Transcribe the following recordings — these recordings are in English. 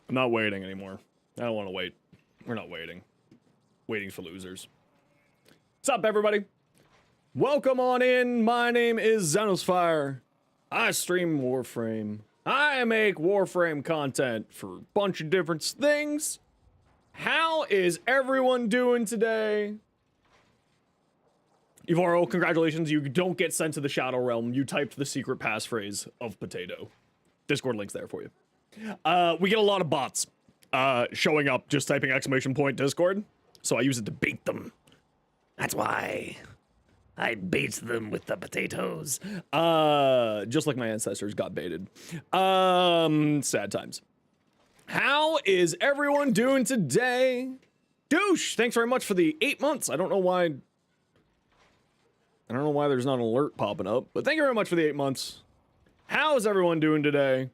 I'm not waiting anymore. I don't want to wait. We're not waiting. Waiting's for losers. What's up, everybody? Welcome on in. My name is Zenosfire. I stream Warframe. I make Warframe content for a bunch of different things. How is everyone doing today? Ivaro, congratulations. You don't get sent to the Shadow Realm. You typed the secret passphrase of potato. Discord link's there for you. We get a lot of bots showing up just typing ! Discord. So I use it to bait them. That's why I bait them with the potatoes. Just like my ancestors got baited. Sad times. How is everyone doing today? Douche, thanks very much for the 8 months. I don't know why there's not an alert popping up, but thank you very much for the 8 months. How is everyone doing today?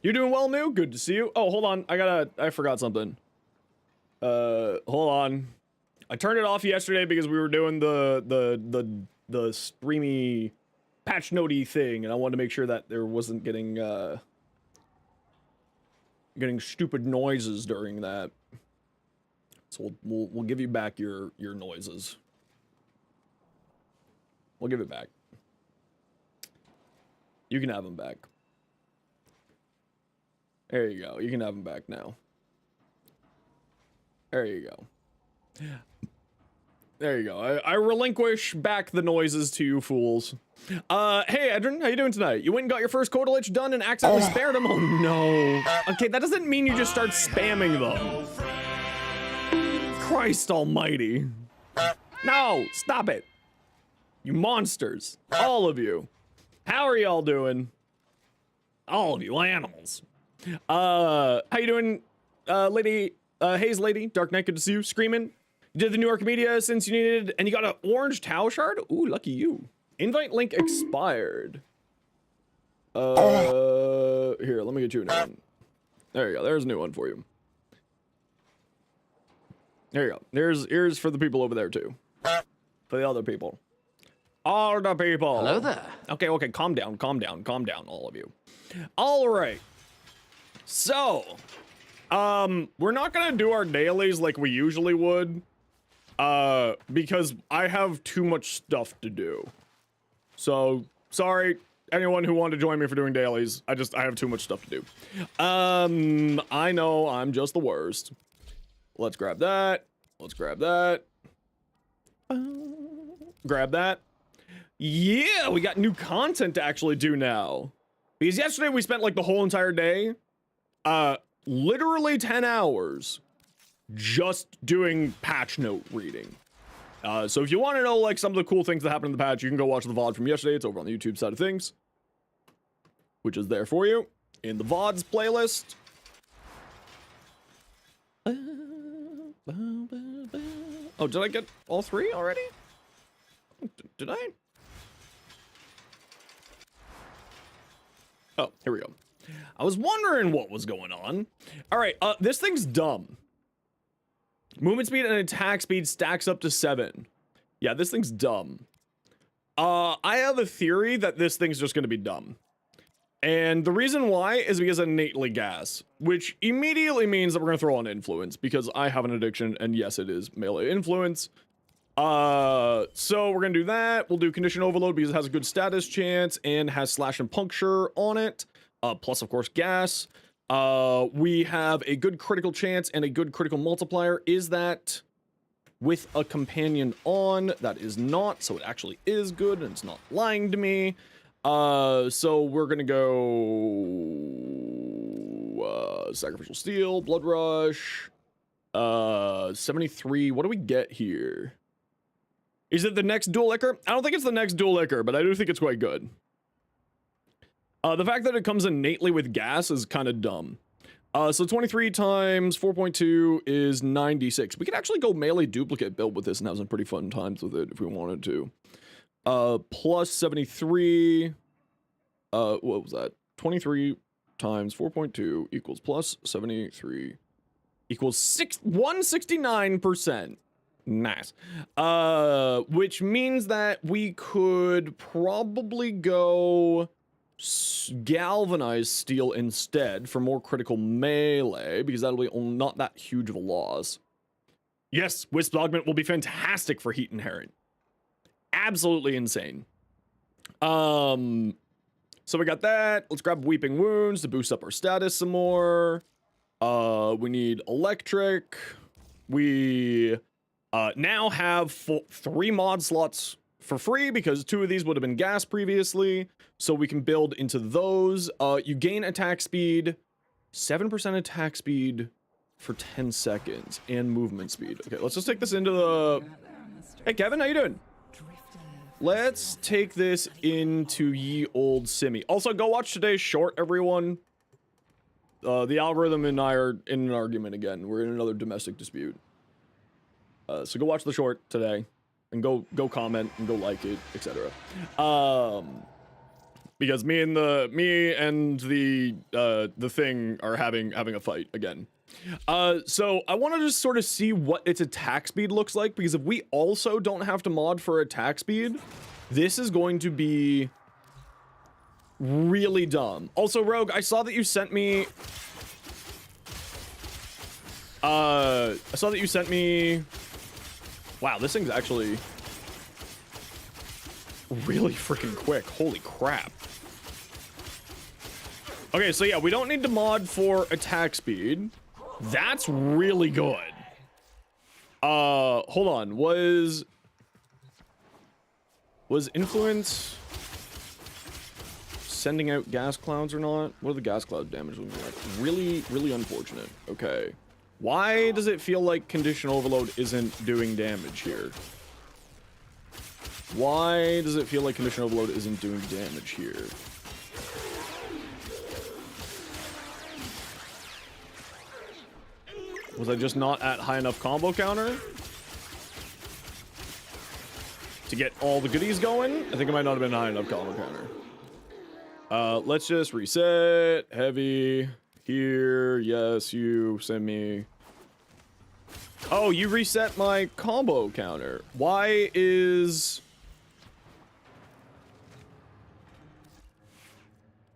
You doing well, New? Good to see you. Oh, hold on. I forgot something. Hold on. I turned it off yesterday because we were doing the streamy patch notey thing, and I wanted to make sure that there wasn't getting stupid noises during that. So we'll give you back your noises. We'll give it back. You can have them back. There you go. You can have them back now. There you go. There you go. I relinquish back the noises to you fools. Hey, Edrin, how you doing tonight? You went and got your first Kodalich done and accidentally spared them? Oh, no. Okay, that doesn't mean you just start spamming them. Christ almighty. No, stop it. You monsters. All of you. How are y'all doing? All of you animals. How you doing, lady, Haze Lady? Dark Knight, good to see you. Screaming. You did the new Archimedia since you needed, and you got an orange Tau shard? Ooh, lucky you. Invite link expired. Here, let me get you a new one. There you go, there's a new one for you. There you go. Here's for the people over there, too. For the other people. All the people. Hello there. Okay, calm down, all of you. All right. So, we're not gonna do our dailies like we usually would, because I have too much stuff to do. So, sorry, anyone who wanted to join me for doing dailies. I have too much stuff to do. I know, I'm just the worst. Let's grab that. Let's grab that. Grab that. Yeah, we got new content to actually do now. Because yesterday we spent like the whole entire day, literally 10 hours just doing patch note reading. So if you want to know like some of the cool things that happened in the patch, you can go watch the VOD from yesterday. It's over on the YouTube side of things, which is there for you in the VODs playlist. Oh, did I get all three already? Did I? Oh, here we go. I was wondering what was going on. All right, this thing's dumb. Movement speed and attack speed stacks up to 7. Yeah, this thing's dumb. I have a theory that this thing's just gonna be dumb. And the reason why is because of innately gas, which immediately means that we're gonna throw on influence, because I have an addiction, and yes, it is melee influence. So we're gonna do that. We'll do condition overload because it has a good status chance and has slash and puncture on it. Plus of course gas. We have a good critical chance and a good critical multiplier. Is that with a companion on? That is not, so it actually is good and it's not lying to me. So we're gonna go sacrificial steel, blood rush, 73. What do we get here? Is it the next dual liquor? I don't think it's the next dual liquor, but I do think it's quite good. The fact that it comes innately with gas is kind of dumb. So 23 times 4.2 is 96. We could actually go melee duplicate build with this and have some pretty fun times with it if we wanted to. Plus 73. What was that? 23 times 4.2 equals plus 73 equals 169%. Nice. Which means that we could probably go galvanized steel instead for more critical melee, because that'll be not that huge of a loss. Yes, Wisp Augment will be fantastic for Heat Inherent. Absolutely insane. So we got that. Let's grab Weeping Wounds to boost up our status some more. We need Electric. We now have 3 mod slots for free because 2 of these would have been gas previously. So we can build into those. You gain attack speed, 7% attack speed for 10 seconds and movement speed. Okay, let's just take this into the... Hey, Kevin, how you doing? Let's take this into ye old Simi. Also, go watch today's short, everyone. The algorithm and I are in an argument again. We're in another domestic dispute. So go watch the short today, and go comment and go like it, etc. Because me and the thing are having a fight again. So I want to just sort of see what its attack speed looks like, because if we also don't have to mod for attack speed, this is going to be really dumb. Also, Rogue, I saw that you sent me wow, this thing's actually really freaking quick. Holy crap. Okay, so yeah, we don't need to mod for attack speed. That's really good. Hold on. Was influence sending out gas clouds or not? What are the gas cloud damage looking like? Really, really unfortunate. Okay. Why does it feel like condition overload isn't doing damage here? Why does it feel like condition overload isn't doing damage here? Was I just not at high enough combo counter to get all the goodies going? I think I might not have been high enough combo counter. Let's just reset. Heavy. Here. Yes, you send me. Oh, you reset my combo counter. Why is...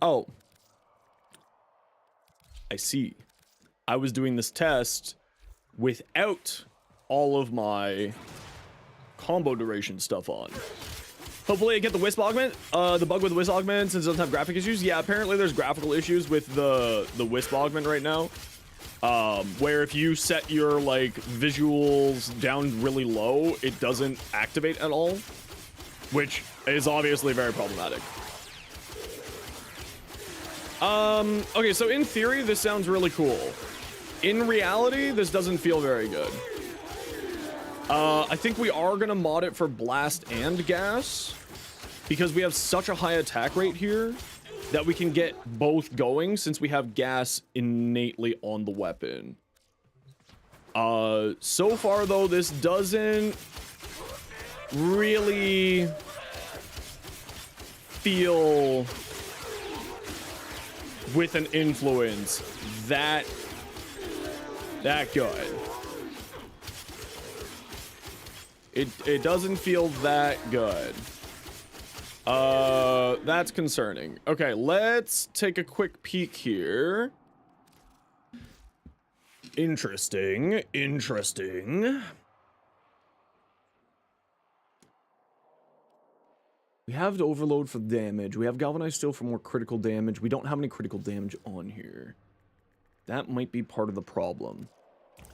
Oh. I see. I was doing this test without all of my combo duration stuff on. Hopefully I get the Wisp Augment. The bug with the Wisp Augment, since it doesn't have graphic issues. Yeah, apparently there's graphical issues with the Wisp Augment right now. Where if you set your, like, visuals down really low, it doesn't activate at all. Which is obviously very problematic. Okay, so in theory, this sounds really cool. In reality, this doesn't feel very good. I think we are gonna mod it for blast and gas, because we have such a high attack rate here that we can get both going since we have gas innately on the weapon. So far though, this doesn't really feel with an influence that good. It doesn't feel that good. That's concerning. Okay, let's take a quick peek here. Interesting. We have the overload for damage. We have galvanized steel for more critical damage. We don't have any critical damage on here. That might be part of the problem.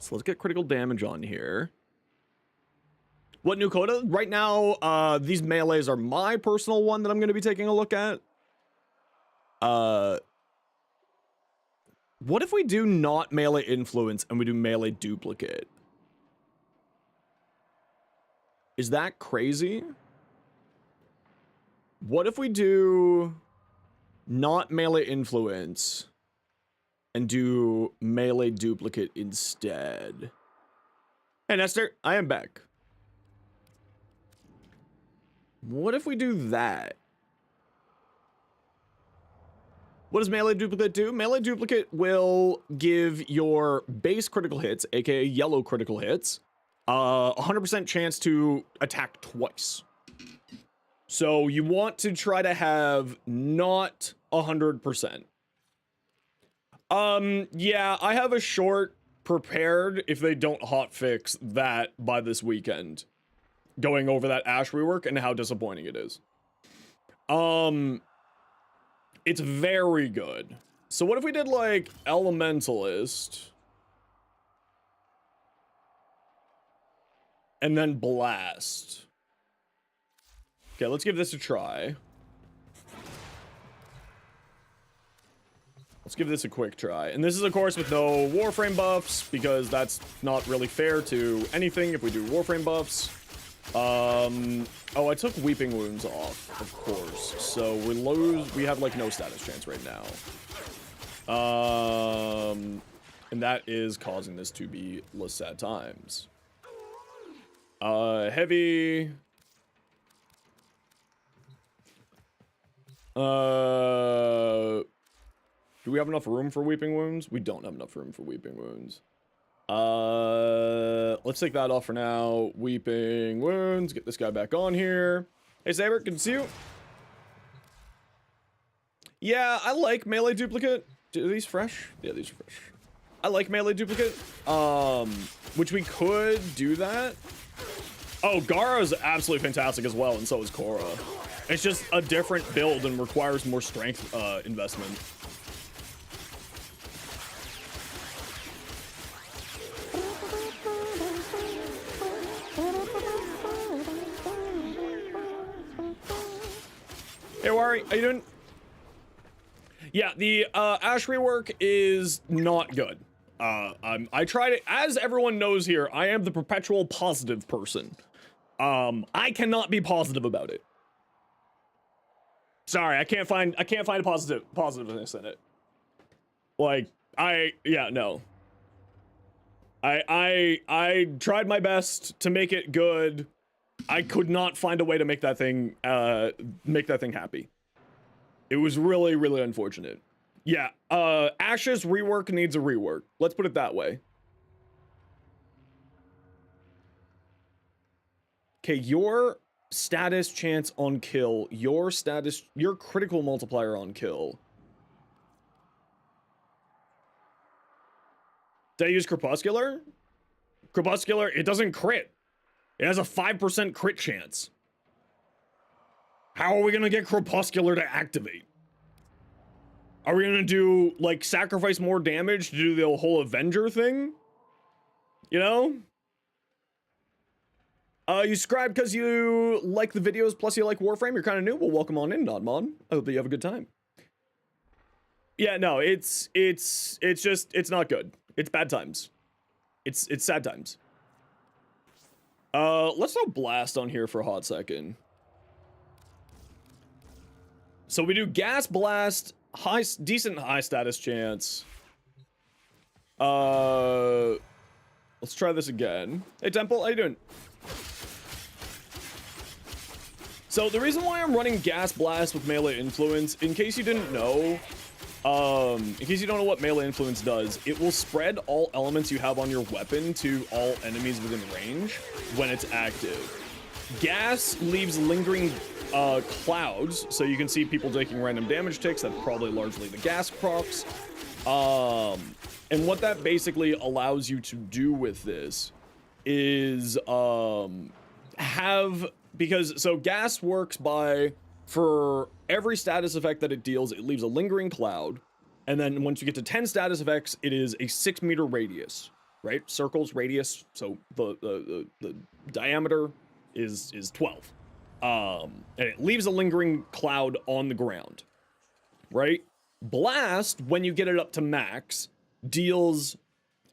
So let's get critical damage on here. What new coda? Right now, these melees are my personal one that I'm going to be taking a look at. What if we do not melee influence and we do melee duplicate? Is that crazy? What if we do not melee influence and do melee duplicate instead? Hey, Nestor, I am back. What if we do that? What does melee duplicate do? Melee duplicate will give your base critical hits, aka yellow critical hits, 100% chance to attack twice. So you want to try to have not 100%. Yeah, I have a short prepared if they don't hotfix that by this weekend. Going over that Ash rework and how disappointing it is. It's very good. So what if we did like Elementalist and then Blast? Okay, let's give this a try. Let's give this a quick try. And this is, of course, with no Warframe buffs, because that's not really fair to anything if we do Warframe buffs. Oh, I took Weeping Wounds off, of course. So we have, like, no status chance right now. And that is causing this to be less sad times. Heavy... do we have enough room for Weeping Wounds? We don't have enough room for Weeping Wounds. Let's take that off for now. Weeping Wounds. Get this guy back on here. Hey, Saber, good to see you. Yeah, I like Melee Duplicate. Are these fresh? Yeah, these are fresh. I like Melee Duplicate. Which we could do that. Oh, Gara is absolutely fantastic as well, and so is Korra. It's just a different build and requires more strength investment. Hey, Wari, how you doing? Yeah, the Ash rework is not good. I tried it. As everyone knows here, I am the perpetual positive person. I cannot be positive about it. Sorry, I can't find a positiveness in it. Like, yeah, no. I tried my best to make it good. I could not find a way to make that thing happy. It was really, really unfortunate. Yeah, Ash's rework needs a rework. Let's put it that way. Okay, your status chance on kill, your critical multiplier on kill. Did I use Crepuscular? Crepuscular, it doesn't crit. It has a 5% crit chance. How are we gonna get Crepuscular to activate? Are we gonna do, like, sacrifice more damage to do the whole Avenger thing? You know? You subscribe because you like the videos, plus you like Warframe, you're kind of new? Well, welcome on in, Nodmon. I hope that you have a good time. Yeah, no, it's not good. It's bad times. It's sad times. Let's throw Blast on here for a hot second. So we do Gas Blast, decent high status chance. Let's try this again. Hey, Temple, how you doing? So the reason why I'm running Gas Blast with Melee Influence, in case you didn't know, in case you don't know what Melee Influence does, it will spread all elements you have on your weapon to all enemies within range when it's active. Gas leaves lingering clouds, so you can see people taking random damage ticks. That's probably largely the gas procs. And what that basically allows you to do with this is so gas works by, for every status effect that it deals, it leaves a lingering cloud, and then once you get to 10 status effects, it is a 6-meter radius, right? Circles radius, so the diameter is 12, and it leaves a lingering cloud on the ground, right? Blast, when you get it up to max, deals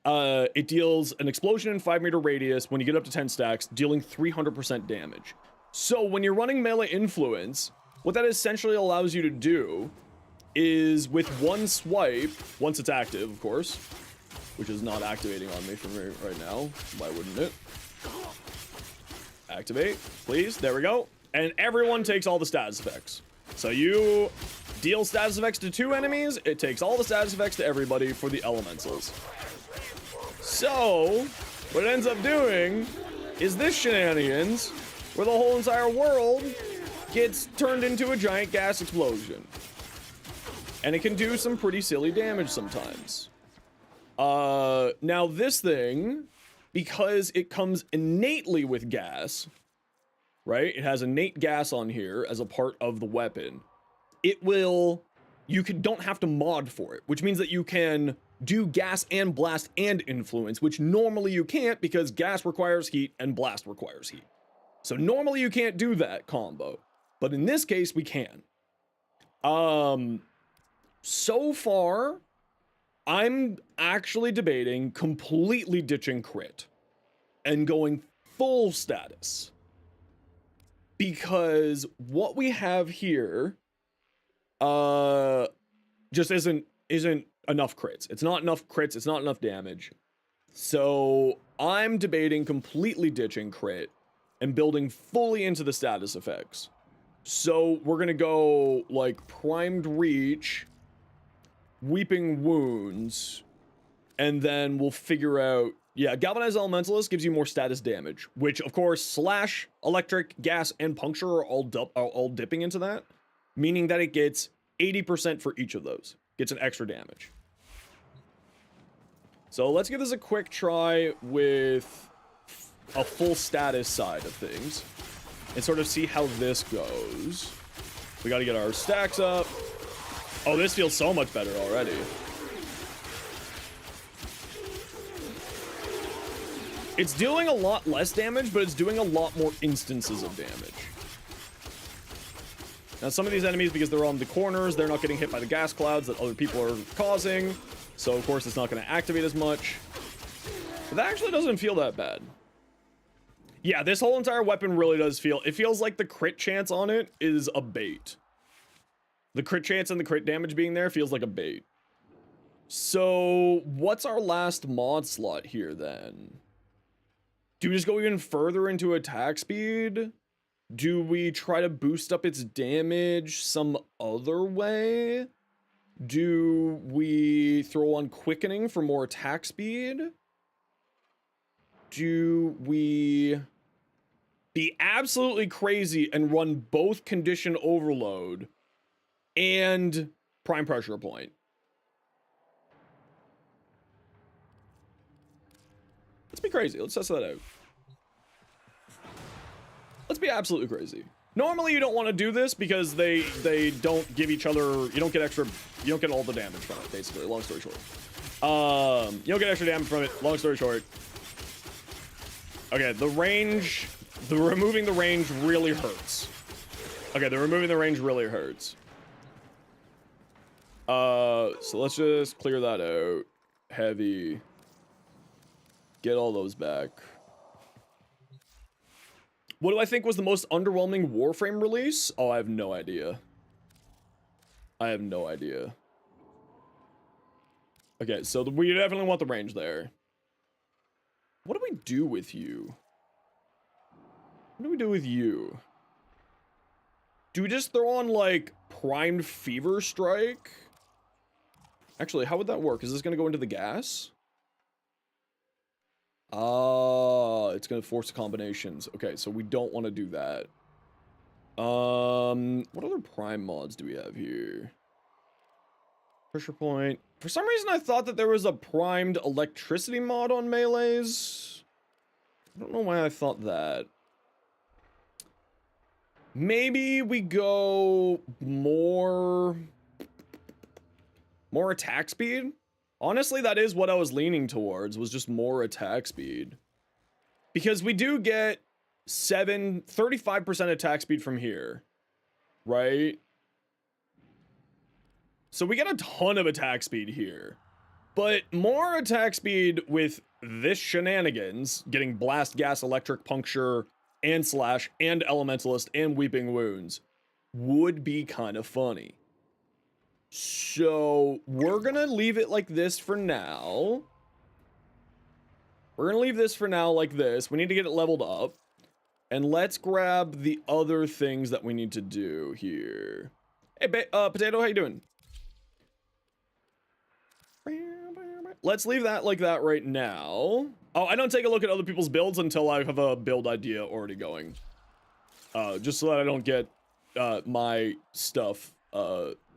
an explosion in 5-meter radius when you get up to 10 stacks, dealing 300% damage. So when you're running Melee Influence, what that essentially allows you to do is, with one swipe, once it's active, of course, which is not activating on me right now, why wouldn't it? Activate, please, there we go. And everyone takes all the status effects. So you deal status effects to 2 enemies, it takes all the status effects to everybody for the elementals. So, what it ends up doing is this shenanigans, where the whole entire world gets turned into a giant gas explosion. And it can do some pretty silly damage sometimes. Now this thing, because it comes innately with gas, right? It has innate gas on here as a part of the weapon. It will, don't have to mod for it, which means that you can do gas and blast and influence, which normally you can't because gas requires heat and blast requires heat. So normally you can't do that combo, but in this case we can. So far, I'm actually debating completely ditching crit and going full status. Because what we have here just isn't enough crits. It's not enough crits, it's not enough damage. So I'm debating completely ditching crit and building fully into the status effects. So we're gonna go like primed reach, weeping wounds, and then we'll figure out, yeah, galvanized elementalist gives you more status damage, which of course slash, electric, gas, and puncture are all dipping into that, meaning that it gets 80% for each of those, gets an extra damage. So let's give this a quick try with a full status side of things and sort of see how this goes. We got to get our stacks up. Oh, this feels so much better already. It's doing a lot less damage, but it's doing a lot more instances of damage. Now, some of these enemies, because they're on the corners, they're not getting hit by the gas clouds that other people are causing. So, of course, it's not going to activate as much. But that actually doesn't feel that bad. Yeah, this whole entire weapon really does feel... It feels like the crit chance on it is a bait. The crit chance and the crit damage being there feels like a bait. So, what's our last mod slot here, then? Do we just go even further into attack speed? Do we try to boost up its damage some other way? Do we throw on quickening for more attack speed? Do we be absolutely crazy and run both condition overload and prime pressure point? Let's be crazy. Let's test that out. Let's be absolutely crazy. Normally you don't want to do this because they don't give each other, you don't get all the damage from it, basically, long story short. You don't get extra damage from it, long story short. Okay, the removing the range really hurts. Okay, removing the range really hurts. So let's just clear that out. Heavy. Get all those back. What do I think was the most underwhelming Warframe release? Oh, I have no idea. I have no idea. Okay, so we definitely want the range there. What do we do with you? What do we do with you? Do we just throw on, like, primed fever strike? Actually, how would that work? Is this gonna go into the gas? It's gonna force combinations. Okay, so we don't want to do that. What other prime mods do we have here? Pressure point. For some reason, I thought that there was a primed electricity mod on melees. I don't know why I thought that. Maybe we go more attack speed? Honestly, that is what I was leaning towards, was just more attack speed. Because we do get 35% attack speed from here, right? So we get a ton of attack speed here. But more attack speed with this shenanigans, getting blast, gas, electric, puncture, and slash, and elementalist, and weeping wounds, would be kind of funny. So we're gonna leave it like this for now. We're gonna leave this for now like this. We need to get it leveled up. And let's grab the other things that we need to do here. Hey, Potato, how you doing? Let's leave that like that right now. Oh, I don't take a look at other people's builds until I have a build idea already going. Just so that I don't get my stuff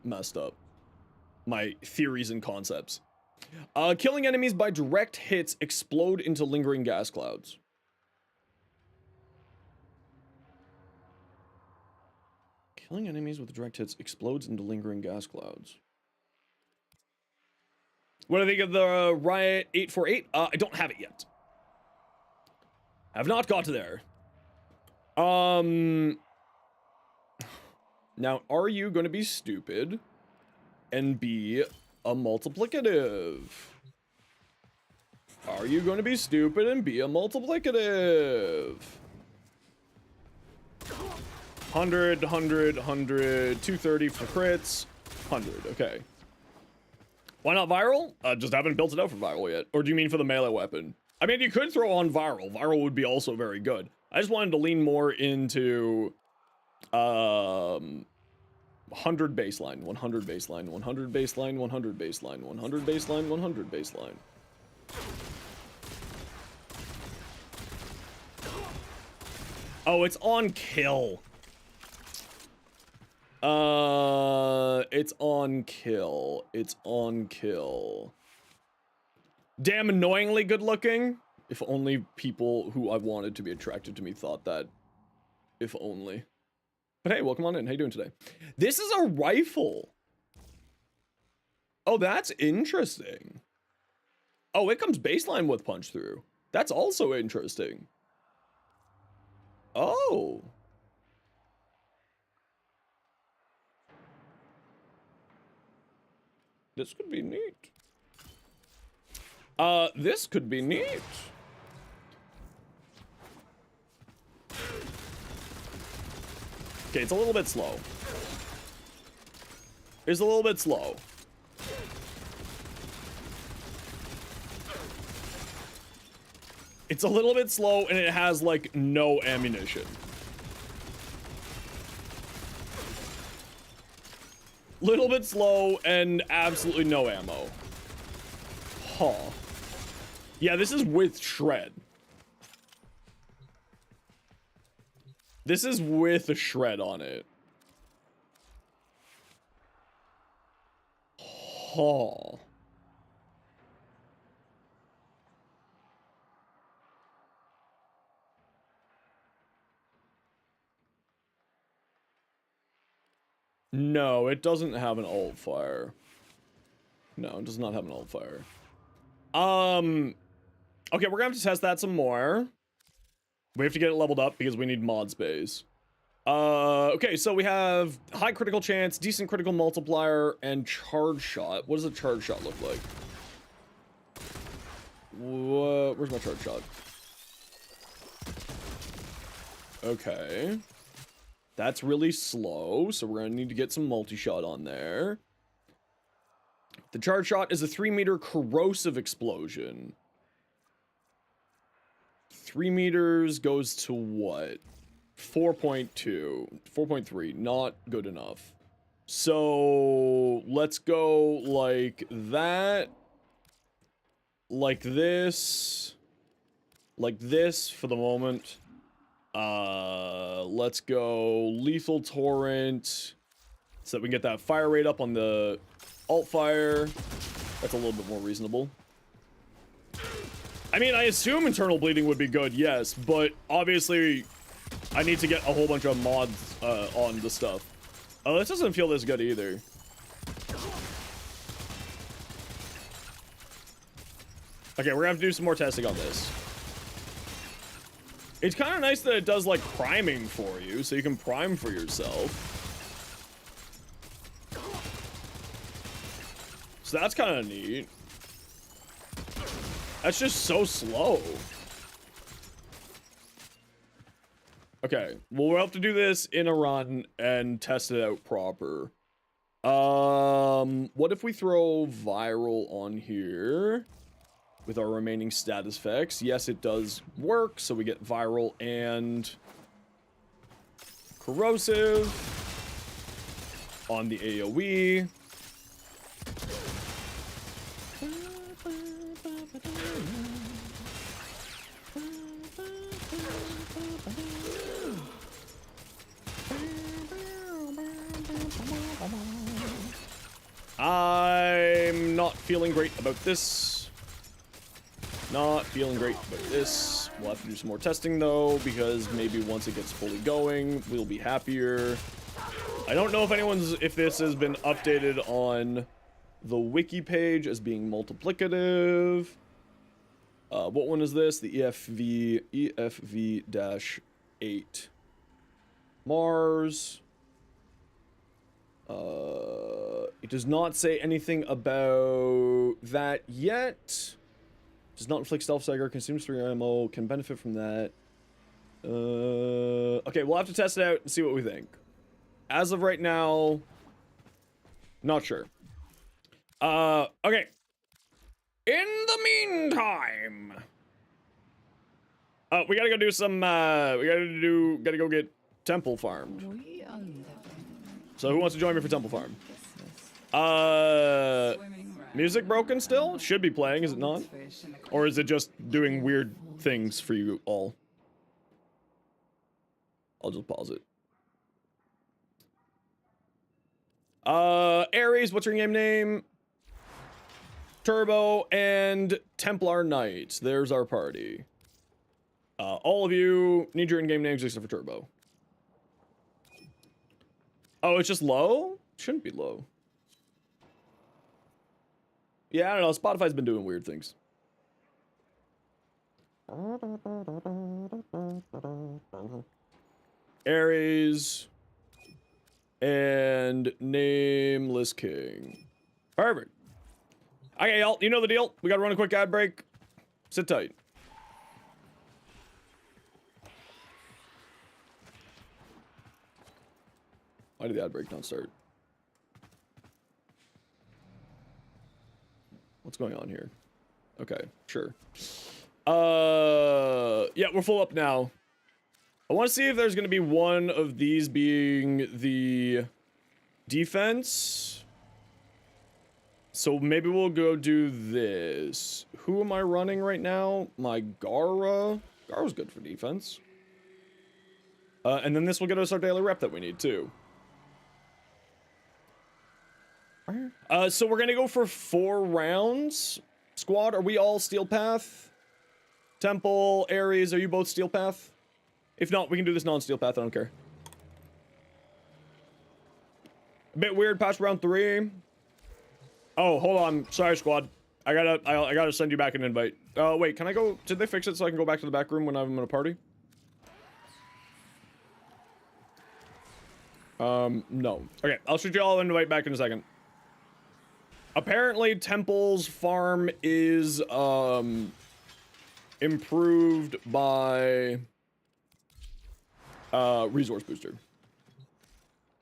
messed up. My theories and concepts. Killing enemies by direct hits explode into lingering gas clouds. Killing enemies with direct hits explodes into lingering gas clouds. What do I think of the Riot 848? I don't have it yet. Have not got to there. Now, are you going to be stupid and be a multiplicative? Are you going to be stupid and be a multiplicative? 100, 100, 100, 230 for crits, 100, okay. Why not viral? Just haven't built it out for viral yet. Or do you mean for the melee weapon? I mean, you could throw on viral. Viral would be also very good. I just wanted to lean more into 100 baseline, 100 baseline, 100 baseline, 100 baseline, 100 baseline, 100 baseline. Oh, it's on kill. It's on kill. It's on kill. Damn annoyingly good looking. If only people who I wanted to be attracted to me thought that. If only. But hey, welcome on in. How you doing today? This is a rifle. Oh, that's interesting. Oh, it comes baseline with punch through. That's also interesting. Oh. This could be neat. This could be neat. Okay, it's a little bit slow. It's a little bit slow. It's a little bit slow and it has like no ammunition. Little bit slow and absolutely no ammo. Huh. Yeah, this is with shred. This is with a shred on it. Huh. No, it doesn't have an alt fire. No, it does not have an alt fire. Okay, we're gonna have to test that some more. We have to get it leveled up because we need mod space. Okay, so we have high critical chance, decent critical multiplier, and charge shot. What does a charge shot look like? Where's my charge shot? Okay. That's really slow, so we're gonna need to get some multi-shot on there. The charge shot is a 3-meter corrosive explosion. 3 meters goes to what? 4.2, 4.3, not good enough. So let's go like that, like this for the moment. Let's go lethal torrent so that we can get that fire rate up on the alt fire. That's a little bit more reasonable. I mean, I assume internal bleeding would be good, yes, but obviously I need to get a whole bunch of mods on the stuff. Oh, this doesn't feel this good either. Okay, we're gonna have to do some more testing on this. It's kind of nice that it does like priming for you, so you can prime for yourself. So that's kind of neat. That's just so slow. Okay, well, we'll have to do this in a run and test it out proper. What if we throw viral on here with our remaining status effects? Yes, it does work, so we get viral and corrosive on the AoE. I'm not feeling great about this. Not feeling great about this. We'll have to do some more testing though, because maybe once it gets fully going, we'll be happier. I don't know if this has been updated on the wiki page as being multiplicative. What one is this? The EFV-8. Mars. It does not say anything about that yet. Does not inflict stealth stagger, consumes 3 ammo, can benefit from that. Okay, we'll have to test it out and see what we think. As of right now, not sure. Okay. In the meantime, we gotta go do some, we gotta go get Temple farmed. So who wants to join me for Temple farm? Music broken still? It should be playing, is it not? Or is it just doing weird things for you all? I'll just pause it. Ares, what's your game name? Turbo and Templar Knight. There's our party. All of you need your in-game names except for Turbo. Oh, it's just low? Shouldn't be low. Yeah, I don't know. Spotify's been doing weird things. Ares and Nameless King. Perfect. Okay, y'all, you know the deal. We gotta run a quick ad break. Sit tight. Why did the ad break not start? What's going on here? Okay, sure. Yeah, we're full up now. I want to see if there's going to be one of these being the defense. So maybe we'll go do this. Who am I running right now? My Gara. Gara's good for defense. And then this will get us our daily rep that we need too. So we're gonna go for 4 rounds. Squad, are we all Steel Path? Temple, Ares, are you both Steel Path? If not, we can do this non-Steel Path, I don't care. A bit weird past round 3. Oh, hold on. Sorry, squad. I gotta send you back an invite. Wait, can I go? Did they fix it so I can go back to the back room when I'm in a party? No. Okay, I'll shoot you all an invite back in a second. Apparently, Temple's farm is, improved by, resource booster.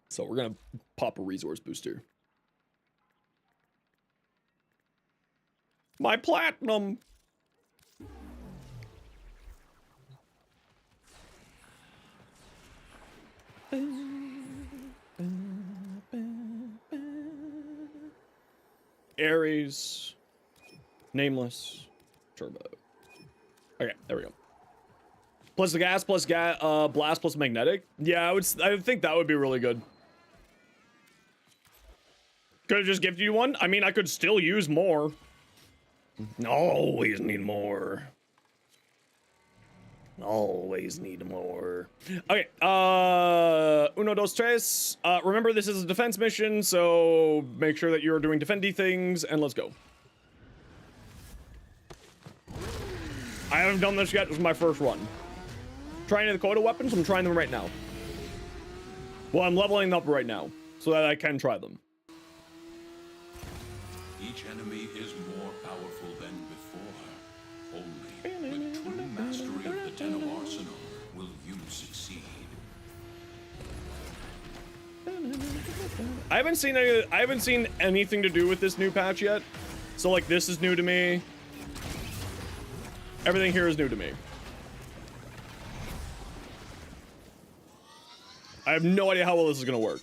So we're gonna pop a resource booster. My platinum! Ares, Nameless, Turbo. Okay, there we go. Plus the gas, plus blast, plus magnetic. Yeah, I think that would be really good. Could have just gifted you one. I mean, I could still use more. Always need more. Always need more. Okay, uno, dos, tres. Remember, this is a defense mission, so make sure that you're doing defendy things, and let's go. I haven't done this yet. This is my first one. Trying the quota weapons, I'm trying them right now. Well, I'm leveling them up right now, so that I can try them. Each enemy is more powerful than before. Only with true mastery of the Tenno arsenal will you succeed. I haven't seen anything to do with this new patch yet. So like this is new to me. Everything here is new to me. I have no idea how well this is gonna work.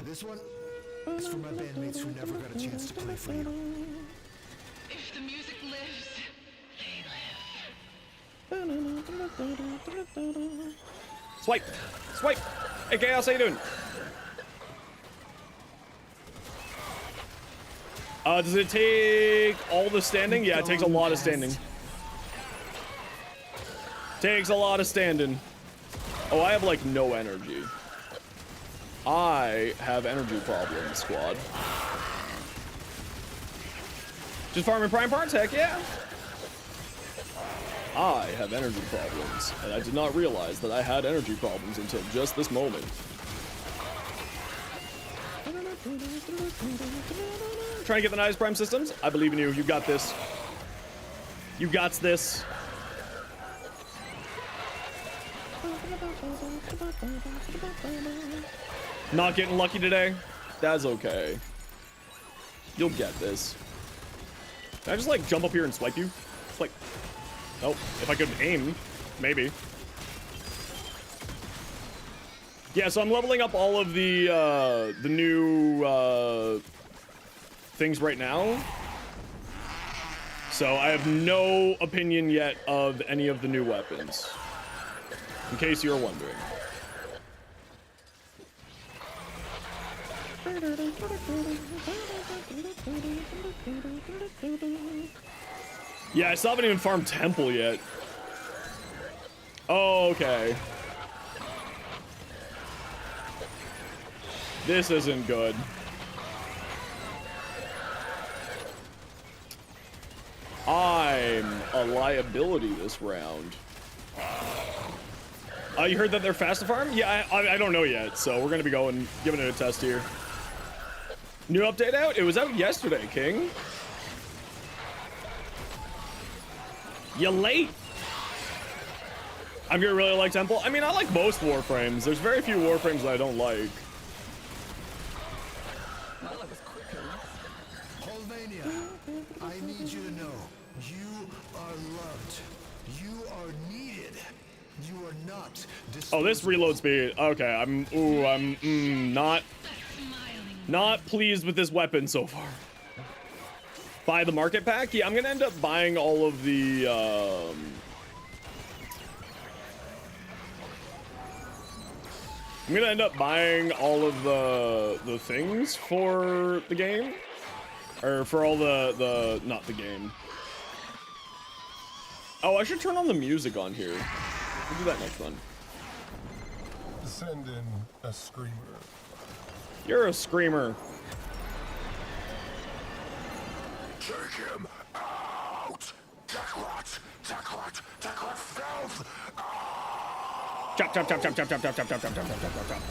This one is for my bandmates who never got a chance to play for you. If the music lives, they live. Swipe! Swipe! Hey, Chaos, how you doing? Does it take all the standing? Yeah, it takes a lot of standing. Takes a lot of standing. Oh, I have, like, no energy. I have energy problems, squad. Just farming prime parts? Heck yeah! I have energy problems, and I did not realize that I had energy problems until just this moment. Trying to get the nice prime systems? I believe in you. You got this. You got this. Not getting lucky today? That's okay. You'll get this. Can I just, like, jump up here and swipe you? Swipe. Oh, if I could aim, maybe. Yeah, so I'm leveling up all of the new, things right now. So I have no opinion yet of any of the new weapons. In case you're wondering. Yeah, I still haven't even farmed Temple yet. Oh, okay. This isn't good. I'm a liability this round. You heard that they're fast to farm? Yeah, I don't know yet, so we're gonna be giving it a test here. New update out? It was out yesterday, King. You late? I'm gonna really like Temple. I mean, I like most Warframes. There's very few Warframes that I don't like. Holvania, I need you to know, you are loved. You are needed. You are not Oh, this reload speed. Okay, I'm not pleased with this weapon so far. Buy the market pack? Yeah, I'm gonna end up buying all of the I'm gonna end up buying all of the things for the game. Or for all not the game. Oh, I should turn on the music on here. We'll do that next one. Send in a screamer. You're a screamer. Take him out! Techlat, filth! Chop, chop, chop, chop, chop, chop, chop, chop, chop, chop, chop, chop, chop, chop.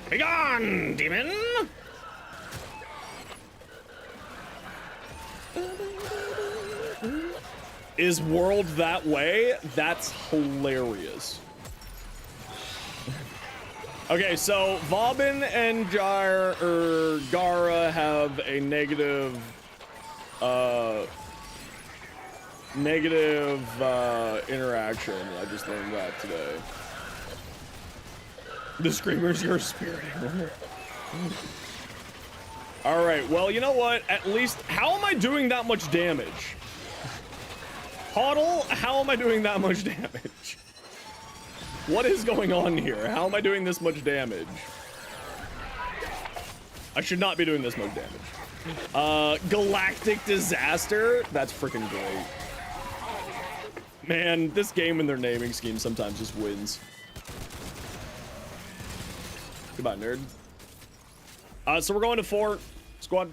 Be gone, demon! Is world that way? That's hilarious. Okay, so Vauban and Gara have a negative interaction. I just learned that today. The screamer's your spirit. All right, well, you know what? At least, how am I doing that much damage? Huddle, how am I doing that much damage? What is going on here? How am I doing this much damage? I should not be doing this much damage. Galactic Disaster? That's freaking great. Man, this game and their naming scheme sometimes just wins. Goodbye, nerd. So we're going to 4, squad.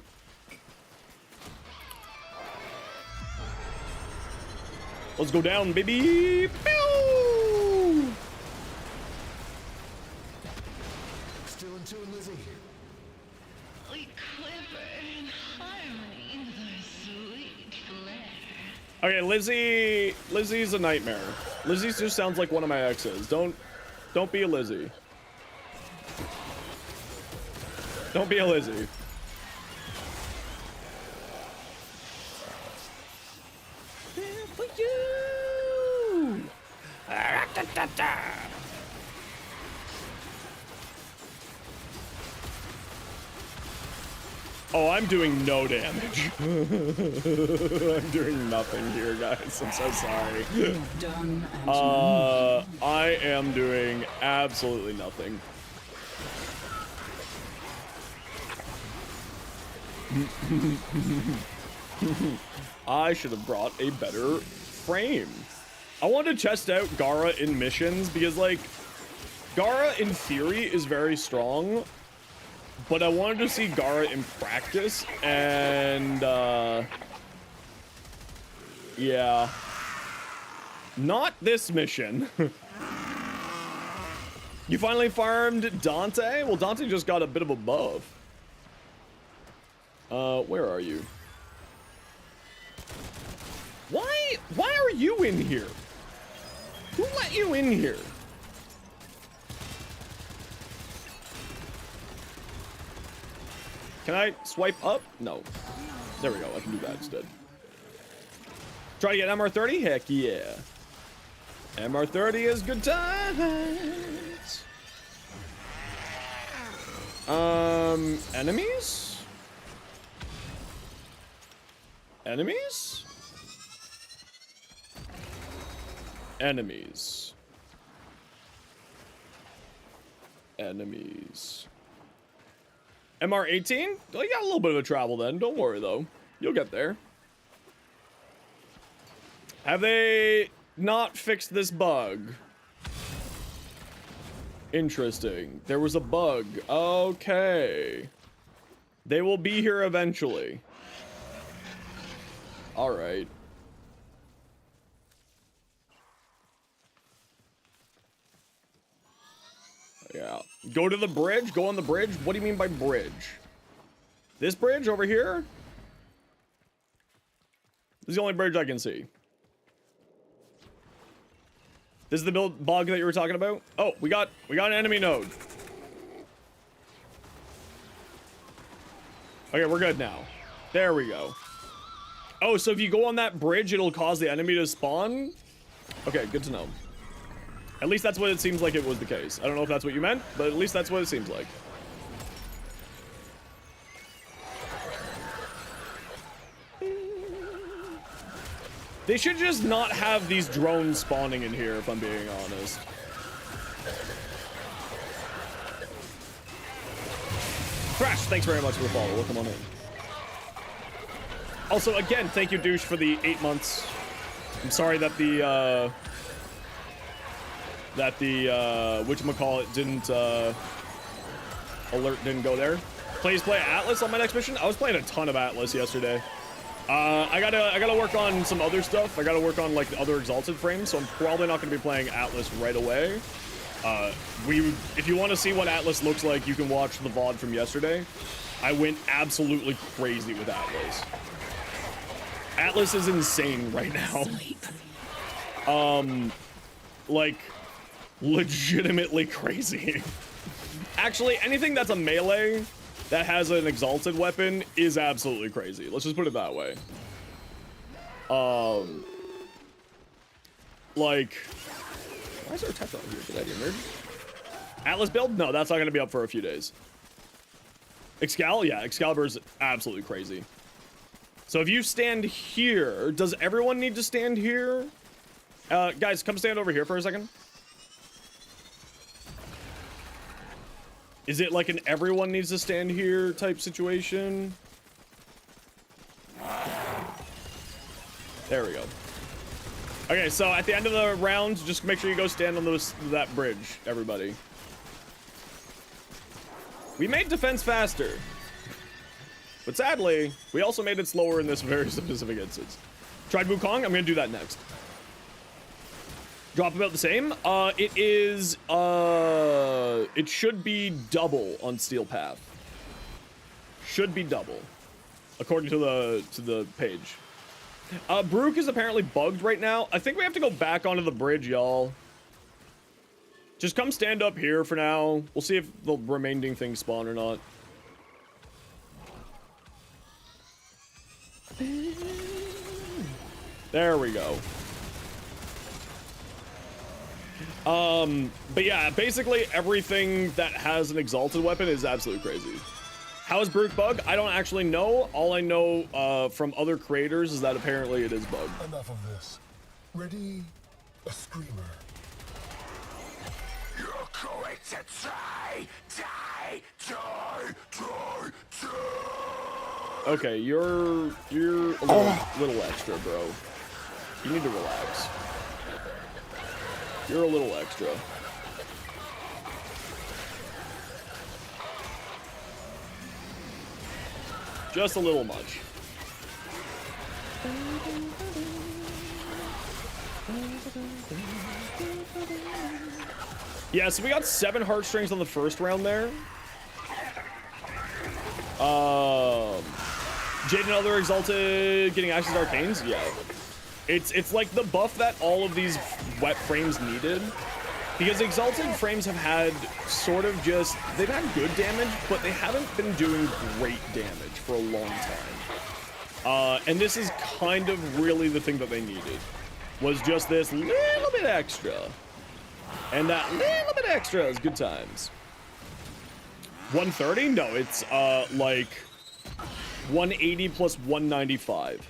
Let's go down, baby. Pew! Still in tune, Lizzie. We quiver in harmony with our sweet flair. Okay, Lizzie's a nightmare. Lizzie just sounds like one of my exes. Don't be a Lizzie. Don't be a Lizzie. For you. Oh, I'm doing no damage. I'm doing nothing here, guys. I'm so sorry. Done and I am doing absolutely nothing. I should have brought a better frame. I wanted to test out Gara in missions because, like, Gara in theory is very strong, but I wanted to see Gara in practice, and yeah, not this mission. You finally farmed Dante? Well, Dante just got a bit of a buff. Where are you? Why are you in here? Who let you in here? Can I swipe up? No. There we go. I can do that instead. Try to get MR30? Heck yeah. MR30 is good times. Enemies? Enemies? Enemies. Enemies. MR18? Oh, you got a little bit of a travel then. Don't worry, though. You'll get there. Have they not fixed this bug? Interesting. There was a bug. Okay. They will be here eventually. All right. Yeah. Go to the bridge? Go on the bridge? What do you mean by bridge? This bridge over here? This is the only bridge I can see. This is the bug that you were talking about? Oh, we got an enemy node. Okay, we're good now. There we go. Oh, so if you go on that bridge, it'll cause the enemy to spawn? Okay, good to know. At least that's what it seems like it was the case. I don't know if that's what you meant, but at least that's what it seems like. They should just not have these drones spawning in here, if I'm being honest. Thrash, thanks very much for the follow. Welcome on in. Also, again, thank you, Douche, for the 8 months. I'm sorry that the whatchamacallit didn't, alert didn't go there. Please play Atlas on my next mission. I was playing a ton of Atlas yesterday. I gotta work on some other stuff. I gotta work on, like, the other Exalted frames, so I'm probably not gonna be playing Atlas right away. If you want to see what Atlas looks like, you can watch the VOD from yesterday. I went absolutely crazy with Atlas. Atlas is insane right now. Like, legitimately crazy. Actually, anything that's a melee that has an exalted weapon is absolutely crazy. Let's just put it that way. Like, why is there a tech here? Did I get nerd? Atlas build? No, that's not going to be up for a few days. Yeah, Excalibur is absolutely crazy. So if you stand here, does everyone need to stand here? Guys, come stand over here for a second. Is it like an everyone needs to stand here type situation? There we go. Okay, so at the end of the round, just make sure you go stand on that bridge, everybody. We made defense faster. But sadly, we also made it slower in this very specific instance. Tried Wukong? I'm gonna do that next. Drop about the same. It should be double on Steel Path. Should be double, according to the page. Brook is apparently bugged right now. I think we have to go back onto the bridge, y'all. Just come stand up here for now. We'll see if the remaining things spawn or not. There we go. But yeah, basically everything that has an exalted weapon is absolutely crazy. How is Brute bug? I don't actually know. All I know from other creators is that apparently it is bug. Enough of this. Ready? A screamer. You're going to die. Okay, you're a little extra, bro. You need to relax. You're a little extra. Just a little much. Yeah, so we got 7 heartstrings on the first round there. Jade and other Exalted getting Access Arcanes? Yeah. It's like the buff that all of these wet frames needed. Because Exalted frames have had sort of just, they've had good damage, but they haven't been doing great damage for a long time. And this is kind of really the thing that they needed. Was just this little bit extra. And that little bit extra is good times. 130? No, it's like 180 plus 195.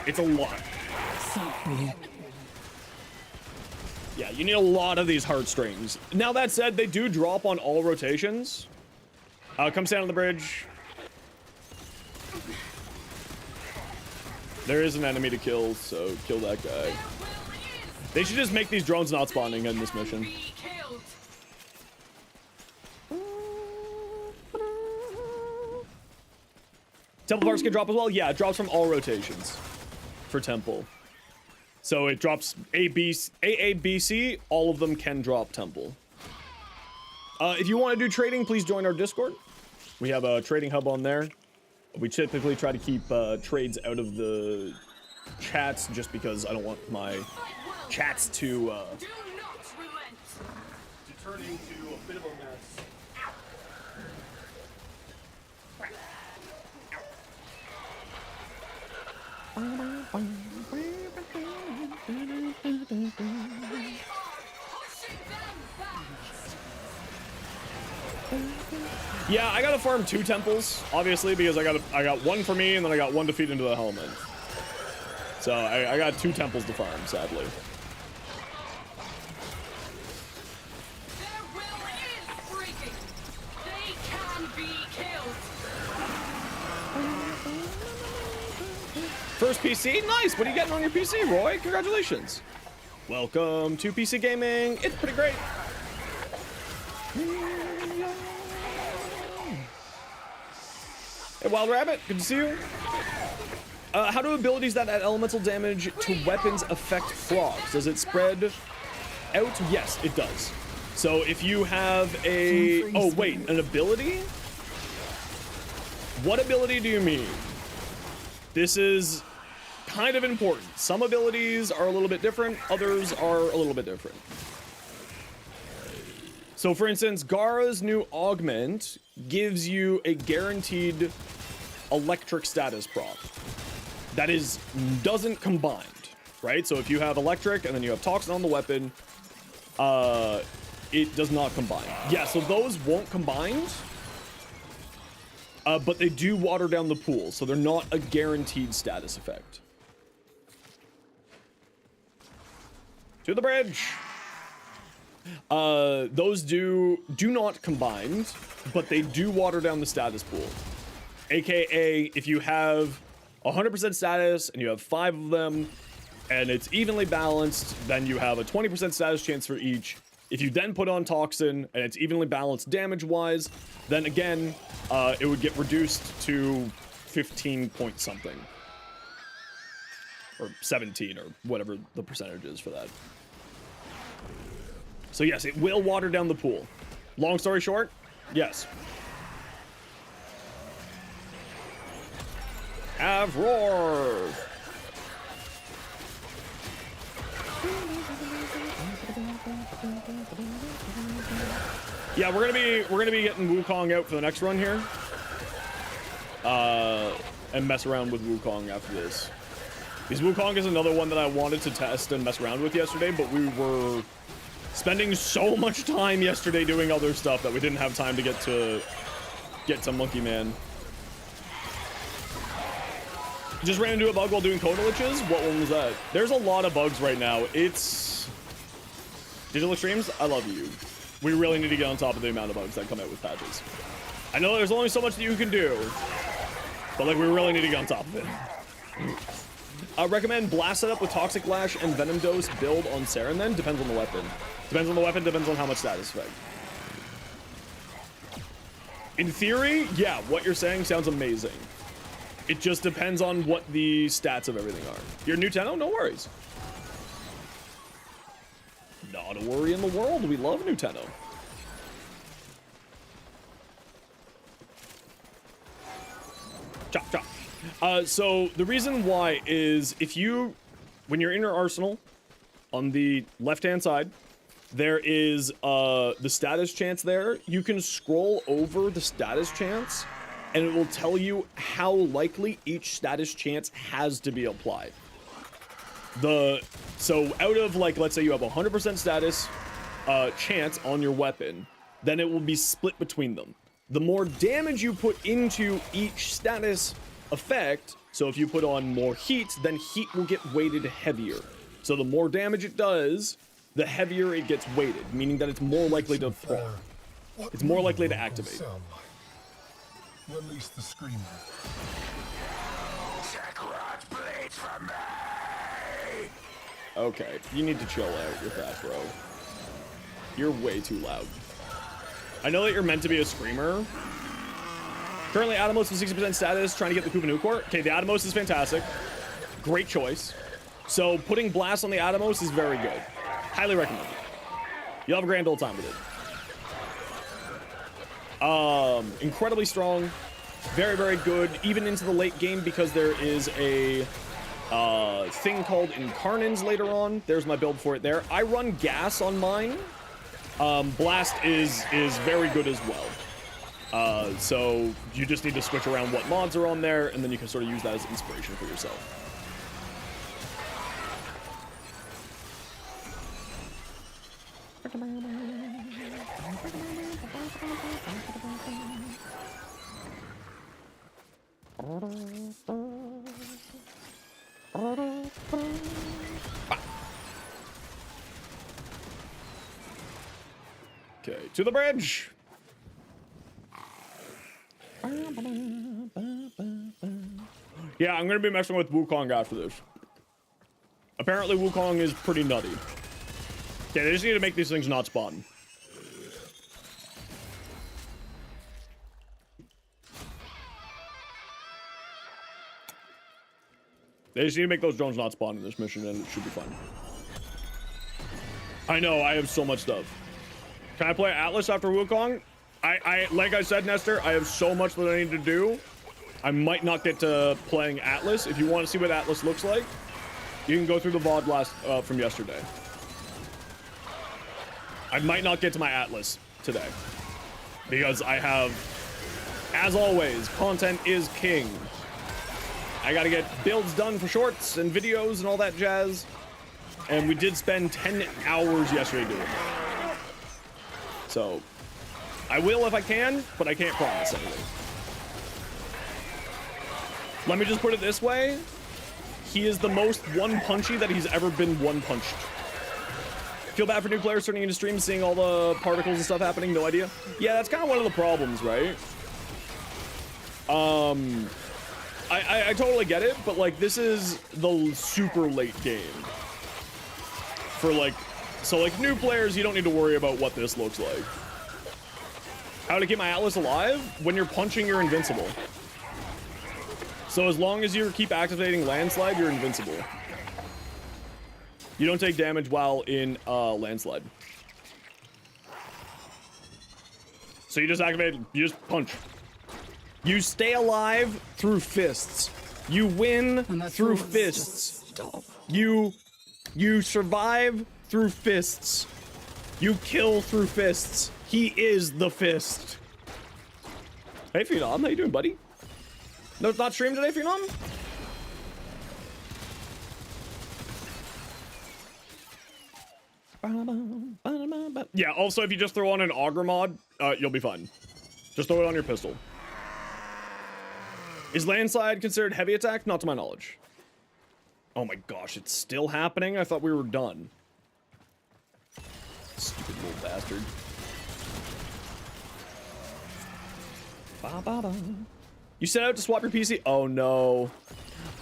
It's a lot. Yeah, you need a lot of these heartstrings. Now that said, they do drop on all rotations. Come stand on the bridge. There is an enemy to kill, so kill that guy. They should just make these drones not spawning in this mission. Temple parts can drop as well? Yeah, it drops from all rotations for Temple. So it drops A, B, C, all of them can drop Temple. If you want to do trading, please join our Discord. We have a trading hub on there. We typically try to keep trades out of the chats just because I don't want my chats to turn into a bit of a mess. Yeah, I gotta farm 2 temples, obviously, because I got one for me and then I got one to feed into the helmet. So I got 2 temples to farm, sadly. Their will is breaking. They can be killed. First PC? Nice! What are you getting on your PC, Roy? Congratulations. Welcome to PC Gaming. It's pretty great. Hey, Wild Rabbit, good to see you. How do abilities that add elemental damage to weapons affect frogs? Does it spread out? Yes, it does. So if you have a... Oh, wait, an ability? What ability do you mean? This is kind of important. Some abilities are a little bit different, others are a little bit different. So for instance, Gara's new augment gives you a guaranteed electric status prop. That doesn't combined, right? So if you have electric and then you have toxin on the weapon, it does not combine. Yeah, so those won't combine, but they do water down the pool, so they're not a guaranteed status effect. To the bridge. Those do not combine, but they do water down the status pool. AKA, if you have 100% status and you have 5 of them and it's evenly balanced, then you have a 20% status chance for each. If you then put on toxin and it's evenly balanced damage wise, then again, it would get reduced to 15 point something. Or 17 or whatever the percentage is for that. So yes, it will water down the pool. Long story short, yes. Have roar. Yeah, we're gonna be getting Wukong out for the next run here. And mess around with Wukong after this. Because Wukong is another one that I wanted to test and mess around with yesterday, but we were spending so much time yesterday doing other stuff that we didn't have time to get to get some Monkey Man. Just ran into a bug while doing code glitches. What one was that? There's a lot of bugs right now. It's Digital Extremes. I love you. We really need to get on top of the amount of bugs that come out with patches. I know there's only so much that you can do, but like we really need to get on top of it. I recommend blast setup with Toxic Lash and Venom Dose build on Saren then. Depends on the weapon. Depends on the weapon, depends on how much status effect. In theory, yeah, what you're saying sounds amazing. It just depends on what the stats of everything are. You're new Tenno? No worries. Not a worry in the world. We love new Tenno. Chop, chop. So the reason why is if you, when you're in your arsenal, on the left-hand side, there is the status chance there. You can scroll over the status chance, and it will tell you how likely each status chance has to be applied. So out of, like, let's say you have 100% status chance on your weapon, then it will be split between them. The more damage you put into each status effect, so if you put on more heat, then heat will get weighted heavier. So the more damage it does, the heavier it gets weighted, meaning that it's more likely to fall. It's more likely to activate. Release the screamer. Okay, you need to chill out with that, bro. You're way too loud. I know that you're meant to be a screamer. Currently, Atomos with 60% status, trying to get the Kupa Nukor. Okay, the Atomos is fantastic. Great choice. So putting Blast on the Atomos is very good. Highly recommended. You'll have a grand old time with it. Incredibly strong. Very, very good. Even into the late game because there is a thing called Incarnins later on. There's my build for it there. I run gas on mine. Blast is very good as well. So you just need to switch around what mods are on there, and then you can sort of use that as inspiration for yourself. Okay, to the bridge. Yeah, I'm gonna be messing with Wukong after this. Apparently Wukong is pretty nutty. Okay, they just need to make these things not spawn. They just need to make those drones not spawn in this mission, and it should be fun. I know, I have so much stuff. Can I play Atlas after Wukong? Like I said, Nestor, I have so much that I need to do. I might not get to playing Atlas. If you want to see what Atlas looks like, you can go through the VOD last from yesterday. I might not get to my Atlas today because I have, as always, content is king. I gotta get builds done for shorts and videos and all that jazz. And we did spend 10 hours yesterday doing it. So, I will if I can, but I can't promise anything. Let me just put it this way. He is the most one-punchy that he's ever been one-punched. Feel bad for new players turning into streams, seeing all the particles and stuff happening, no idea. Yeah, that's kind of one of the problems, right? I totally get it, but like this is the super late game. For like, so like new players, you don't need to worry about what this looks like. How to keep my Atlas alive? When you're punching, you're invincible. So as long as you keep activating Landslide, you're invincible. You don't take damage while in Landslide. So you just activate, you just punch. You stay alive through fists. You win through fists. You survive through fists. You kill through fists. He is the fist. Hey Phenom, how you doing, buddy? No, it's not stream today, Phenom? Yeah, also if you just throw on an auger mod, you'll be fine. Just throw it on your pistol. Is landslide considered heavy attack? Not to my knowledge. Oh my gosh, it's still happening? I thought we were done. Stupid little bastard. Ba -ba -ba. You set out to swap your PC? Oh no.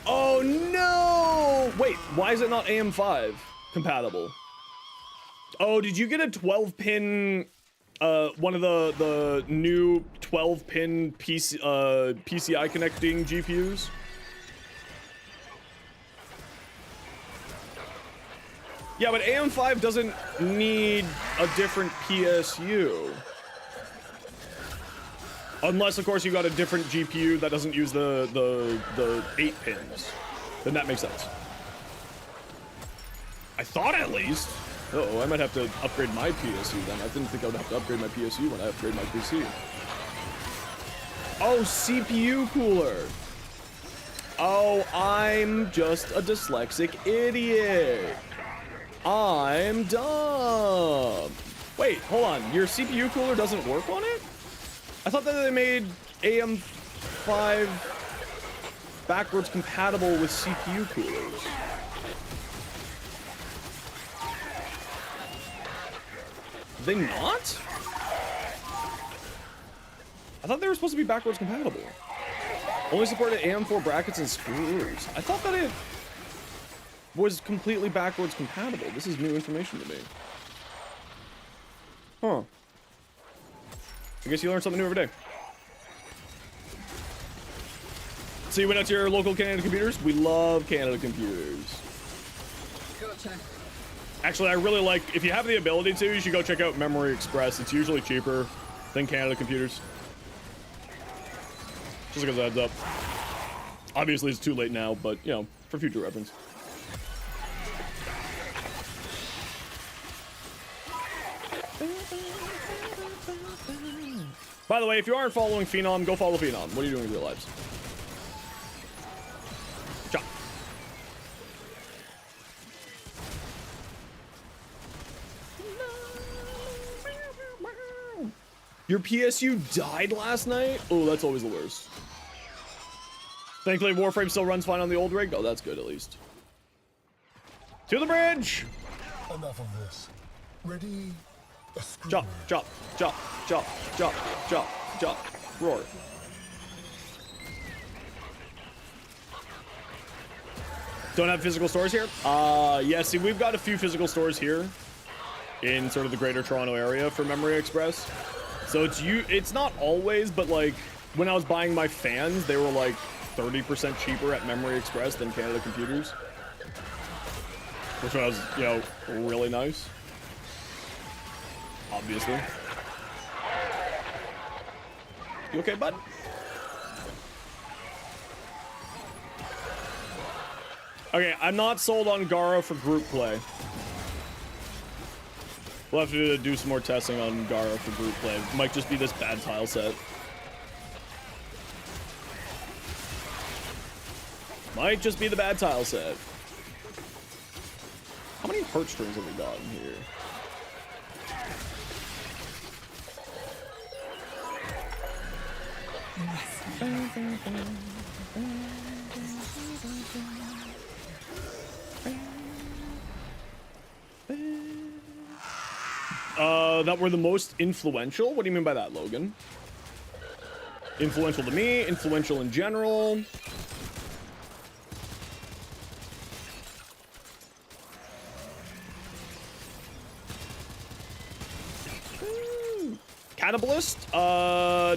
Oh no! Wait, why is it not AM5 compatible? Oh, did you get a 12-pin, one of the new 12-pin PCI connecting GPUs? Yeah, but AM5 doesn't need a different PSU. Unless, of course, you got a different GPU that doesn't use the 8 pins. Then that makes sense. I thought at least. Uh-oh, I might have to upgrade my PSU then. I didn't think I would have to upgrade my PSU when I upgrade my PC. Oh, CPU cooler. Oh, I'm just a dyslexic idiot. I'm dumb. Wait, hold on. Your CPU cooler doesn't work on it? I thought that they made AM5 backwards compatible with CPU coolers. Did they not? I thought they were supposed to be backwards compatible. Only supported AM4 brackets and screws. I thought that it was completely backwards compatible. This is new information to me. Huh. I guess you learn something new every day. So you went out to your local Canada Computers? We love Canada Computers. Gotcha. Actually, I really like, if you have the ability to, you should go check out Memory Express. It's usually cheaper than Canada Computers. Just because it adds up. Obviously, it's too late now, but, you know, for future reference. By the way, if you aren't following Phenom, go follow Phenom. What are you doing with your lives? Chop. Your PSU died last night? Oh, that's always the worst. Thankfully, Warframe still runs fine on the old rig. Oh, that's good at least. To the bridge! Enough of this. Ready? A screw. Chop, chop, chop, chop, chop, chop, chop. Roar. Don't have physical stores here? Yeah, see, we've got a few physical stores here in sort of the greater Toronto area for Memory Express. So it's not always, but like when I was buying my fans, they were like 30% cheaper at Memory Express than Canada Computers. Which was, you know, really nice. Obviously. You okay, bud? Okay, I'm not sold on Gara for group play. We'll have to do some more testing on Gara for group play. It might just be this bad tile set. Might just be the bad tile set. How many heartstrings have we got in here? That were the most influential? What do you mean by that, Logan? Influential to me, influential in general. Cannibalist?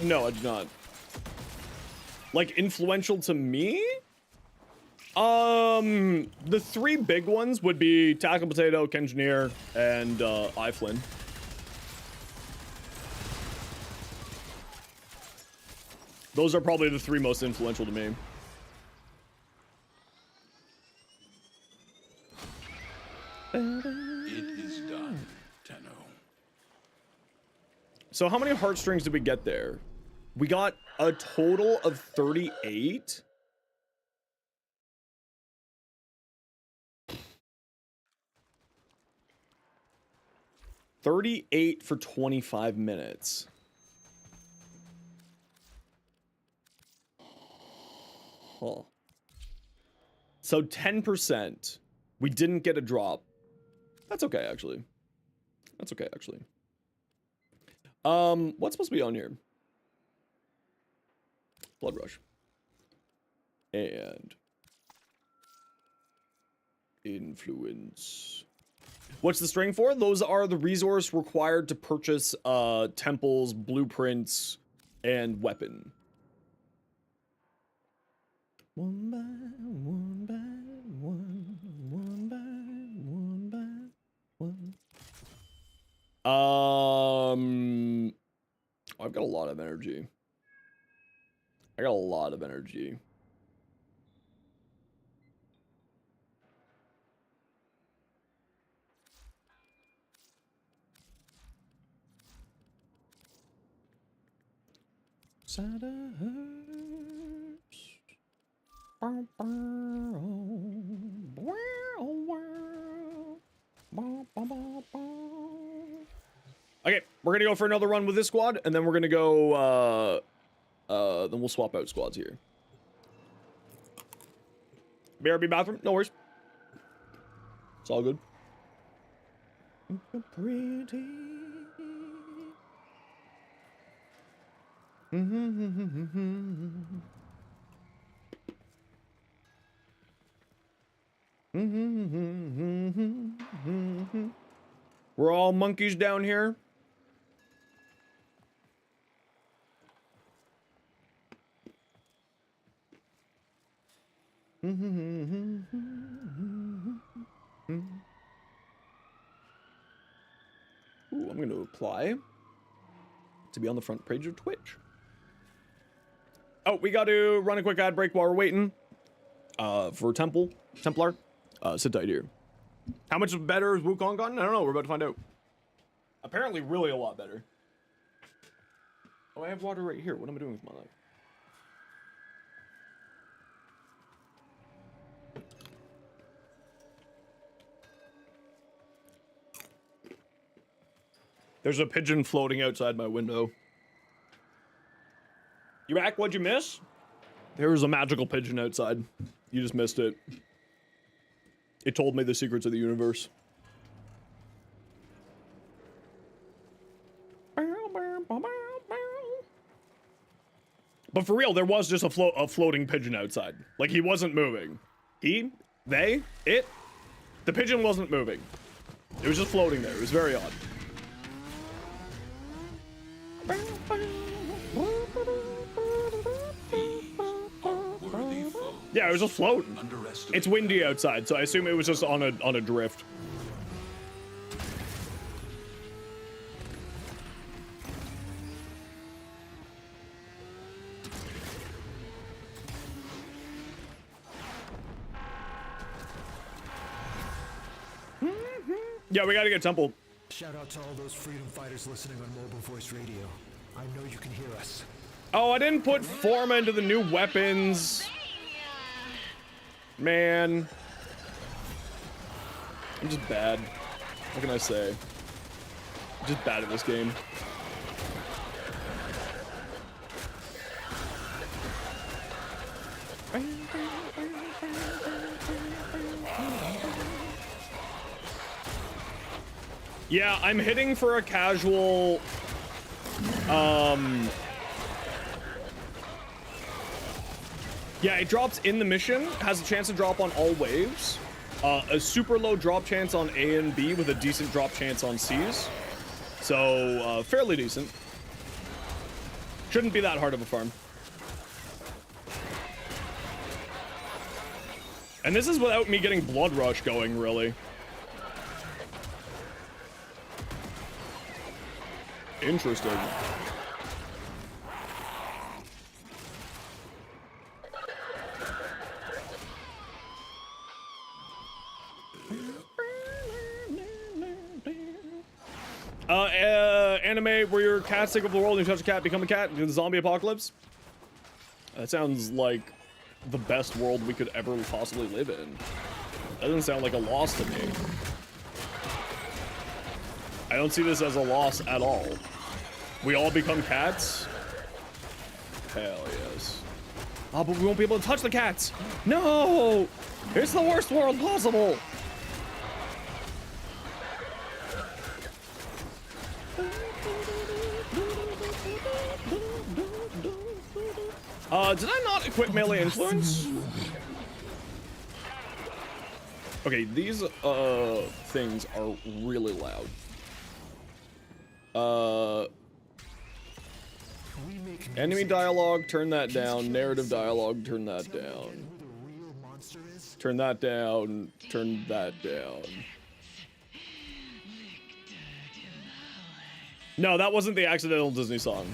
No, I do not. Like, influential to me? The three big ones would be Tackle Potato, Kengineer, and, iFlynn. Those are probably the three most influential to me. It is done, Tenno. So how many heartstrings did we get there? We got a total of 38. $38 for 25 minutes. Huh. So 10%. We didn't get a drop. That's okay, actually. That's okay, actually. What's supposed to be on here? Blood Rush. And influence. What's the string for? Those are the resource required to purchase temples, blueprints, and weapon. One by one by one, one by one by one. I've got a lot of energy. I got a lot of energy. Side of herbs. Okay, we're gonna go for another run with this squad, and then we're gonna go, then we'll swap out squads here. BRB bathroom, no worries. It's all good. Pretty. We're all monkeys down here. Ooh, I'm going to apply to be on the front page of Twitch. Oh, we got to run a quick ad break while we're waiting for Templar. Sit tight here. How much better is Wukong gotten? I don't know. We're about to find out. Apparently, really a lot better. Oh, I have water right here. What am I doing with my life? There's a pigeon floating outside my window. You back? What'd you miss? There was a magical pigeon outside. You just missed it. It told me the secrets of the universe. But for real, there was just a floating pigeon outside. Like, he wasn't moving. The pigeon wasn't moving. It was just floating there. It was very odd. Yeah, it was just floating. It's windy outside, so I assume it was just on a drift. Yeah, we gotta get Temple. Shout out to all those freedom fighters listening on mobile voice radio. I know you can hear us. Oh, I didn't put Forma into the new weapons. Man. I'm just bad. What can I say? I'm just bad at this game. Yeah, I'm hitting for a casual, yeah, it drops in the mission, has a chance to drop on all waves, a super low drop chance on A and B with a decent drop chance on C's, so fairly decent. Shouldn't be that hard of a farm. And this is without me getting Blood Rush going, really. Interesting. Anime where your cat's sick of the world and you touch a cat, become a cat in the zombie apocalypse? That sounds like the best world we could ever possibly live in. That doesn't sound like a loss to me. I don't see this as a loss at all. We all become cats? Hell yes. Oh, but we won't be able to touch the cats. No! It's the worst world possible. Did I not equip melee influence? Okay, these things are really loud. Enemy dialogue, turn that down. Narrative dialogue, turn that down. Turn that down. Turn that down. No, that wasn't the accidental Disney song.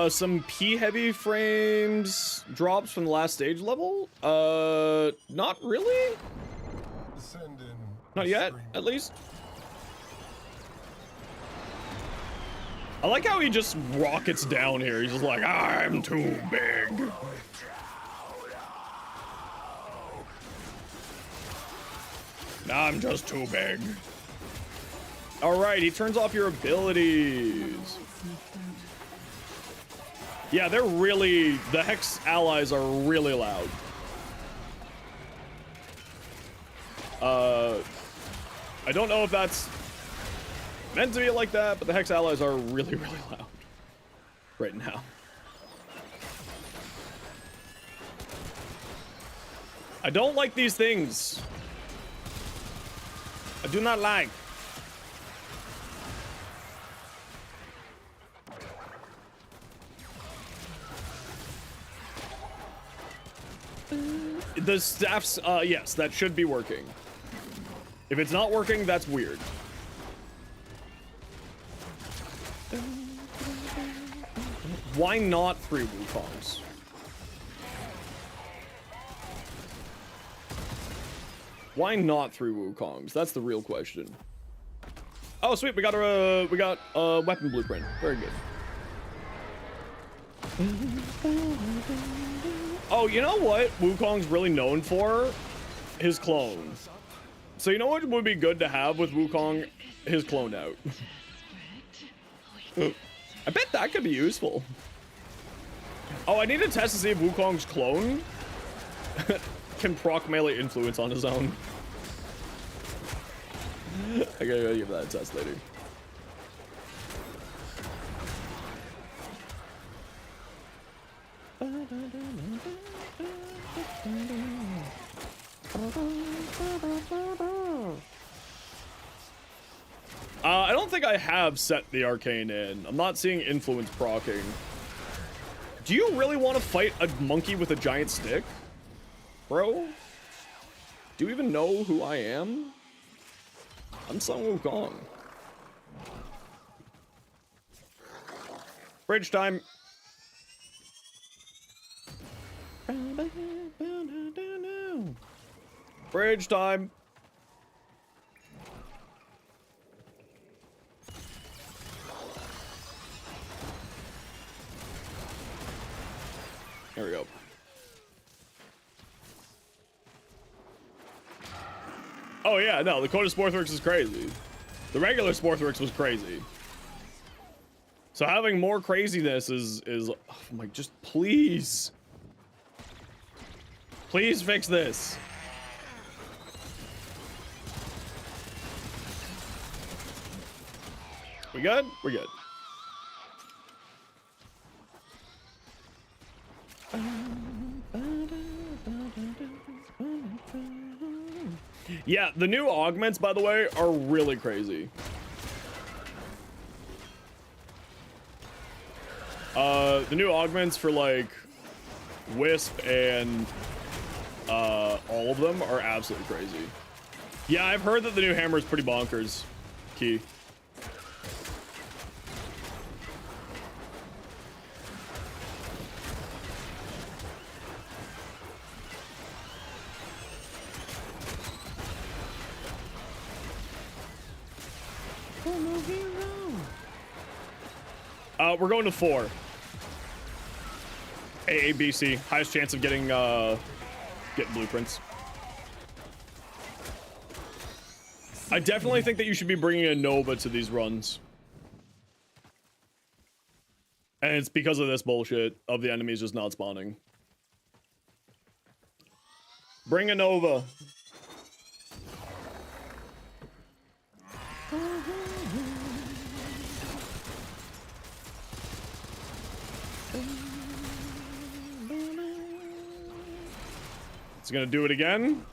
Some P-heavy frames drops from the last stage level? Not really? Not yet, at least. I like how he just rockets down here. He's just like, I'm too big. I'm just too big. All right, he turns off your abilities. Yeah, they're really, the Hex allies are really loud. I don't know if that's meant to be like that, but the Hex allies are really, really loud right now. I don't like these things. I do not like. The staffs, yes, that should be working. If it's not working, that's weird. Why not 3 Wukongs? Why not 3 Wukongs? That's the real question. Oh, sweet, we got a weapon blueprint. Very good. Oh, you know what Wukong's really known for? His clone. So you know what would be good to have with Wukong? His clone out. I bet that could be useful. Oh, I need to test to see if Wukong's clone can proc melee influence on his own. I gotta give that a test later. I don't think I have set the arcane in. I'm not seeing influence procking. Do you really want to fight a monkey with a giant stick? Bro? Do you even know who I am? I'm Sun Wukong. Bridge time. Bridge time. There we go. Oh yeah, no, the Coda Sportworks is crazy. The regular Sportworks was crazy. So having more craziness is oh my, just please. Please fix this. We good? We're good. Yeah, the new augments, by the way, are really crazy. The new augments for like Wisp and all of them are absolutely crazy. Yeah, I've heard that the new hammer is pretty bonkers. Key. We're going to 4. A, B, C. Highest chance of getting blueprints. I definitely think that you should be bringing a Nova to these runs. And it's because of this bullshit of the enemies just not spawning. Bring a Nova. It's gonna do it again.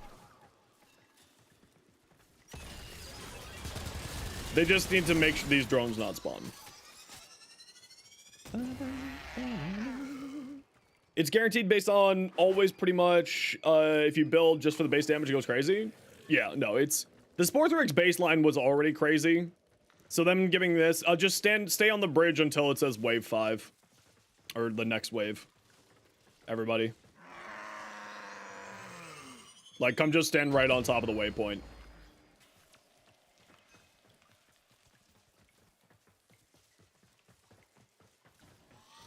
They just need to make sure these drones not spawn. It's guaranteed based on always pretty much, if you build just for the base damage, it goes crazy. Yeah, no, it's... The Sporthrix baseline was already crazy. So them giving this, just stay on the bridge until it says wave 5. Or the next wave. Everybody. Like, come just stand right on top of the waypoint.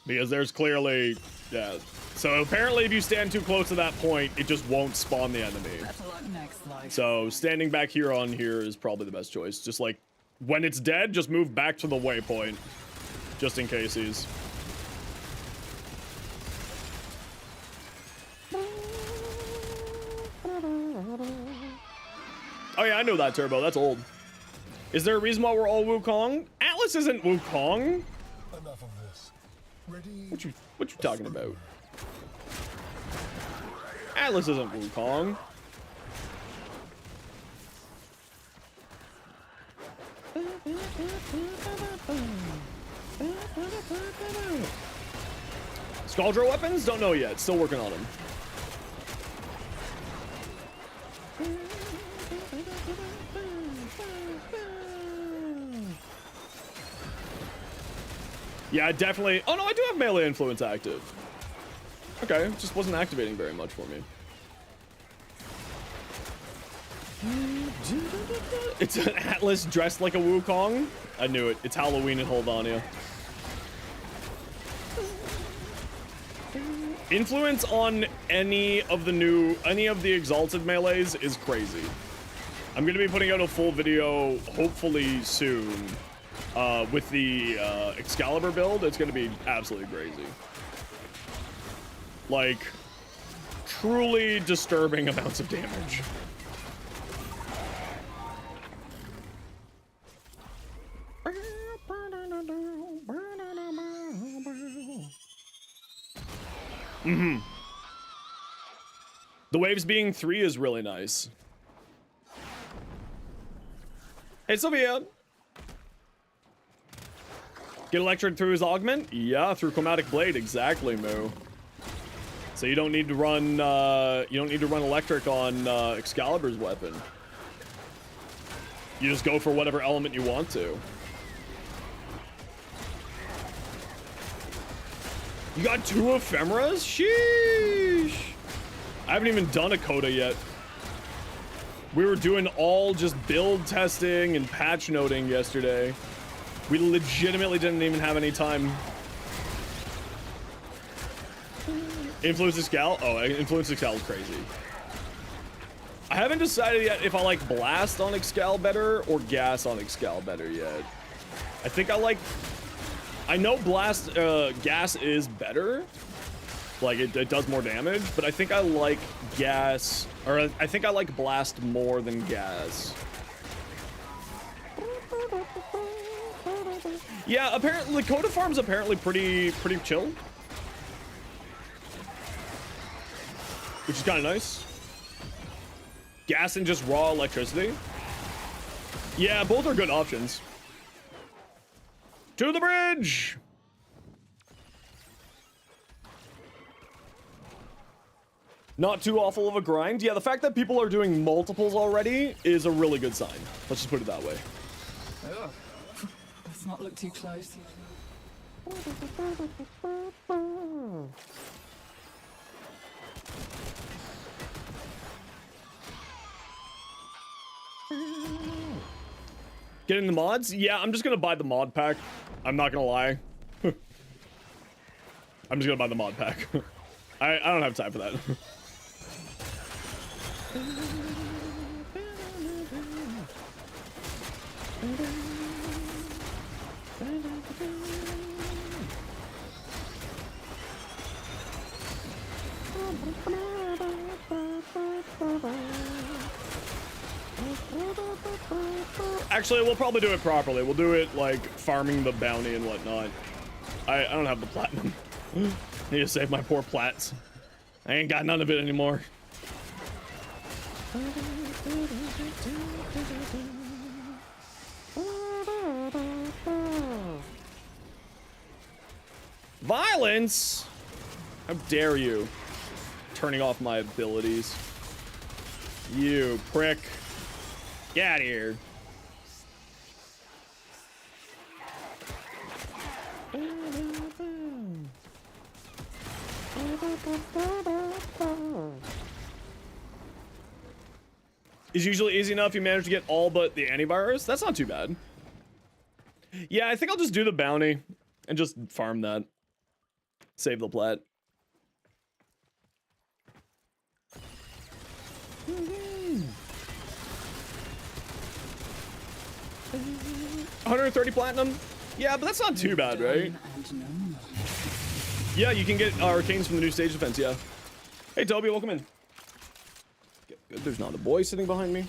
Because there's clearly, yeah. So apparently if you stand too close to that point, it just won't spawn the enemy. So standing back here on here is probably the best choice. Just like, when it's dead, just move back to the waypoint. Just in case he's... Oh yeah, I know that Turbo. That's old. Is there a reason why we're all Wukong? Atlas isn't Wukong. Enough of this. Ready? What you talking about? Atlas isn't Wukong. Scaldro weapons? Don't know yet. Still working on them. Yeah, definitely. Oh no, I do have melee influence active. Okay, it just wasn't activating very much for me. It's an Atlas dressed like a Wukong. I knew it. It's Halloween in Holdania. Influence on any of the exalted melees is crazy. I'm gonna be putting out a full video hopefully soon with the Excalibur build. It's gonna be absolutely crazy. Like, truly disturbing amounts of damage. Mm-hmm. The waves being 3 is really nice. Hey, Sylvia. Get electric through his augment? Yeah, through Chromatic Blade. Exactly, Moo. So you don't need to run, electric on Excalibur's weapon. You just go for whatever element you want to. You got 2 ephemeras? Sheesh! I haven't even done a coda yet. We were doing all just build testing and patch noting yesterday. We legitimately didn't even have any time. Influence Excal? Oh, Influence Excal is crazy. I haven't decided yet if I like Blast on Excal better or Gas on Excal better yet. I think I know Blast, Gas is better. Like, it does more damage, but I think I like Gas, or I think I like Blast more than Gas. Yeah, apparently, Coda Farm's apparently pretty chill. Which is kind of nice. Gas and just raw electricity. Yeah, both are good options. To the bridge! Not too awful of a grind. Yeah, the fact that people are doing multiples already is a really good sign. Let's just put it that way. Ugh. Let's not look too close. Getting the mods? Yeah, I'm just gonna buy the mod pack. I'm not gonna lie. I'm just gonna buy the mod pack. I don't have time for that. Actually, we'll probably do it properly. We'll do it like farming the bounty and whatnot. I don't have the platinum. Need to save my poor plats. I ain't got none of it anymore. Violence? How dare you? Turning off my abilities. You prick. Get out of here. It's usually easy enough. You manage to get all but the antivirus. That's not too bad. Yeah, I think I'll just do the bounty and just farm that. Save the plat. 130 platinum? Yeah, but that's not too bad, right? Yeah, you can get arcanes from the new stage defense, yeah. Hey, Toby, welcome in. Good, there's not a boy sitting behind me.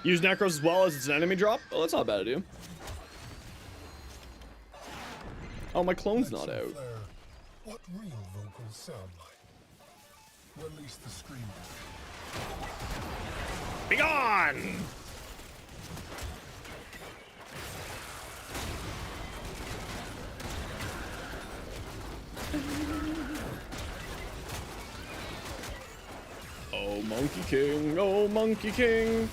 Use Necros as well as it's an enemy drop? Oh, that's not a bad idea. Oh, my clone's not out. What real vocals sound like? Release the scream. Be gone! Oh, Monkey King, oh, Monkey King.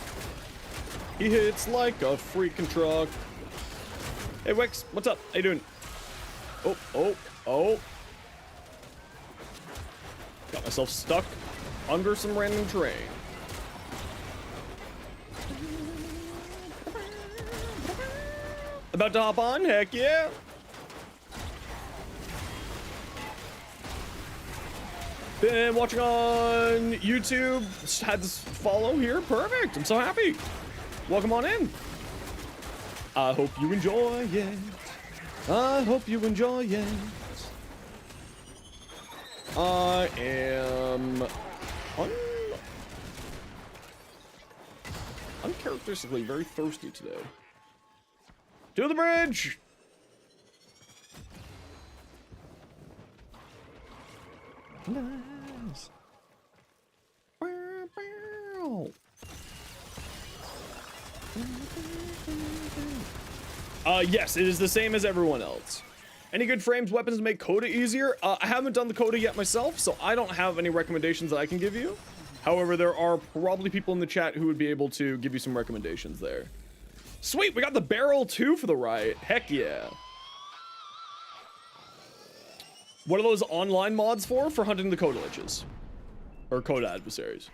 He hits like a freaking truck. Hey, Wix, what's up? How you doing? Oh, oh, oh. Got myself stuck under some random terrain. About to hop on? Heck yeah. Been watching on YouTube. Just had this follow here. Perfect. I'm so happy. Welcome on in. I hope you enjoy it. I hope you enjoy it. I am uncharacteristically very thirsty today. To the bridge! Nice. Yes, it is the same as everyone else. Any good frames, weapons to make Coda easier? I haven't done the Coda yet myself, so I don't have any recommendations that I can give you. However, there are probably people in the chat who would be able to give you some recommendations there. Sweet, we got the barrel too for the riot. Heck yeah. What are those online mods for? For hunting the Coda liches. Or Coda adversaries.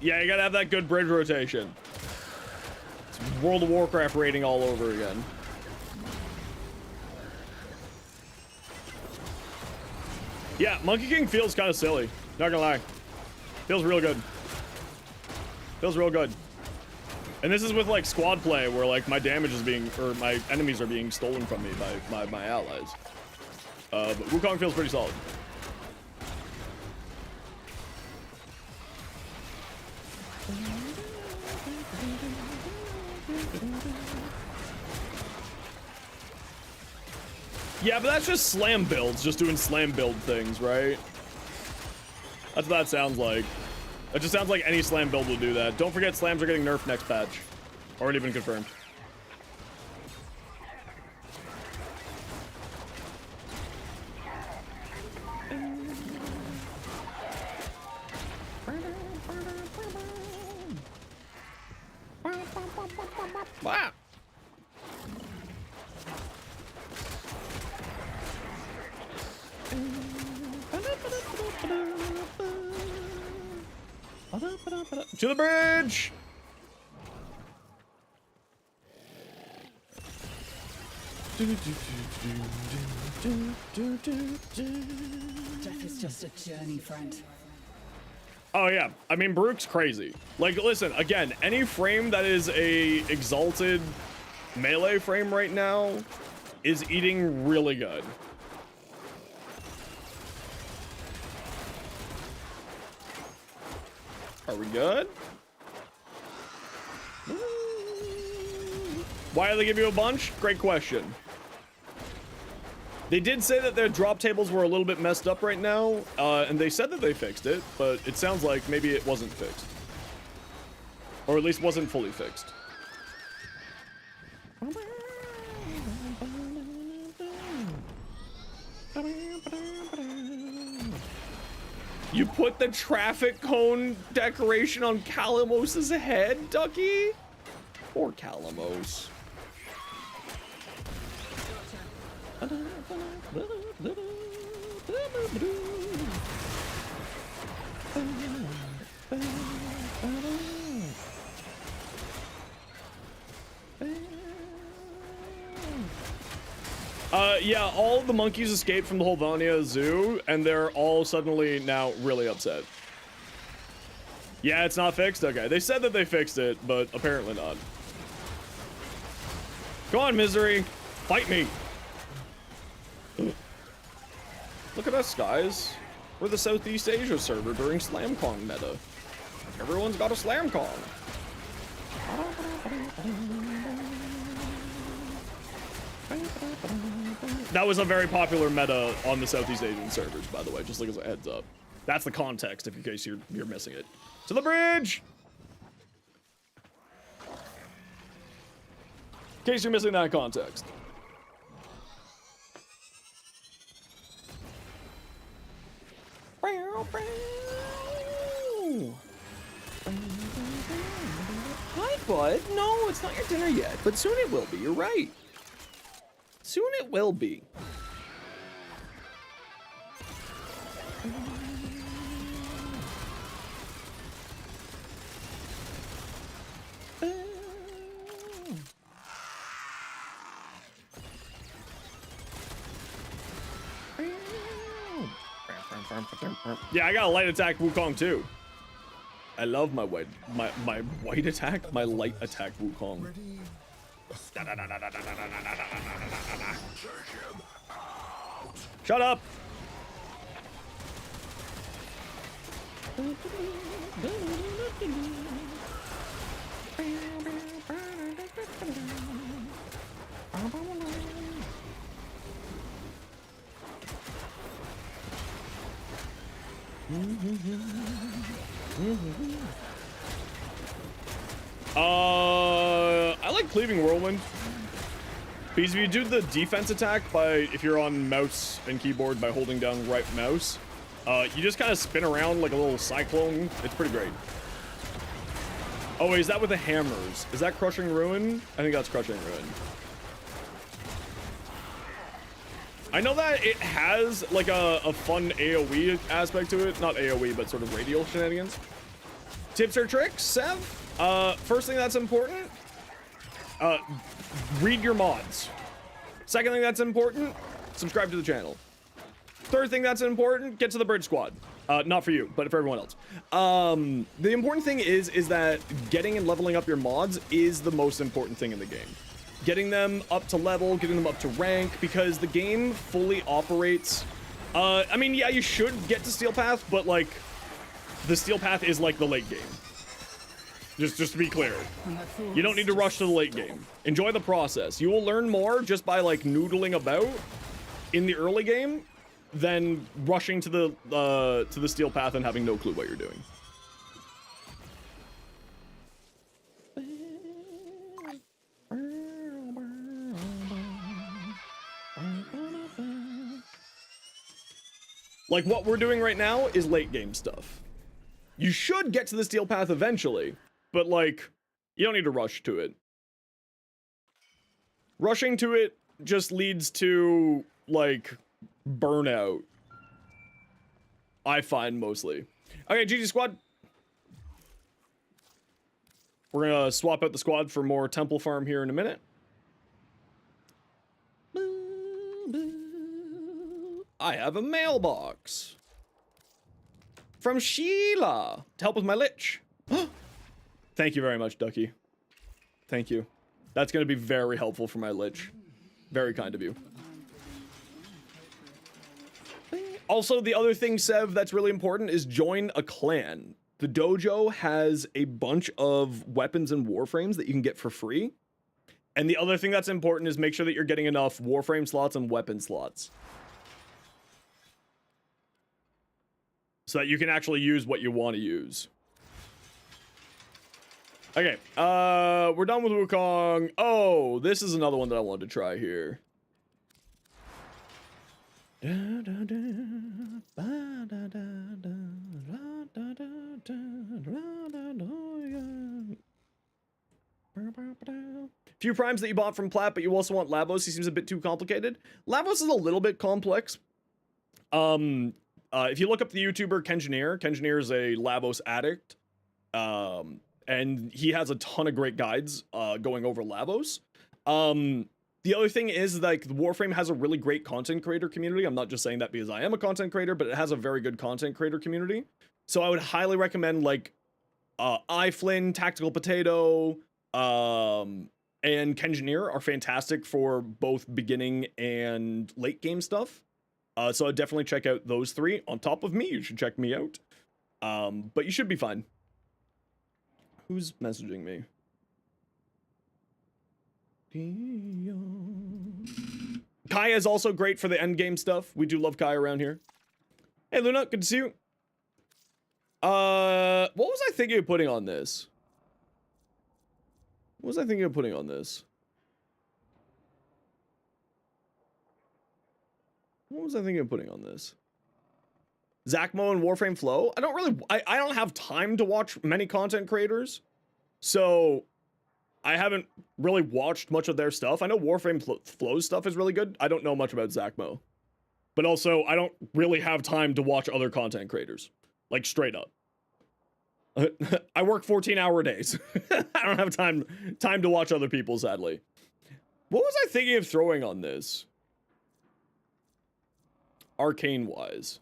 Yeah, you gotta have that good bridge rotation. It's World of Warcraft rating all over again. Yeah, Monkey King feels kind of silly. Not gonna lie. Feels real good. Feels real good. And this is with like squad play where like my damage is being, or my enemies are being stolen from me by my allies. But Wukong feels pretty solid. Yeah, but that's just slam builds, just doing slam build things, right? That's what that sounds like. It just sounds like any slam build will do that. Don't forget slams are getting nerfed next patch. Already been confirmed. Wow. To the bridge! Death is just a journey, friend. Oh yeah, I mean Baruch's crazy. Like, listen, again, any frame that is a exalted melee frame right now is eating really good. Are we good? Why do they give you a bunch? Great question. They did say that their drop tables were a little bit messed up right now, and they said that they fixed it, but it sounds like maybe it wasn't fixed. Or at least wasn't fully fixed. You put the traffic cone decoration on Calamos's head, Ducky? Poor Calamos. Yeah, all the monkeys escaped from the whole Vania zoo, and they're all suddenly now really upset. Yeah, it's not fixed? Okay, they said that they fixed it, but apparently not. Go on, Misery. Fight me. Look at us, guys. We're the Southeast Asia server during SlamCon meta. Everyone's got a SlamCon. That was a very popular meta on the Southeast Asian servers, by the way, just like as a heads up. That's the context, if in case you're missing it. To the bridge! In case you're missing that context. Hi, bud. No, it's not your dinner yet, but soon it will be. You're right. Soon it will be. Yeah, I got a light attack Wukong too. I love my white attack, my light attack Wukong. Shut up. I like Cleaving Whirlwind. Because if you do the defense attack if you're on mouse and keyboard by holding down right mouse, you just kind of spin around like a little cyclone. It's pretty great. Oh, wait, is that with the hammers? Is that Crushing Ruin? I think that's Crushing Ruin. I know that it has like a fun AoE aspect to it. Not AoE, but sort of radial shenanigans. Tips or tricks, Sev? First thing that's important, read your mods. Second thing that's important, subscribe to the channel. Third thing that's important, get to the Bridge Squad. Not for you, but for everyone else. The important thing is that getting and leveling up your mods is the most important thing in the game. Getting them up to level, getting them up to rank, because the game fully operates. I mean, yeah, you should get to Steel Path, but like, the Steel Path is like the late game. Just to be clear, you don't need to rush to the late game. Enjoy the process. You will learn more just by like noodling about in the early game than rushing to the Steel Path and having no clue what you're doing. Like what we're doing right now is late game stuff. You should get to the Steel Path eventually, but like, you don't need to rush to it. Rushing to it just leads to like burnout. I find mostly. Okay, GG Squad. We're gonna swap out the squad for more temple farm here in a minute. I have a mailbox from Sheila to help with my lich. Thank you very much, Ducky. Thank you. That's gonna be very helpful for my lich. Very kind of you. Also, the other thing, Sev, that's really important is join a clan. The dojo has a bunch of weapons and warframes that you can get for free. And the other thing that's important is make sure that you're getting enough warframe slots and weapon slots. So that you can actually use what you want to use. Okay, we're done with Wukong. Oh, this is another one that I wanted to try here. Few primes that you bought from Plat, but you also want Lavos. He seems a bit too complicated. Lavos is a little bit complex. If you look up the YouTuber Kengineer is a Lavos addict. And he has a ton of great guides going over Lavos. The other thing is, like, Warframe has a really great content creator community. I'm not just saying that because I am a content creator, but it has a very good content creator community. So I would highly recommend, like, iFlynn, Tactical Potato, and Kengineer are fantastic for both beginning and late game stuff. So I'd definitely check out those three. On top of me, you should check me out. But you should be fine. Who's messaging me? Kaya is also great for the end game stuff. We do love Kaya around here. Hey Luna, good to see you. What was I thinking of putting on this? What was I thinking of putting on this? What was I thinking of putting on this? Zachmo and Warframe Flow? I don't have time to watch many content creators. So I haven't really watched much of their stuff. I know Warframe Flow's stuff is really good. I don't know much about Zachmo. But also, I don't really have time to watch other content creators. Like, straight up. I work 14-hour days. I don't have time to watch other people, sadly. What was I thinking of throwing on this? Arcane-wise.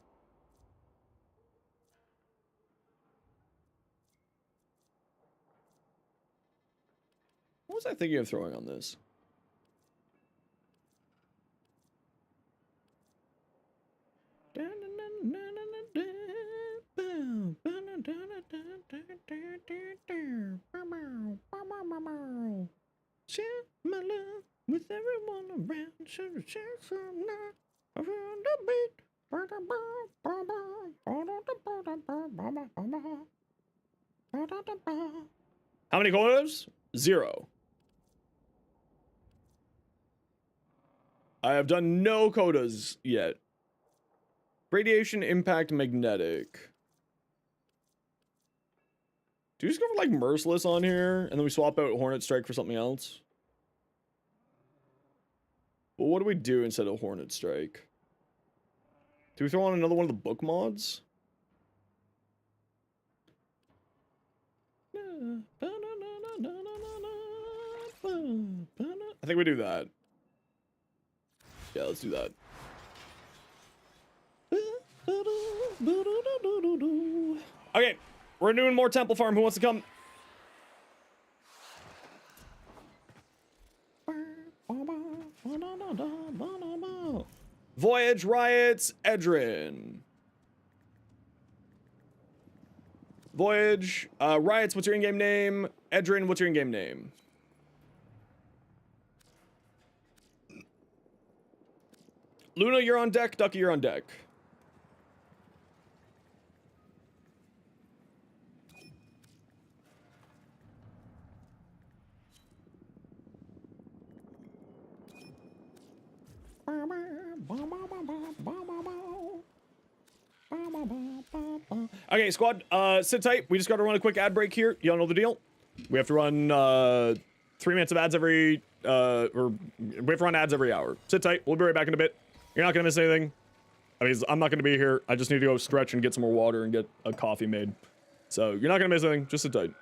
What was I thinking of throwing on this? Share my love with everyone around. Share some love around the beat. How many quotas? 0. I have done no quotas yet. Radiation, impact, magnetic. Do you just go for like Merciless on here and then we swap out Hornet Strike for something else? Well, what do we do instead of Hornet Strike? Do we throw on another one of the book mods? I think we do that. Yeah, let's do that. Okay, we're doing more Temple Farm. Who wants to come? Voyage, Riots, Edrin. Voyage, Riots, what's your in-game name? Edrin, what's your in-game name? Luna, you're on deck. Ducky, you're on deck. Okay, squad, sit tight. We just got to run a quick ad break here. Y'all know the deal. We have to run 3 minutes of ads every, or we have to run ads every hour. Sit tight. We'll be right back in a bit. You're not gonna miss anything. I mean, I'm not gonna be here. I just need to go stretch and get some more water and get a coffee made. So you're not gonna miss anything. Just sit tight.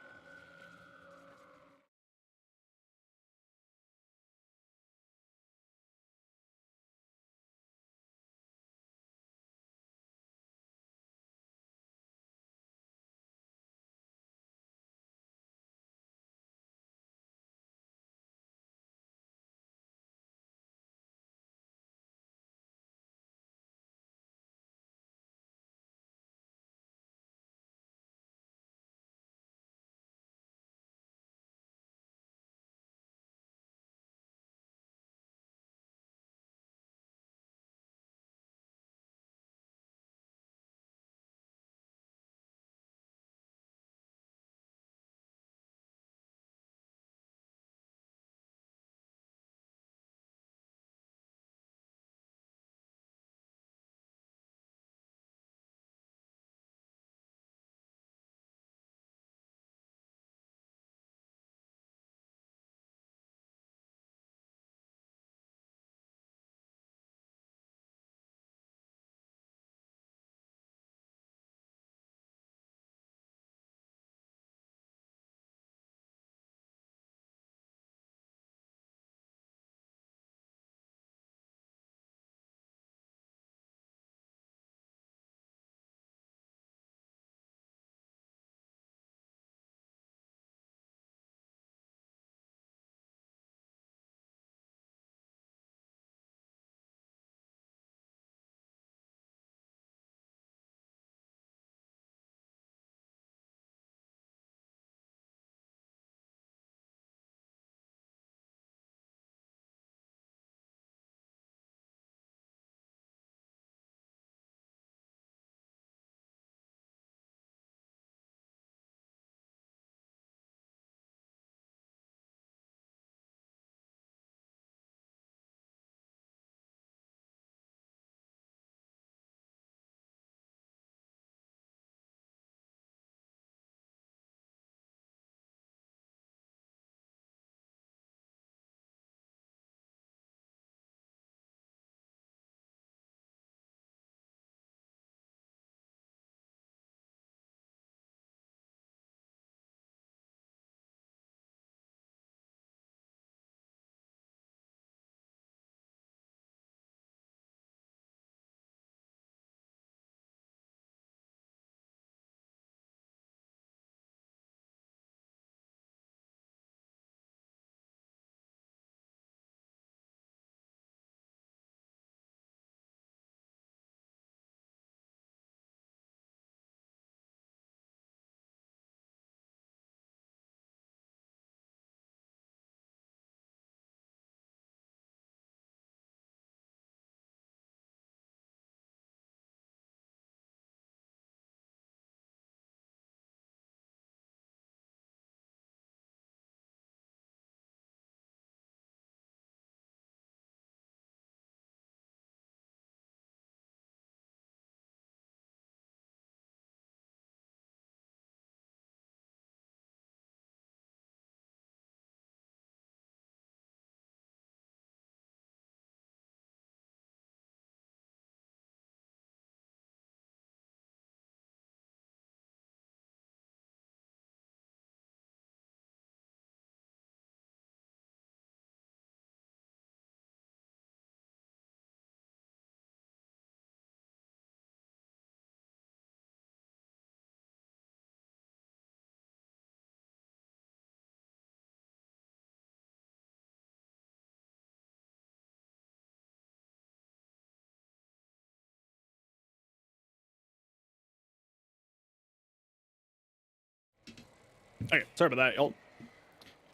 Okay, sorry about that, y'all.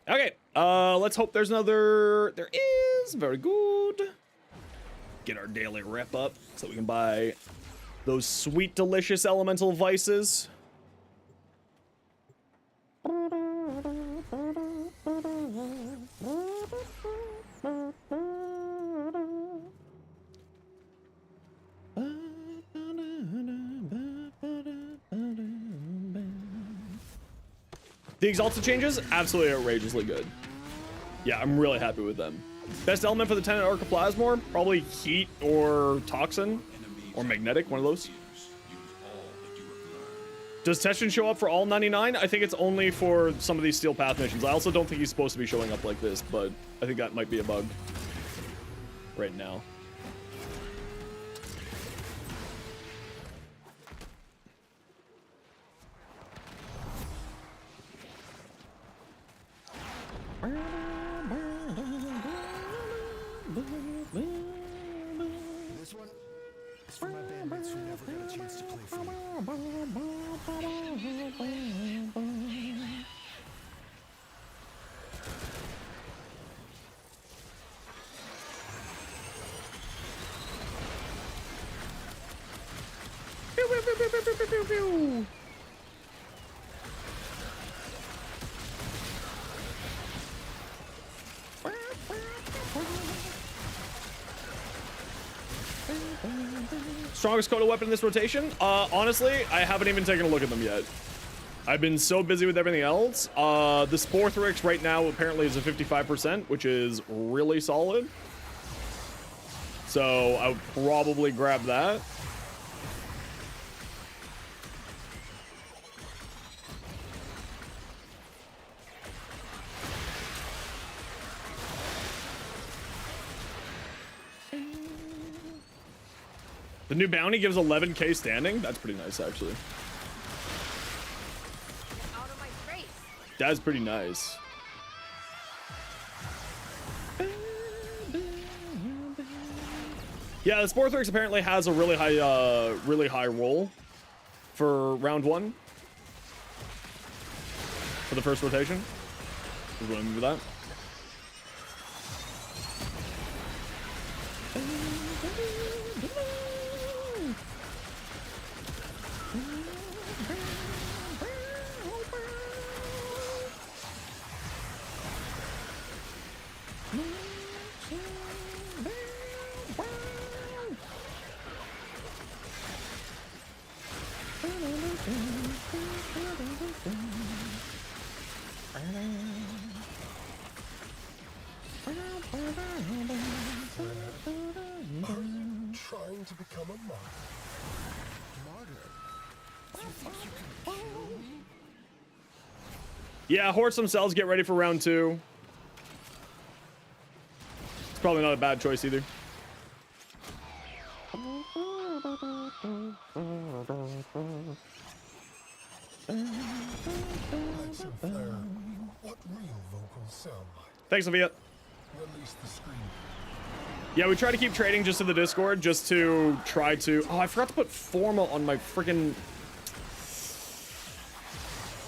Okay, let's hope there's another. There is. Very good. Get our daily rep up so we can buy those sweet, delicious elemental vices. The Exalted changes, absolutely outrageously good. Yeah, I'm really happy with them. Best element for the Tenant Archoplasmor? Probably Heat or Toxin or Magnetic, one of those. Does Teshin show up for all 99? I think it's only for some of these Steel Path missions. I also don't think he's supposed to be showing up like this, but I think that might be a bug right now. This one is for my bandmates who never got a chance to play for me. Pew, pew, pew, pew, pew, pew, pew, pew. Strongest Coda weapon in this rotation? Honestly, I haven't even taken a look at them yet. I've been so busy with everything else. The Sporthrix right now apparently is a 55%, which is really solid. So I would probably grab that. The new bounty gives 11k standing. That's pretty nice, actually. Out of my face. That's pretty nice. Yeah, the Sporthrix apparently has a really high roll for round 1 for the first rotation. Is what I mean with that. Trying to become a martyr. Martyr? You think you can kill me? Yeah, horse themselves, get ready for round 2. It's probably not a bad choice either. Action Flare. What real vocals sound like? Thanks, Sophia. Release the screen. Yeah, we try to keep trading just to the Discord, just to try to... Oh, I forgot to put Forma on my freaking...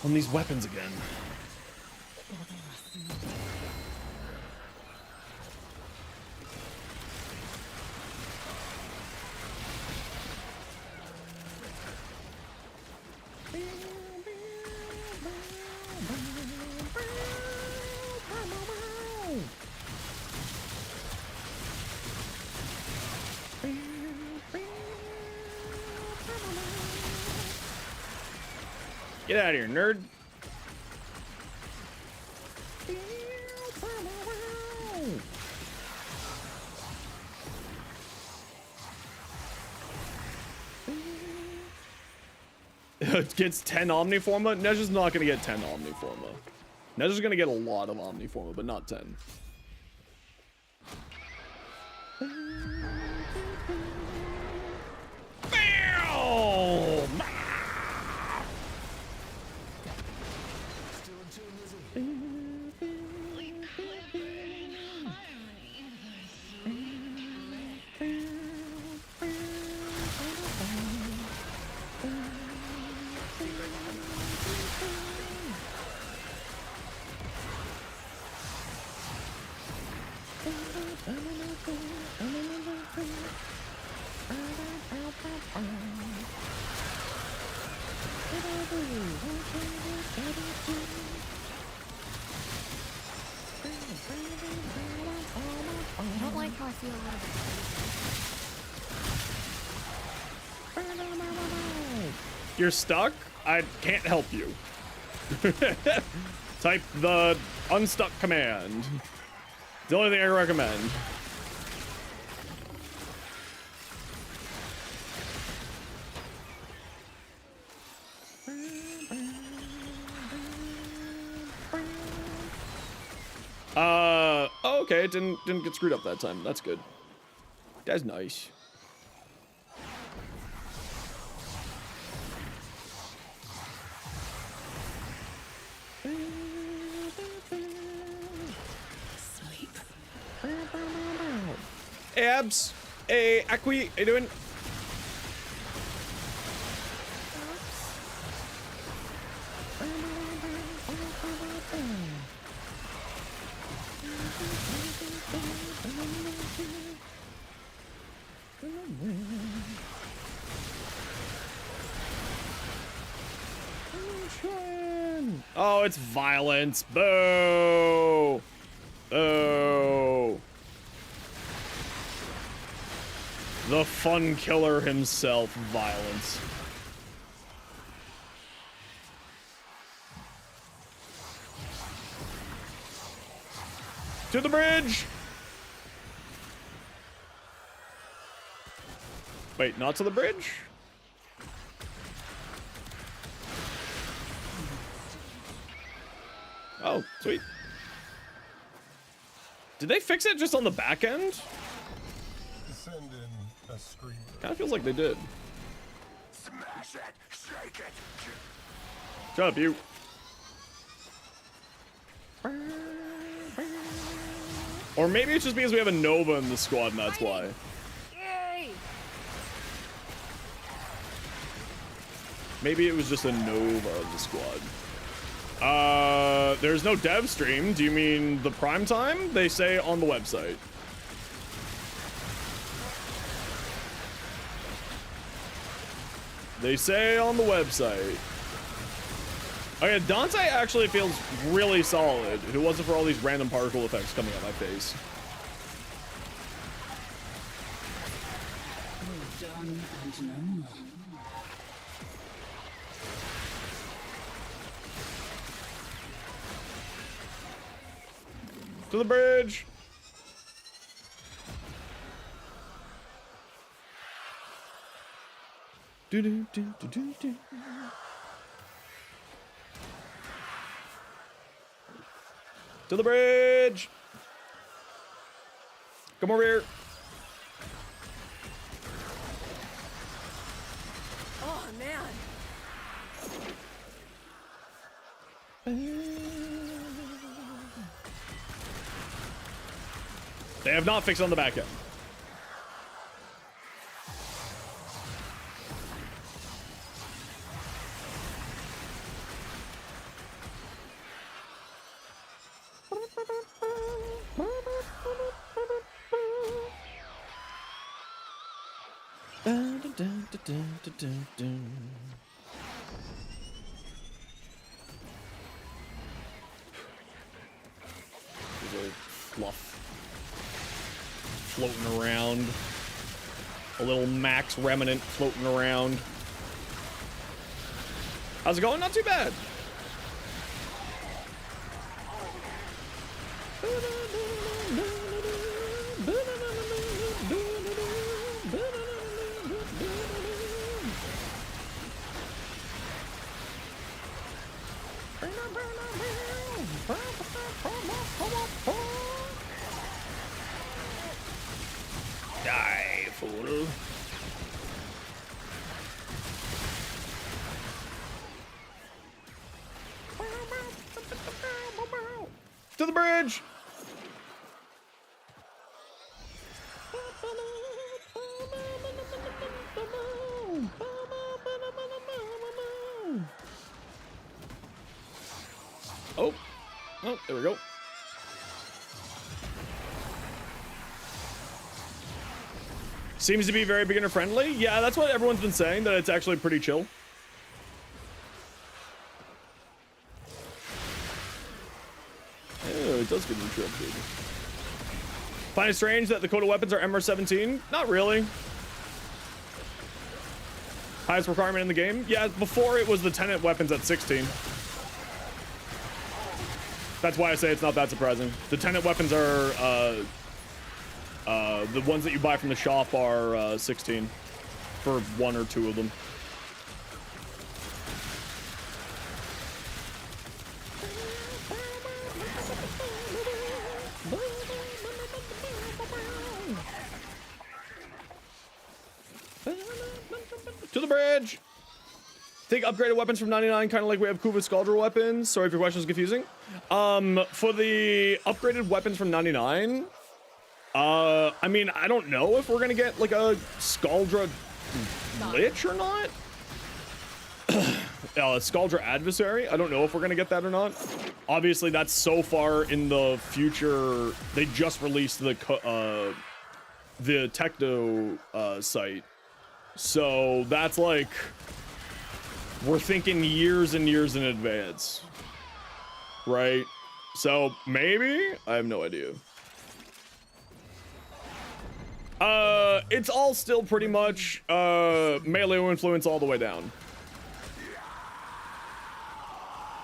on these weapons again. Get out of here, nerd. It gets 10 Omniforma. Nezha's not going to get 10 Omniforma. Nezha's going to get a lot of Omniforma, but not 10. Bam! Still in tune, Lizzie? feel a little bit crazy. You're stuck? I can't help you. Type the unstuck command. It's the only thing I recommend. Oh, okay, it didn't get screwed up that time. That's good. That's nice. Sleep. Hey, Abs. Hey, Aqui. How you doing? Oh, it's violence. Boo. Boo. The fun killer himself, violence. To the bridge. Wait, not to the bridge? Oh, sweet. Did they fix it just on the back end? Send in a screamer. Kind of feels like they did. Smash it, shake it. Shut up, you. Or maybe it's just because we have a Nova in the squad and that's why. Yay! Maybe it was just a Nova in the squad. There's no dev stream. Do you mean the prime time? They say on the website. They say on the website. Oh yeah, Dante actually feels really solid. If it wasn't for all these random particle effects coming at my face. Done and no more. To the bridge. Do do do do do do. To the bridge. Come over here. Oh man. They have not fixed on the back end. There's a fluff floating around. A little Max remnant floating around. How's it going? Not too bad. Die, fool. To the bridge. Oh, oh, there we go. Seems to be very beginner friendly. Yeah, that's what everyone's been saying, that it's actually pretty chill. Oh, it does get interrupted. Find it strange that the code of weapons are MR17? Not really. Highest requirement in the game? Yeah, before it was the tenant weapons at 16. That's why I say it's not that surprising. The tenant weapons are, the ones that you buy from the shop are 16 for 1 or 2 of them. To the bridge! Take upgraded weapons from 99, kind of like we have Kuva Scaldra weapons. Sorry if your question is confusing. For the upgraded weapons from 99, I mean, I don't know if we're gonna get like a Scaldra Lich or not. Scaldra Adversary. I don't know if we're gonna get that or not. Obviously, that's so far in the future. They just released the Techno site. So that's like, we're thinking years and years in advance, right? So maybe, I have no idea. It's all still pretty much melee influence all the way down.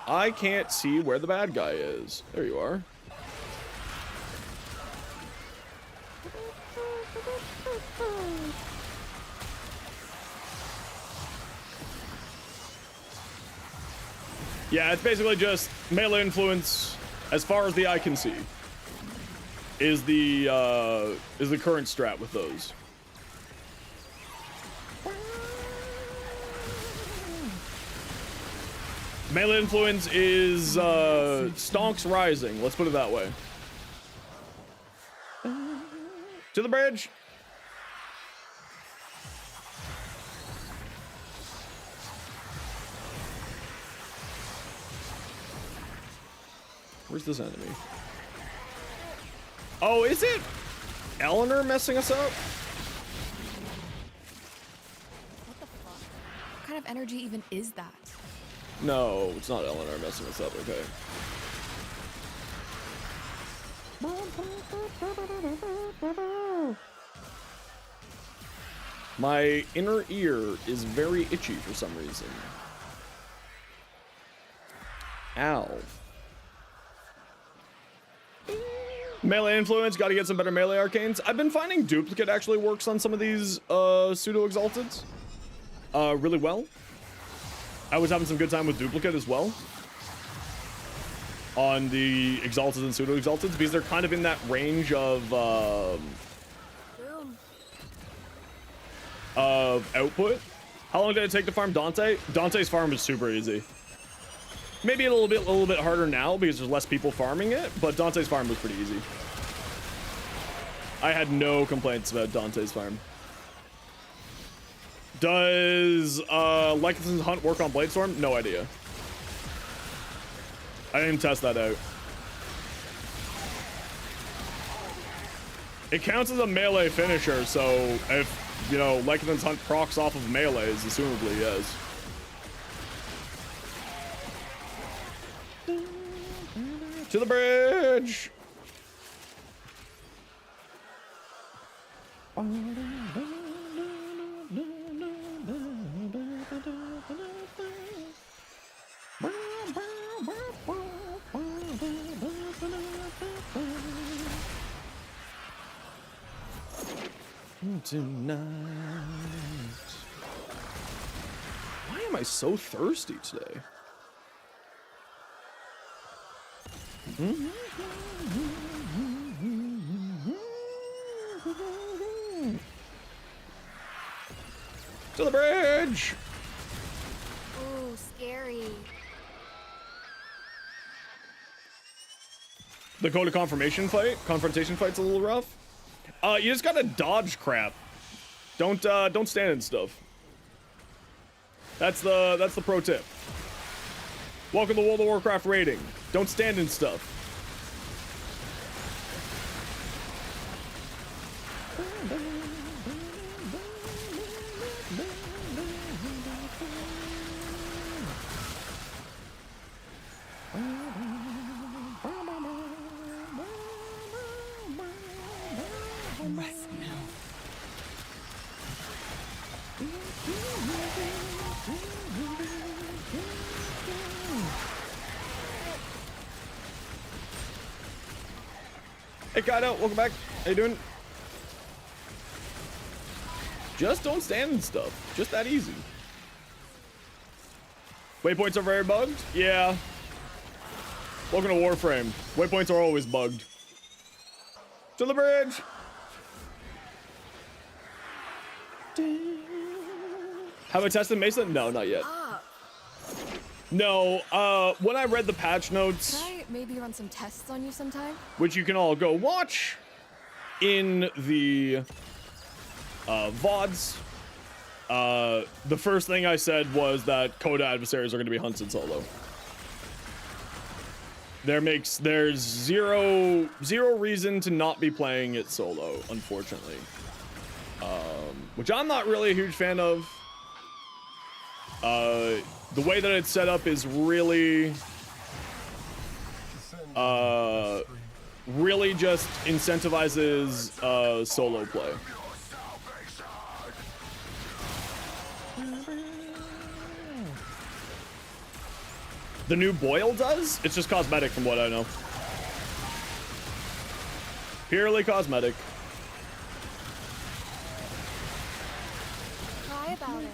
I can't see where the bad guy is. There you are. Yeah, it's basically just melee influence as far as the eye can see is the current strat with those. Melee influence is stonks rising, let's put it that way. To the bridge. Where's this enemy? Oh, is it Eleanor messing us up? What the fuck? What kind of energy even is that? No, it's not Eleanor messing us up, okay. My inner ear is very itchy for some reason. Ow. Melee influence, gotta get some better melee arcanes. I've been finding duplicate actually works on some of these pseudo exalteds really well. I was having some good time with duplicate as well on the exalted and pseudo exalteds because they're kind of in that range of output. How long did it take to farm Dante? Dante's farm is super easy. Maybe a little bit harder now because there's less people farming it, but Dante's farm was pretty easy. I had no complaints about Dante's farm. Does Lycathon's Hunt work on Bladestorm? No idea. I didn't test that out. It counts as a melee finisher, so if, you know, Lycathon's Hunt procs off of melees, assumably, yes. To the bridge! Tonight. Why am I so thirsty today? To the bridge! Ooh, scary. The code of confrontation fight's a little rough. You just gotta dodge crap. Don't stand in stuff. That's the pro tip. Welcome to World of Warcraft raiding. Don't stand in stuff. Hey, Kaido, welcome back. How you doing? Just don't stand and stuff. Just that easy. Waypoints are very bugged? Yeah. Welcome to Warframe. Waypoints are always bugged. To the bridge! Have I tested Mesa? No, not yet. No, when I read the patch notes... Can I maybe run some tests on you sometime? Which you can all go watch in the VODs. The first thing I said was that Coda adversaries are going to be hunted solo. There's zero reason to not be playing it solo, unfortunately. Which I'm not really a huge fan of. The way that it's set up is really really just incentivizes solo play. The new Boil does? It's just cosmetic from what I know. Purely cosmetic. Cry about it.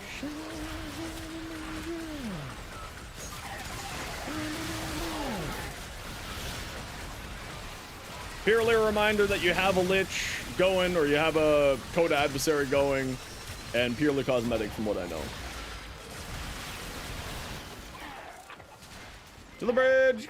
Purely a reminder that you have a Lich going or you have a Coda adversary going, and purely cosmetic from what I know. To the bridge!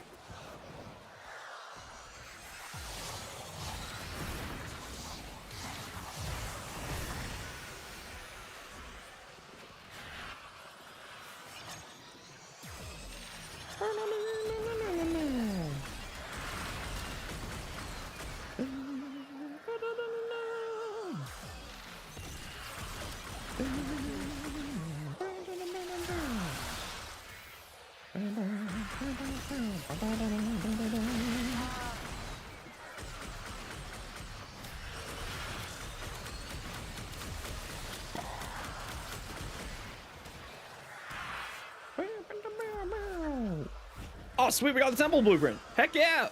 Oh, sweet, we got the temple blueprint. Heck yeah.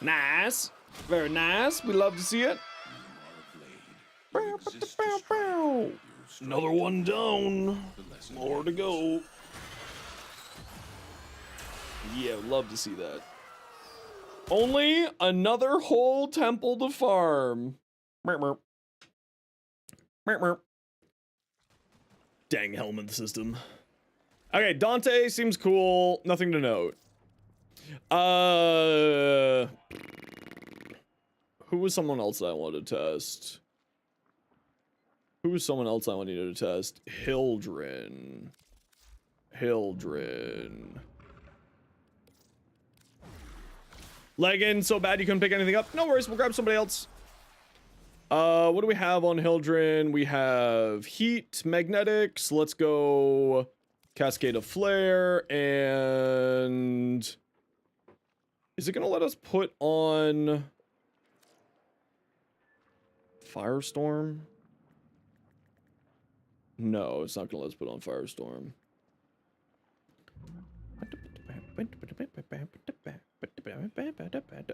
Nice. Very nice. We love to see it. Another one down. More to go. Yeah, love to see that. Only another whole temple to farm. Dang helmet system. Okay, Dante seems cool. Nothing to note. Who was someone else that I wanted to test? Who was someone else I wanted to test? Hildren. Leggin, so bad you couldn't pick anything up? No worries, we'll grab somebody else. What do we have on Hildren? We have Heat, Magnetics. Let's go Cascade of Flare, and is it gonna let us put on Firestorm? No, it's not gonna let us put on Firestorm.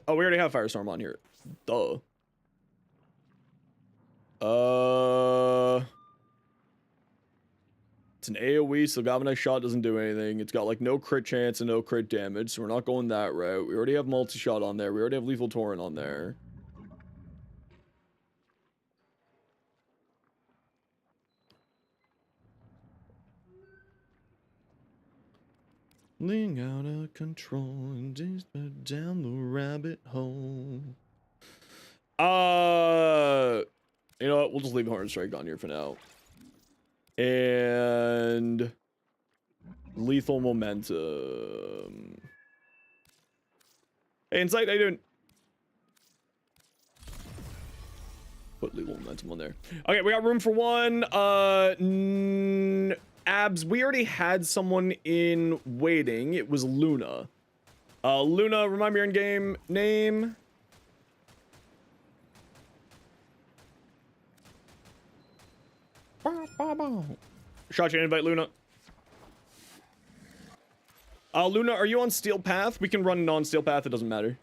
Oh, we already have Firestorm on here. Duh. It's an AoE, so Galvanized Shot doesn't do anything. It's got like no crit chance and no crit damage, so we're not going that route. We already have multi-shot on there. We already have Lethal Torrent on there. Ling out of control and just down the rabbit hole. You know what? We'll just leave Horn Strike on here for now. And Lethal Momentum. Hey, Insight, how you doing? Put Lethal Momentum on there. Okay, we got room for one. Abs, we already had someone in waiting. It was Luna. Luna, remind me your in-game name. Shot you an invite, Luna. Luna, are you on Steel Path? We can run non-Steel Path, it doesn't matter.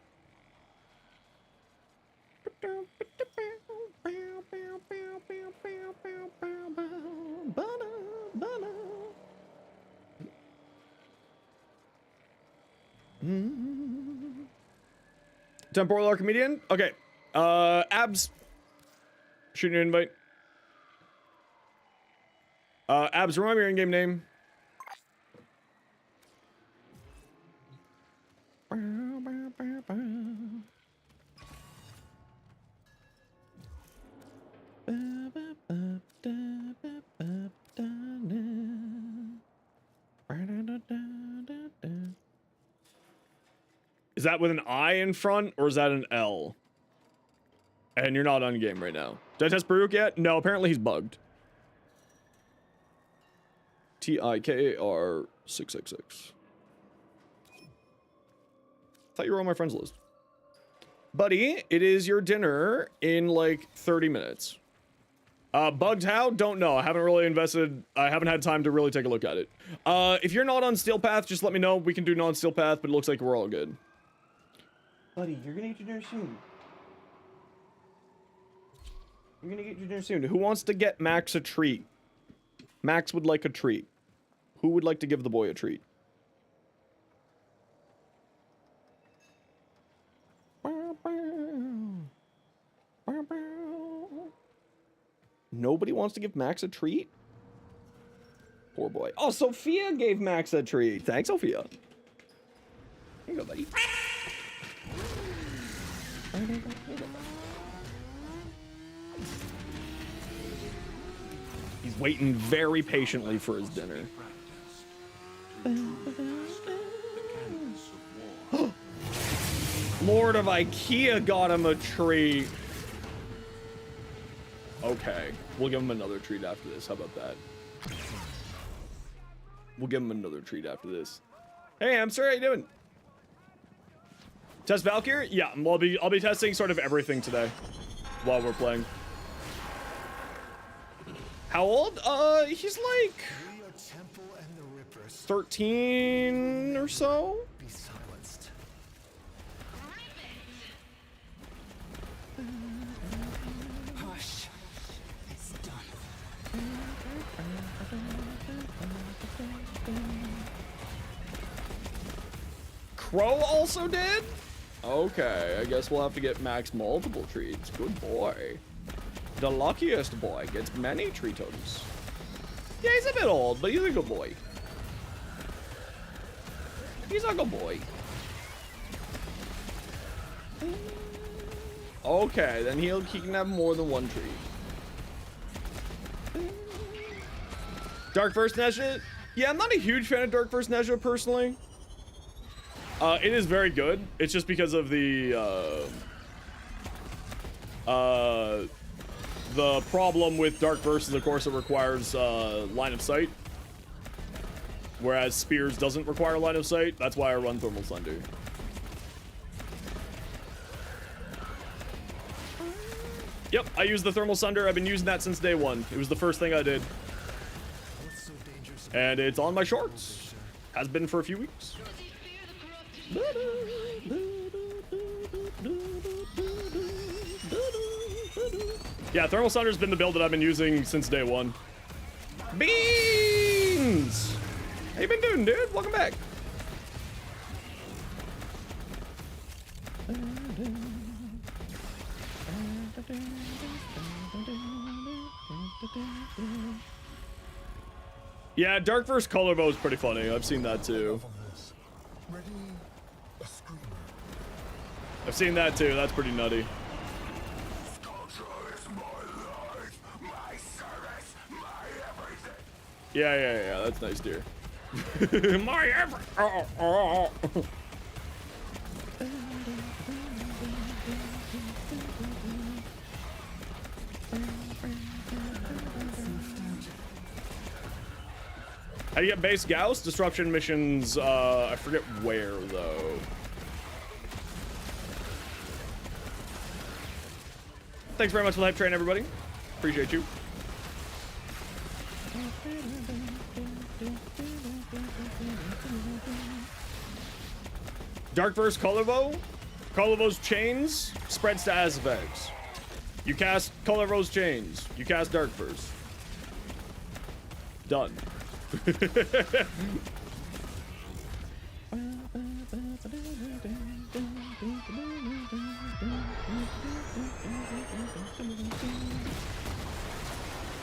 Temporal Archimedean? Okay. Abs. Shooting an invite. Abs, remind me your in-game name. Is that with an I in front, or is that an L? And you're not on game right now. Did I test Baruch yet? No, apparently he's bugged. TIKAR 666. Thought you were on my friends list. Buddy, it is your dinner in like 30 minutes. Bugged how? Don't know. I haven't really invested. I haven't had time to really take a look at it. If you're not on Steel Path, just let me know. We can do non-Steel Path, but it looks like we're all good. Buddy, you're gonna eat your dinner soon. You're gonna get your dinner soon. Who wants to get Max a treat? Max would like a treat. Who would like to give the boy a treat? Nobody wants to give Max a treat? Poor boy. Oh, Sophia gave Max a treat. Thanks, Sophia. Here you go, buddy. He's waiting very patiently for his dinner. Lord of IKEA got him a treat. Okay, we'll give him another treat after this. How about that? We'll give him another treat after this. Hey, I'm sorry, how you doing? Test Valkyr? Yeah, I'll be testing sort of everything today while we're playing. How old? He's like 13 or so. Be silenced. Hush. It's done. Crow also did? Okay, I guess we'll have to get Max multiple treats. Good boy. The luckiest boy gets many treatums. Yeah, he's a bit old, but he's a good boy. He's a good boy. Okay, then he can have more than one treat. Dark First Nesha? Yeah, I'm not a huge fan of Dark First Nesha personally. It is very good. It's just because of the problem with Dark Verse is, of course, it requires line of sight, whereas Spears doesn't require line of sight. That's why I run Thermal Thunder. Yep, I use the Thermal Thunder. I've been using that since day one. It was the first thing I did. And it's on my shorts. Has been for a few weeks. Yeah, Thermal Thunder's been the build that I've been using since day one. Beans! How you been doing, dude? Welcome back. Yeah, Dark vs. Color Bow is pretty funny. I've seen that too. Ready? A screamer. I've seen that too. That's pretty nutty. Yeah. That's nice, dear. My everything. How do you get base Gauss? Disruption missions, I forget where, though. Thanks very much for the hype train, everybody. Appreciate you. Dark vs. Colorvo. Colorvo's chains spread status effects. You cast Colorvo's chains. You cast Dark vs. Done.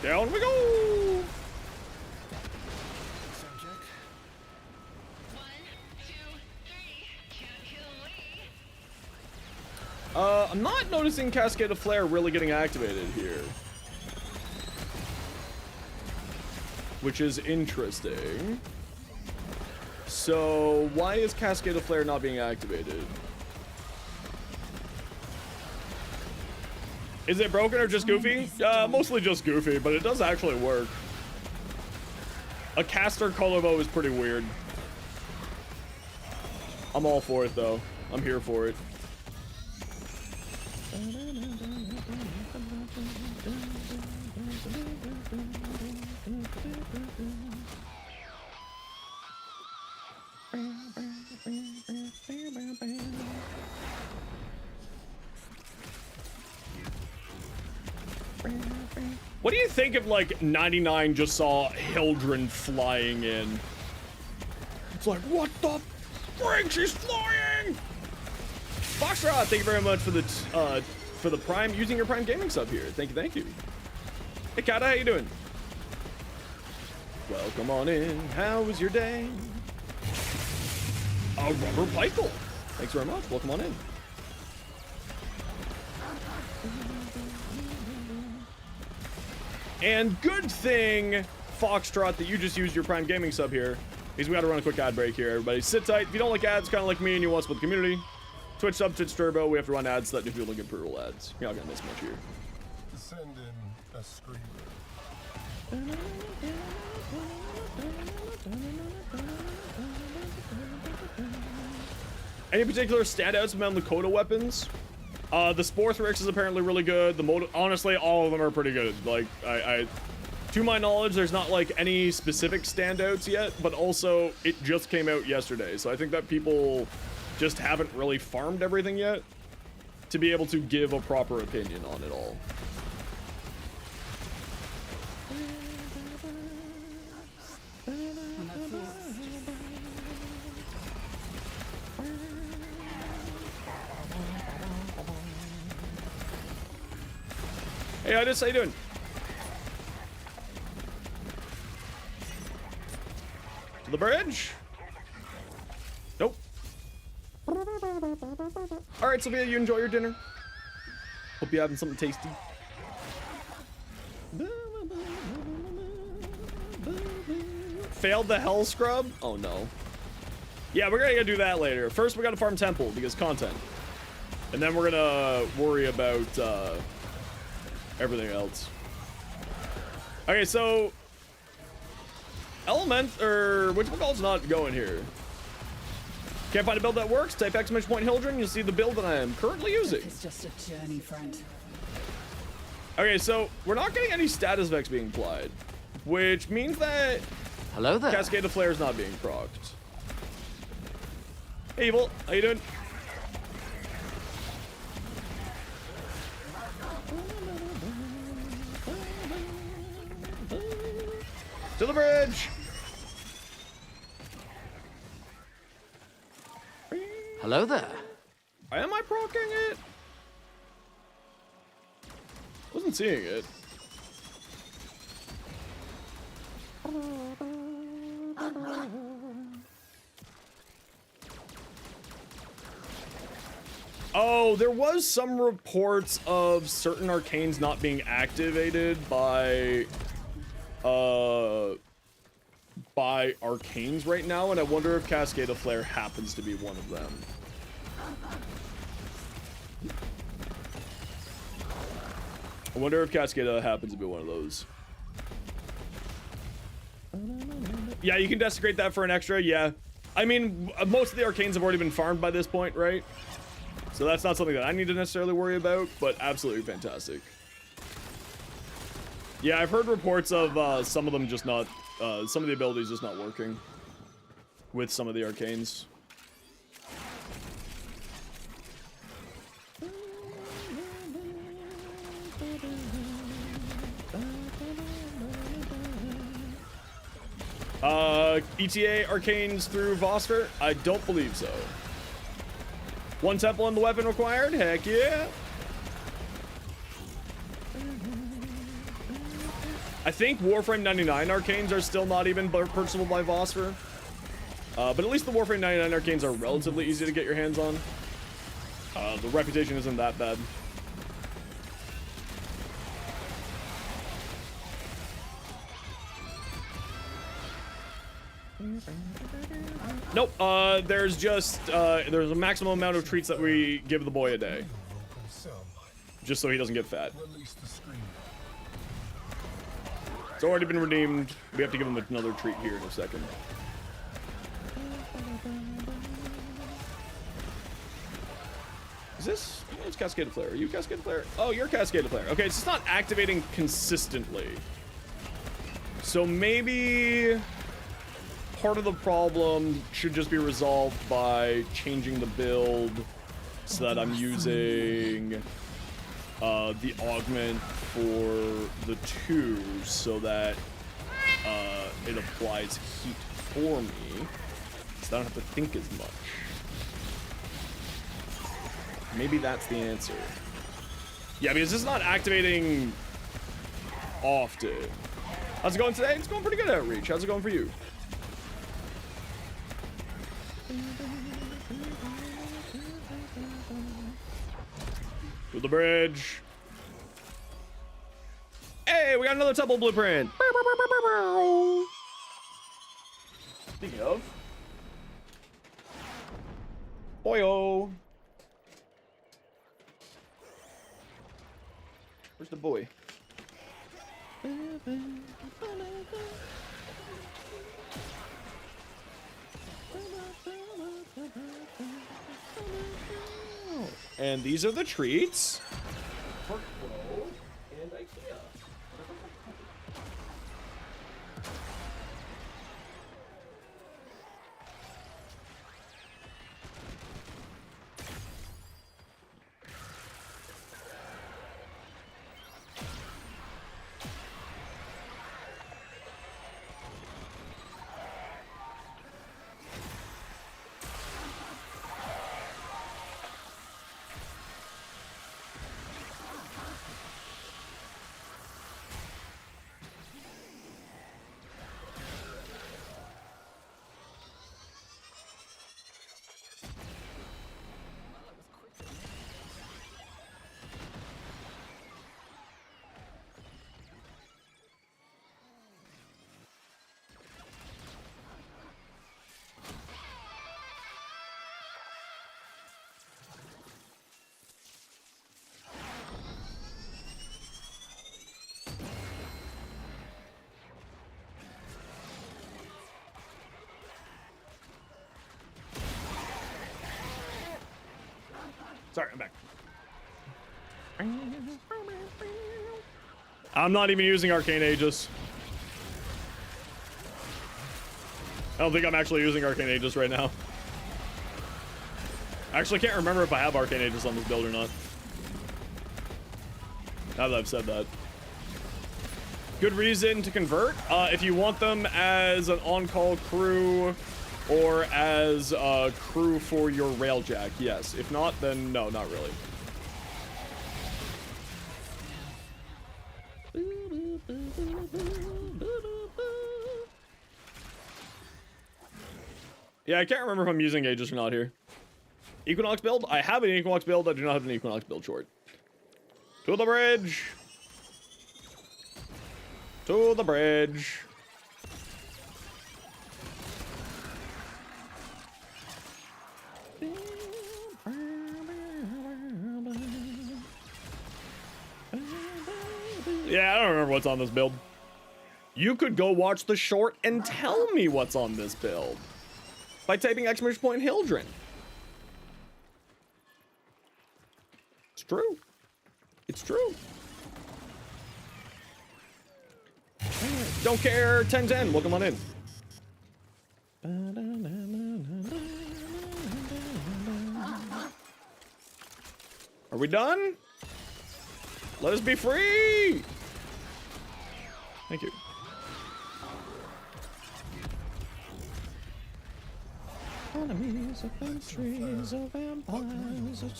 Down we go. Subject. 1, 2, 3. Can't kill me. I'm not noticing Cascade of Flare really getting activated here, which is interesting. So why is Cascade of Flare not being activated? Is it broken or just goofy? Mostly just goofy, but it does actually work. A caster color bow is pretty weird. I'm all for it though. I'm here for it. What do you think if, like, 99 just saw Hildren flying in? It's like, what the frig? She's flying! Foxtrot, thank you very much for the Prime, using your Prime Gaming sub here. Thank you, thank you. Hey, Kata, how you doing? Welcome on in. How was your day? A rubber Pykel. Thanks very much. Welcome on in. And good thing, Foxtrot, that you just used your Prime Gaming sub here, because we got to run a quick ad break here, everybody. Sit tight. If you don't like ads, kind of like me, and you want to support the community, Twitch sub, Twitch Turbo, we have to run ads so that new people can pre-roll ads. You're not going to miss much here. Send in a screamer. Any particular standouts among the Coda weapons? The Sporthrix is apparently really good. Honestly, all of them are pretty good. Like, to my knowledge, there's not like any specific standouts yet, but also it just came out yesterday. So I think that people just haven't really farmed everything yet to be able to give a proper opinion on it all. Hey, Idis, how you doing? To the bridge? Nope. Alright, Sophia, you enjoy your dinner. Hope you're having something tasty. Failed the hell scrub? Oh no. Yeah, we're gonna do that later. First, we gotta farm Temple because content. And then we're gonna worry about, everything else. Okay, so whatchamacallit's not going here. Can't find a build that works? Type exclamation point Hildren, you'll see the build that I am currently using. It's just a journey, friend. Okay, so we're not getting any status effects being applied, which means that hello there. Cascade of Flare is not being procced. Hey, Evil, how you doing? To the bridge! Hello there. Am I proccing it? Wasn't seeing it. Oh, there was some reports of certain arcanes not being activated by arcanes right now, and I wonder if Cascade of Flare happens to be one of them. I wonder if Cascade happens to be one of those. Yeah, you can desecrate that for an extra, yeah. I mean, most of the arcanes have already been farmed by this point, right? So that's not something that I need to necessarily worry about, but absolutely fantastic. Yeah, I've heard reports of some of them just not, some of the abilities just not working with some of the arcanes. ETA arcanes through Voster? I don't believe so. One temple and the weapon required? Heck yeah! I think Warframe 99 arcanes are still not even purchasable by Vosper. But at least the Warframe 99 arcanes are relatively easy to get your hands on. The reputation isn't that bad. Nope, there's just, there's a maximum amount of treats that we give the boy a day. Just so he doesn't get fat. It's already been redeemed. We have to give him another treat here in a second. Is this? It's Cascaded Flare. Are you Cascaded Flare? Oh, you're Cascaded Flare. Okay, it's just not activating consistently. So maybe part of the problem should just be resolved by changing the build so that I'm using the augment for the 2 so that it applies heat for me, so I don't have to think as much. Maybe that's the answer. Yeah, because it's not activating often. How's it going today? It's going pretty good, Outreach. How's it going for you? To the bridge. Hey, we got another temple blueprint. Speaking of. Boyo. Where's the boy? And these are the treats. And IKEA. Sorry, I'm back. I'm not even using Arcane Aegis. I don't think I'm actually using Arcane Aegis right now. I actually can't remember if I have Arcane Aegis on this build or not. Now that I've said that. Good reason to convert. If you want them as an on-call crew or as a crew for your railjack, yes. If not, then no, not really. Yeah, I can't remember if I'm using Aegis or not here. Equinox build? I have an Equinox build. I do not have an Equinox build short. To the bridge. To the bridge. Yeah, I don't remember what's on this build. You could go watch the short and tell me what's on this build by typing !Hildren. It's true. It's true. Don't care. 1010. Welcome on in. Are we done? Let us be free. Thank you. Enemies of countries of empires of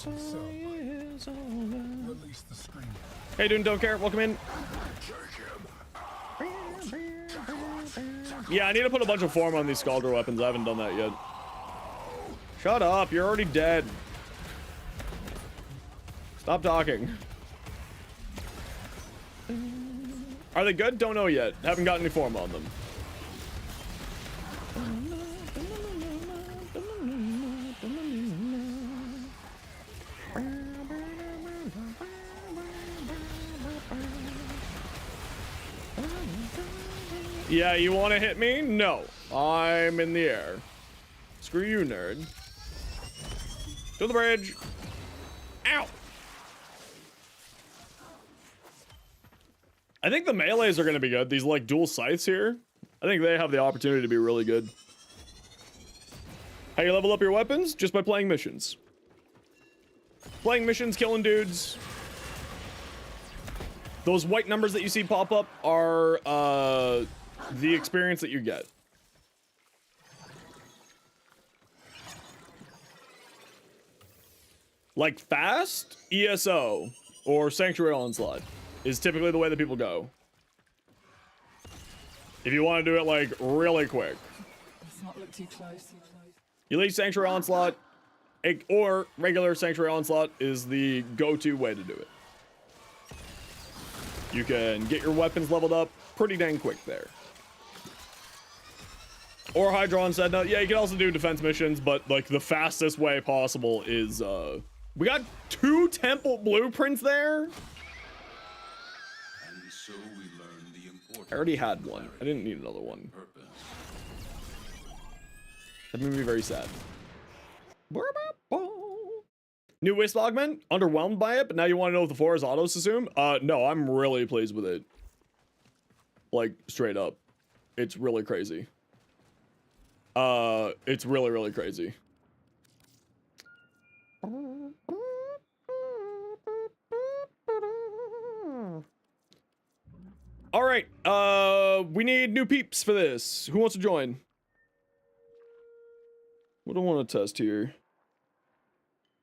Release the screen. Hey, dude, don't care. Welcome in. Yeah, I need to put a bunch of form on these Scaldra weapons. I haven't done that yet. Shut up, you're already dead. Stop talking. Are they good? Don't know yet. Haven't got any form on them. Yeah, you want to hit me? No. I'm in the air. Screw you, nerd. To the bridge. Ow! I think the melees are going to be good. These, like, dual scythes here. I think they have the opportunity to be really good. How you level up your weapons? Just by playing missions. Playing missions, killing dudes. Those white numbers that you see pop up are, the experience that you get. Like fast, ESO, or Sanctuary Onslaught is typically the way that people go. If you want to do it like really quick. Let's not look too close. Elite Sanctuary Onslaught or regular Sanctuary Onslaught is the go-to way to do it. You can get your weapons leveled up pretty dang quick there. Or Hydron said, no, yeah, you can also do defense missions, but like the fastest way possible is, we got 2 temple blueprints there. And so we learn the importance. I already had one. I didn't need another one. Purpose. That made me very sad. New Wisp Augment? Underwhelmed by it, but now you want to know if the 4 is autos assume? No, I'm really pleased with it. Like, straight up. It's really crazy. It's really, really crazy. All right, we need new peeps for this. Who wants to join? What do I want to test here?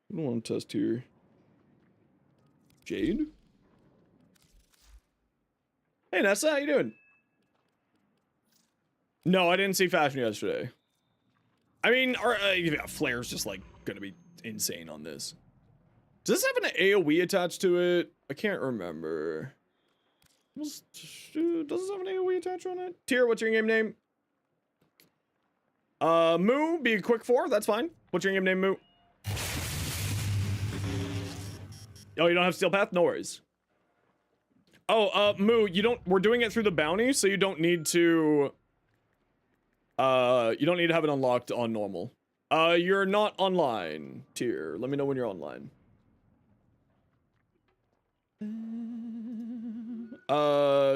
What do I want to test here? Jade? Hey, Nessa, how you doing? No, I didn't see fashion yesterday. I mean, Flare's just, like, gonna be insane on this. Does this have an AoE attached to it? I can't remember. Does this have an AoE attached on it? Tier, what's your in-game name? Moo, be a quick 4, that's fine. What's your in-game name, Moo? Oh, you don't have Steel Path? No worries. Oh, Moo, we're doing it through the bounty, so you don't need to, you don't need to have it unlocked on normal. You're not online, Tier. Let me know when you're online.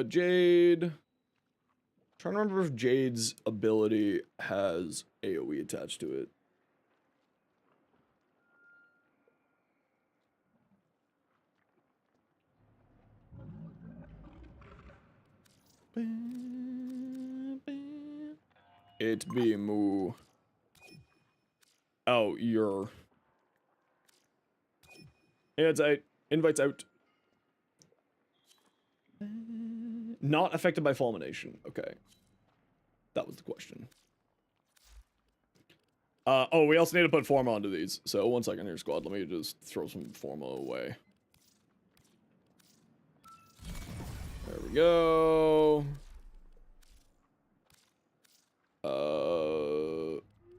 Jade. Trying to remember if Jade's ability has AoE attached to it. It be Moo. Oh, you're. It's out. Invites out. Not affected by fulmination. Okay. That was the question. Oh, we also need to put Forma onto these. So 1 second here, squad. Let me just throw some Forma away. There we go.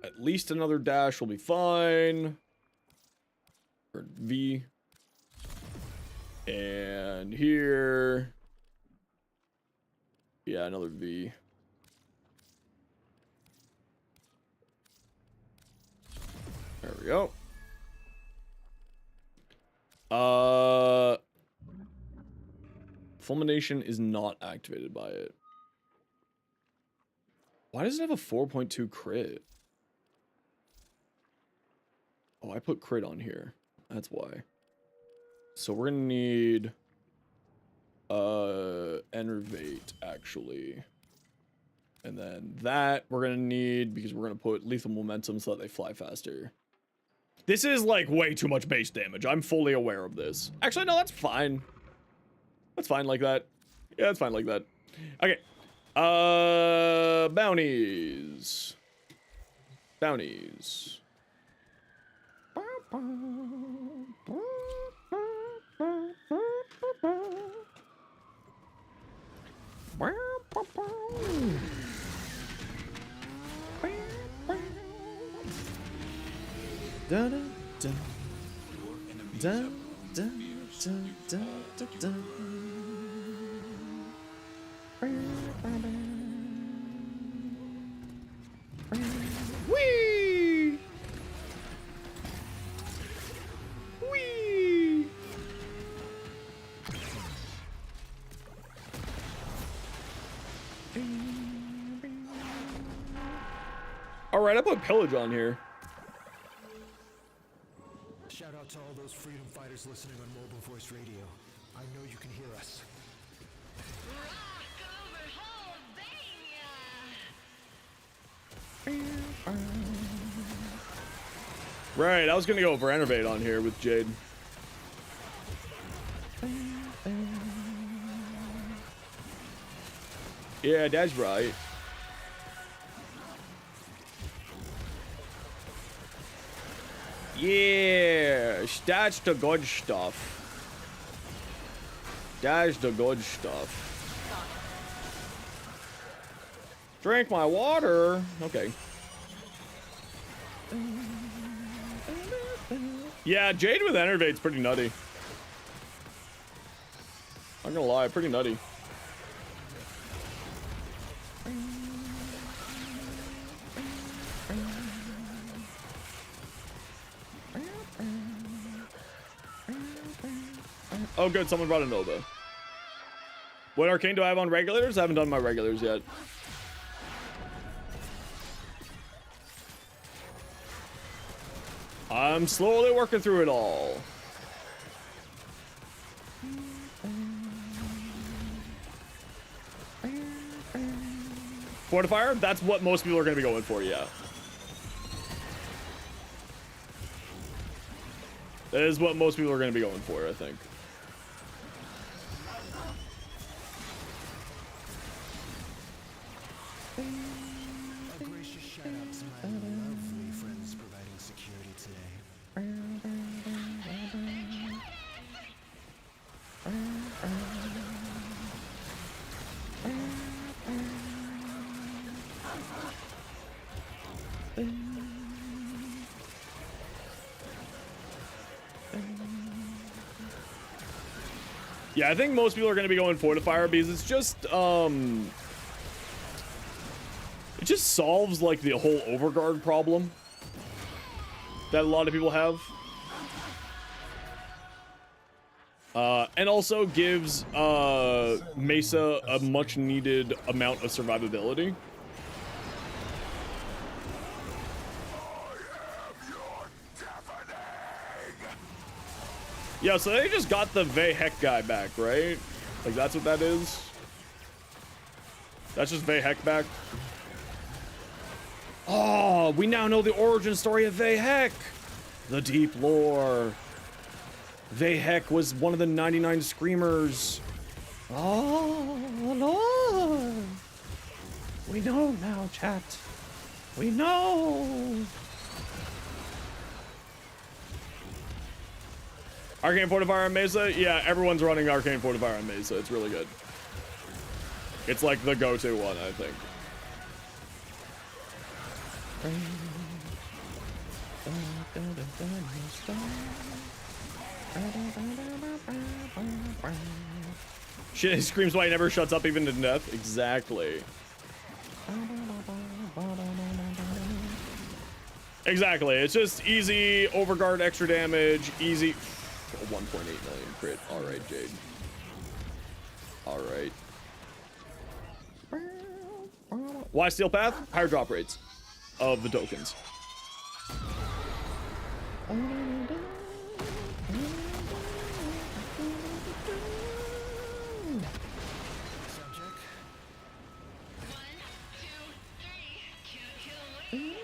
At least another dash will be fine. Or V. And here. Yeah, another V. There we go. Fulmination is not activated by it. Why does it have a 4.2 crit? Oh, I put crit on here. That's why. So we're gonna need Enervate, actually. And then that we're gonna need because we're gonna put lethal momentum so that they fly faster. This is like way too much base damage. I'm fully aware of this. Actually, no, that's fine. That's fine like that. Yeah, that's fine like that. Okay. Bounties. Bounties. Da, da, da. Da, da, da, da, da, da. Whee! Whee! All right, I put pillage on here. Shout out to all those freedom fighters listening on mobile voice radio. I know you can hear us. Rock over Albania! Right, I was gonna go for Enervate on here with Jade. Yeah, that's right. Yeah, that's the good stuff. That's the good stuff. Drink my water. Okay. Yeah, Jade with Enervate's pretty nutty. I'm gonna lie, pretty nutty. Oh good, someone brought a Nova. What arcane do I have on regulars? I haven't done my regulars yet. I'm slowly working through it all. Fortifier? That's what most people are going to be going for, yeah. That is what most people are going to be going for, I think. A gracious shout out to my lovely friends providing security today. Yeah, I think most people are going to be going Fortifier because it's just, it just solves, like, the whole overguard problem that a lot of people have. And also gives, Mesa a much-needed amount of survivability. Yeah, so they just got the Vehek guy back, right? Like, that's what that is? That's just Vehek back? Oh, we now know the origin story of Vehek! The deep lore. Vehek was one of the 99 Screamers. Oh, Lord. We know now, chat. We know. Arcane Fortifier on Mesa? Yeah, everyone's running Arcane Fortifier on Mesa. It's really good. It's like the go-to one, I think. Shit, he screams why he never shuts up even to death. Exactly. Exactly. It's just easy overguard, extra damage, easy. 1.8 million crit. All right, Jade. All right. Why Steel Path? Higher drop rates of the tokens. Subject? 1, 2, 3, kill, kill, wait.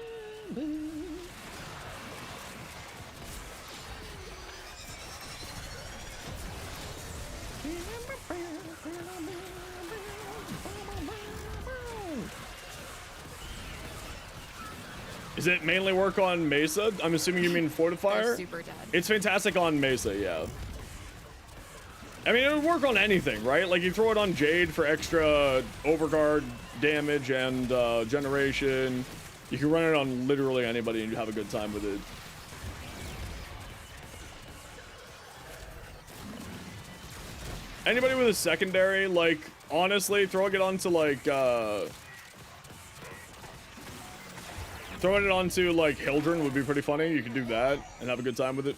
Is it mainly work on Mesa? I'm assuming you mean They're Fortifier? super dead. It's fantastic on Mesa, yeah. I mean, it would work on anything, right? Like, you throw it on Jade for extra overguard damage and generation. You can run it on literally anybody and you have a good time with it. Anybody with a secondary, like, honestly, throwing it onto, like, throwing it onto, like, Hildren would be pretty funny. You can do that and have a good time with it.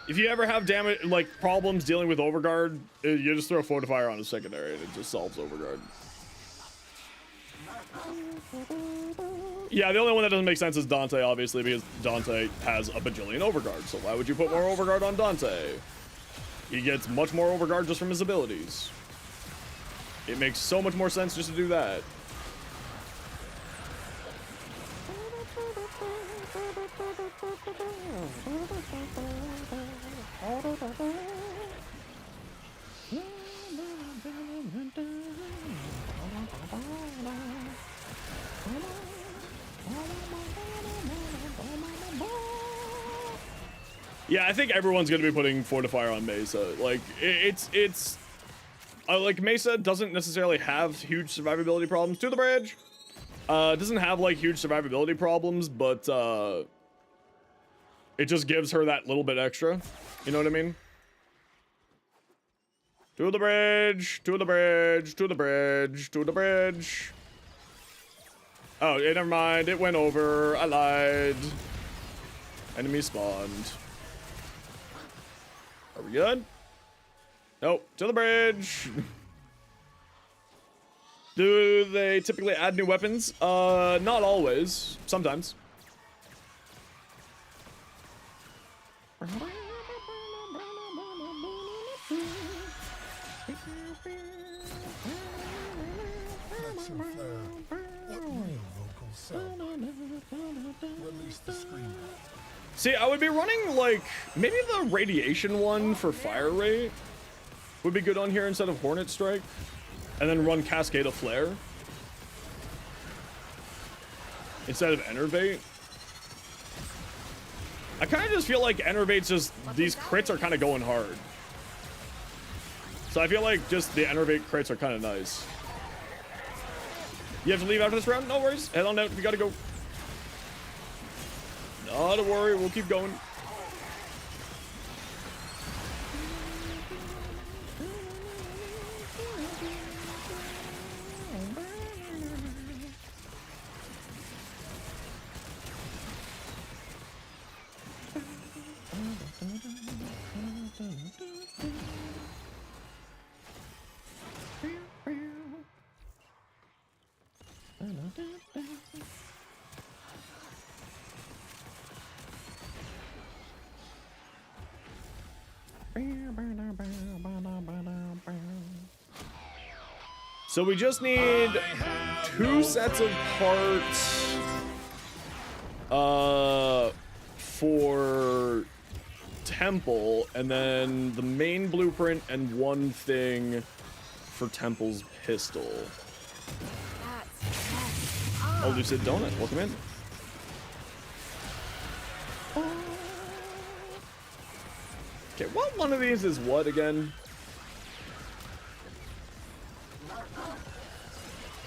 If you ever have damage, like, problems dealing with Overguard, you just throw a Fortifier on a secondary and it just solves Overguard. Yeah, the only one that doesn't make sense is Dante, obviously, because Dante has a bajillion Overguard. So why would you put more Overguard on Dante? He gets much more Overguard just from his abilities. It makes so much more sense just to do that. Yeah, I think everyone's gonna be putting Fortifier on Mesa. Like, it's like, Mesa doesn't necessarily have huge survivability problems. To the bridge! It doesn't have, like, huge survivability problems, but, it just gives her that little bit extra. You know what I mean? To the bridge, to the bridge, to the bridge, to the bridge. Oh, never mind. It went over. I lied. Enemy spawned. Are we good? Nope. To the bridge. Do they typically add new weapons? Not always. Sometimes. See, I would be running, like, maybe the radiation one for fire rate would be good on here instead of Hornet Strike. And then run Cascade of Flare instead of Enervate. I kind of just feel like Enervate's just, these crits are kind of going hard. So I feel like just the Enervate crits are kind of nice. You have to leave after this round? No worries. Head on out. We gotta go. Not to worry. We'll keep going. So we just need 2 sets of parts for Temple, and then the main blueprint and 1 thing for Temple's pistol. Oh, Lucid Donut, welcome in. Okay, what one of these is what again?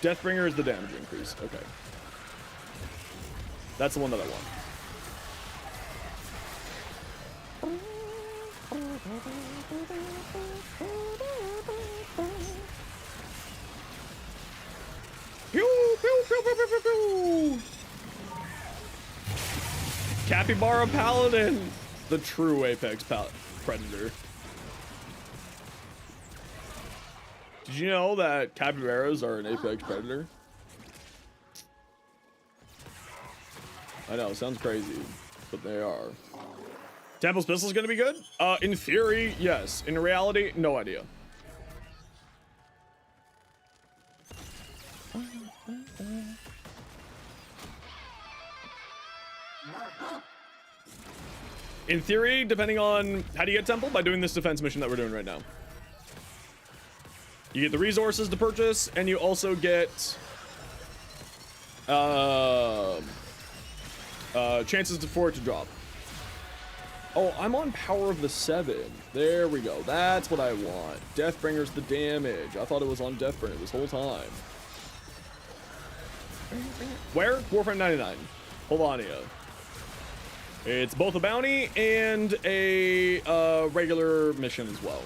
Deathbringer is the damage increase. Okay. That's the one that I want. Pew, pew, pew, pew, pew, pew, pew. Capybara Paladin, the true Apex Predator. Did you know that capybaras are an Apex Predator? I know, sounds crazy, but they are. Temple's pistol's gonna be good? In theory, yes. In reality, no idea. In theory, depending on how do you get Temple? By doing this defense mission that we're doing right now. You get the resources to purchase, and you also get chances for it to drop. Oh, I'm on Power of the 7. There we go. That's what I want. Deathbringer's the damage. I thought it was on Deathbringer this whole time. Where? Warframe 99. Hold on here. It's both a bounty and a regular mission as well.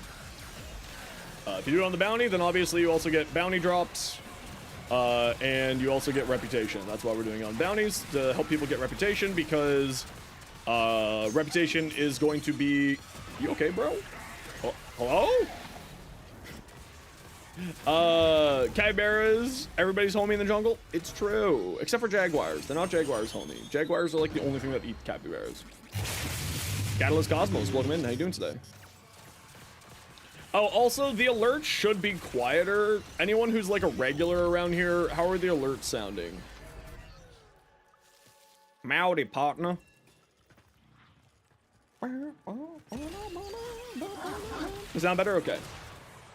If you do it on the bounty, then obviously you also get bounty drops, and you also get reputation. That's why we're doing it on bounties, to help people get reputation, because reputation is going to be... You okay, bro? Oh, hello? Capybaras, everybody's homie in the jungle. It's true, except for jaguars. They're not jaguars homie. Jaguars are like the only thing that eat capybaras. Catalyst Cosmos, welcome in. How you doing today? Oh, also, the alerts should be quieter. Anyone who's like a regular around here, how are the alerts sounding? Howdy, partner. Sound better? Okay.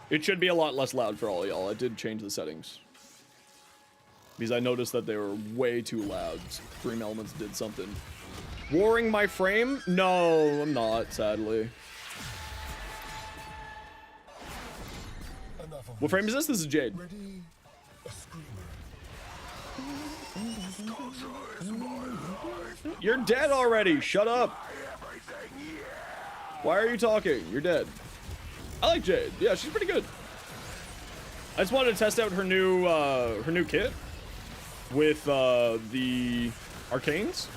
It should be a lot less loud for all y'all. I did change the settings, because I noticed that they were way too loud. Dream Elements did something. Warring my frame? No, I'm not, sadly. What frame is this? This is Jade. Ready? A screamer. You're dead already. Shut up. Why are you talking? You're dead. I like Jade. Yeah, she's pretty good. I just wanted to test out her new kit with the arcanes.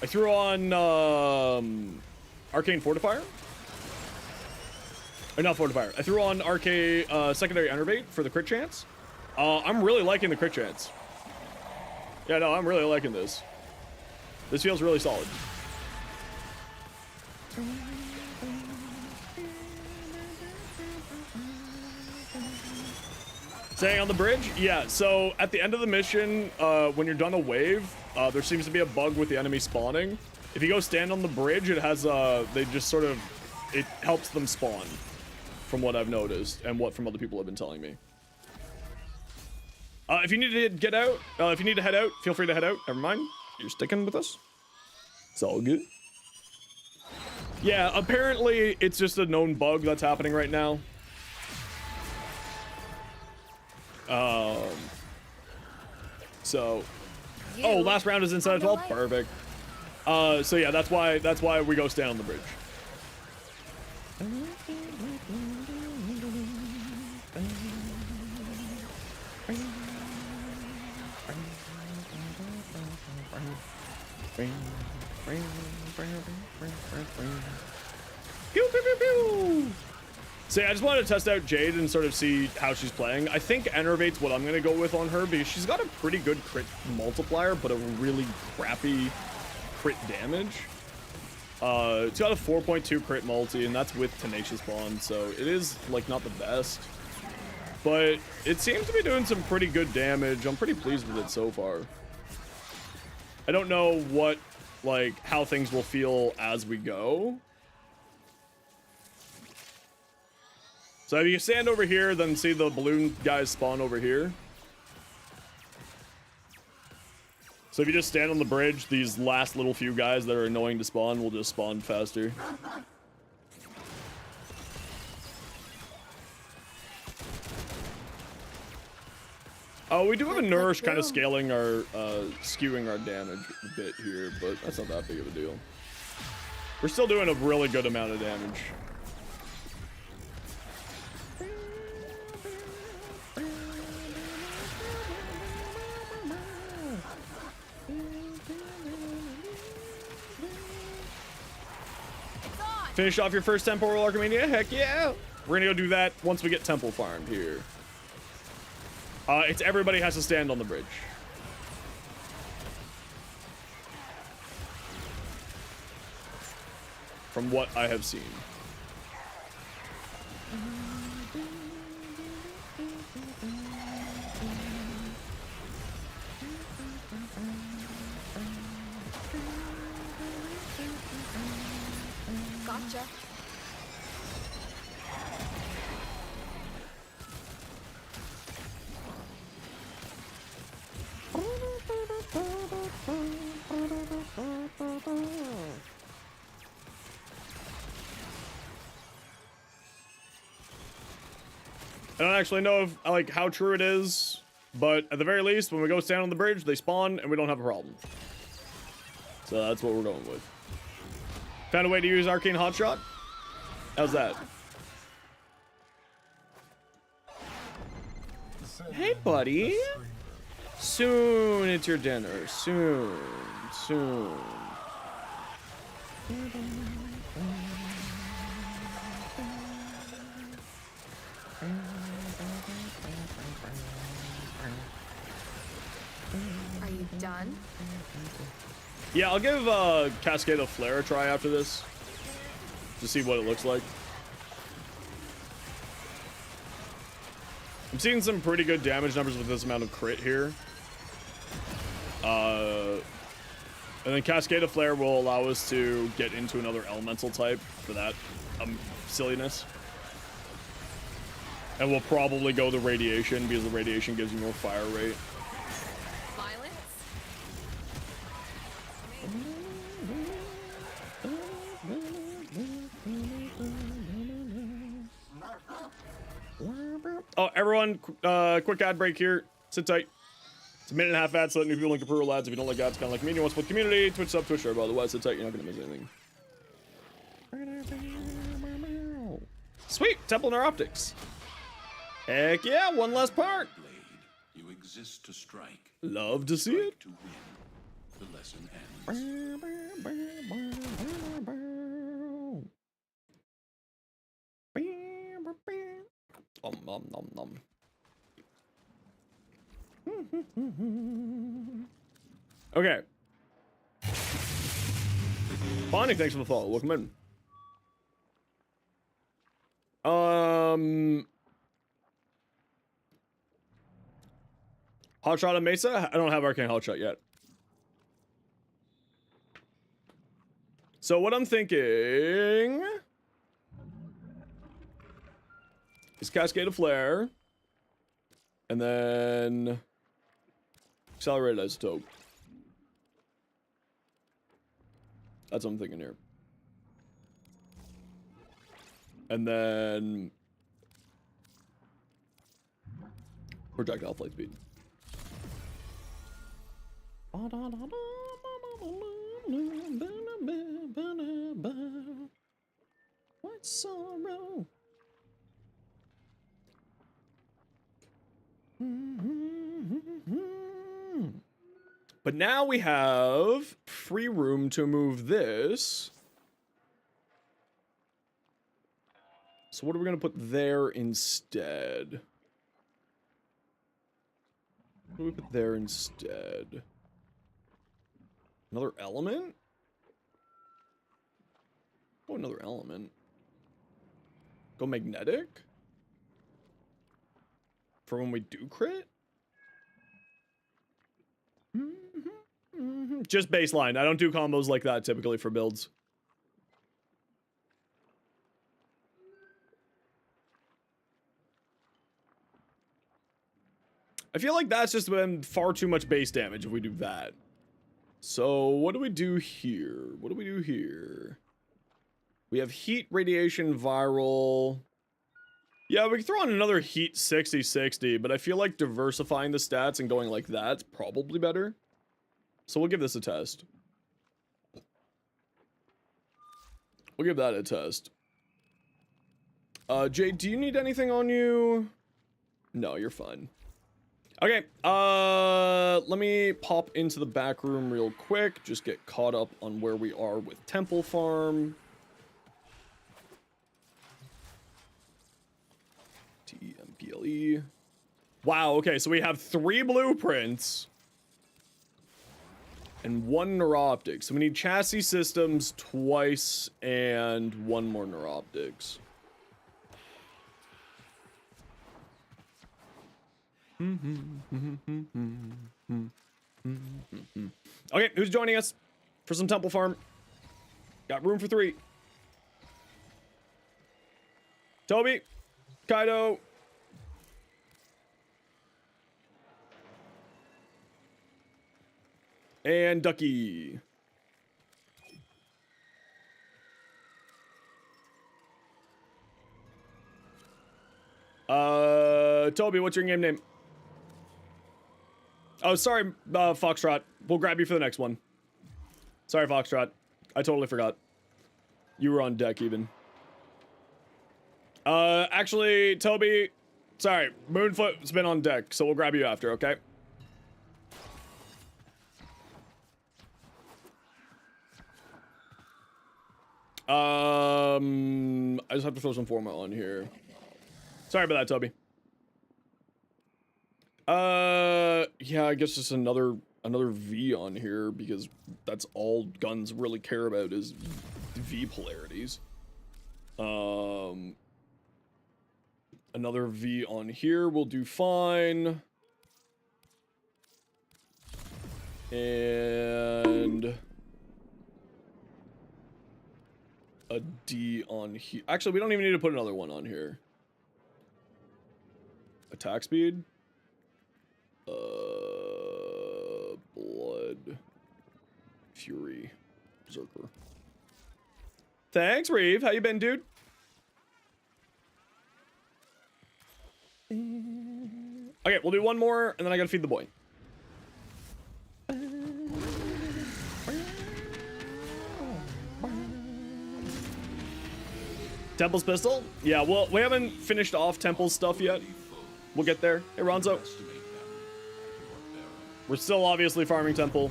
I threw on Arcane Fortifier. Or not Fortifier. I threw on Secondary Enervate for the crit chance. I'm really liking the crit chance. Yeah, no, I'm really liking this. This feels really solid. Staying on the bridge? Yeah, so at the end of the mission, when you're done a wave, there seems to be a bug with the enemy spawning. If you go stand on the bridge, it has, they just sort of, it helps them spawn, from what I've noticed, and what from other people have been telling me. If you need to get out, if you need to head out, feel free to head out. Never mind, you're sticking with us. It's all good. Yeah, apparently it's just a known bug that's happening right now. So, oh, last round is inside of 12. Perfect. So yeah, that's why we go stand on the bridge. Pew, pew, pew, pew. So yeah, I just wanted to test out Jade and sort of see how she's playing. I think Enervate's what I'm gonna go with on her, because she's got a pretty good crit multiplier, but a really crappy crit damage. It's got a 4.2 crit multi, and that's with Tenacious Bond, so it is like not the best. But it seems to be doing some pretty good damage. I'm pretty pleased with it so far. I don't know what, like, how things will feel as we go. So if you stand over here, then see the balloon guys spawn over here. So if you just stand on the bridge, these last little few guys that are annoying to spawn will just spawn faster. Oh, we do have a nourish kind of scaling our, skewing our damage a bit here, but that's not that big of a deal. We're still doing a really good amount of damage. Finish off your first Temporal Archimania? Heck yeah! We're gonna go do that once we get Temple farmed here. It's everybody has to stand on the bridge. From what I have seen. Gotcha. don't actually know if like how true it is, but at the very least, when we go stand on the bridge, they spawn and we don't have a problem. So that's what we're going with. Found a way to use arcane hotshot. How's that? Hey, buddy. Soon it's your dinner. Soon. Soon. Are you done? Yeah, I'll give Cascade of Flare a try after this to see what it looks like. I'm seeing some pretty good damage numbers with this amount of crit here. And then Cascade of Flare will allow us to get into another elemental type for that silliness. And we'll probably go the radiation because the radiation gives you more fire rate. Violence? Oh, everyone, quick ad break here. Sit tight. It's a minute and a half ad, so let new people link approval ads. If you don't like ads, kind of like me, you want to support the community, Twitch sub, Twitch share, otherwise sit tight, you're not going to miss anything. Sweet, Temple Neuroptics. Heck yeah, one last part. Blade, you exist to strike. Love to see it. To win. The lesson ends. Nom nom nom. Okay. Bonnie, thanks for the follow. Welcome in. Hotshot on Mesa? I don't have Arcane Hotshot yet. So what I'm thinking is Cascade of Flare. And then Accelerated Isotope. That's what I'm thinking here. And then Projectile Flight Speed. What sorrow? But now we have free room to move this. So what are we going to put there instead? What do we put there instead? Another element? Oh, another element. Go magnetic? For when we do crit? Just baseline. I don't do combos like that typically for builds. I feel like that's just been far too much base damage if we do that. So what do we do here? What do we do here? We have heat, radiation, viral. Yeah, we can throw on another heat 60-60, but I feel like diversifying the stats and going like that's probably better. So we'll give this a test. We'll give that a test. Jay, do you need anything on you? No, you're fine. Okay, let me pop into the back room real quick. Just get caught up on where we are with Temple Farm. TMPLE. Wow, okay, so we have 3 blueprints and 1 neuroptic. So we need chassis systems twice and 1 more neuroptics. Okay, who's joining us for some Temple Farm? Got room for 3. Toby, Kaido, and Ducky. Toby, what's your game name? Oh, sorry, Foxtrot. We'll grab you for the next one. Sorry, Foxtrot. I totally forgot. You were on deck, even. Actually, Toby, sorry, Moonfoot's been on deck, so we'll grab you after, okay? I just have to throw some format on here. Sorry about that, Toby. Yeah, I guess just another V on here because that's all guns really care about is V polarities. Another V on here will do fine. And a D on here. Actually, we don't even need to put another one on here. Attack speed. Blood. Fury. Berserker. Thanks, Reeve. How you been, dude? Okay, we'll do one more, and then I gotta feed the boy. Temple's pistol? Yeah, well, we haven't finished off Temple's stuff yet. We'll get there. Hey, Ronzo. We're still obviously farming Temple.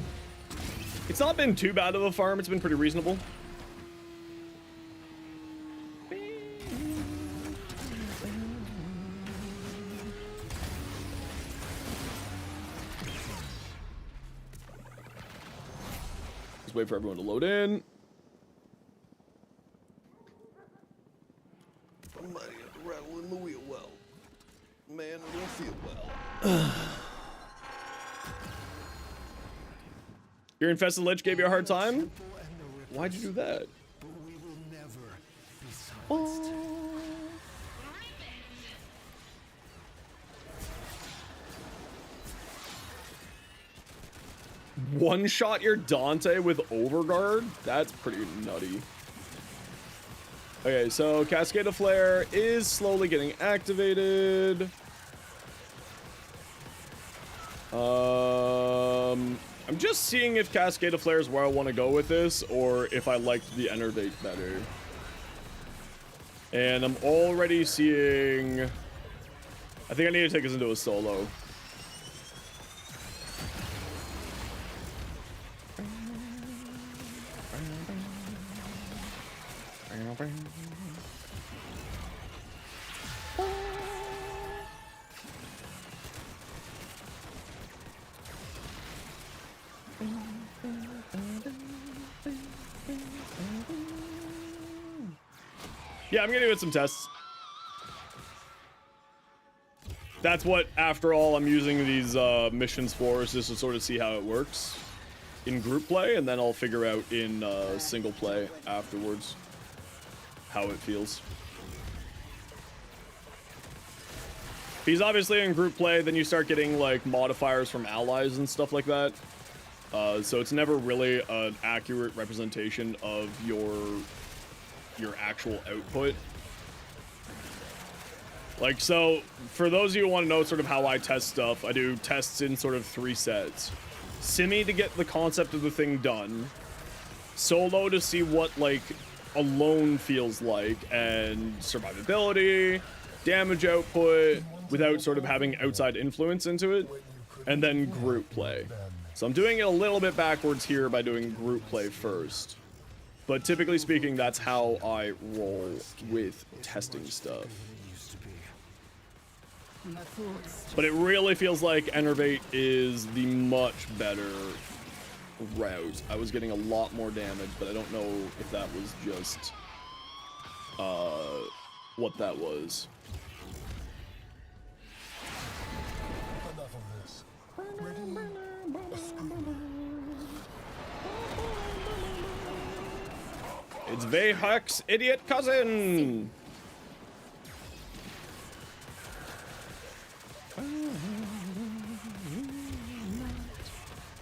It's not been too bad of a farm. It's been pretty reasonable. Just wait for everyone to load in. Somebody had to rattle in the wheel well. Man, I don't feel well. Your infested lich gave you a hard time? Why'd you do that? But we will never be silenced. One shot your Dante with Overguard? That's pretty nutty. Okay, so Cascade of Flare is slowly getting activated. I'm just seeing if Cascade of Flare is where I want to go with this, or if I liked the Enervate better. And I'm already seeing... I think I need to take this into a solo. Yeah, I'm gonna do some tests. That's what, after all, I'm using these missions for, is just to sort of see how it works in group play, and then I'll figure out in single play afterwards how it feels. Because obviously in group play, then you start getting like modifiers from allies and stuff like that. So it's never really an accurate representation of your actual output. Like, so for those of you who want to know sort of how I test stuff, I do tests in sort of 3 sets. Simi to get the concept of the thing done, solo to see what like alone feels like, and survivability, damage output without sort of having outside influence into it, and then group play. So I'm doing it a little bit backwards here by doing group play first. But typically speaking, that's how I roll with testing stuff. But it really feels like Enervate is the much better route. I was getting a lot more damage, but I don't know if that was just what that was. Enough of this. Ready? It's Vayhawk's idiot cousin!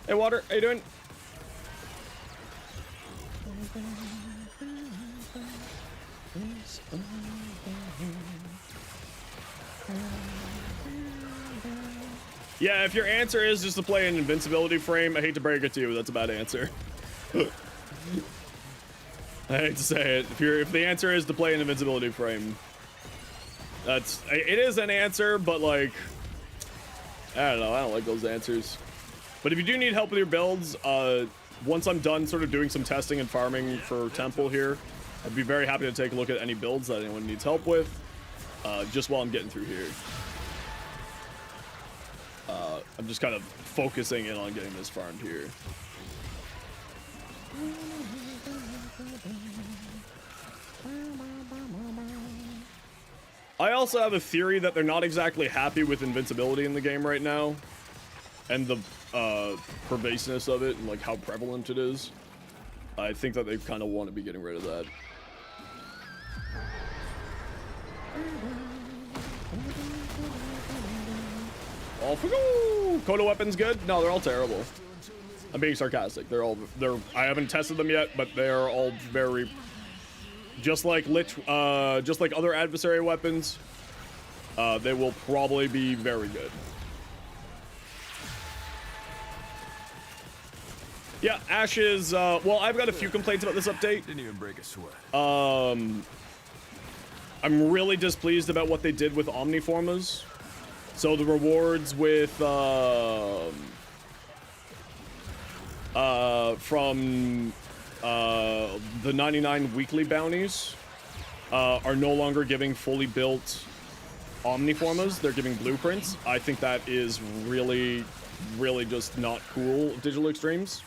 Hey, Water, how you doing? Yeah, if your answer is just to play an invincibility frame, I hate to break it to you, that's a bad answer. I hate to say it. If the answer is to play an invincibility frame, it is an answer, but like, I don't know, I don't like those answers. But if you do need help with your builds, once I'm done sort of doing some testing and farming for Temple here, I'd be very happy to take a look at any builds that anyone needs help with, just while I'm getting through here. I'm just kind of focusing in on getting this farmed here. I also have a theory that they're not exactly happy with invincibility in the game right now, and the pervasiveness of it and like how prevalent it is. I think that they kind of want to be getting rid of that. Off we go! Kodo weapons good? No, they're all terrible. I'm being sarcastic. I haven't tested them yet, but they are all very, just like other adversary weapons, they will probably be very good. Yeah, Ashes, well, I've got a few complaints about this update. Didn't even break a sweat. I'm really displeased about what they did with Omniformas. So the rewards with, from the 99 weekly bounties are no longer giving fully built Omniformas. They're giving blueprints. I think that is really, really just not cool, Digital Extremes.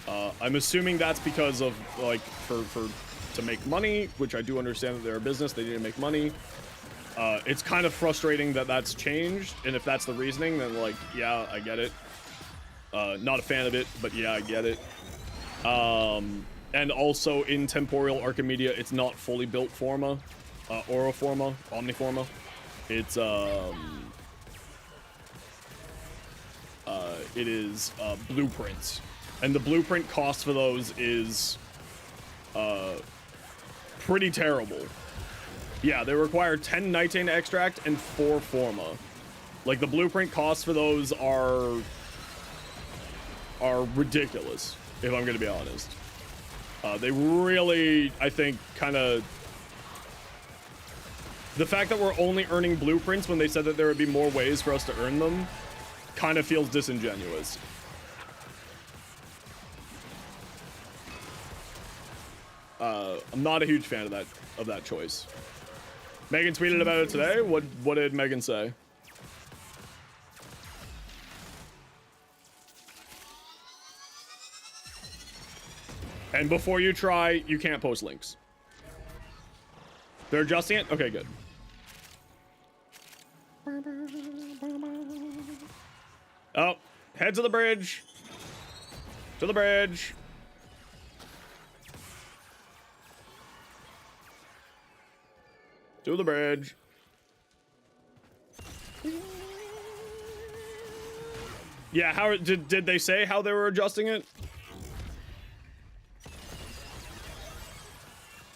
I'm assuming that's because of, like, to make money, which I do understand that they're a business, they need to make money. It's kind of frustrating that that's changed, and if that's the reasoning, then, like, yeah, I get it. Not a fan of it, but yeah, I get it. And also in Temporal Archimedia, it's not fully built Forma, Oroforma, Omniforma. It's, it is, blueprints. And the blueprint cost for those is, pretty terrible. Yeah, they require 10 Nitane extract and 4 Forma. Like, the blueprint costs for those are ridiculous, if I'm gonna be honest. They really, I think, kind of... The fact that we're only earning blueprints when they said that there would be more ways for us to earn them kind of feels disingenuous. I'm not a huge fan of that choice. Megan tweeted about it today. What did Megan say? And before you try, you can't post links. They're adjusting it? Okay, good. Oh, head to the bridge. To the bridge. To the bridge. Yeah, how did they say how they were adjusting it?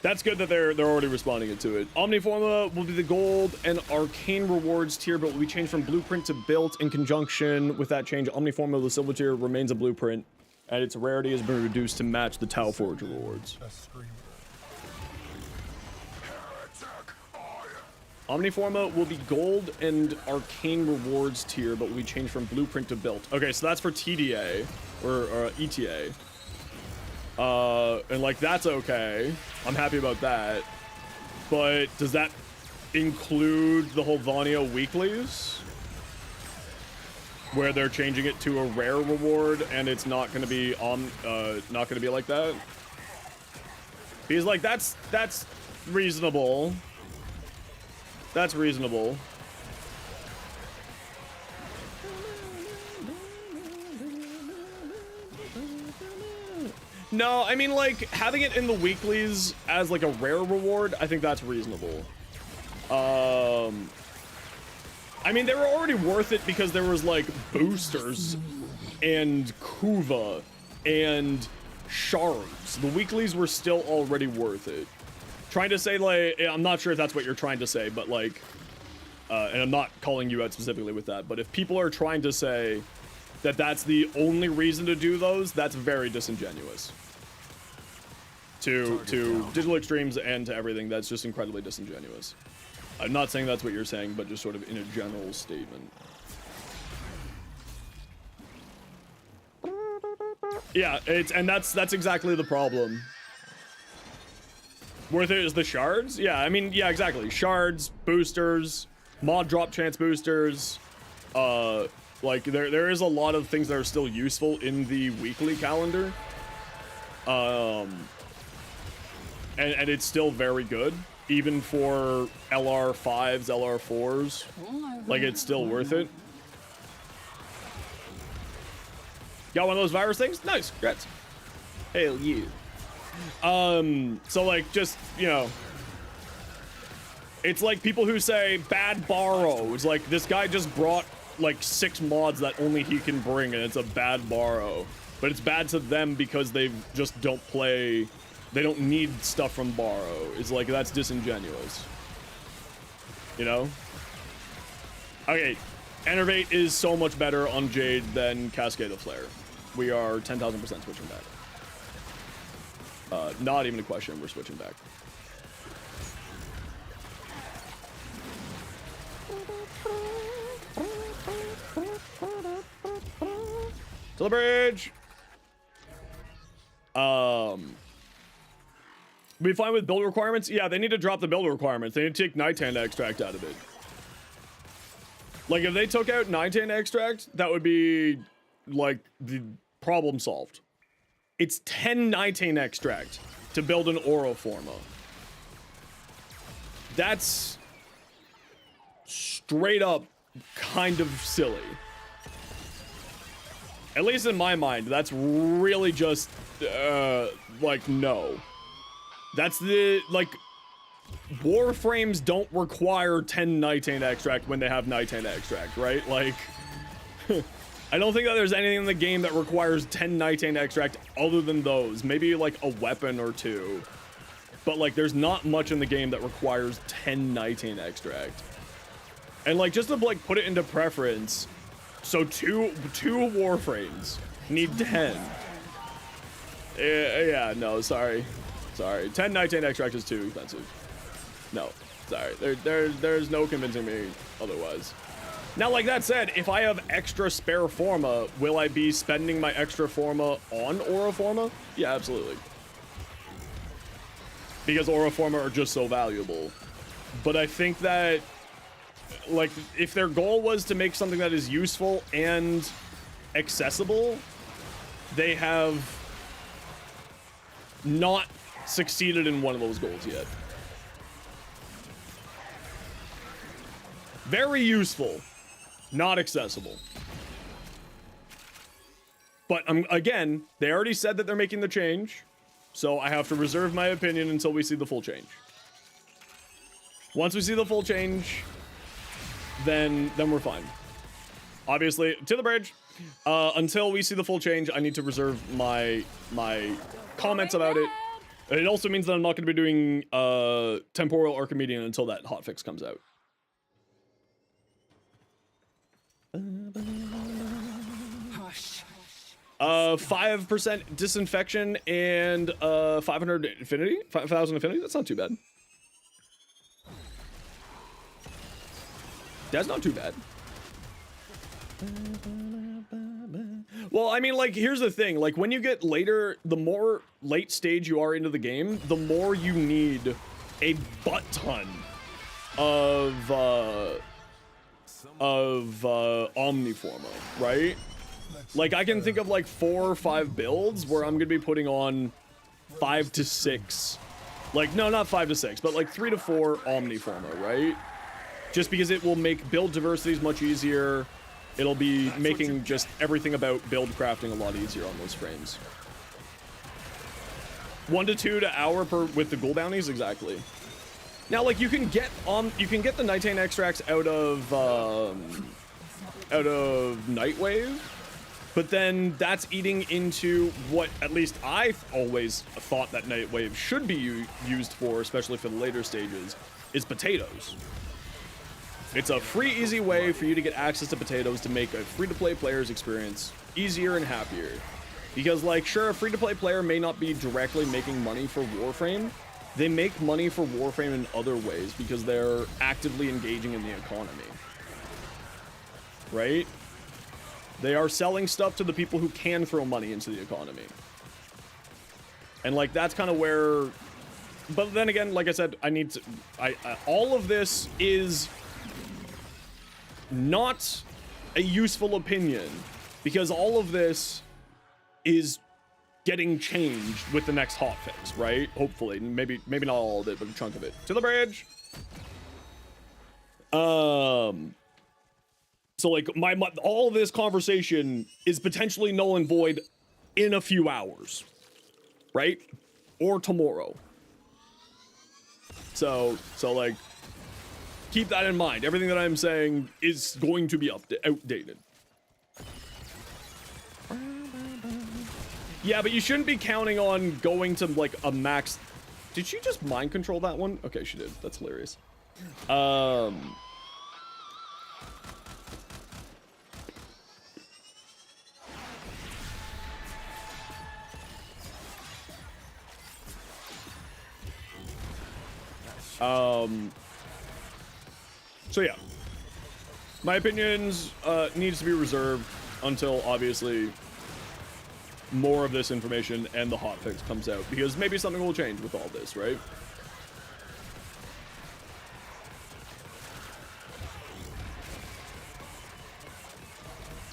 That's good that they're already responding to it. Omniforma will be the gold and arcane rewards tier, but will be changed from blueprint to built. In conjunction with that change, Omniforma, the silver tier, remains a blueprint, and its rarity has been reduced to match the Tau Forge rewards. Omniforma will be gold and arcane rewards tier, but will be changed from blueprint to built. Okay, so that's for TDA or ETA. And like, that's okay. I'm happy about that. But does that include the whole Vanio weeklies? Where they're changing it to a rare reward and it's not gonna be not gonna be like that? He's like, that's reasonable. That's reasonable. No, I mean, like, having it in the weeklies as, like, a rare reward, I think that's reasonable. I mean, they were already worth it because there was, like, boosters and Kuva and shards. The weeklies were still already worth it. Trying to say, like, I'm not sure if that's what you're trying to say, but, like, and I'm not calling you out specifically with that, but if people are trying to say that that's the only reason to do those, that's very disingenuous. To digital extremes and to everything, that's just incredibly disingenuous. I'm not saying that's what you're saying, but just sort of in a general statement. Yeah, that's exactly the problem. Worth it is the shards? Yeah, I mean, yeah, exactly. Shards, boosters, mod drop chance boosters. Like there is a lot of things that are still useful in the weekly calendar. And it's still very good, even for LR5s, LR4s. Like, it's still worth it. Got one of those virus things? Nice, congrats. Hell yeah. So like, just, you know, it's like people who say bad borrow. It's like, this guy just brought like 6 mods that only he can bring, and it's a bad borrow. But it's bad to them because they just don't play. They don't need stuff from borrow. It's like, that's disingenuous. You know? Okay, Enervate is so much better on Jade than Cascade of Flare. We are 10,000% switching back. Not even a question, we're switching back. To the bridge! Be fine with build requirements? Yeah, they need to drop the build requirements. They need to take Nighthand extract out of it. Like, if they took out Nighthand extract, that would be, like, the problem solved. It's 10 Nighthand extract to build an Oroforma. That's straight up kind of silly. At least in my mind, that's really just, like, no. That's the, like, Warframes don't require 10 Nighthand extract when they have Nighthand extract, right? Like, I don't think that there's anything in the game that requires 10 Nighthand extract other than those. Maybe, like, a weapon or 2. But, like, there's not much in the game that requires 10 Nighthand extract. And, like, just to, like, put it into preference, so two Warframes need 10. Yeah, no, sorry. Sorry, 10 Nighthand extract is too expensive. No, sorry, there's no convincing me otherwise. Now, like that said, if I have extra spare Forma, will I be spending my extra Forma on Oroforma? Yeah, absolutely. Because Oroforma are just so valuable. But I think that, like, if their goal was to make something that is useful and accessible, they have not succeeded in one of those goals yet. Very useful, not accessible. But again, they already said that they're making the change, so I have to reserve my opinion until we see the full change. Once we see the full change, then we're fine. Obviously, to the bridge. Until we see the full change, I need to reserve my comments about it. It also means that I'm not going to be doing Temporal or Comedian until that hotfix comes out. 5% disinfection and 500 affinity, 5,000 affinity. That's not too bad. That's not too bad. Well, I mean, like, here's the thing. Like, when you get later, the more late stage you are into the game, the more you need a butt ton of Omniforma, right? Like, I can think of, like, 4 or 5 builds where I'm gonna be putting on 5 to 6. Like, no, not 5 to 6, but, like, 3 to 4 Omniforma, right? Just because it will make build diversities much easier. It'll be making just everything about build crafting a lot easier on those frames. 1 to 2 to hour per with the ghoul bounties, exactly. Now, like, you can get the Nighthand extracts out of Nightwave, but then that's eating into what at least I've always thought that Nightwave should be used for, especially for the later stages, is potatoes. It's a free, easy way for you to get access to potatoes to make a free-to-play player's experience easier and happier. Because, like, sure, a free-to-play player may not be directly making money for Warframe. They make money for Warframe in other ways because they're actively engaging in the economy. Right? They are selling stuff to the people who can throw money into the economy. And, like, that's kind of where... But then again, like I said, all of this is not a useful opinion, because all of this is getting changed with the next hotfix, right? Hopefully, maybe not all of it, but a chunk of it. To the bridge. So like all of this conversation is potentially null and void in a few hours, right? Or tomorrow. So like, keep that in mind. Everything that I'm saying is going to be outdated. Yeah, but you shouldn't be counting on going to like a max. Did she just mind control that one? Okay, she did. That's hilarious. So yeah, my opinions needs to be reserved until obviously more of this information and the hotfix comes out, because maybe something will change with all this, right?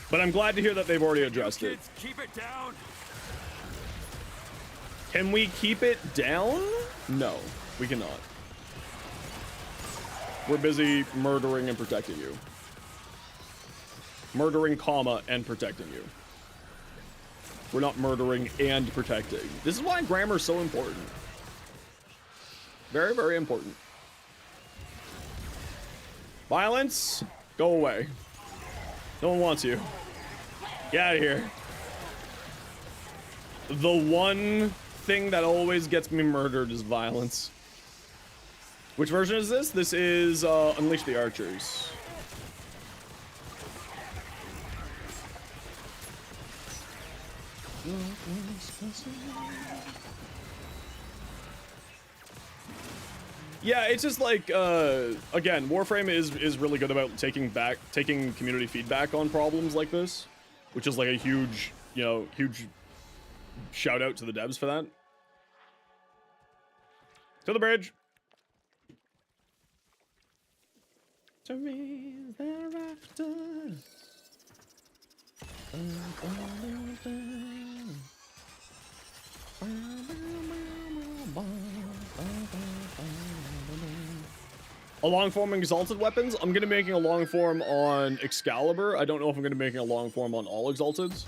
But I'm glad to hear that they've already addressed it. Keep it down. Can we keep it down? No, we cannot. We're busy murdering and protecting you. Murdering, comma, and protecting you. We're not murdering and protecting. This is why grammar is so important. Very, very important. Violence, go away. No one wants you. Get out of here. The one thing that always gets me murdered is violence. Which version is this? This is Unleash the Archers. Yeah, it's just like again, Warframe is really good about taking community feedback on problems like this, which is like a huge, huge shout out to the devs for that. To the bridge. To raise the rafters. A long form exalted weapons. I'm gonna be making a long form on Excalibur. I don't know if I'm gonna be making a long form on all exalteds.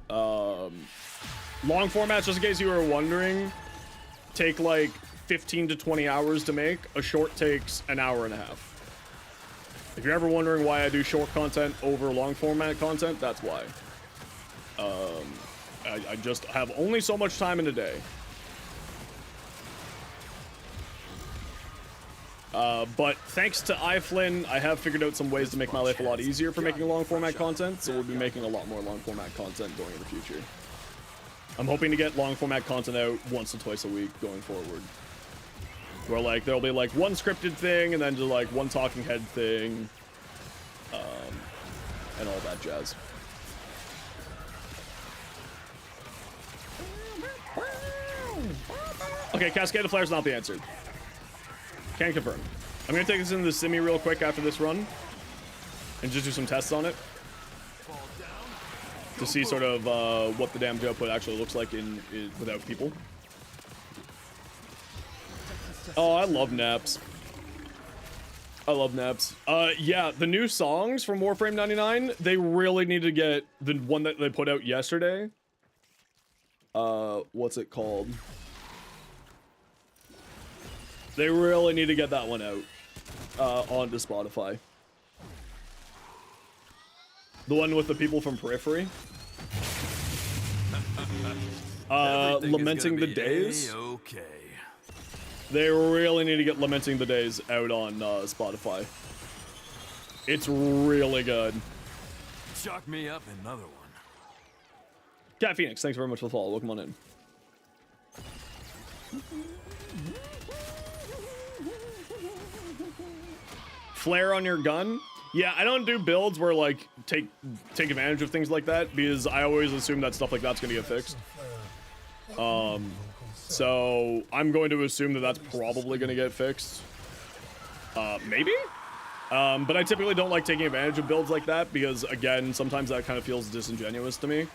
Long formats, just in case you were wondering, take like 15 to 20 hours to make. A short takes an hour and a half. If you're ever wondering why I do short content over long format content, that's why. I just have only so much time in a day. But thanks to iFlynn, I have figured out some ways to make my life a lot easier for making long format content, so we'll be making a lot more long format content going in the future. I'm hoping to get long format content out once or twice a week going forward. Where like there'll be like one scripted thing and then just like one talking head thing, and all that jazz. Okay, Cascade of Flare's not the answer. Can't confirm. I'm gonna take this into the simi real quick after this run and just do some tests on it to see sort of what the damage output actually looks like in without people. Oh, I love naps. I love naps. Yeah, the new songs from Warframe 99, they really need to get the one that they put out yesterday. What's it called? They really need to get that one out onto Spotify. The one with the people from Periphery. Lamenting the Days. Okay. They really need to get Lamenting the Days out on Spotify. It's really good. Chalk me up another one. Cat Phoenix, thanks very much for the follow. Welcome on in. Flare on your gun? Yeah, I don't do builds where like take advantage of things like that because I always assume that stuff like that's gonna get fixed. So I'm going to assume that that's probably gonna get fixed. Maybe? But I typically don't like taking advantage of builds like that because again, sometimes that kind of feels disingenuous to me.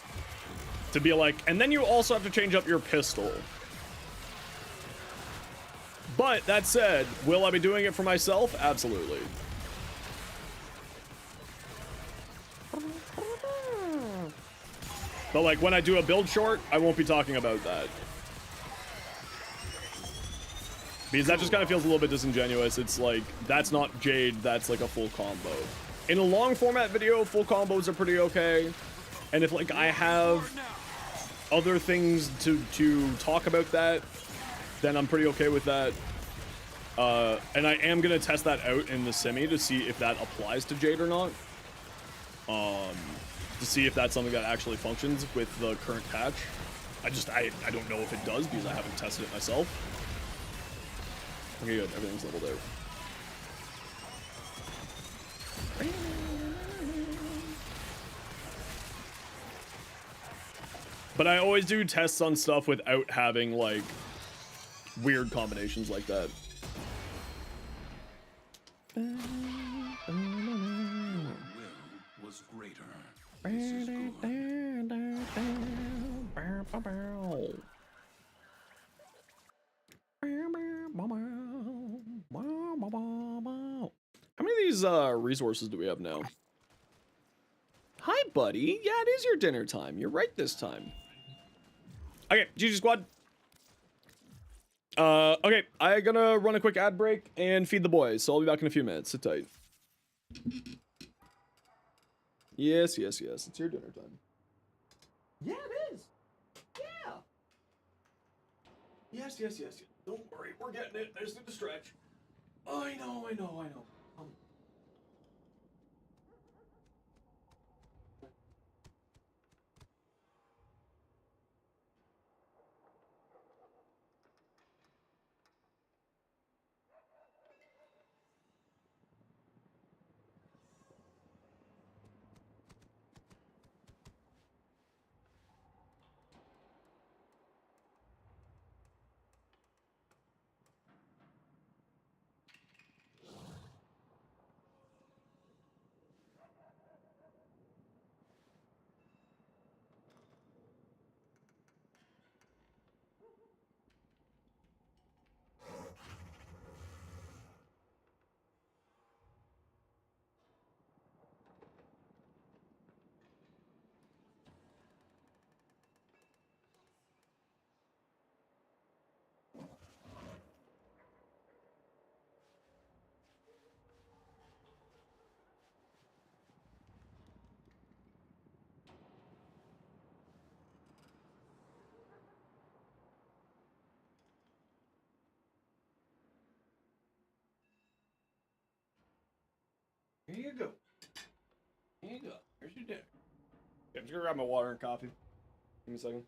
To be like, and then you also have to change up your pistol. But that said, will I be doing it for myself? Absolutely. But like when I do a build short, I won't be talking about that. Because that just kind of feels a little bit disingenuous. It's like, that's not Jade, that's like a full combo. In a long format video, full combos are pretty okay. And if like I have other things to talk about that, then I'm pretty okay with that. And I am gonna test that out in the semi to see if that applies to Jade or not. To see if that's something that actually functions with the current patch. I don't know if it does because I haven't tested it myself. Okay, good. Everything's leveled out. But I always do tests on stuff without having, like, weird combinations like that. Your will was greater. This is good. How many of these resources do we have now? Hi, buddy. Yeah, it is your dinner time. You're right this time. Okay, GG squad. Okay, I'm gonna run a quick ad break and feed the boys, so I'll be back in a few minutes. Sit tight. Yes, yes, yes. It's your dinner time. Yeah, it is. Yeah. Yes, yes, yes, yes. Don't worry, we're getting it. I just need to stretch. I know. Here you go. Here you go. Here's your dinner. Okay, I'm just gonna grab my water and coffee. Give me a second.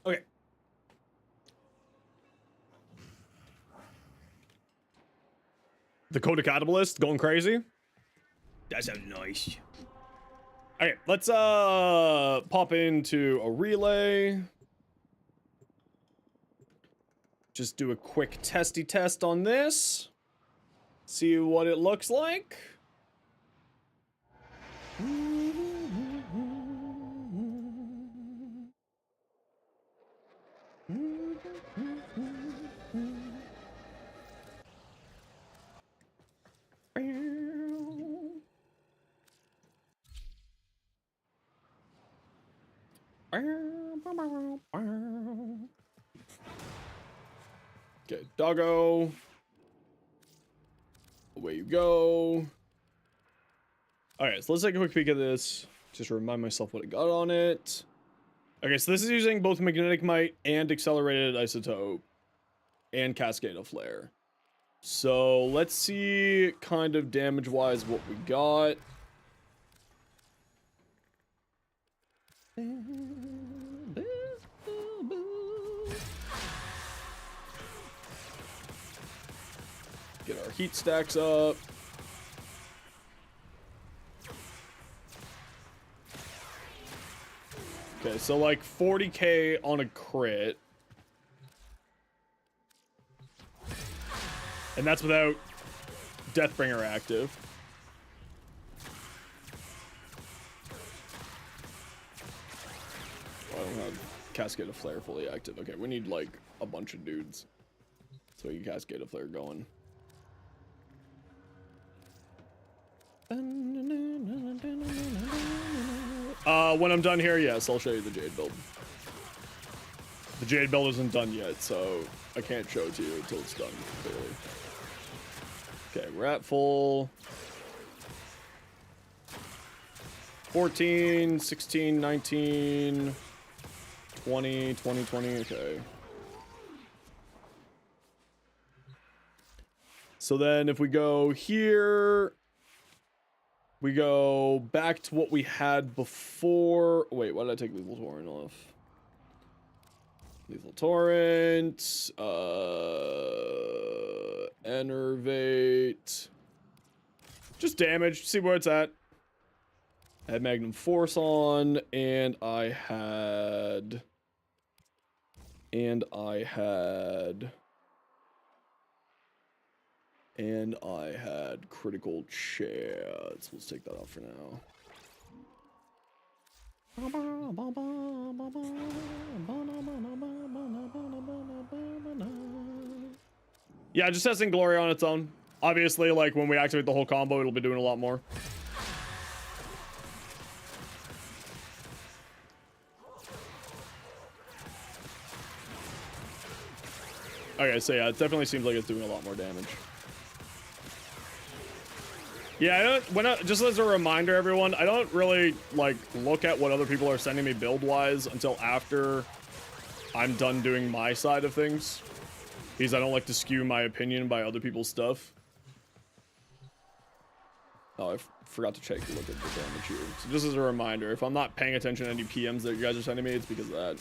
Okay. The Coda Catalyst going crazy. That sounds nice. Okay, let's pop into a relay. just do a quick testy test on this. See what it looks like. Okay, doggo. Away you go. Alright, so let's take a quick peek at this. Just to remind myself what I got on it. Okay, so this is using both magnetic might and accelerated isotope. And cascade of flare. So let's see kind of damage-wise what we got. Get our heat stacks up. Okay, so like 40k on a crit. And that's without Deathbringer active. I don't have Cascade of Flare fully active. Okay, we need like a bunch of dudes. So we can Cascade of Flare going. When I'm done here, yes, I'll show you the Jade build. The Jade build isn't done yet, so I can't show it to you until it's done, clearly. Okay, we're at full. 14, 16, 19, 20, 20, 20, okay. So then if we go here, we go back to what we had before. Wait, why did I take Lethal Torrent off? Lethal Torrent, Enervate. Just damage, see where it's at. I had Magnum Force on, and I had Critical Chance. Let's take that off for now. Yeah, just testing Glory on its own. Obviously, like, when we activate the whole combo, it'll be doing a lot more. Okay, so yeah, it definitely seems like it's doing a lot more damage. Yeah, just as a reminder, everyone, I don't really, like, look at what other people are sending me build-wise until after I'm done doing my side of things. Because I don't like to skew my opinion by other people's stuff. Oh, I forgot to check to look at the damage here. So just as a reminder, if I'm not paying attention to any PMs that you guys are sending me, it's because of that.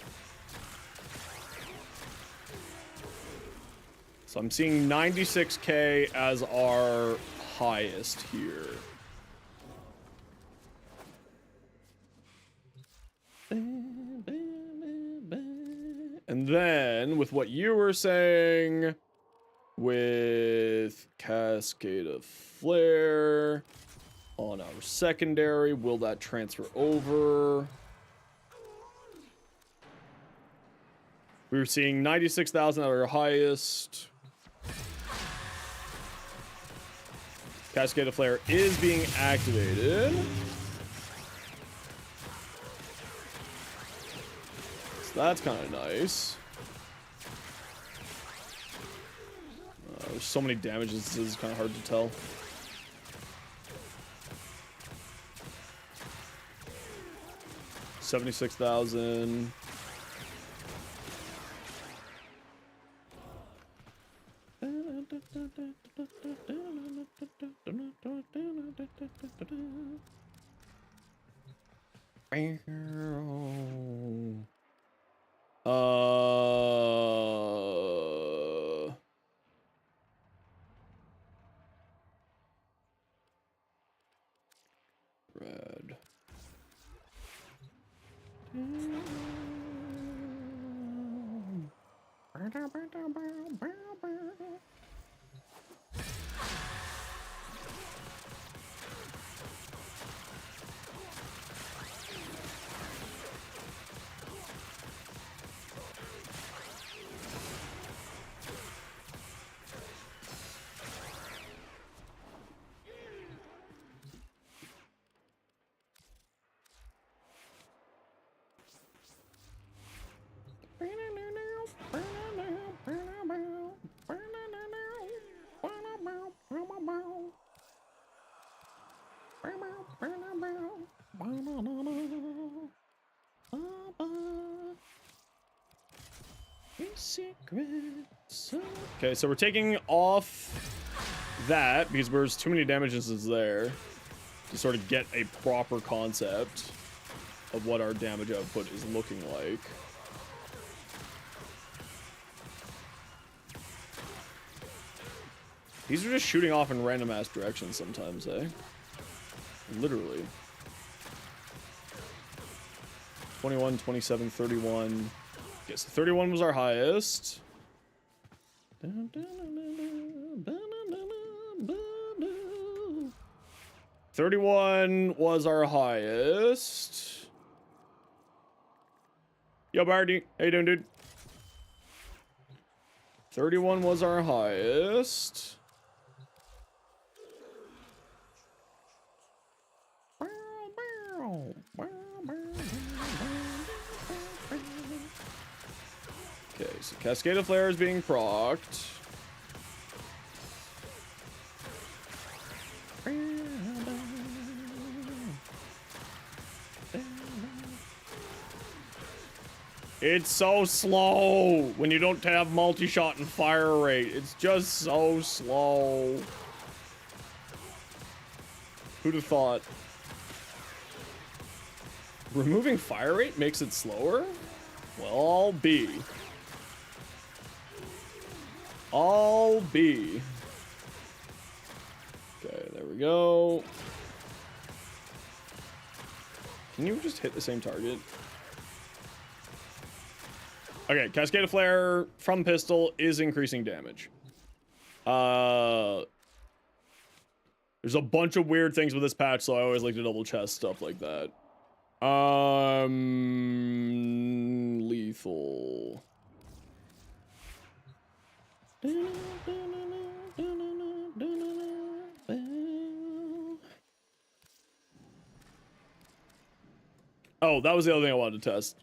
So I'm seeing 96k as our highest here. And then, with what you were saying, with Cascade of Flare on our secondary, will that transfer over? We were seeing 96,000 at our highest. Cascade of Flare is being activated. So that's kind of nice. There's so many damages, this is kind of hard to tell. $76,000. Red. Okay, so we're taking off that because there's too many damages there to sort of get a proper concept of what our damage output is looking like. These are just shooting off in random ass directions sometimes, eh? Literally. 21, 27, 31. Okay, so 31 was our highest. 31 was our highest. Yo, Barty. How you doing, dude? 31 was our highest. Okay, so Cascade of Flare is being procced. It's so slow when you don't have multi-shot and fire rate. It's just so slow. Who'd have thought? Removing fire rate makes it slower? Well, I'll be. I'll be. Okay, there we go. Can you just hit the same target? Okay, Cascade of Flare from pistol is increasing damage. There's a bunch of weird things with this patch, so I always like to double chest stuff like that. Lethal. Oh, that was the other thing I wanted to test.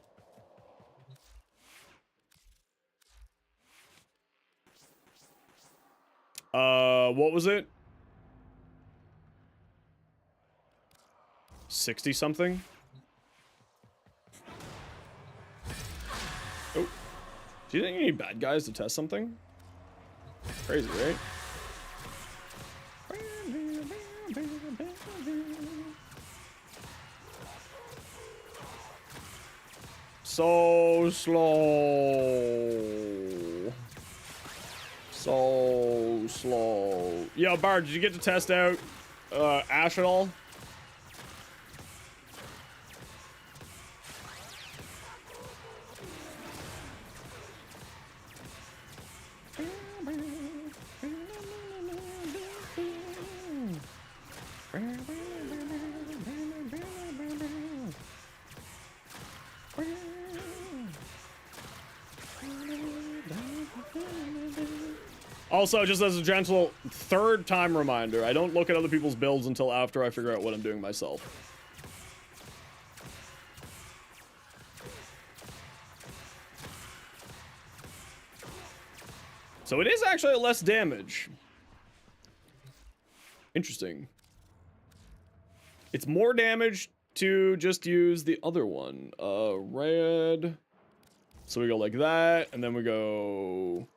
What was it? 60 something? Oh. Do you think you need bad guys to test something? Crazy, right? So slow. So slow. Yo, Bard, did you get to test out Ash at all? Also, just as a gentle third time reminder, I don't look at other people's builds until after I figure out what I'm doing myself. So it is actually less damage. Interesting. It's more damage to just use the other one. Red. So we go like that, and then we go...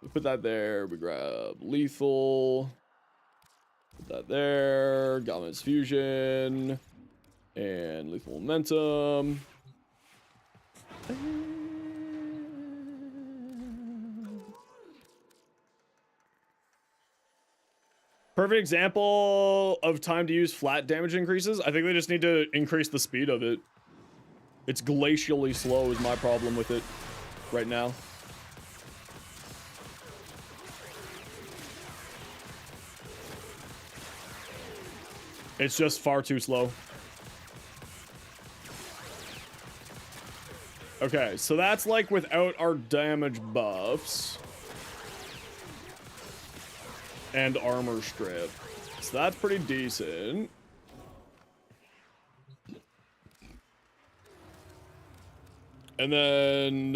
We put that there, we grab lethal, put that there, Galvan's fusion, and lethal momentum. Perfect example of time to use flat damage increases. I think they just need to increase the speed of it. It's glacially slow is my problem with it right now. It's just far too slow. Okay, so that's like without our damage buffs. And armor strip. So that's pretty decent. And then...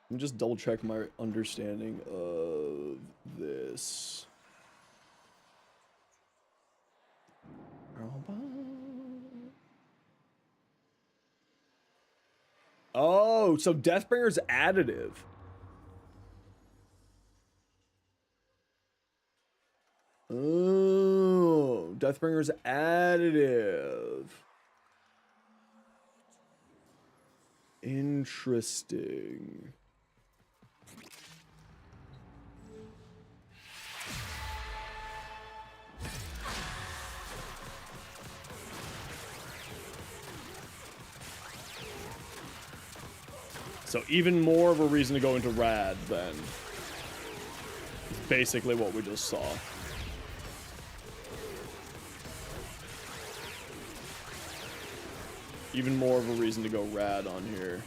let me just double check my understanding of this. Oh, so Deathbringer's additive. Oh, Deathbringer's additive. Interesting. So even more of a reason to go into Rad then. Basically what we just saw. Even more of a reason to go Rad on here.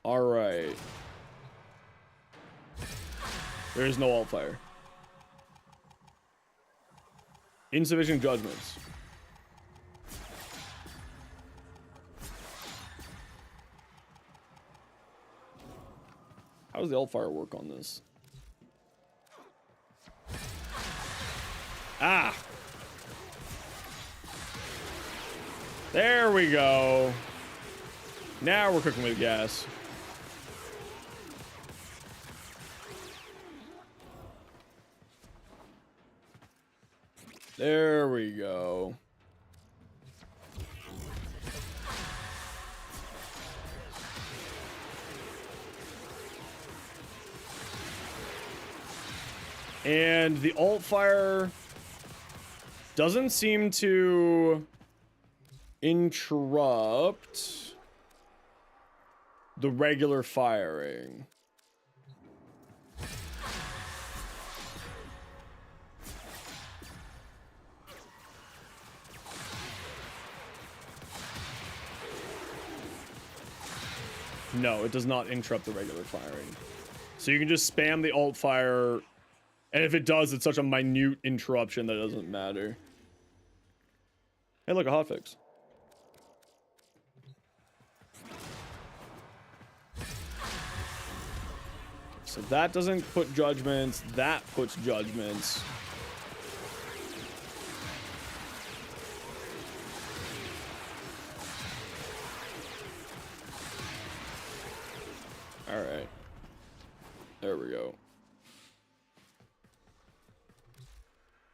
Alright. There is no alt fire. Insufficient judgments. How does the alt fire work on this? Ah! There we go. Now we're cooking with gas. There we go. And the alt fire doesn't seem to interrupt the regular firing. No, it does not interrupt the regular firing. So you can just spam the alt fire. And if it does, it's such a minute interruption that it doesn't matter. Hey, look, a hotfix. So that doesn't put judgments. That puts judgments. All right. There we go.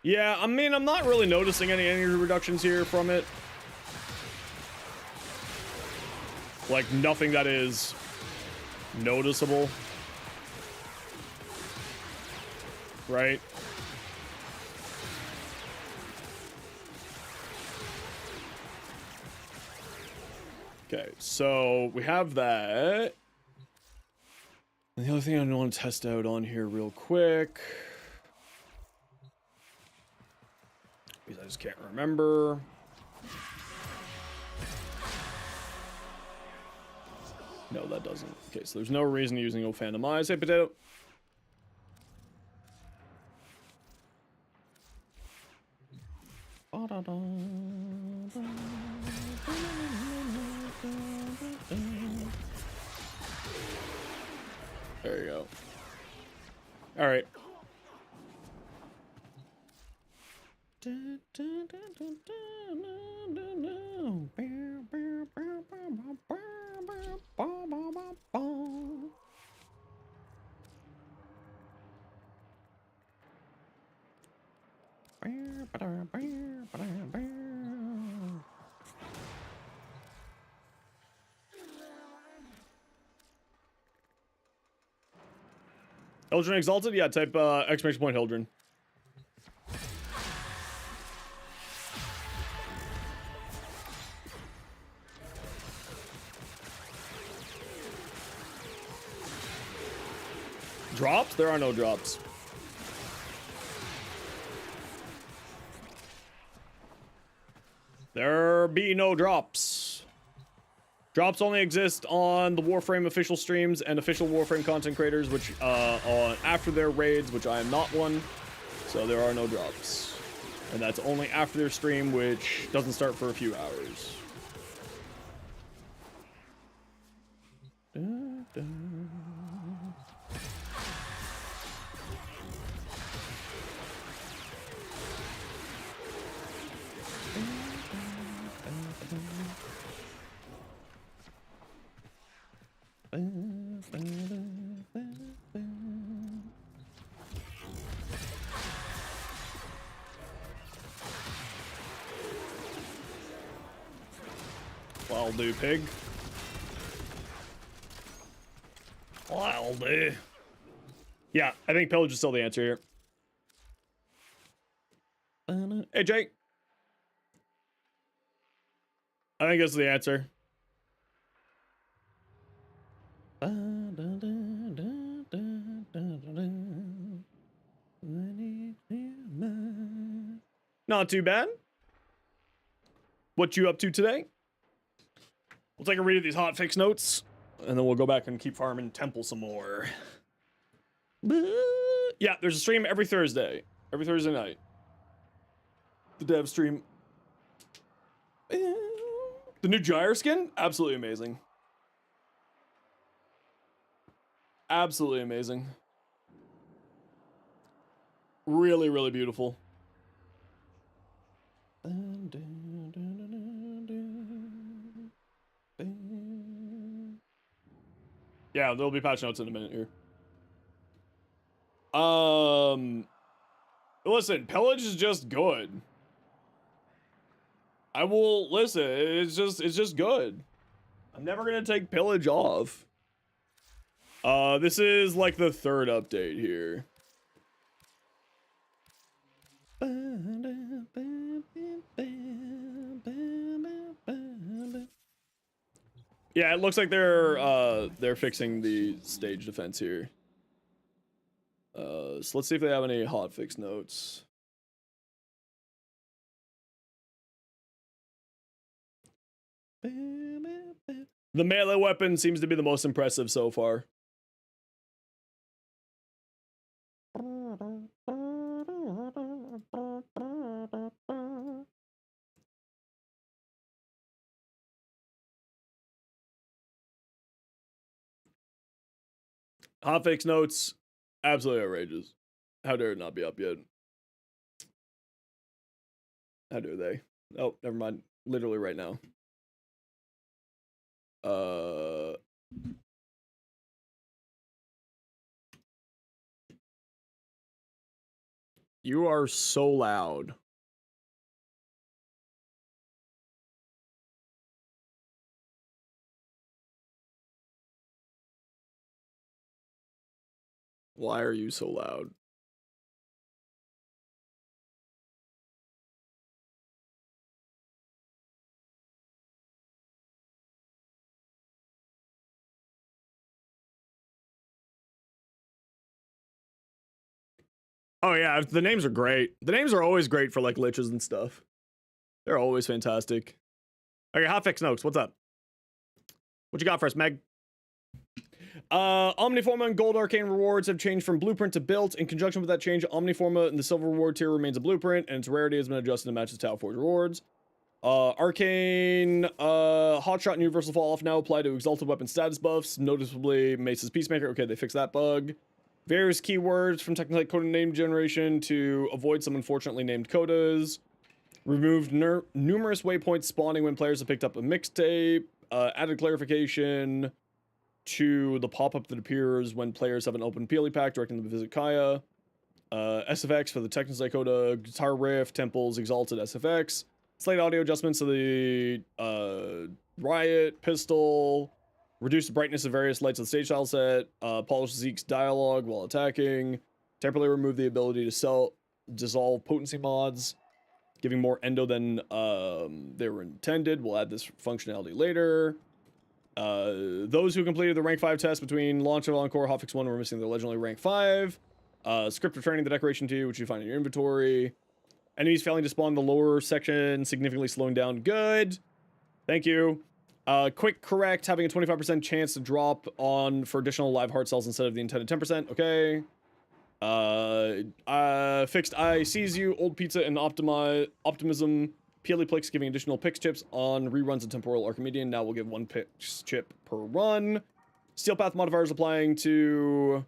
Yeah, I mean, I'm not really noticing any energy reductions here from it. Like, nothing that is noticeable. Right? Okay, so we have that. And the other thing I want to test out on here real quick, because I just can't remember. No, that doesn't. Okay, so there's no reason using O Phantom Eyes. Hey, Potato. There you go. All right. Hildren Exalted? Yeah, type exclamation point Hildren. Drops? There are no drops. There be no drops. Drops only exist on the Warframe official streams and official Warframe content creators, which on after their raids, which I am not one. So there are no drops. And that's only after their stream, which doesn't start for a few hours. I'll do, pig. I'll do. Yeah, I think pillage is still the answer here. Hey, Jake. I think that's the answer. Not too bad. What you up to today? We'll take a read of these hotfix notes, and then we'll go back and keep farming Temple some more. Yeah, there's a stream every Thursday night. The dev stream. The new gyre skin? Absolutely amazing. Absolutely amazing. Really, really beautiful. Yeah, there'll be patch notes in a minute here. Listen, pillage is just good. I will listen. It's just good. I'm never gonna take pillage off. This is like the third update here. Yeah, it looks like they're fixing the stage defense here. So let's see if they have any hotfix notes. The melee weapon seems to be the most impressive so far. Hotfix notes, absolutely outrageous. How dare it not be up yet? How dare they? Oh, never mind. Literally right now. You are so loud. Why are you so loud? Oh yeah, the names are great. The names are always great for like liches and stuff. They're always fantastic. Okay, hotfix notes. What's up? What you got for us, Meg? Omniforma and Gold Arcane rewards have changed from blueprint to built. In conjunction with that change, Omniforma in the silver reward tier remains a blueprint, and its rarity has been adjusted to match the Tower Forge rewards. Arcane, Hotshot and Universal Fall Off now apply to exalted weapon status buffs, noticeably Mace's Peacemaker. Okay, they fixed that bug. Various keywords from Technotite coda name generation to avoid some unfortunately named codas. Removed numerous waypoints spawning when players have picked up a mixtape. Added clarification to the pop-up that appears when players have an open Peely pack directing them to visit Kaya. SFX for the Technotite coda, guitar riff, temples, exalted SFX. Slight audio adjustments to the riot, pistol, reduce the brightness of various lights of the stage tile set, polish Zeke's dialogue while attacking, temporarily remove the ability to dissolve potency mods, giving more endo than they were intended. We'll add this functionality later. Those who completed the rank 5 test between launch of Encore Hotfix 1 were missing their legendary rank 5. Script returning the decoration to you, which you find in your inventory. Enemies failing to spawn in the lower section, significantly slowing down. Good. Thank you. Quick correct, having a 25% chance to drop on for additional live heart cells instead of the intended 10%. Okay. Fixed I sees you, old pizza and optimism. Peleplix giving additional pix chips on reruns of Temporal Archimedean. Now we'll give 1 pix chip per run. Steel Path modifiers applying to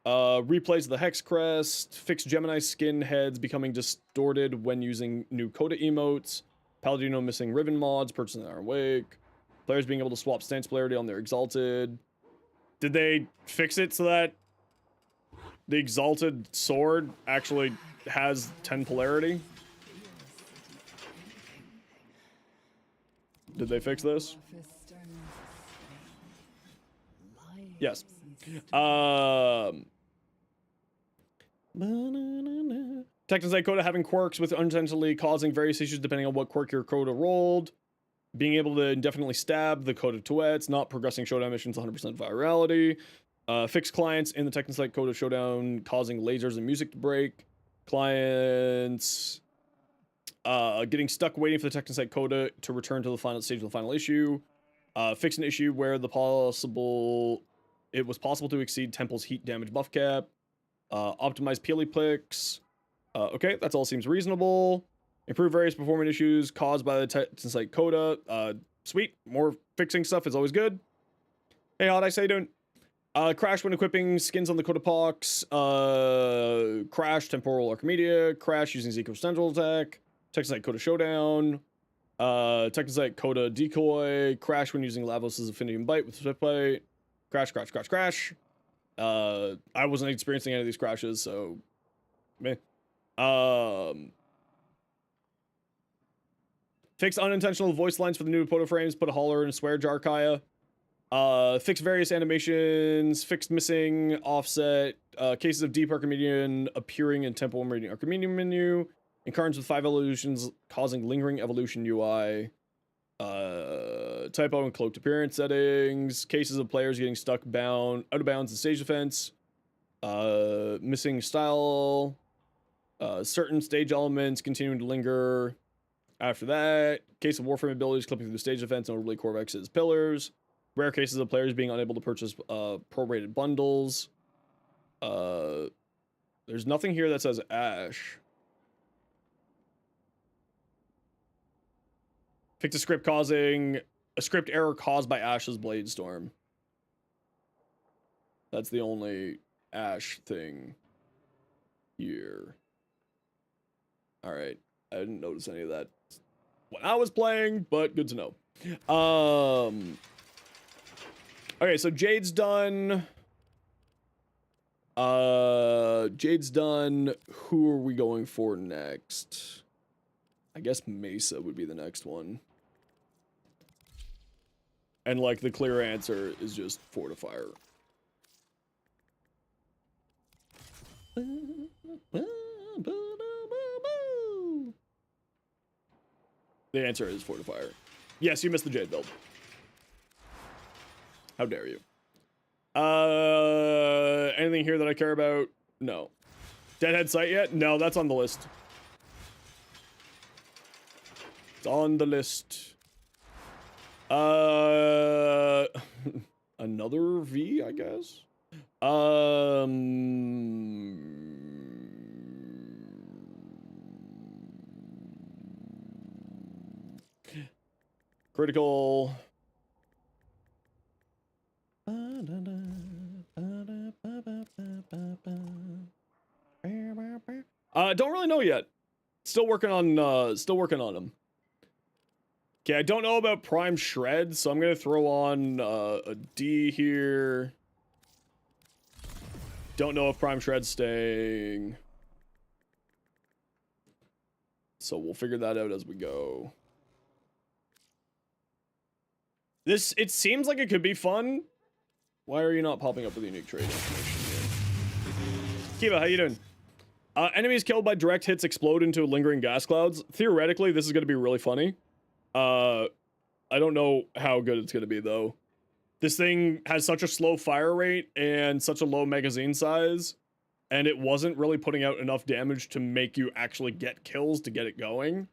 replays of the Hex Crest. Fixed Gemini skin heads becoming distorted when using new Coda emotes. Paladino missing Riven mods, purchasing Iron Wake. Players being able to swap stance polarity on their Exalted. Did they fix it so that the Exalted sword actually has 10 polarity? Did they fix this? Yes. Technosite Coda having quirks with unintentionally causing various issues depending on what quirk your Coda rolled. Being able to indefinitely stab the Coda Touettes, not progressing showdown missions 100% virality. Fixed clients in the Technosite Coda showdown causing lasers and music to break. Clients getting stuck waiting for the Technosite Coda to return to the final stage of the final issue. Fix an issue where it was possible to exceed Temple's heat damage buff cap. Optimize Peleplix. Okay, that's all seems reasonable. Improve various performance issues caused by the Technosite Coda. Sweet, more fixing stuff is always good. Hey, how'd I say doing? Crash when equipping skins on the Coda Pox. Crash Temporal Archimedia. Crash using Zico's Central Attack. Technosite Coda Showdown. Technosite Coda Decoy. Crash when using Lavos' Affinity and Bite with Swift Bite. Crash, crash, crash, crash. I wasn't experiencing any of these crashes, so meh. Fix unintentional voice lines for the new proto frames. Put a holler in a swear jar, Kaya. Fix various animations. Fixed missing offset. Cases of deep Archimedean appearing in Temple Meridian Archimedean menu. Incarnates with 5 evolutions causing lingering evolution UI. Typo and cloaked appearance settings. Cases of players getting stuck out of bounds in stage defense. Missing style. Certain stage elements continuing to linger after that. Case of Warframe abilities clipping through the stage defense, notably Corvex's pillars. Rare cases of players being unable to purchase prorated bundles. There's nothing here that says Ash. Fix a script error caused by Ash's Blade Storm. That's the only Ash thing here. Alright. I didn't notice any of that when I was playing, but good to know. Okay, so Jade's done. Jade's done. Who are we going for next? I guess Mesa would be the next one. And like the clear answer is just Fortifier. The answer is Fortifier. Yes, you missed the Jade build. How dare you? Anything here that I care about? No. Deadhead Sight yet? No, that's on the list. It's on the list. Another V, I guess. Critical. Don't really know yet. Still working on them. Okay, I don't know about Prime Shred, so I'm gonna throw on a D here. Don't know if Prime Shred's staying. So we'll figure that out as we go. It seems like it could be fun. Why are you not popping up with unique trade information here? Kiva, how you doing? Enemies killed by direct hits explode into lingering gas clouds. Theoretically, this is going to be really funny. I don't know how good it's gonna be though. This thing has such a slow fire rate and such a low magazine size, and it wasn't really putting out enough damage to make you actually get kills to get it going.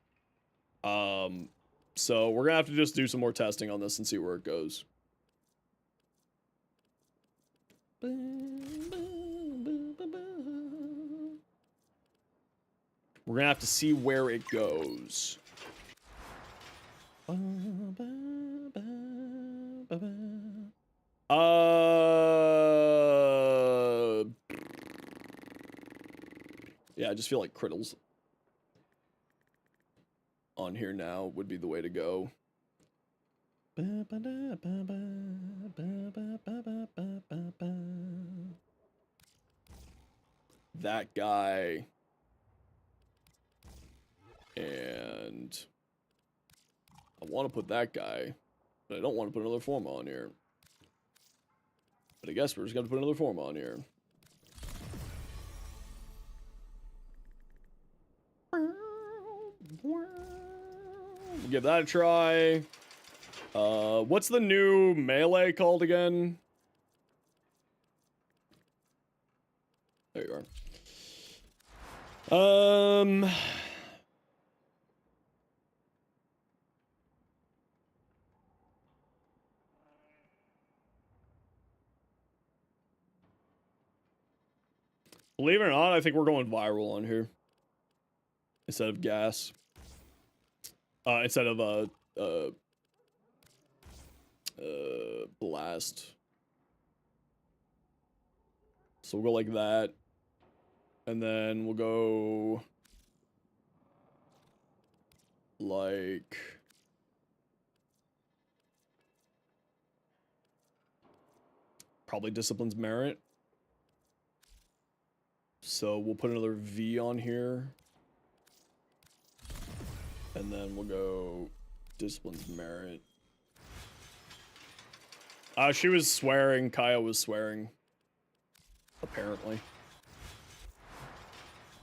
So we're gonna have to just do some more testing on this and see where it goes. We're gonna have to see where it goes. Yeah, I just feel like crittles on here now would be the way to go. That guy. And I want to put that guy, but I don't want to put another form on here. But I guess we're just going to put another form on here. Give that a try. What's the new melee called again? There you are. Believe it or not, I think we're going viral on here. Instead of gas. Instead of, blast. So we'll go like that. And then we'll go... like... probably Discipline's Merit. So we'll put another V on here. And then we'll go Discipline's Merit. She was swearing. Kaya was swearing. Apparently.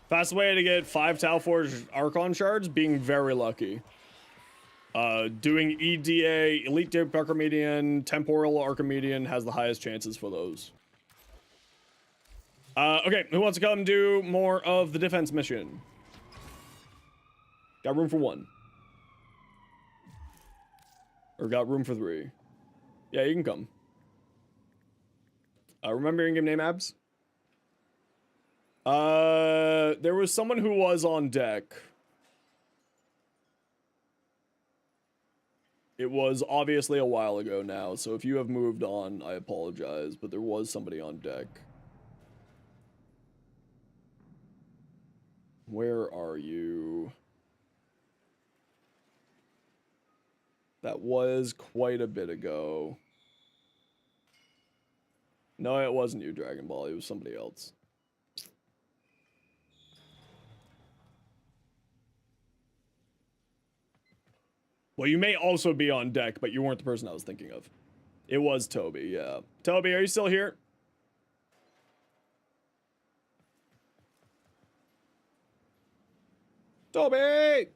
Fast way to get 5 Talforge Archon shards, being very lucky. Doing EDA, Elite Dip Archimedean, Temporal Archimedean has the highest chances for those. Okay, who wants to come do more of the defense mission? Got room for 1. Or got room for 3. Yeah, you can come. Remember your in-game name, Abs? There was someone who was on deck. It was obviously a while ago now, so if you have moved on, I apologize, but there was somebody on deck. Where are you? That was quite a bit ago. No, it wasn't you, Dragon Ball. It was somebody else. Well, you may also be on deck, but you weren't the person I was thinking of. It was Toby, yeah. Toby, are you still here? Toby!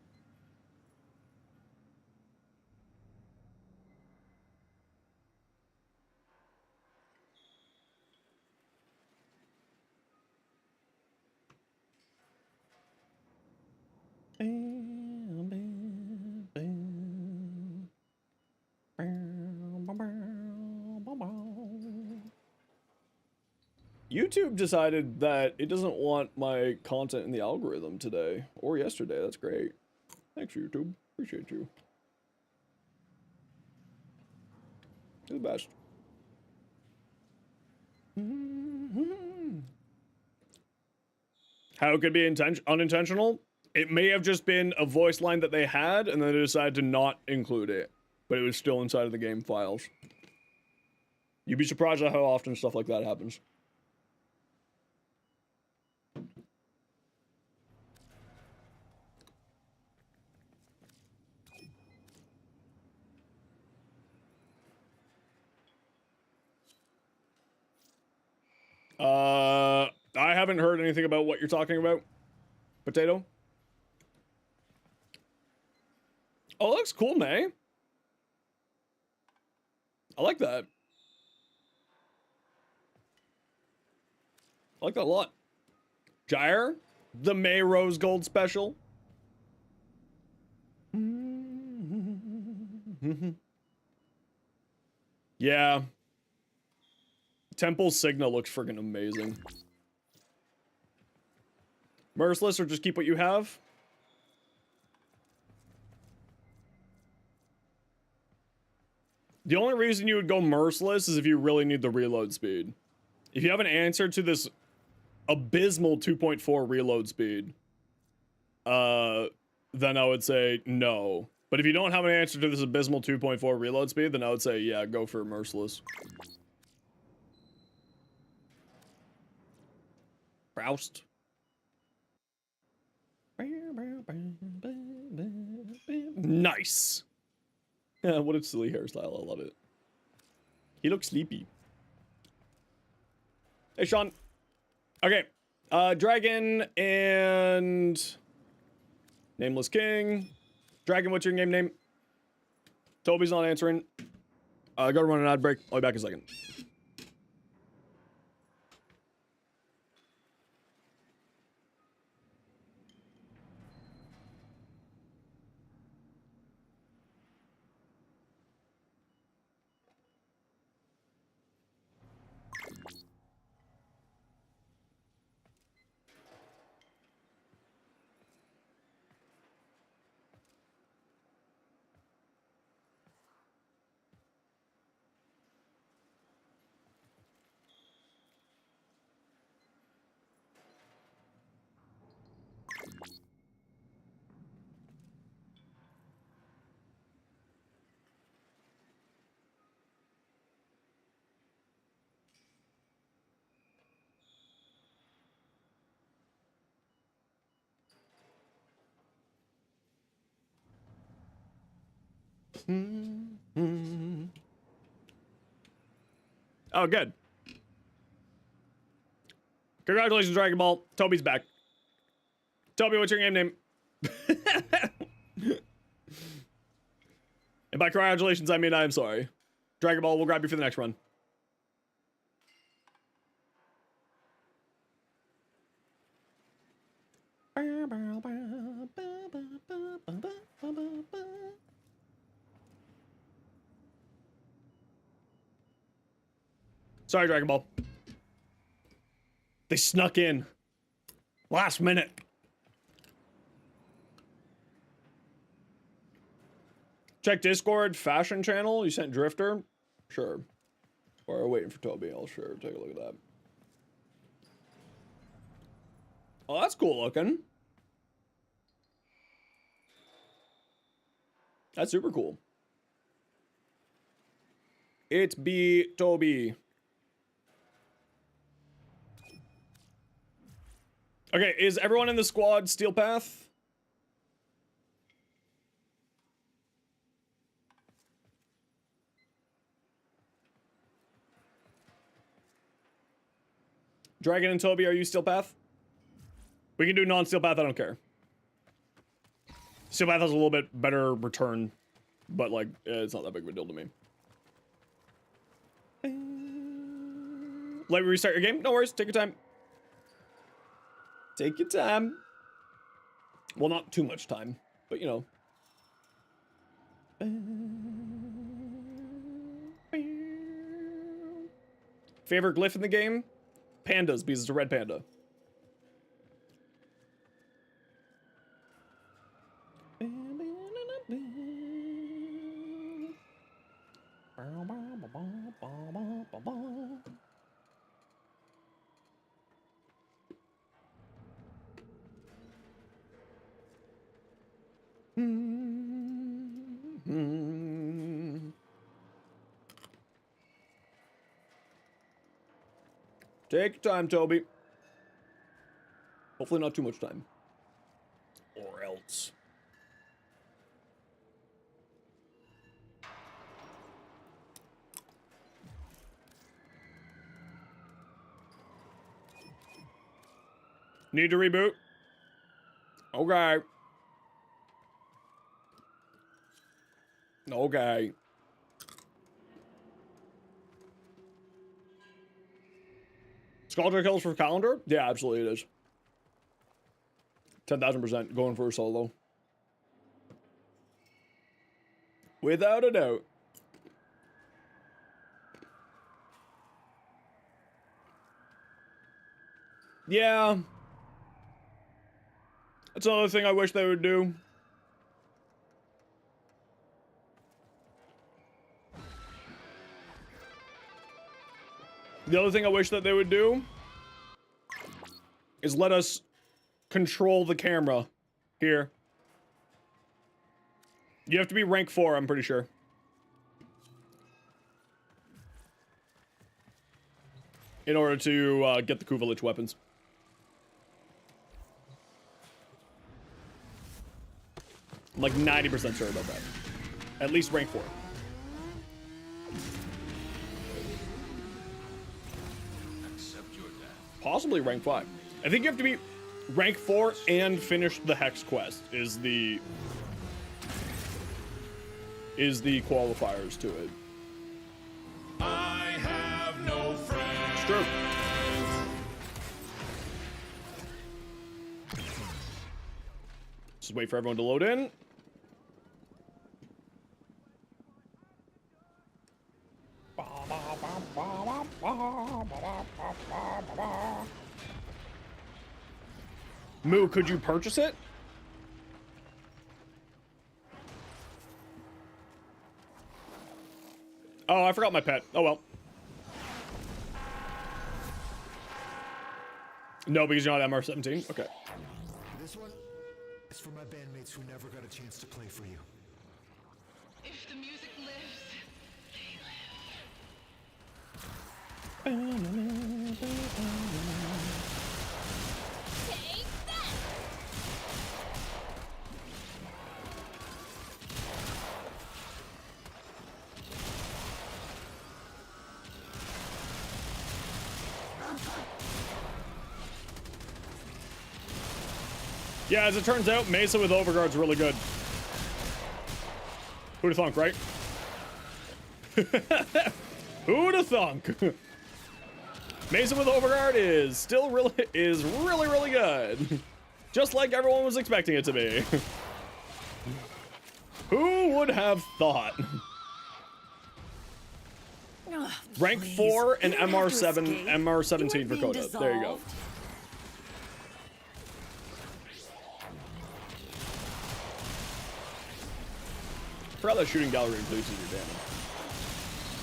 YouTube decided that it doesn't want my content in the algorithm today or yesterday. That's great. Thanks, YouTube. Appreciate you. You're the best. How it could be unintentional? It may have just been a voice line that they had, and then they decided to not include it. But it was still inside of the game files. You'd be surprised at how often stuff like that happens. I haven't heard anything about what you're talking about. Potato? Oh, it looks cool, May. I like that. I like that a lot. Gyre, the May Rose Gold special. Yeah. Temple's signal looks friggin' amazing. Merciless or just keep what you have? The only reason you would go Merciless is if you really need the reload speed. If you have an answer to this abysmal 2.4 reload speed, then I would say no. But if you don't have an answer to this abysmal 2.4 reload speed, then I would say, yeah, go for Merciless. Roust. Nice. Yeah, what a silly hairstyle. I love it. He looks sleepy. Hey, Sean. Okay. Dragon and Nameless King. Dragon, what's your game name? Toby's not answering. I gotta run an ad break. I'll be back in a second. Oh, good. Congratulations, Dragon Ball. Toby's back. Toby, what's your game name? And by congratulations, I mean I'm sorry. Dragon Ball, we'll grab you for the next run. Sorry, Dragon Ball. They snuck in. Last minute. Check Discord, fashion channel. You sent Drifter? Sure. Or waiting for Toby. I'll sure take a look at that. Oh, that's cool looking. That's super cool. It's be Toby. Okay, is everyone in the squad Steel Path? Dragon and Toby, are you Steel Path? We can do non-Steel Path, I don't care. Steel Path has a little bit better return, but like, it's not that big of a deal to me. Let me restart your game? No worries, take your time. Take your time. Well, not too much time, but you know. Favorite glyph in the game? Pandas, because it's a red panda. Take your time, Toby. Hopefully not too much time. Or else. Need to reboot? Okay. Okay. Scaldra kills for calendar? Yeah, absolutely it is. 10,000% going for a solo. Without a doubt. Yeah. That's another thing I wish they would do. The other thing I wish that they would do is let us control the camera here. You have to be rank 4, I'm pretty sure. In order to get the Kuvalich weapons. I'm like 90% sure about that. At least rank 4. Accept your death. Possibly rank 5. I think you have to be rank 4 and finish the Hex quest is the qualifiers to it. I have no friends. It's true. Just wait for everyone to load in. Moo, could you purchase it? Oh, I forgot my pet. Oh well. No, because you're not MR17? Okay. This one is for my bandmates who never got a chance to play for you. If the music lives, they live. Take that! Yeah, as it turns out, Mesa with Overguard's really good. Who'da thunk, right? Who'da thunk? Mesa with Overguard is still really good. Just like everyone was expecting it to be. Who would have thought? Rank 4 and MR7, MR17 for Coda. There you go. Forgot that shooting gallery increases your damage.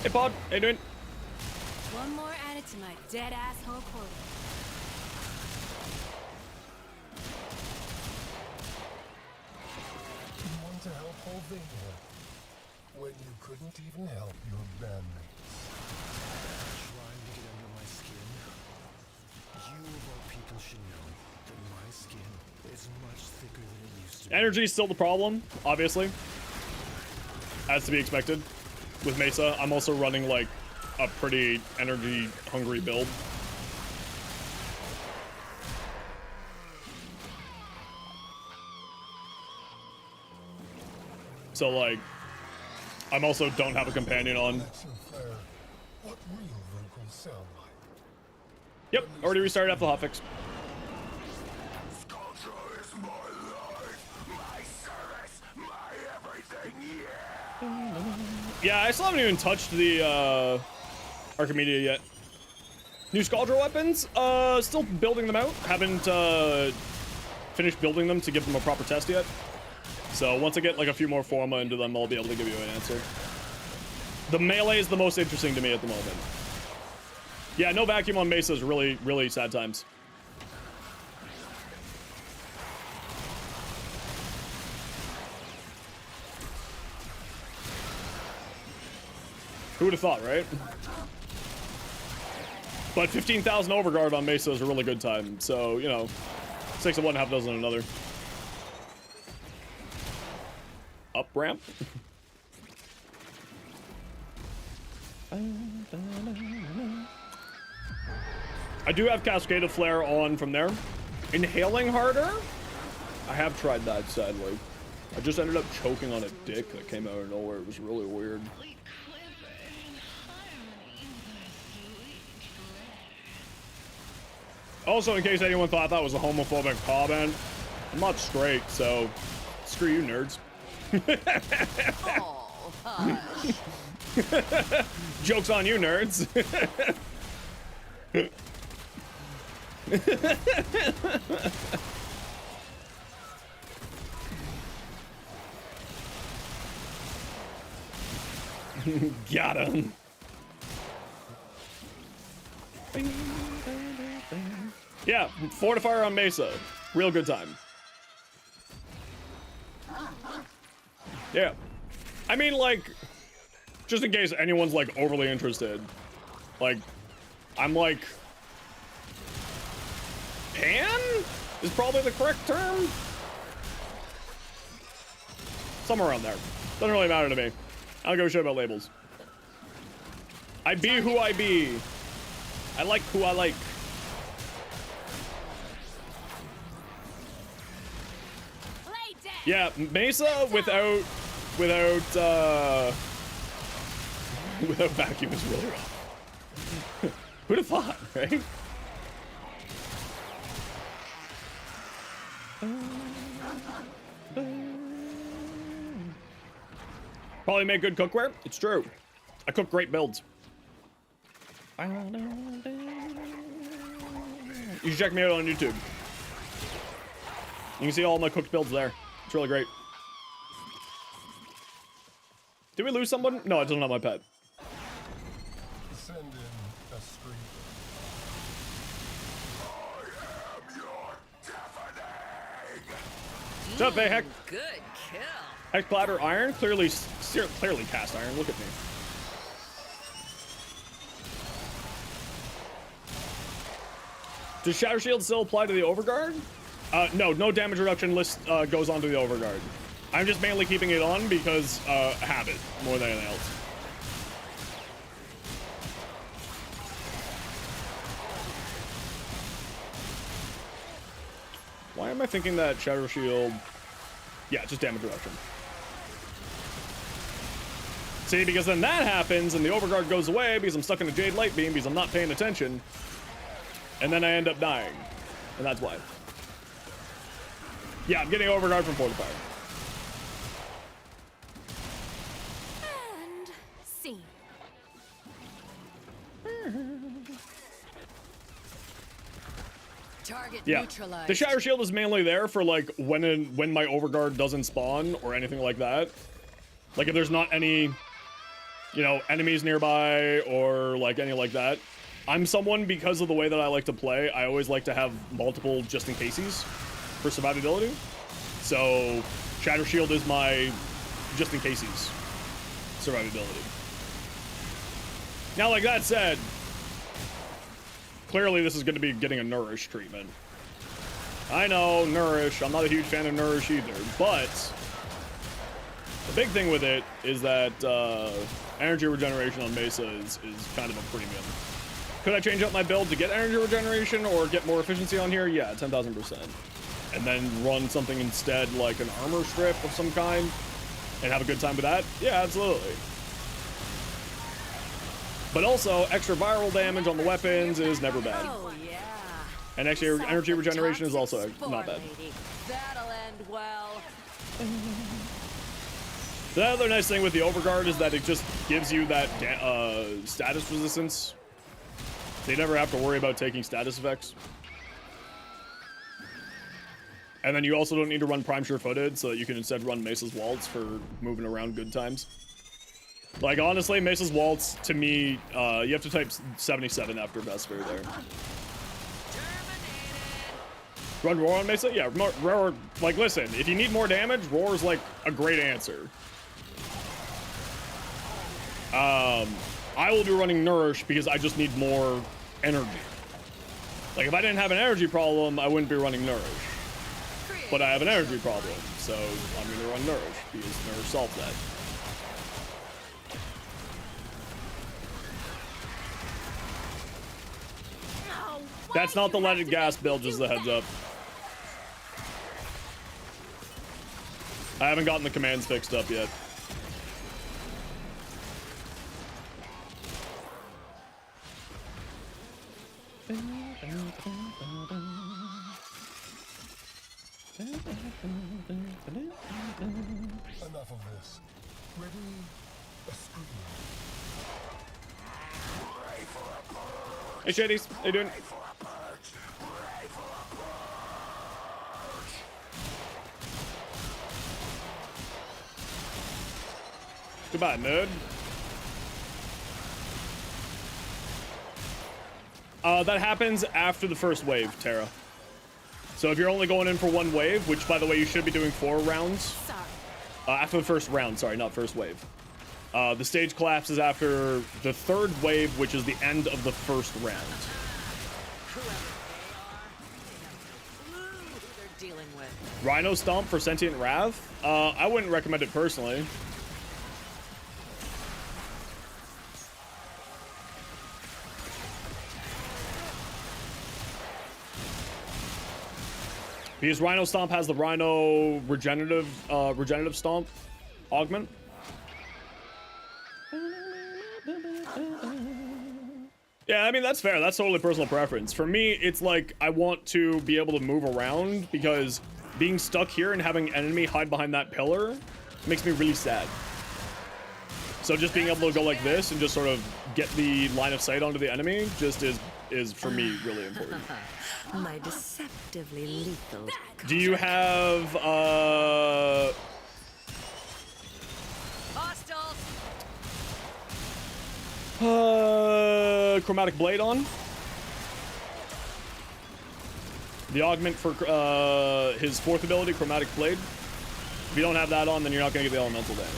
Hey Pod, how you doing? One more added to my dead asshole quota. You want to help Holvania when you couldn't even help your bandmates. Trying to get under my skin. You of all people should know that my skin is much thicker than it used to be. Energy is still the problem, obviously. As to be expected. With Mesa, I'm also running like a pretty energy hungry build. So like, I'm also don't have a companion on. What real vocals sound like? Yep, already restarted after the hotfix. Culture is my life, my service, my everything, yeah. Yeah, I still haven't even touched the Archimedia yet. New Scaldra weapons? Still building them out. Haven't finished building them to give them a proper test yet. So once I get like a few more forma into them, I'll be able to give you an answer. The melee is the most interesting to me at the moment. Yeah, no vacuum on Mesa is really sad times. Who would have thought, right? But 15,000 Overguard on Mesa is a really good time. So, you know, 6 of one, half dozen another. Up ramp. I do have Cascade Flare on from there. Inhaling harder? I have tried that, sadly. I just ended up choking on a dick that came out of nowhere. It was really weird. We quiver in harmony, the sweet flare. Also, in case anyone thought that was a homophobic comment, I'm not straight, so screw you, nerds. Oh, hush. Joke's on you, nerds. Got him. Yeah, fortifier on Mesa. Real good time. Yeah. I mean, like, just in case anyone's, like, overly interested. Like, I'm, like... pan? Is probably the correct term? Somewhere around there. Doesn't really matter to me. I don't give a shit about labels. I be who I be. I like who I like. Yeah, Mesa without vacuum is really rough. Who'd have thought, right? Probably make good cookware. It's true. I cook great builds. You should check me out on YouTube. You can see all my cooked builds there. It's really great. Did we lose someone? No, it doesn't have my pet. Send in a streak. What's up, hey, Heck? Good kill. Heck Platter Iron? Clearly cast iron. Look at me. Does Shatter Shield still apply to the Overguard? No damage reduction list goes on to the Overguard. I'm just mainly keeping it on because habit more than anything else. Why am I thinking that Shatter Shield? Yeah, just damage reduction. See, because then that happens and the Overguard goes away because I'm stuck in a Jade Light Beam because I'm not paying attention. And then I end up dying. And that's why. Yeah, I'm getting Overguard from Fortifier. And scene. Target Yeah, neutralized. the Shatter Shield is mainly there for like when my Overguard doesn't spawn or anything like that. Like if there's not any, you know, enemies nearby or like any like that. I'm someone, because of the way that I like to play, I always like to have multiple just in cases for survivability. So Shatter Shield is my just in cases survivability. Now, like that said, clearly this is going to be getting a Nourish treatment. I know, Nourish. I'm not a huge fan of Nourish either, but the big thing with it is that energy regeneration on Mesa is kind of a premium. Could I change up my build to get energy regeneration or get more efficiency on here? Yeah, 10,000%. And then run something instead like an armor strip of some kind and have a good time with that? Yeah, absolutely. But also, extra viral damage on the weapons is never bad. Oh, yeah. And extra energy regeneration is also not bad. That'll end well. The other nice thing with the Overguard is that it just gives you that status resistance. So you never have to worry about taking status effects. And then you also don't need to run Prime Sure-Footed, so that you can instead run Mesa's Waltz for moving around good times. Like, honestly, Mesa's Waltz, to me, you have to type 77 after Vesper there. Run Roar on Mesa? Yeah, Roar, like, listen, if you need more damage, Roar is, like, a great answer. I will be running Nourish because I just need more energy. Like, if I didn't have an energy problem, I wouldn't be running Nourish. But I have an energy problem, so I'm gonna run Nourish because Nourish solves that. That's not the leaded gas build, just a heads up. I haven't gotten the commands fixed up yet. enough of this. Ready? A scream. Hey, Shadies. How you doing? Goodbye, nerd. That happens after the first wave, Tara. So if you're only going in for one wave, which, by the way, you should be doing 4 rounds. Sorry. After the first round, sorry, not first wave. The stage collapses after the 3rd wave, which is the end of the first round. Rhino Stomp for Sentient Rav? I wouldn't recommend it personally. Because Rhino Stomp has the Rhino regenerative stomp augment. Yeah, I mean, that's fair. That's totally personal preference. For me, it's like I want to be able to move around because being stuck here and having an enemy hide behind that pillar makes me really sad. So just being able to go like this and just sort of get the line of sight onto the enemy just is for me really important. My deceptively lethal. Do you have Chromatic Blade on? The augment for his 4th ability, Chromatic Blade. If you don't have that on, then you're not gonna get the elemental damage.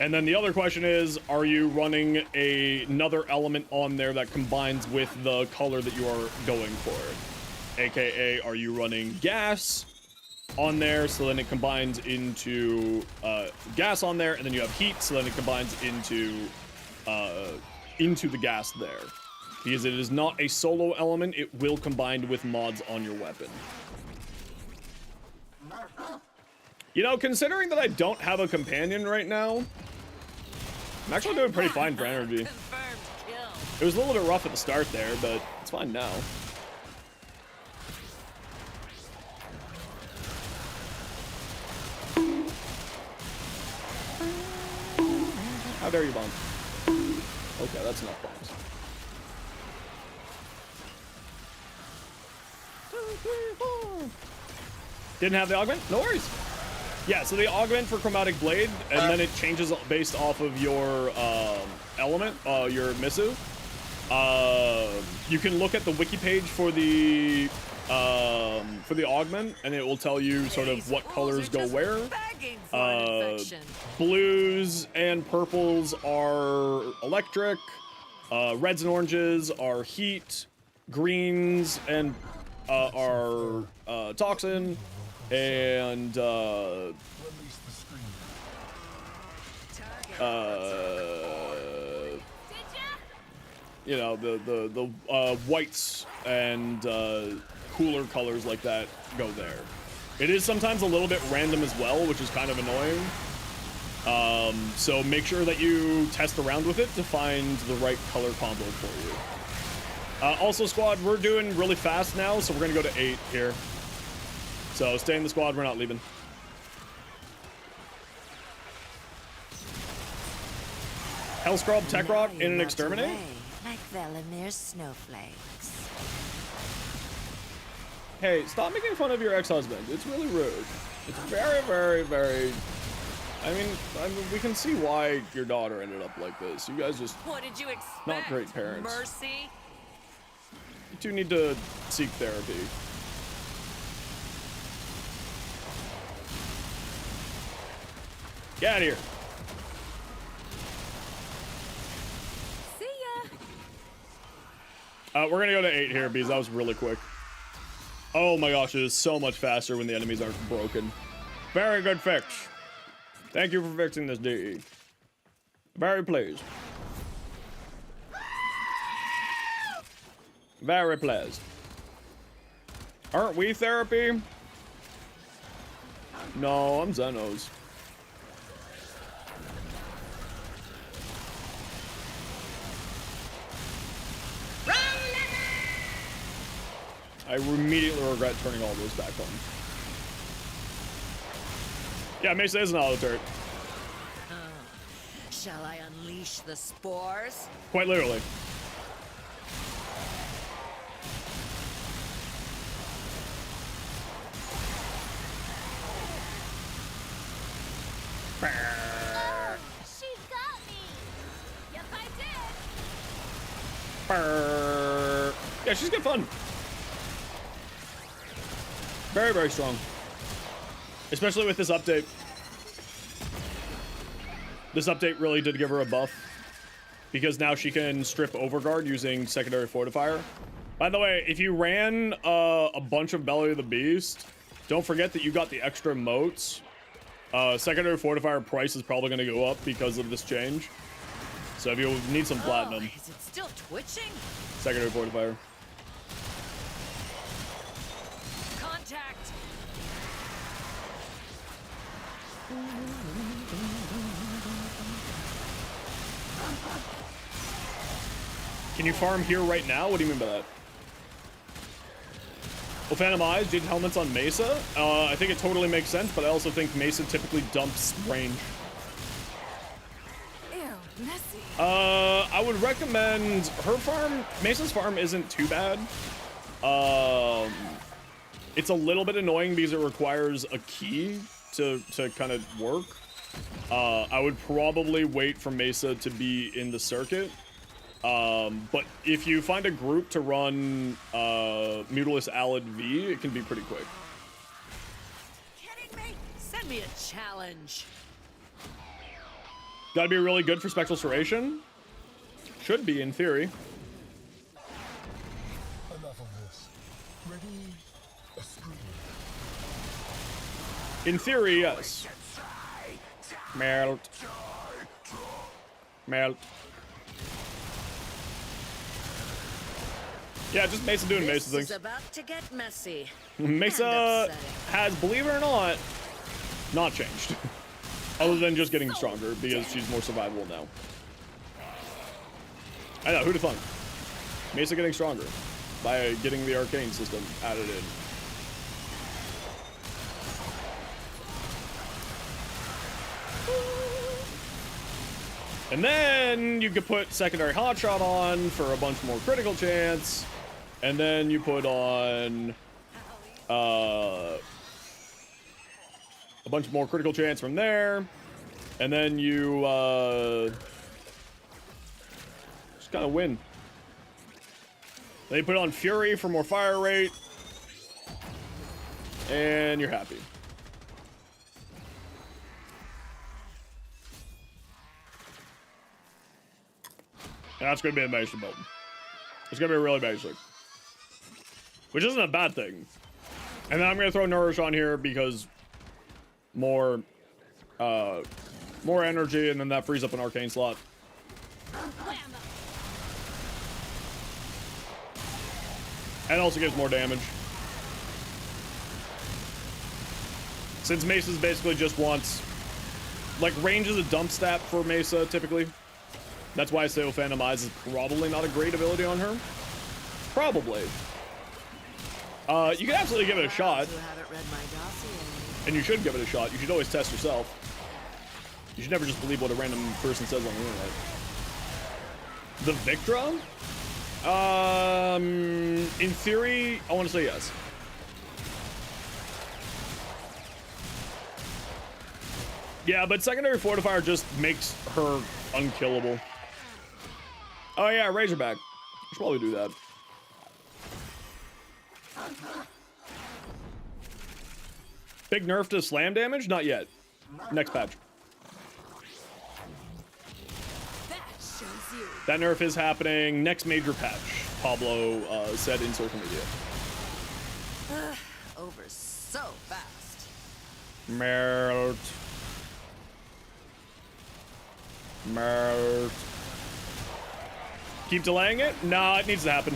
And then the other question is, are you running another element on there that combines with the color that you are going for? AKA, are you running gas on there, so then it combines into gas on there, and then you have heat, so then it combines into the gas there. Because it is not a solo element, it will combine with mods on your weapon. You know, considering that I don't have a companion right now, I'm actually doing pretty fine for energy. It was a little bit rough at the start there, but it's fine now. How dare you bomb? Okay, that's enough bombs. 2, 3, 4. Didn't have the augment? No worries. Yeah, so the augment for Chromatic Blade, and then it changes based off of your element, your missive. You can look at the wiki page for the augment, and it will tell you sort of what colors go where. Blues and purples are electric. Reds and oranges are heat. Greens and are toxin. And you know, the whites and cooler colors like that go there. It is sometimes a little bit random as well, which is kind of annoying. So make sure that you test around with it to find the right color combo for you. Also, squad, we're doing really fast now, so we're gonna go to 8 here. So stay in the squad, we're not leaving. Hellscrub, Tech Rock, in and exterminate? Like Velamir's snowflakes. Hey, stop making fun of your ex-husband. It's really rude. It's very, very, very... I mean, we can see why your daughter ended up like this. You guys just... What did you expect? Not great parents. Mercy? You two need to seek therapy. Get out of here. See ya. We're gonna go to 8 here because that was really quick. Oh my gosh, it is so much faster when the enemies aren't broken. Very good fix. Thank you for fixing this, DE. Very pleased. Very pleased. Aren't we therapy? No, I'm Zenos. I immediately regret turning all those back on. Yeah, Mesa is an auto turret. Shall I unleash the spores? Quite literally. Oh, she got me. Yep, I did. Yeah, she's good fun. Very, very strong. Especially with this update. This update really did give her a buff. Because now she can strip Overguard using secondary fortifier. By the way, if you ran a bunch of Belly of the Beast, don't forget that you got the extra moats. Secondary fortifier price is probably going to go up because of this change. So if you need some platinum. Is it still twitching? Secondary fortifier. Contact. Can you farm here right now? What do you mean by that? Well, Phantom Eyes, Jade Helmets on Mesa. I think it totally makes sense, but I also think Mesa typically dumps range. Ew, messy. I would recommend her farm. Mesa's farm isn't too bad. It's a little bit annoying because it requires a key to kind of work. I would probably wait for Mesa to be in the circuit. But if you find a group to run Mutilus Alid V, it can be pretty quick. Kidding me? Send me a challenge. Gotta be really good for Spectral Serration. Should be, in theory. Enough of this. Ready? A scream. In theory, yes. Melt. Melt. Yeah, just Mesa doing Mesa This things. is about to get messy. Mesa has, believe it or not changed. Other than just getting stronger because she's more survivable now. I know, who'd have thunk? Mesa getting stronger by getting the arcane system added in. And then you could put secondary hotshot on for a bunch more critical chance. And then you put on a bunch more critical chance from there. And then you just kind of win. Then you put on Fury for more fire rate. And you're happy. And that's going to be a basic build. It's going to be really basic. Which isn't a bad thing. And then I'm going to throw Nourish on here because more energy, and then that frees up an arcane slot. And also gives more damage. Since Mesa's basically just wants... Like, range is a dump stat for Mesa, typically. That's why I say Phantom Eyes is probably not a great ability on her. Probably. You can absolutely give it a shot. And you should give it a shot. You should always test yourself. You should never just believe what a random person says on the internet. The Victra? In theory, I want to say yes. Yeah, but secondary fortifier just makes her unkillable. Oh yeah, Razorback. Should probably do that. Big nerf to slam damage? Not yet. Next patch. That nerf is happening next major patch. Pablo said in social media. Over so fast. Melt. Melt. Keep delaying it? Nah, it needs to happen.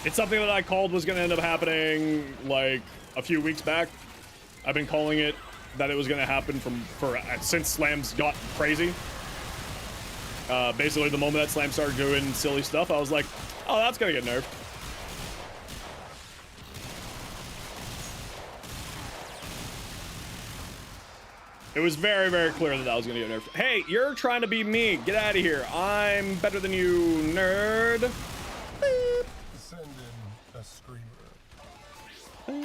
It's something that I called was going to end up happening like a few weeks back. I've been calling it that it was going to happen since Slams got crazy. Basically, the moment that Slam started doing silly stuff, I was like, Oh, that's gonna get nerfed. It was very, very clear that that was gonna get nerfed. Hey, you're trying to be me. Get out of here. I'm better than you, nerd. Beep. Send in a screamer. What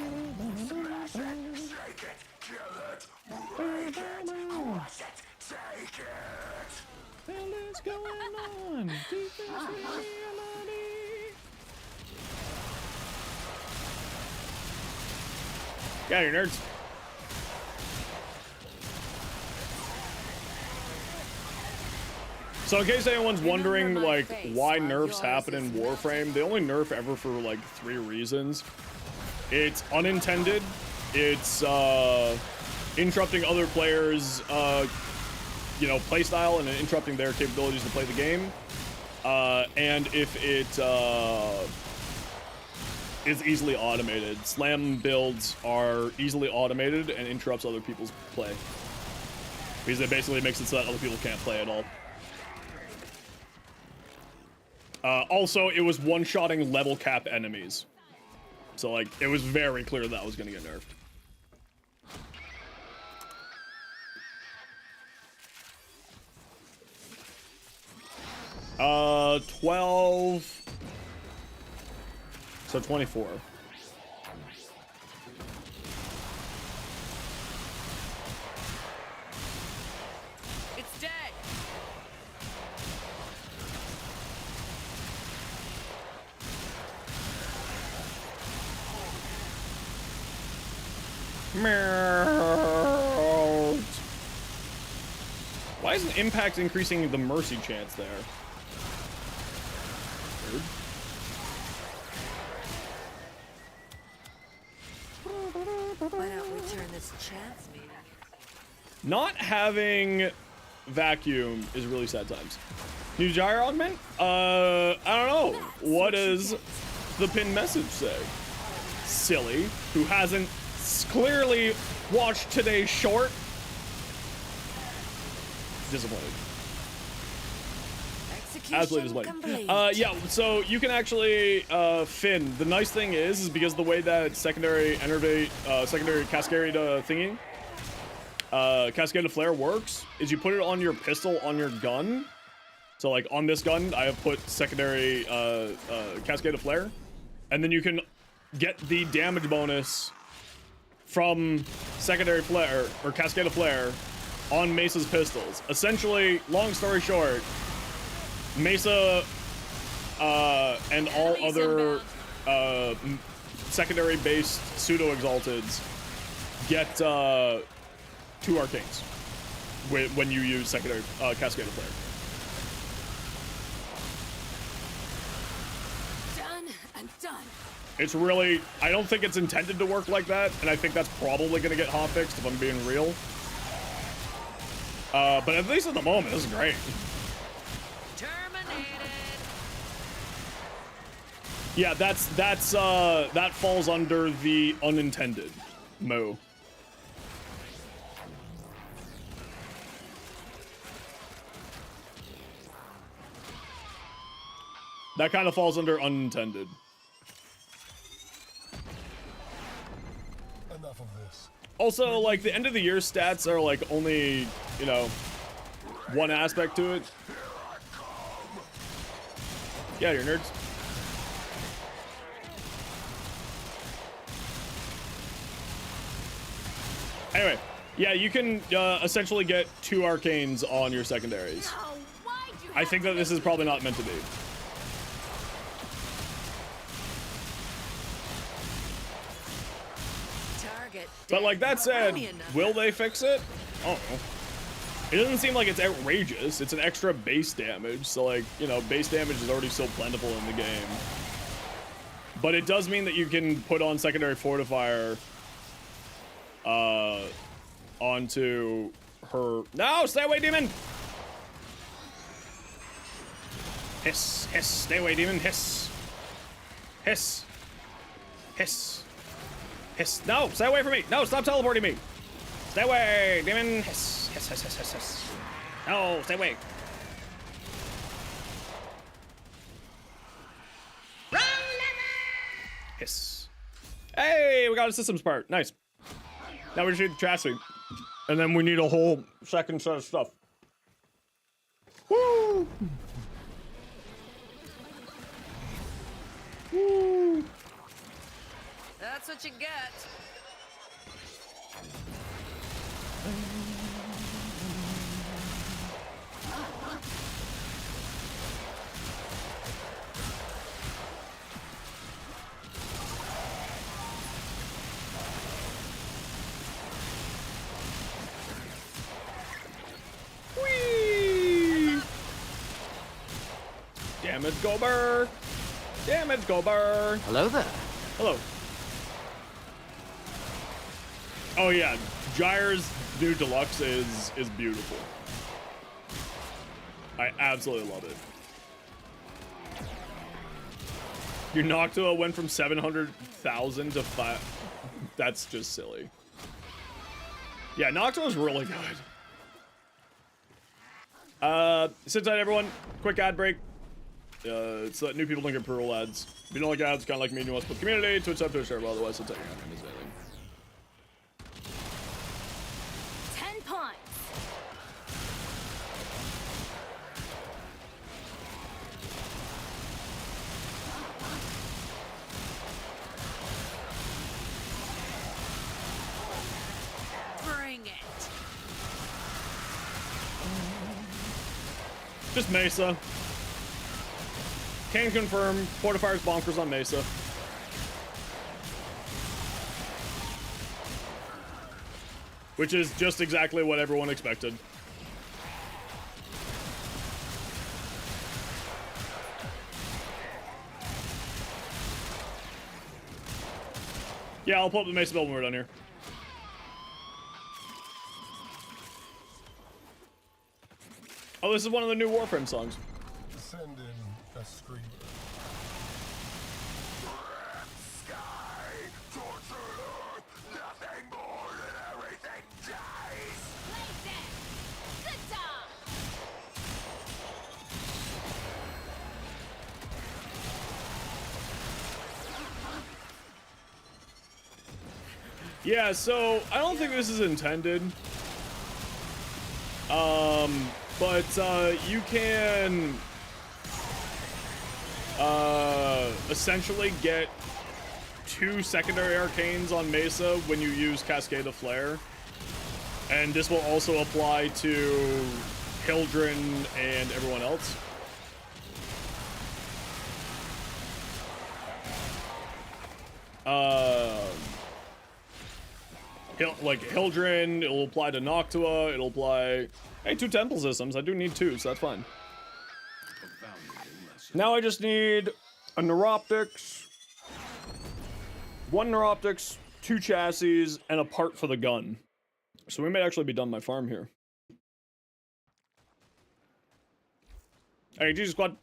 is going on? Get out of here, nerds. So in case anyone's wondering, like, why nerfs happen in Warframe, they only nerf ever for, like, 3 reasons. It's unintended, it's, interrupting other players', you know, playstyle and interrupting their capabilities to play the game. And if it, is easily automated. Slam builds are easily automated and interrupts other people's play. Because it basically makes it so that other people can't play at all. Also, it was one-shotting level cap enemies. So, like, it was very clear that was going to get nerfed. Uh, 12... So, 24. It's dead. Why isn't impact increasing the mercy chance there? Weird. Why don't we turn this chance meter? Not having vacuum is really sad times. New gyro augment? I don't know. What does the pinned message say? Silly, who hasn't clearly watched today's short. Disappointed. Absolutely disappointed. Yeah, so you can actually, Finn, the nice thing is because the way that secondary enervate, secondary cascade thingy, cascade flare works, is you put it on your pistol on your gun. So like on this gun, I have put secondary, cascade flare, and then you can get the damage bonus from secondary flare, or cascade flare, on Mesa's pistols. Essentially, long story short, Mesa and all other secondary based pseudo exalteds get 2 arcanes when you use secondary cascade flare. Done and done. It's really, I don't think it's intended to work like that, and I think that's probably gonna get hotfixed if I'm being real. But at least at the moment, this is great. Yeah, that falls under the unintended Mo. That kind of falls under unintended. Enough of this. Also, like, the end of the year stats are, like, only, you know, one aspect to it. Yeah, you're nerds. Anyway, yeah, you can essentially get 2 arcanes on your secondaries. I think that this is probably not meant to be. But like that said, will they fix it? I don't know. It doesn't seem like it's outrageous. It's an extra base damage, so like, you know, base damage is already so plentiful in the game. But it does mean that you can put on secondary fortifier onto her. No, stay away, demon! Hiss, hiss, stay away, demon, hiss. Hiss. Hiss. Hiss. No, stay away from me. No, stop teleporting me. Stay away, demon. Hiss, hiss, hiss, hiss, hiss, hiss. No, stay away. Nice. Hey, we got a systems part. Nice. Now we just need the chassis. And then we need a whole second set of stuff. Woo! Woo! That's what you get. Whee! Damage Gober! Damage Gober! Hello there. Hello. Oh yeah, Gyre's new deluxe is beautiful. I absolutely love it. Your Noctua went from 700,000 to 5. That's just silly. Yeah, Noctua's really good. Sit tight, everyone. Quick ad break. So that new people don't get plural ads. If you don't like ads, kind of like me, and you want to put community, Twitch up to a share, but otherwise, sit tight. Your name is Valen. 10 points. Bring it. Just Mesa. Can confirm, Fortifier's bonkers on Mesa. Which is just exactly what everyone expected. Yeah, I'll pull up the Mesa build when we're done here. Oh, this is one of the new Warframe songs. Send in a scream. Good job. Yeah, so I don't think this is intended. But you can essentially get 2 secondary arcanes on Mesa when you use Cascade of Flare. And this will also apply to Hildren and everyone else. Like Hildren, it'll apply to Noctua, it'll apply... Hey, 2 temple systems. I do need 2, so that's fine. Now I just need a Neuroptics, 1 Neuroptics, 2 chassis, and a part for the gun. So we may actually be done my farm here. Hey, Jesus Squad.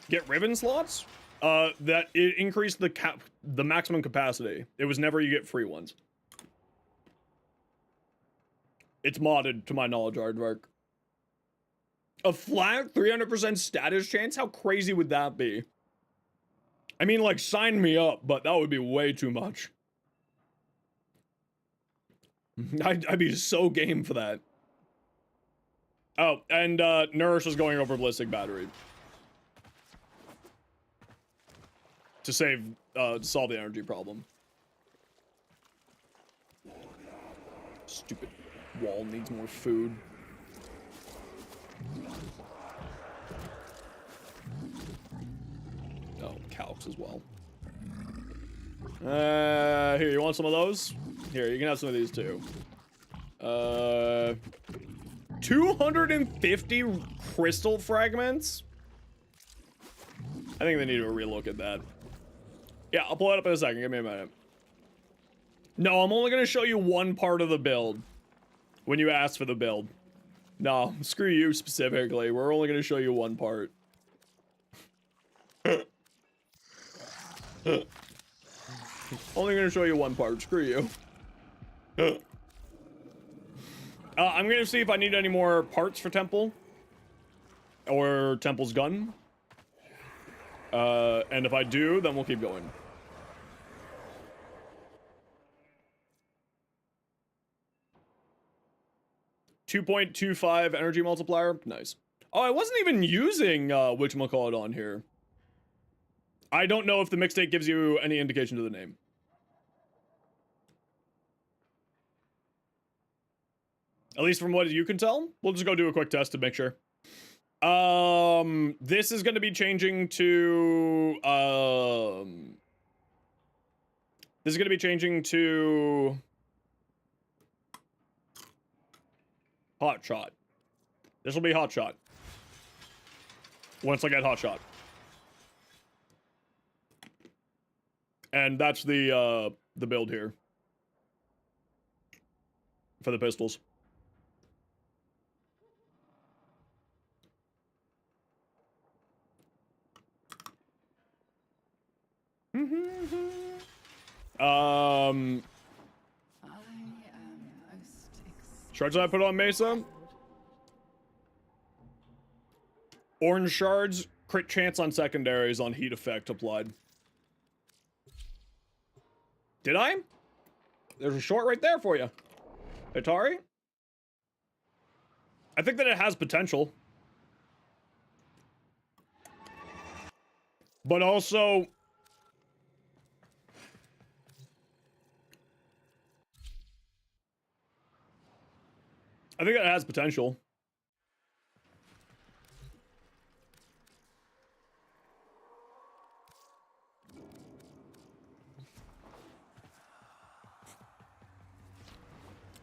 Get ribbon slots? That it increased the maximum capacity. It was never you get free ones. It's modded to my knowledge, Aardvark. A flat 300% status chance? How crazy would that be? I mean, like, sign me up, but that would be way too much. I'd be so game for that. Oh, and Nourish is going over Ballistic Battery. To solve the energy problem. Stupid wall needs more food. Oh, calcs as well. Here, you want some of those? Here, you can have some of these too. 250 crystal fragments? I think they need to relook at that. Yeah, I'll pull it up in a second. Give me a minute. No, I'm only going to show you one part of the build when you ask for the build. No, screw you specifically. We're only going to show you one part. Only going to show you one part. Screw you. I'm gonna see if I need any more parts for Temple. Or Temple's gun. And if I do, then we'll keep going. .25 energy multiplier. Nice. Oh, I wasn't even using whatchamacallit on here. I don't know if the mixtape gives you any indication to the name. At least from what you can tell. We'll just go do a quick test to make sure. This is going to be changing to, this is going to be changing to Hot Shot. This will be Hot Shot. Once I get Hot Shot. And that's the build here. For the pistols. Shards I put on Mesa. Orange shards, crit chance on secondaries on heat effect applied. Did I? There's a short right there for you. Atari? I think that it has potential. But also... I think it has potential.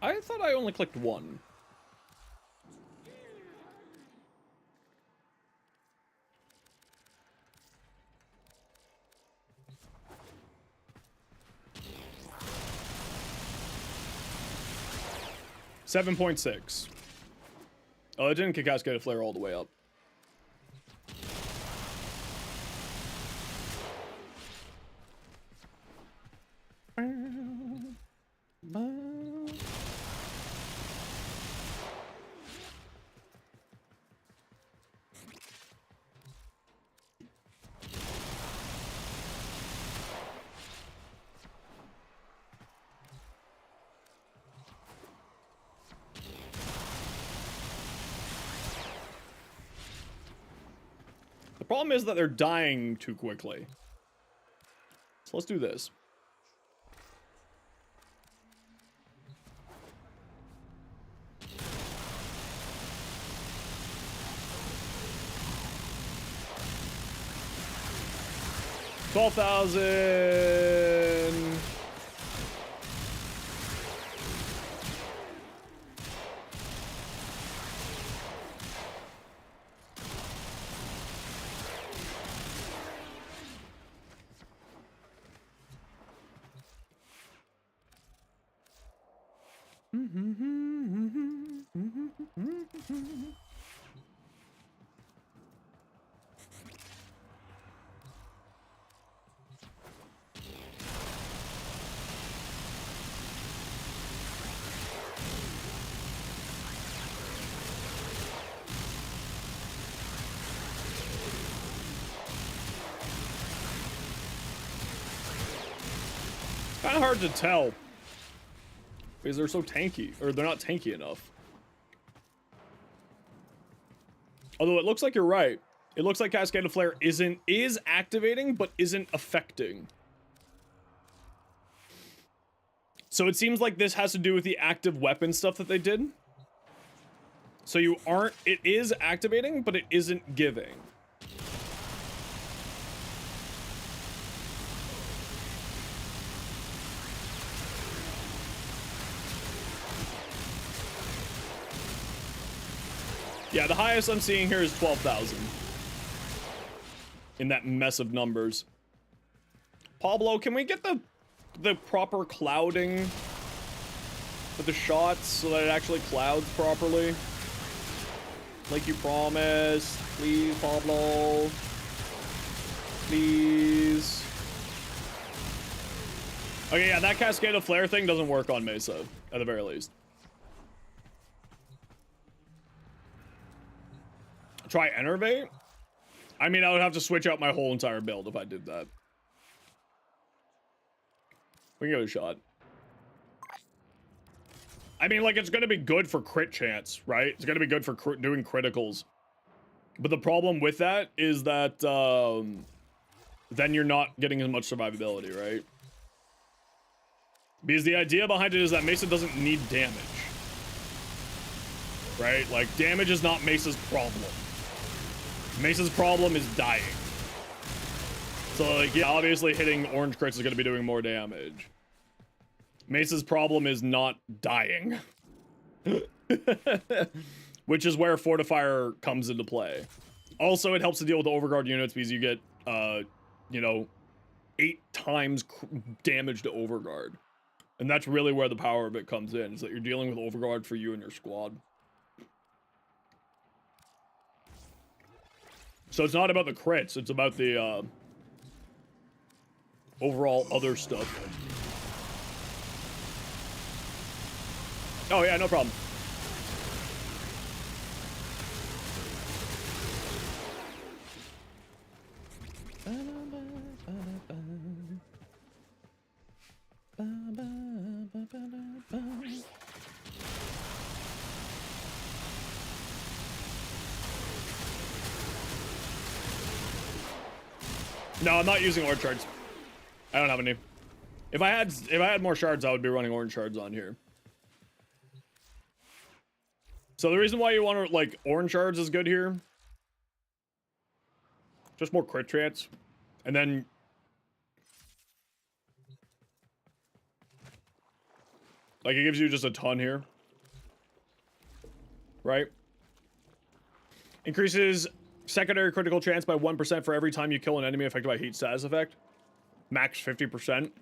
I thought I only clicked one. .6. Oh, it didn't kick Cascade Flare all the way up. The problem is that they're dying too quickly. So let's do this. $12,000. Kind of hard to tell because they're so tanky, or they're not tanky enough. Although it looks like you're right. It looks like Cascade of Flare is activating, but isn't affecting. So it seems like this has to do with the active weapon stuff that they did. So it is activating, but it isn't giving. Yeah, the highest I'm seeing here is 12,000. In that mess of numbers. Pablo, can we get the proper clouding for the shots so that it actually clouds properly? Like you promised. Please, Pablo. Please. Okay, yeah, that Cascade of Flare thing doesn't work on Mesa. at the very least. Try Enervate? I mean, I would have to switch out my whole entire build if I did that. We can give it a shot. I mean, like, it's going to be good for crit chance, right? It's going to be good for doing criticals. But the problem with that is that then you're not getting as much survivability, right? Because the idea behind it is that Mesa doesn't need damage. Right? Like, damage is not Mesa's problem. Mesa's problem is dying. So, like, yeah, obviously hitting orange crits is going to be doing more damage. Mesa's problem is not dying. Which is where Fortifier comes into play. Also, it helps to deal with the Overguard units because you get, you know, 8 times damage to Overguard. And that's really where the power of it comes in, is that you're dealing with Overguard for you and your squad. So it's not about the crits, it's about the, overall other stuff. Oh yeah, no problem. No, I'm not using orange shards. I don't have any. If I had more shards, I would be running orange shards on here. So the reason why you want to, like, orange shards is good here. Just more crit chance. And then like, it gives you just a ton here. Right? Increases secondary critical chance by 1% for every time you kill an enemy affected by heat status effect. Max 50%. And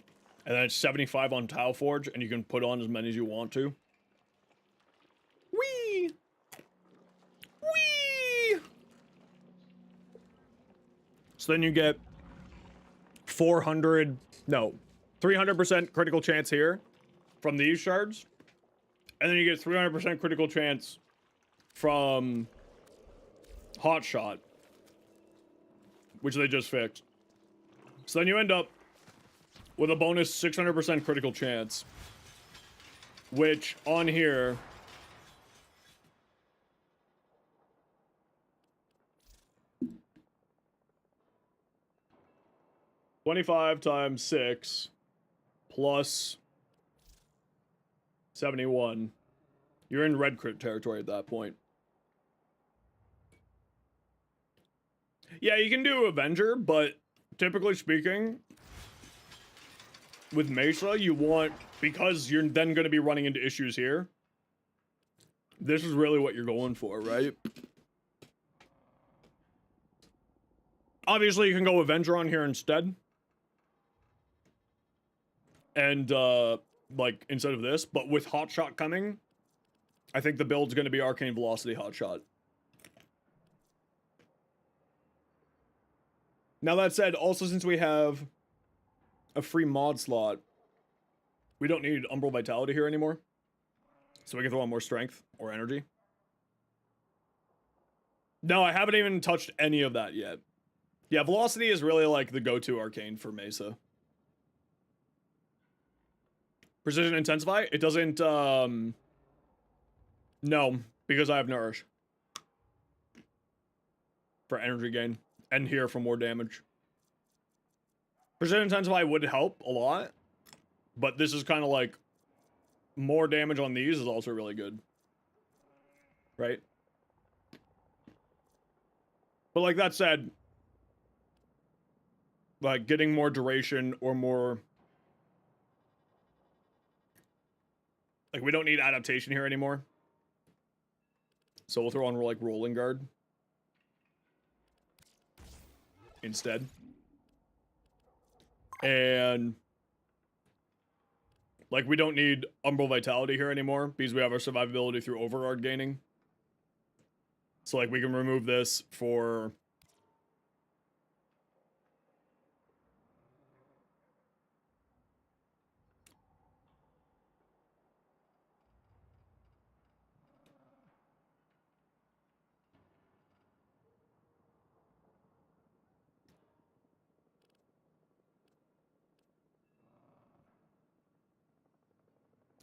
then it's 75 on Tau Forge, and you can put on as many as you want to. Whee! Whee! So then you get 300% critical chance here from these shards. And then you get 300% critical chance from Hot Shot, which they just fixed. So then you end up with a bonus 600% critical chance, which on here $25 times 6 plus 71. You're in red crit territory at that point. Yeah, you can do Avenger, but typically speaking, with Mesa, you want, because you're then going to be running into issues here, this is really what you're going for, right? Obviously, you can go Avenger on here instead. And, like, instead of this, but with Hot Shot coming, I think the build's going to be Arcane Velocity Hot Shot. Now that said, also since we have a free mod slot, we don't need Umbral Vitality here anymore. So we can throw on more strength or energy. No, I haven't even touched any of that yet. Yeah, Velocity is really like the go-to arcane for Mesa. Precision Intensify? It doesn't, no, because I have Nourish. For energy gain. And here for more damage. Precision Intensify would help a lot. But this is kind of like, more damage on these is also really good. Right? But like that said, like getting more duration or more, like we don't need adaptation here anymore. So we'll throw on like Rolling Guard instead. And like we don't need Umbral Vitality here anymore because we have our survivability through Overguard gaining. So like we can remove this for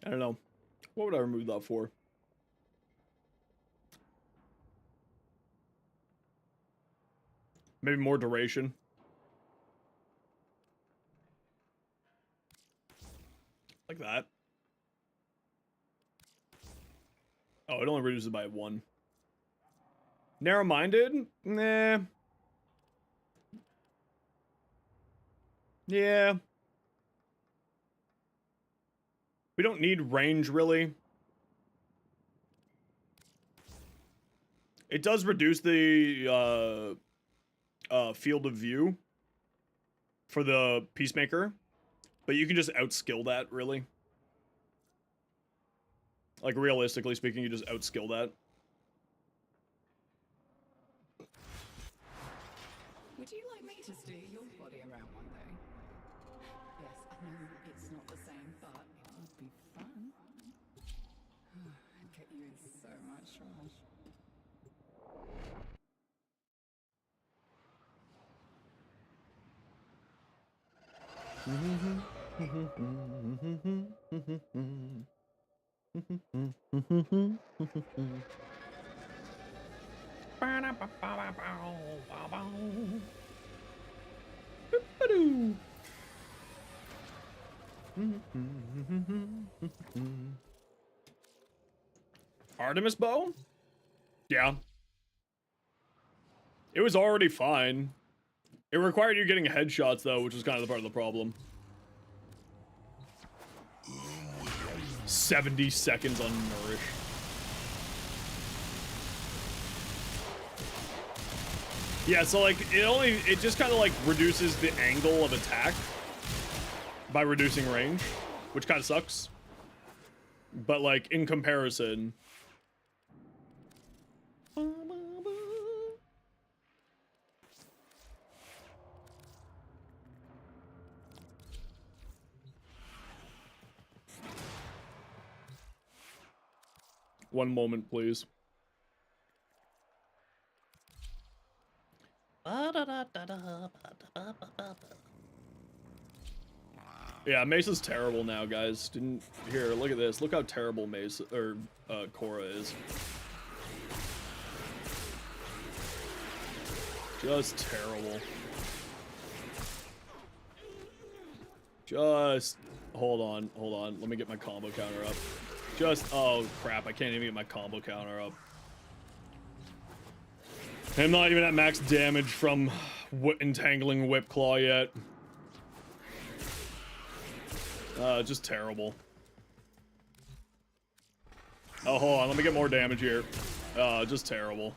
I don't know. What would I remove that for? Maybe more duration. Like that. Oh, it only reduces by 1. Narrow-minded? Nah. Yeah. We don't need range, really. It does reduce the field of view for the Peacemaker, but you can just outskill that, really. Like, realistically speaking, you just outskill that. Would you like me to steer your body around one day? Yes, I know it's not the same, but it would be fun. I'd get you in so much trouble. Artemis bow? Yeah. It was already fine. It required you getting headshots, though, which was kind of the part of the problem. 70 seconds on Nourish. Yeah, so like, it just kind of like reduces the angle of attack by reducing range, which kind of sucks. But like, in comparison... One moment, please. Yeah, Mesa's terrible now, guys. Here, look at this. Look how terrible Mesa or Korra is. Just terrible. Just hold on. Let me get my combo counter up. Oh crap, I can't even get my combo counter up. I'm not even at max damage from entangling Whip Claw yet. Just terrible. Oh, hold on, let me get more damage here. Just terrible.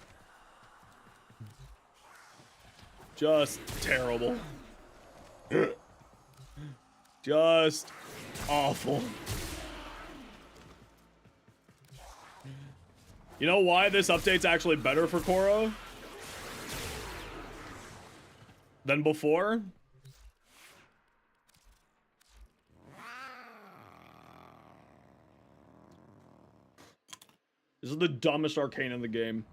Just terrible. Just awful. You know why this update's actually better for Korra than before? This is the dumbest arcane in the game.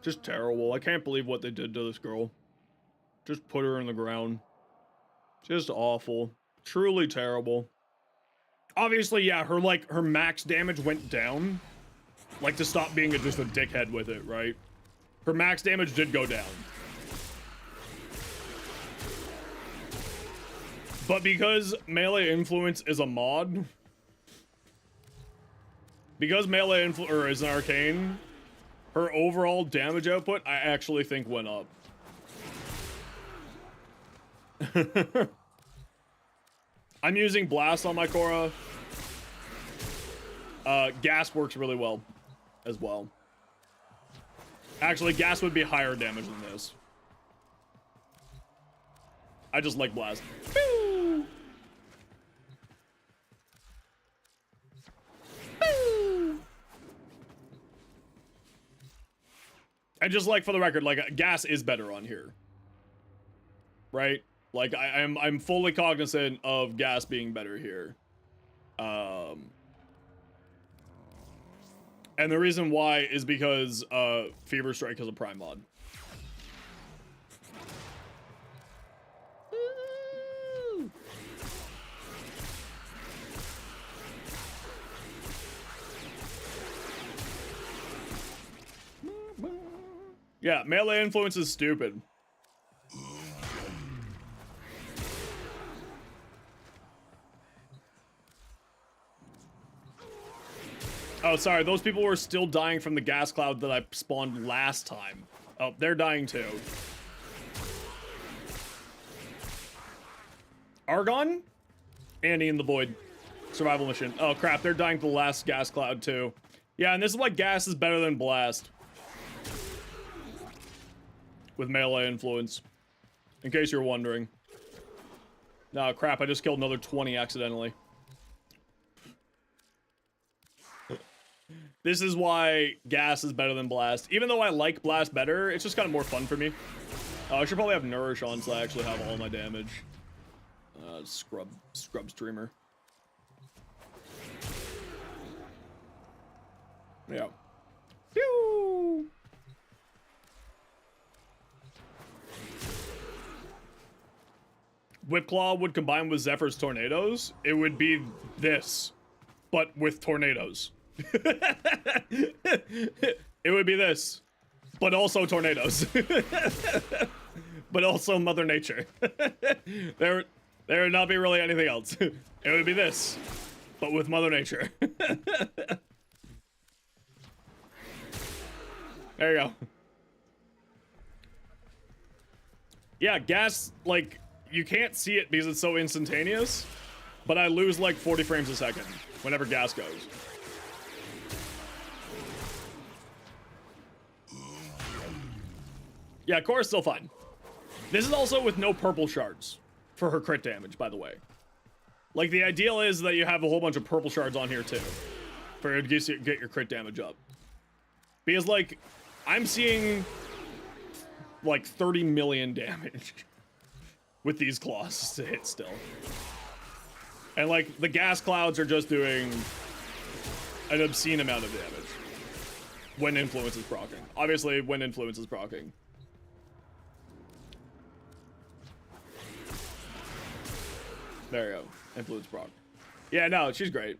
Just terrible. I can't believe what they did to this girl. Just put her in the ground. Just awful. Truly terrible. Obviously, yeah, her max damage went down. Like, to stop being just a dickhead with it, right? Her max damage did go down. But because Melee Influence is a mod... Because Melee Influence is an arcane, her overall damage output, I actually think, went up. I'm using Blast on my Korra. Gas works really well as well. Actually, Gas would be higher damage than this. I just like Blast. Boo! Boo! And just like for the record, like Gas is better on here. Right? Like I'm fully cognizant of Gas being better here. And the reason why is because Fever Strike is a prime mod. Yeah, melee influence is stupid. Oh, sorry, those people were still dying from the gas cloud that I spawned last time. Oh, they're dying too. Argon? Annie in the Void. Survival mission. Oh crap, they're dying to the last gas cloud too. Yeah, and this is why gas is better than blast. With melee influence. In case you're wondering. No, crap, I just killed another 20 accidentally. This is why gas is better than blast. Even though I like blast better, it's just kind of more fun for me. I should probably have nourish on so I actually have all my damage. Scrub streamer. Yeah. Pew! Whipclaw would combine with Zephyr's tornadoes. It would be this, but with tornadoes. It would be this, but also tornadoes. But also Mother Nature. There would not be really anything else. It would be this, but with Mother Nature. There you go. Yeah, gas, like, you can't see it because it's so instantaneous, but I lose like 40 frames a second whenever gas goes. Yeah, Cora's still fine. This is also with no purple shards for her crit damage, by the way. Like, the ideal is that you have a whole bunch of purple shards on here, too. For it to get your crit damage up. Because, like, I'm seeing, like, 30 million damage with these claws to hit still. And, like, the gas clouds are just doing an obscene amount of damage when influence is proccing. Obviously, when influence is proccing. There you go. Influence proc. Yeah, no, she's great.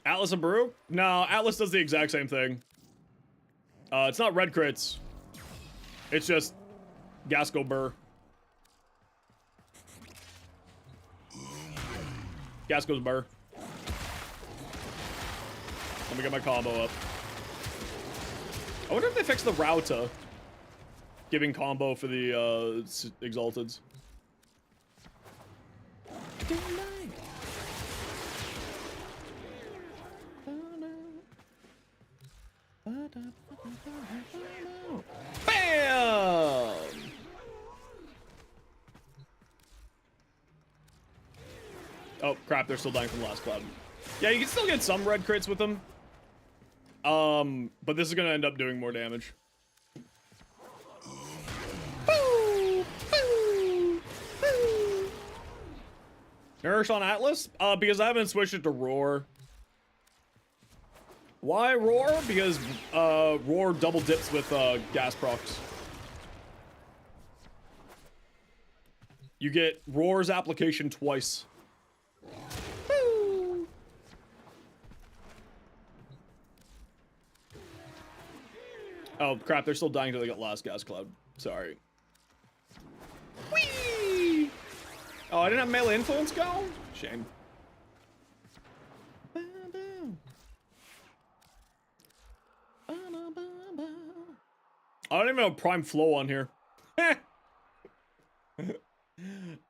Atlas and Baru? No, Atlas does the exact same thing. It's not red crits. It's just Gasco Burr. Gasco's Burr. Let me get my combo up. I wonder if they fixed the Rauta giving combo for the Exalteds. Bam! Oh crap, they're still dying from the last cloud. Yeah, you can still get some red crits with them. But this is gonna end up doing more damage. Boo! Boo! Boo! Nourish on Atlas? Because I haven't switched it to Roar. Why Roar? Because, Roar double dips with, gas procs. You get Roar's application twice. Woo! Oh, crap, they're still dying till they get last gas cloud. Sorry. Whee! Oh, I didn't have melee influence go? Shame. I don't even have Prime Flow on here.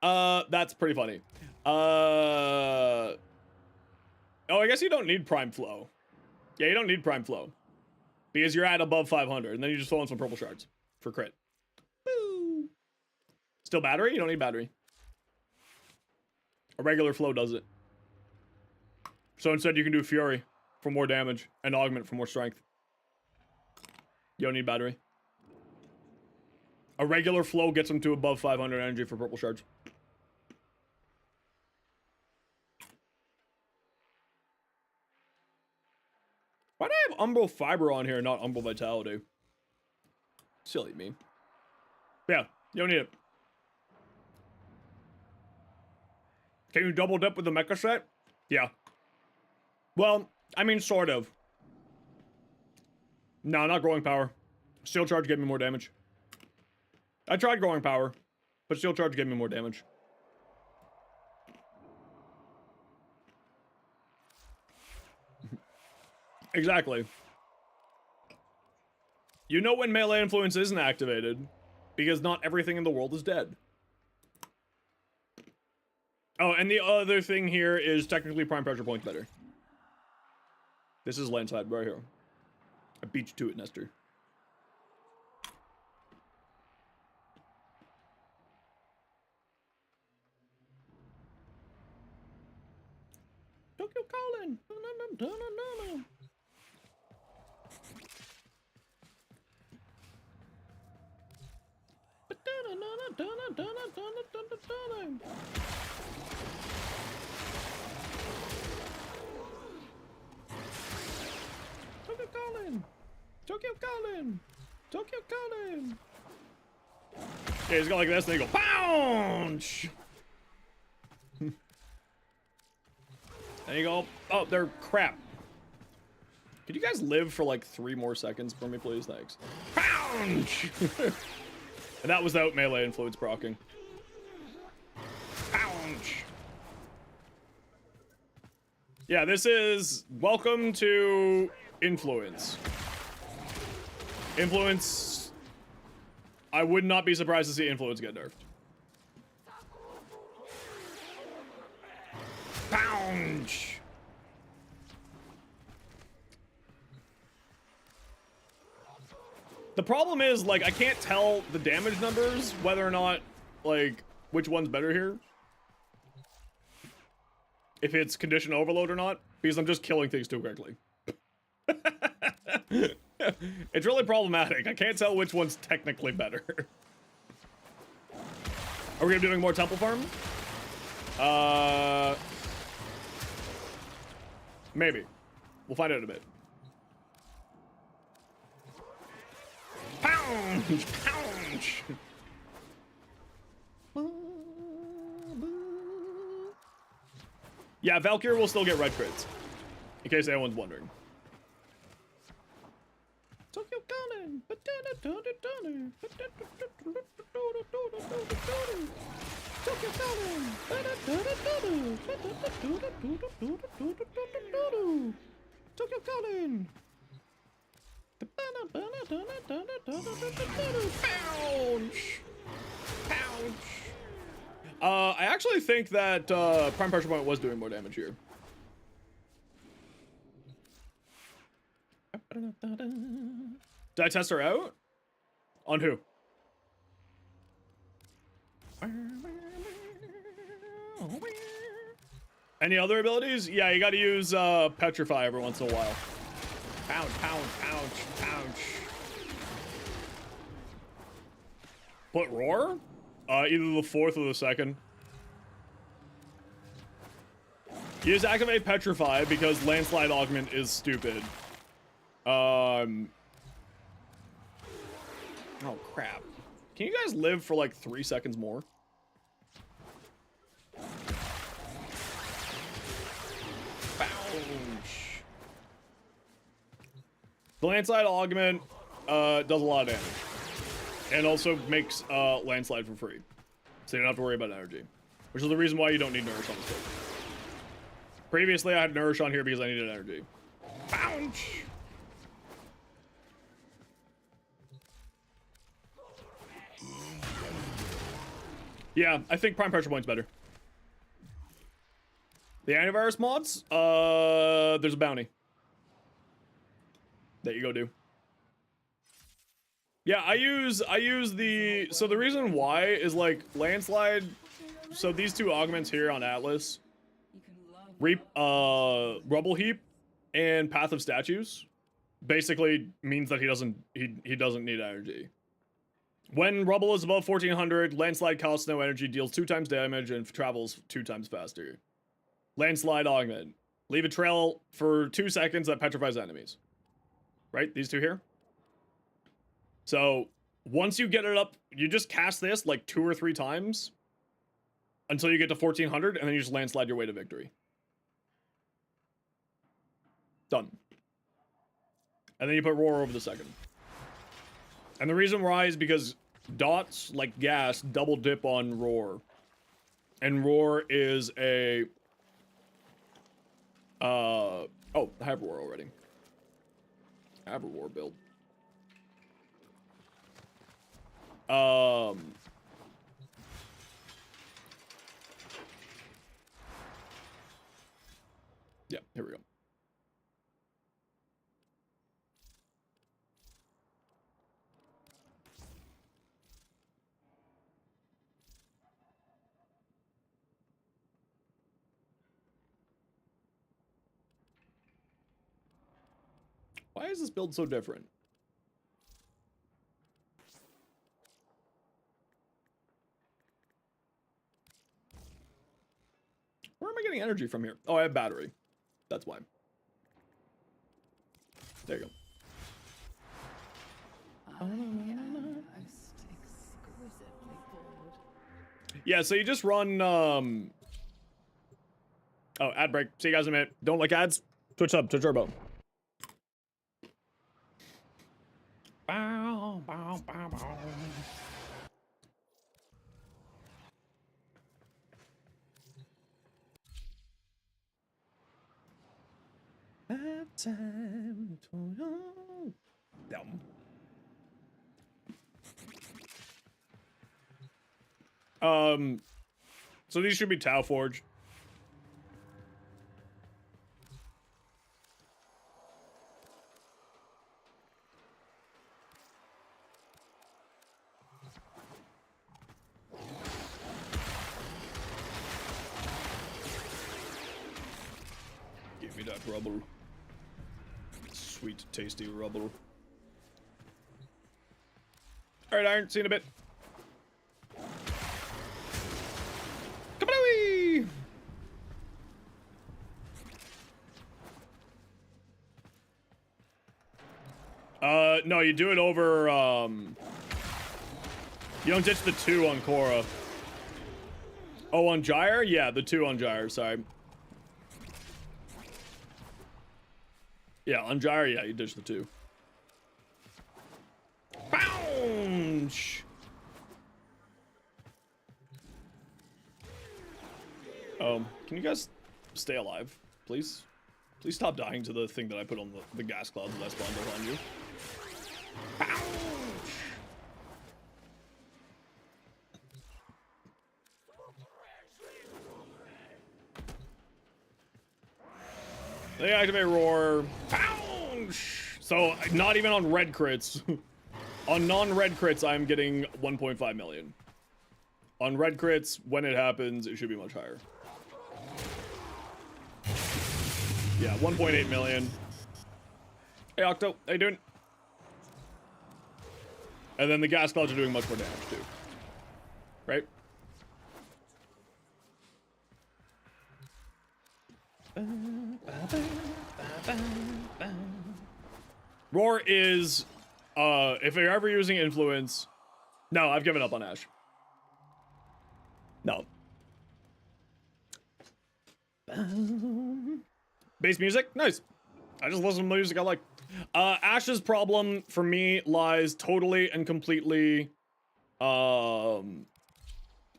That's pretty funny. Oh, I guess you don't need Prime Flow. Yeah, you don't need Prime Flow. Because you're at above 500, and then you just throw in some purple shards for crit. Woo! Still battery? You don't need battery. A regular flow does it. So instead you can do Fury for more damage and Augment for more strength. You don't need battery. A regular flow gets them to above 500 energy for purple shards. Why do I have Umbral Fiber on here and not Umbral Vitality? Silly me. Yeah, you don't need it. Can you double dip with the mecha set? Yeah. Well, I mean, sort of. No, not growing power. Steel Charge gave me more damage. I tried growing power, but Steel Charge gave me more damage. Exactly. You know when melee influence isn't activated, because not everything in the world is dead. Oh, and the other thing here is technically prime pressure points better. This is landslide right here. I beat you to it, Nestor. Tokyo calling. Tokyo calling. Tokyo calling. Tokyo calling. Yeah, he's got like this, and they go pounce. And you go, oh, they're crap. Could you guys live for like 3 more seconds for me, please? Thanks. Pounce. And that was without melee influence proccing. Pounce. Yeah, this is welcome to influence. Influence. I would not be surprised to see influence get nerfed. Pounce. The problem is, like, I can't tell the damage numbers whether or not, like, which one's better here. If it's condition overload or not, because I'm just killing things too quickly. It's really problematic. I can't tell which one's technically better. Are we gonna be doing more temple farm? Maybe. We'll find out in a bit. Pounce! Pounce! Yeah, Valkyrie will still get red crits. In case anyone's wondering. Tokyo Gunnin! Tokyo Gunnin! Tokyo Gunnin! Pounce! Pounce! I actually think that Prime Pressure Point was doing more damage here. Did I test her out? On who? Any other abilities? Yeah, you gotta use Petrify every once in a while. Pounce, pounce, pounce, pounce. Put Roar? Either the 4th or the 2nd. You just activate Petrify because Landslide Augment is stupid. Oh crap. Can you guys live for like 3 seconds more? Bounce. The Landslide Augment does a lot of damage. And also makes Landslide for free. So you don't have to worry about energy. Which is the reason why you don't need Nourish on this stage. Previously I had Nourish on here because I needed energy. Bounce! Yeah, I think Prime Pressure Point's better. The antivirus mods, there's a bounty that you go do. Yeah, I use the, so the reason why is like Landslide, so these 2 augments here on Atlas, Rubble Heap and Path of Statues, basically means that he doesn't need energy. When Rubble is above 1400, Landslide costs no energy, deals 2 times damage, and travels 2 times faster. Landslide Augment. Leave a trail for 2 seconds that petrifies enemies. Right? These 2 here? So, once you get it up, you just cast this like 2 or 3 times until you get to 1400, and then you just landslide your way to victory. Done. And then you put Roar over the 2nd. And the reason why is because dots, like gas, double dip on roar. And roar is a... oh, I have roar already. I have a roar build. Yeah, here we go. Why is this build so different? Where am I getting energy from here? Oh, I have battery. That's why. There you go. Most exquisitely bored. Yeah, so you just run, oh, ad break. See you guys in a minute. Don't like ads? Twitch up, Twitch turbo. Bow, bow, bow, bow. Have time to dumb. So these should be Tau Forge. Give me that rubble. Sweet, tasty rubble. Alright, Iron, see you in a bit. Kabadooey! No, you do it over, you don't ditch the 2 on Korra. Oh, on Gyre? Yeah, the 2 on Gyre, sorry. Yeah, on Gyre, yeah, you ditch the 2. Bounce! Can you guys stay alive, please? Please stop dying to the thing that I put on the gas clouds that I spawned behind you. Bounce! They activate roar. Bounce! So, not even on red crits. On non-red crits, I'm getting 1.5 million. On red crits, when it happens, it should be much higher. Yeah, 1.8 million. Hey, Octo, how you doing? And then the gas clouds are doing much more damage, too. Right? Roar is, if you're ever using influence... No, I've given up on Ash. No. Bass music? Nice. I just listen to music I like. Ash's problem, for me, lies totally and completely, in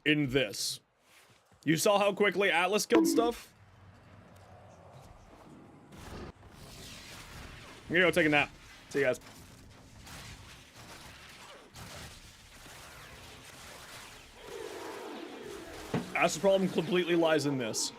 this. You saw how quickly Atlas killed stuff? I'm gonna go take a nap. See you guys. Ash's problem completely lies in this.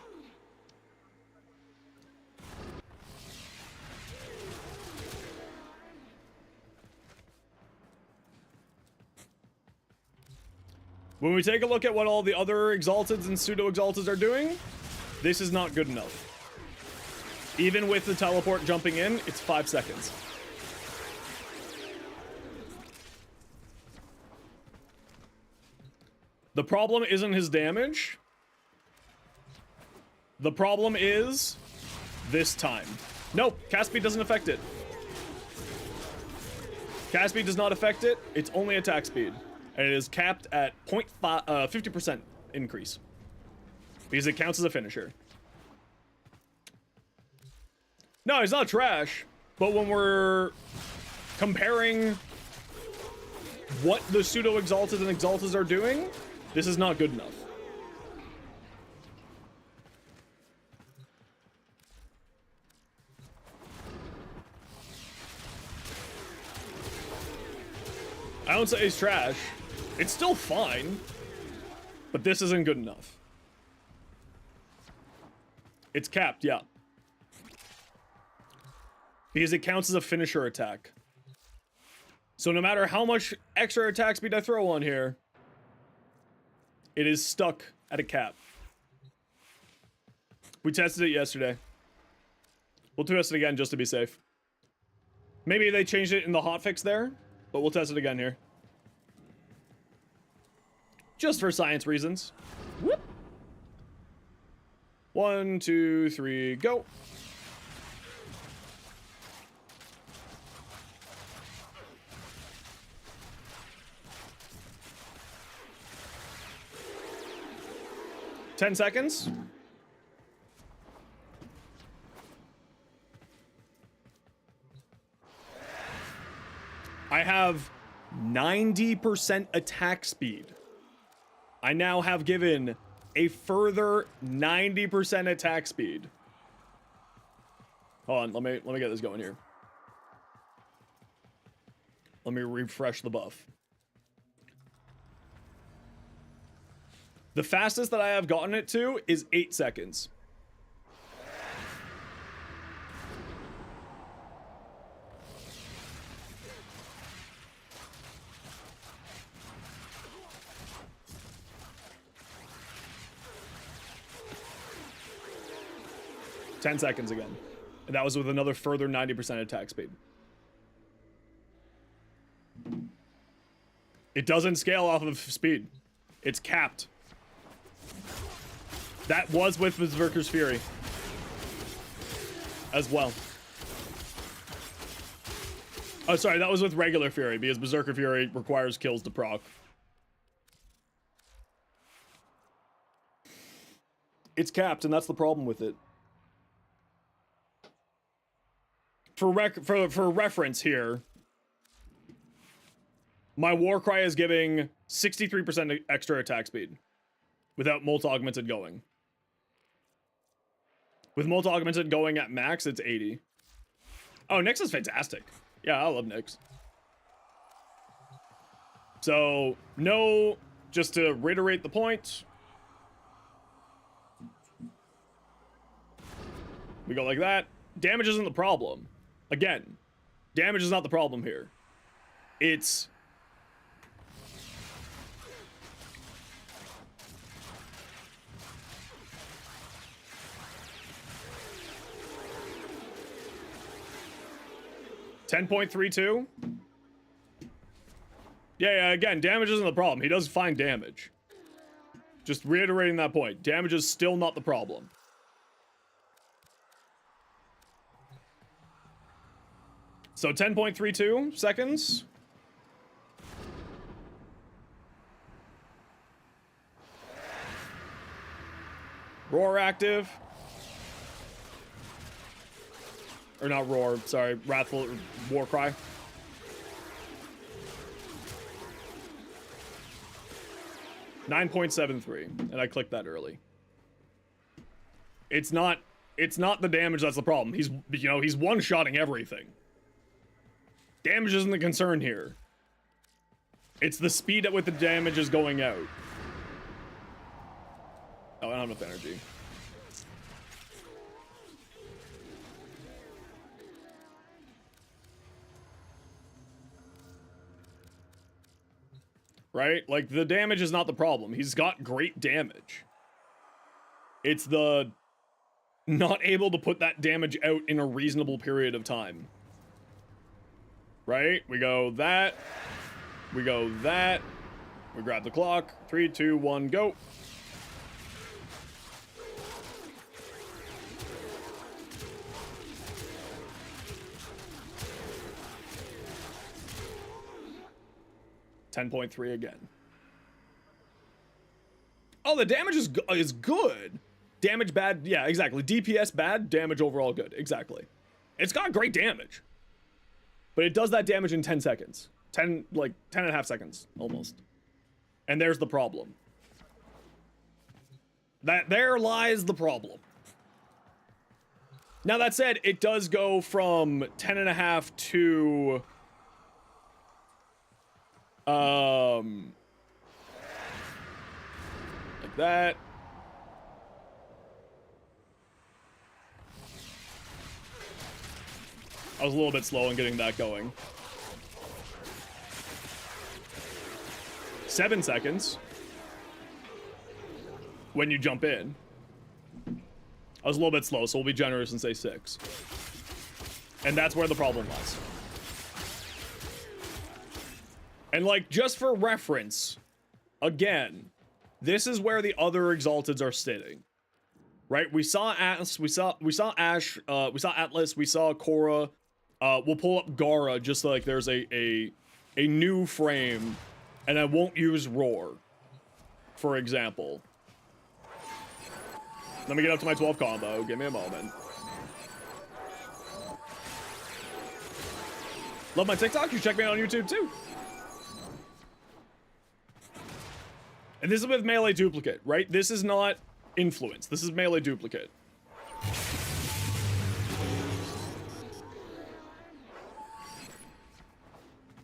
When we take a look at what all the other Exalteds and Pseudo-Exalteds are doing, this is not good enough. Even with the teleport jumping in, it's 5 seconds. The problem isn't his damage. The problem is this time. Nope, cast speed doesn't affect it. Cast speed does not affect it. It's only attack speed. And it is capped at 50% increase. Because it counts as a finisher. No, he's not trash. But when we're comparing what the pseudo exalted and exaltas are doing, this is not good enough. I don't say it's trash. It's still fine, but this isn't good enough. It's capped, yeah. Because it counts as a finisher attack. So no matter how much extra attack speed I throw on here, it is stuck at a cap. We tested it yesterday. We'll test it again just to be safe. Maybe they changed it in the hotfix there, but we'll test it again here. Just for science reasons. Whoop. 1, 2, 3, go. Ten seconds. I have 90% attack speed. I now have given a further 90% attack speed. Hold on, let me get this going here. Let me refresh the buff. The fastest that I have gotten it to is 8 seconds. Ten seconds again. And that was with another further 90% attack speed. It doesn't scale off of speed. It's capped. That was with Berserker's Fury as well. Oh, sorry, that was with regular Fury, because Berserker Fury requires kills to proc. It's capped, and that's the problem with it. For reference here, my Warcry is giving 63% extra attack speed without Molt Augmented going. With Molt Augmented going at max, it's 80. Oh, Nyx is fantastic. Yeah, I love Nyx. So, no, just to reiterate the point. We go like that. Damage isn't the problem. Again, damage is not the problem here. It's... $10.32? Yeah, again, damage isn't the problem. He does fine damage. Just reiterating that point. Damage is still not the problem. So 10.32 seconds. Roar active. Or not roar, sorry, Wrathful Warcry. $9.73, and I clicked that early. It's not the damage that's the problem. He's one-shotting everything. Damage isn't the concern here. It's the speed at which the damage is going out. Oh, I don't have enough energy. Right? Like, the damage is not the problem. He's got great damage. It's the not able to put that damage out in a reasonable period of time. Right? We go that. We go that. We grab the clock. 3, 2, 1, go. $10.3 again. Oh, the damage is good. Damage bad. Yeah, exactly. DPS bad. Damage overall good. Exactly. It's got great damage. But it does that damage in 10 seconds. 10, like 10 and a half seconds almost. And there's the problem. There lies the problem. Now that said, it does go from 10 and a half to like that. I was a little bit slow in getting that going. 7 seconds when you jump in. I was a little bit slow, so we'll be generous and say 6. And that's where the problem lies. And like, just for reference, again, this is where the other Exalteds are sitting. Right? We saw Ash, we saw Ash, we saw Atlas, we saw Korra. We'll pull up Gara just so, like there's a new frame, and I won't use Roar, for example. Let me get up to my 12 combo. Give me a moment. Love my TikTok. You check me out on YouTube too. And this is with melee duplicate, right? This is not influence. This is melee duplicate.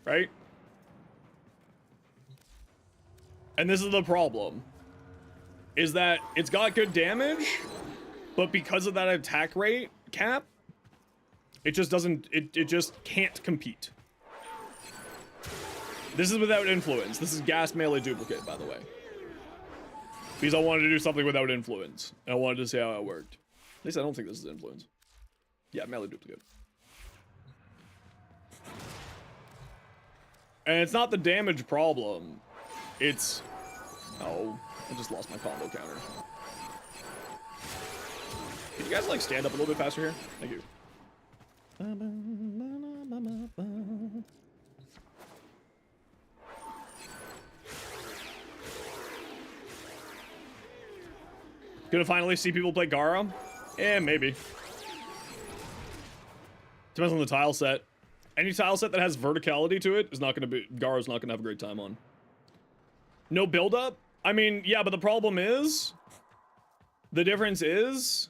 Right? And this is the problem. Is that it's got good damage, but because of that attack rate cap, it just doesn't, it just can't compete. This is without influence. This is gas melee duplicate, by the way. Because I wanted to do something without influence. And I wanted to see how it worked. At least I don't think this is influence. Yeah, melee duplicate. And it's not the damage problem. It's... Oh, I just lost my combo counter. Can you guys, like, stand up a little bit faster here? Thank you. Gonna finally see people play Gara? Eh, maybe. Depends on the tile set. Any tile set that has verticality to it is not gonna be... Gara's not gonna have a great time on. No build-up? I mean, yeah, but the problem is... The difference is...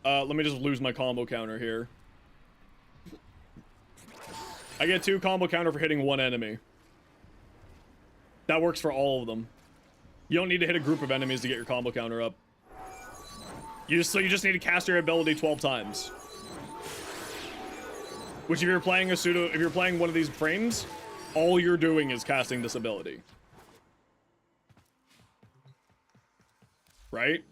let me just lose my combo counter here. I get 2 combo counter for hitting 1 enemy. That works for all of them. You don't need to hit a group of enemies to get your combo counter up. You just need to cast your ability 12 times. Which if you're playing if you're playing one of these frames, all you're doing is casting this ability. Right?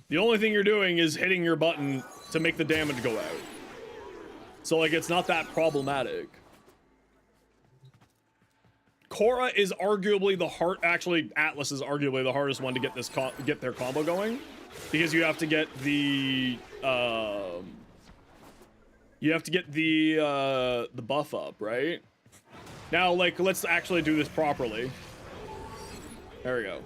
The only thing you're doing is hitting your button to make the damage go out. So like it's not that problematic. Korra is arguably the actually Atlas is arguably the hardest one to get this get their combo going, because you have to get the the buff up, right? Now, like, let's actually do this properly. There we go.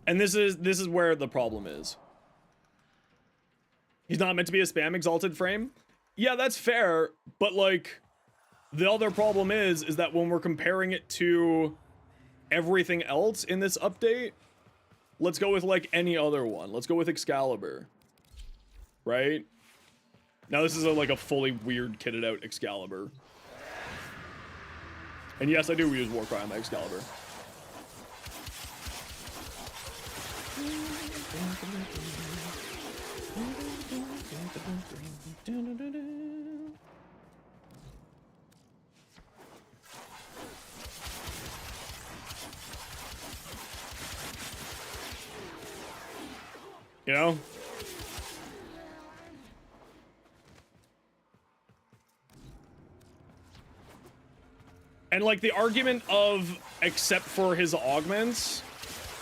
And this is where the problem is. He's not meant to be a spam exalted frame. Yeah, that's fair, but like the other problem is that when we're comparing it to everything else in this update, let's go with like any other one. Let's go with Excalibur. Right? Now this is like a fully weird kitted out Excalibur. And yes, I do use Warcry on my Excalibur. You know? And like the argument of except for his augments,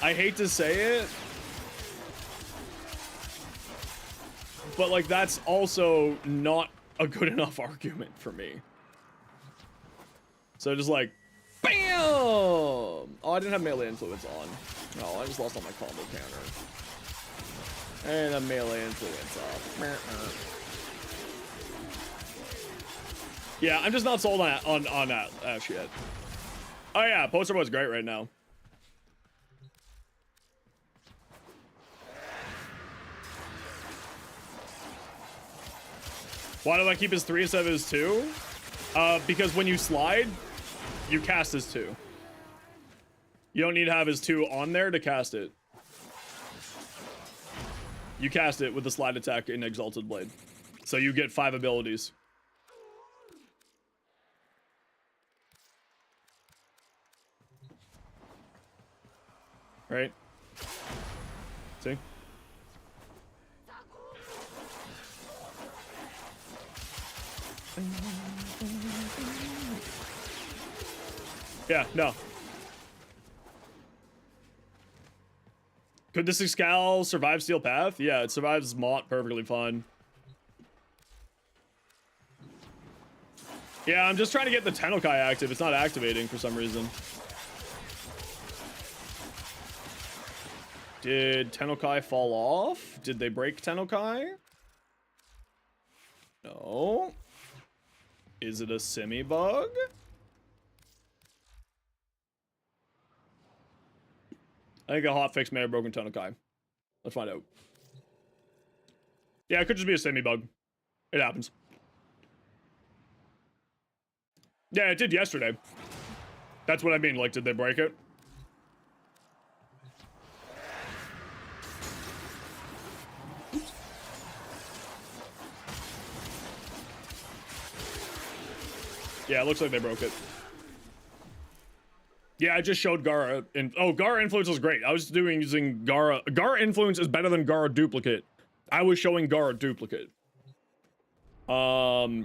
I hate to say it, but like that's also not a good enough argument for me. So just like, BAM! Oh, I didn't have melee influence on. No, I just lost all my combo counter. And a melee influence off. Yeah, I'm just not sold on that shit. Oh yeah, poster was great right now. Why do I keep his 3 instead of his 2? Because when you slide, you cast his 2. You don't need to have his 2 on there to cast it. You cast it with the slide attack in Exalted Blade. So you get 5 abilities. Right? See? Yeah, no. Could this Excal survive Steel Path? Yeah, it survives Mott perfectly fine. Yeah, I'm just trying to get the Tennokai active. It's not activating for some reason. Did Tennokai fall off? Did they break Tennokai? No. Is it a semi-bug? I think a hotfix may have broken Tennokai. Let's find out. Yeah, it could just be a semi-bug. It happens. Yeah, it did yesterday. That's what I mean. Like, did they break it? Yeah, it looks like they broke it. Yeah, I just showed Gara. Gara Influence was great. I was using Gara. Gara Influence is better than Gara Duplicate. I was showing Gara Duplicate. Hey,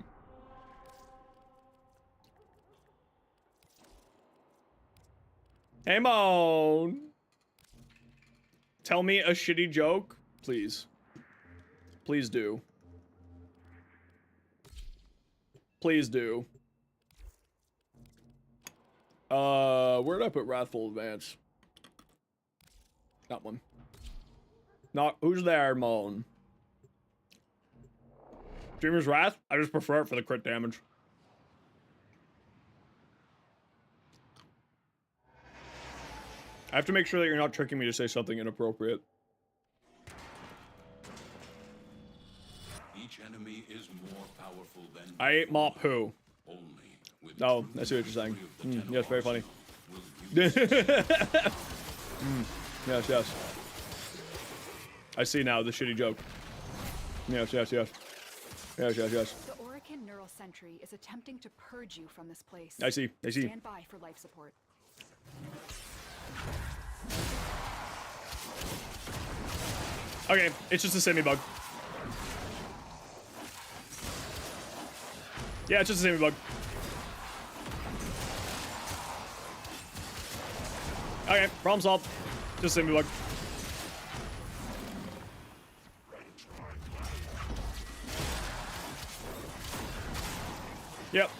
Moan. Tell me a shitty joke, please. Please do. Please do. Where did I put Wrathful Advance? That one. Not who's there, Moan? Dreamer's Wrath? I just prefer it for the crit damage. I have to make sure that you're not tricking me to say something inappropriate. Each enemy is more powerful than I ate mop who? only with Oh, I see what you're saying. Yes, very funny. Yes, yes. I see now the shitty joke. Yes, yes, yes. Yes, yes, yes. The Orican Neural Sentry is attempting to purge you from this place. I see, I see. Stand by for life support. Okay, it's just a semi-bug. Yeah, it's just a semi-bug. Okay, problem solved. Just a semi-bug. Yep.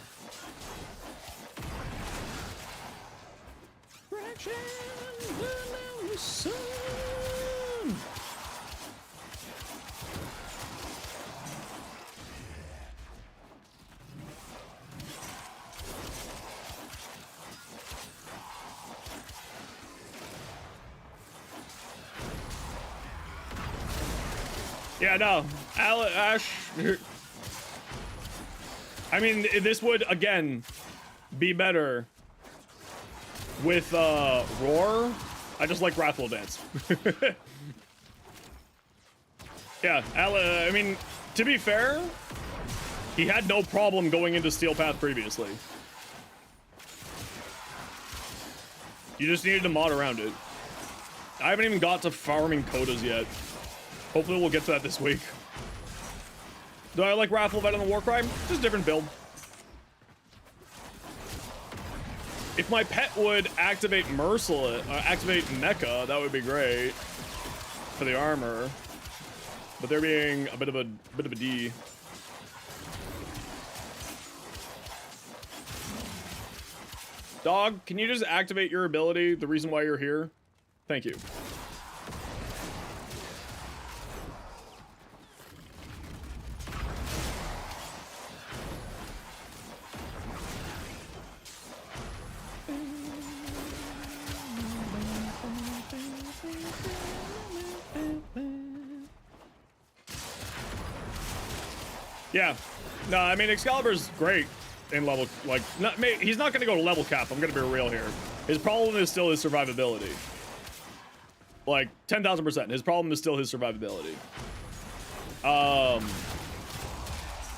Yeah, no. Ash. I mean, this would, again, be better with, Roar. I just like Wrathful Dance. Yeah, I mean, to be fair, he had no problem going into Steel Path previously. You just needed to mod around it. I haven't even got to farming Kodas yet. Hopefully we'll get to that this week. Do I like Wrathful better than Warcry? Just a different build. If my pet would activate Merciless, activate Mecha, that would be great for the armor. But they're being a bit of a D. Dog, can you just activate your ability? The reason why you're here? Thank you. Yeah. No, I mean, Excalibur's great in level, like, he's not going to go to level cap. I'm going to be real here. His problem is still his survivability. Like, 10,000%. His problem is still his survivability.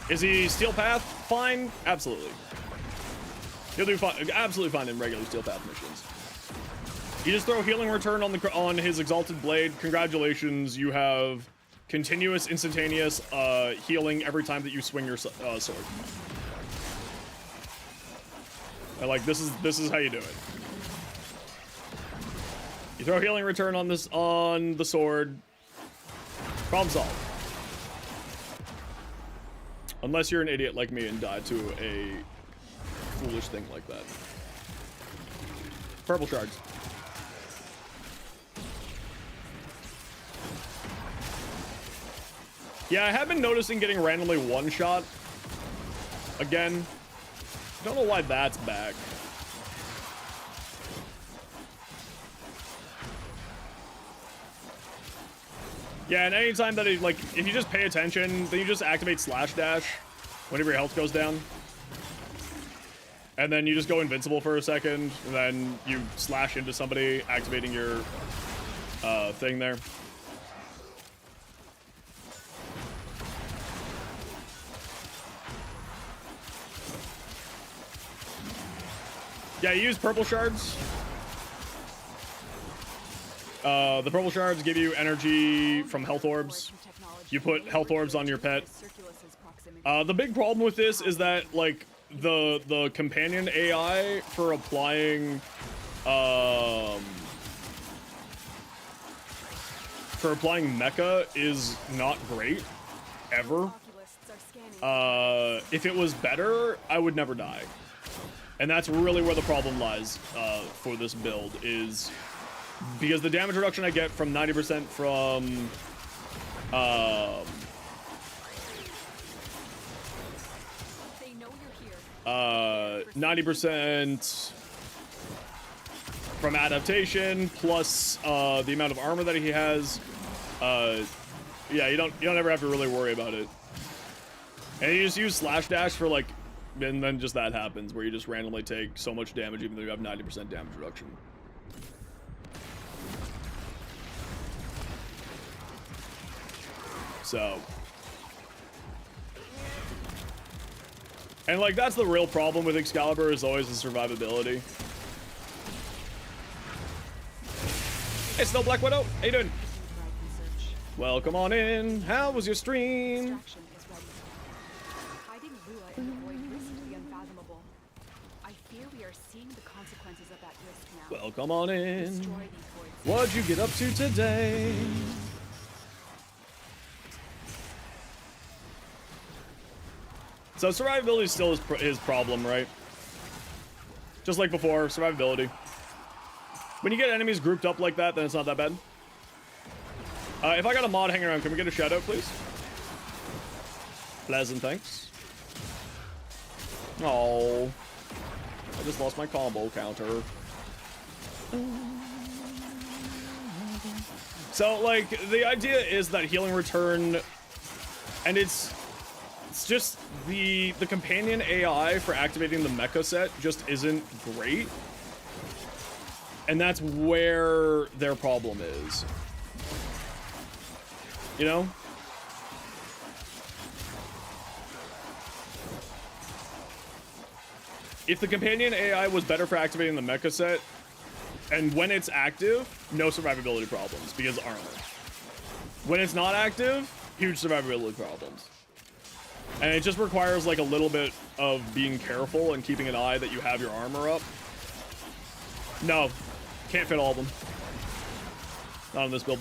Is he Steel Path? Fine. Absolutely. He'll do fine, absolutely fine in regular Steel Path missions. You just throw Healing Return on his Exalted Blade. Congratulations, you have continuous, instantaneous healing every time that you swing your sword. And like this is how you do it. You throw Healing Return on the sword. Problem solved. Unless you're an idiot like me and die to a foolish thing like that. Purple shards. Yeah, I have been noticing getting randomly one-shot again. Don't know why that's back. Yeah, and anytime that it, like, if you just pay attention, then you just activate slash dash whenever your health goes down. And then you just go invincible for a second, and then you slash into somebody, activating your thing there. Yeah, you use purple shards. The purple shards give you energy from health orbs. You put health orbs on your pet. The big problem with this is that, like, the companion AI for applying mecha is not great ever. If it was better, I would never die. And that's really where the problem lies for this build, is because the damage reduction I get from 90% from 90% from adaptation plus the amount of armor that he has. Yeah, you don't ever have to really worry about it. And you just use slash dash for, like, and then just that happens where you just randomly take so much damage even though you have 90% damage reduction. So, and like that's the real problem with Excalibur, is always the survivability. Hey, Snow Black Widow, how you doing? Welcome on in. How was your stream? Welcome on in. What'd you get up to today? So survivability is still his problem, right? Just like before, survivability. When you get enemies grouped up like that, then it's not that bad. If I got a mod hanging around, can we get a shout out, please? Pleasant, thanks. Oh, I just lost my combo counter. So, like, the idea is that healing return, and it's just the companion AI for activating the mecha set just isn't great. And that's where their problem is. You know? If the companion AI was better for activating the mecha set, and when it's active, no survivability problems, because armor. When it's not active, huge survivability problems. And it just requires like a little bit of being careful and keeping an eye that you have your armor up. No, can't fit all of them. Not on this build.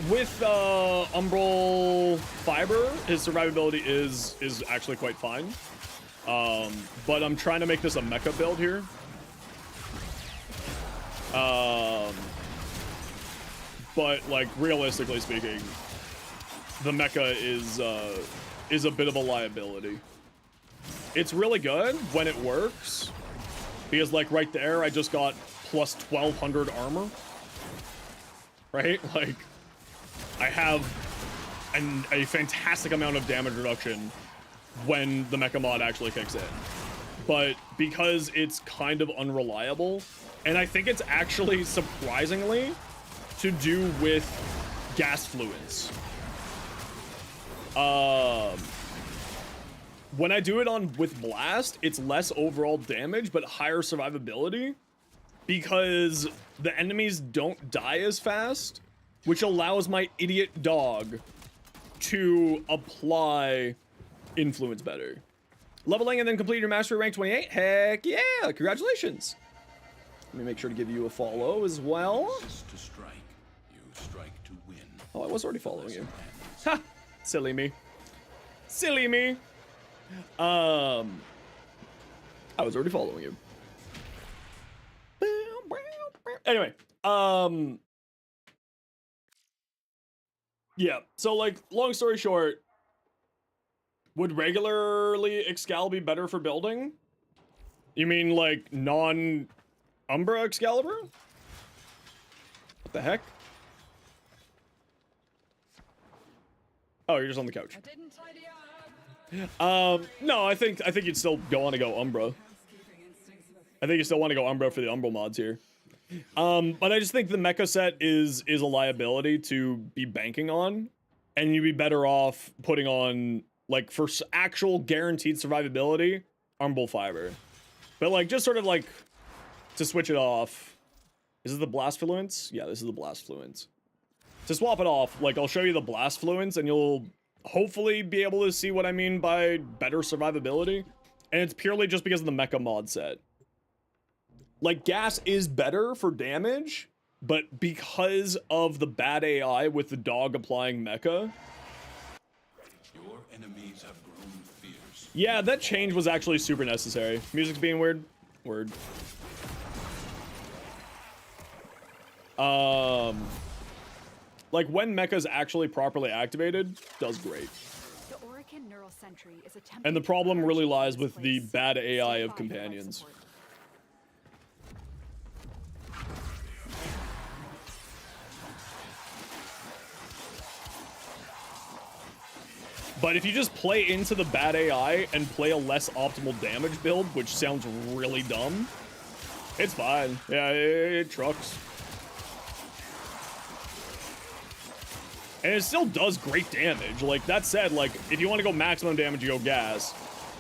With Umbral Fiber, his survivability is actually quite fine. But I'm trying to make this a mecha build here. But like realistically speaking, the mecha is a bit of a liability. It's really good when it works, because like right there, I just got plus 1200 armor. Right? Like, I have a fantastic amount of damage reduction when the mecha mod actually kicks in. But because it's kind of unreliable, and I think it's actually surprisingly to do with gas fluence. When I do it with blast, it's less overall damage but higher survivability because the enemies don't die as fast, which allows my idiot dog to apply influence better. Leveling and then complete your mastery rank 28. Heck yeah! Congratulations. Let me make sure to give you a follow as well. Resist to strike, you strike to win. Oh, I was already following you. Ha! Silly me. Silly me. I was already following you. Anyway, yeah, so like, long story short, would regularly Excal be better for building? You mean like non-Umbra Excalibur? What the heck? Oh, you're just on the couch. No, I think you'd still want to go Umbra. I think you still want to go Umbra for the Umbral mods here. But I just think the mecha set is a liability to be banking on, and you'd be better off putting on, like, for actual guaranteed survivability, Umbral Fiber. But like, just sort of like to switch it off. Is it the Blast Fluence? Yeah, this is the Blast Fluence. To swap it off, like, I'll show you the Blast Fluence, and you'll hopefully be able to see what I mean by better survivability. And it's purely just because of the mecha mod set. Like, gas is better for damage, but because of the bad AI with the dog applying mecha. Your enemies have grown fierce. Yeah, that change was actually super necessary. Music's being weird. Word. Like, when mecha's actually properly activated, does great. And the problem really lies with the bad AI of companions. But if you just play into the bad AI and play a less optimal damage build, which sounds really dumb, it's fine. Yeah, it trucks. And it still does great damage. Like, that said, like, if you want to go maximum damage, you go gas.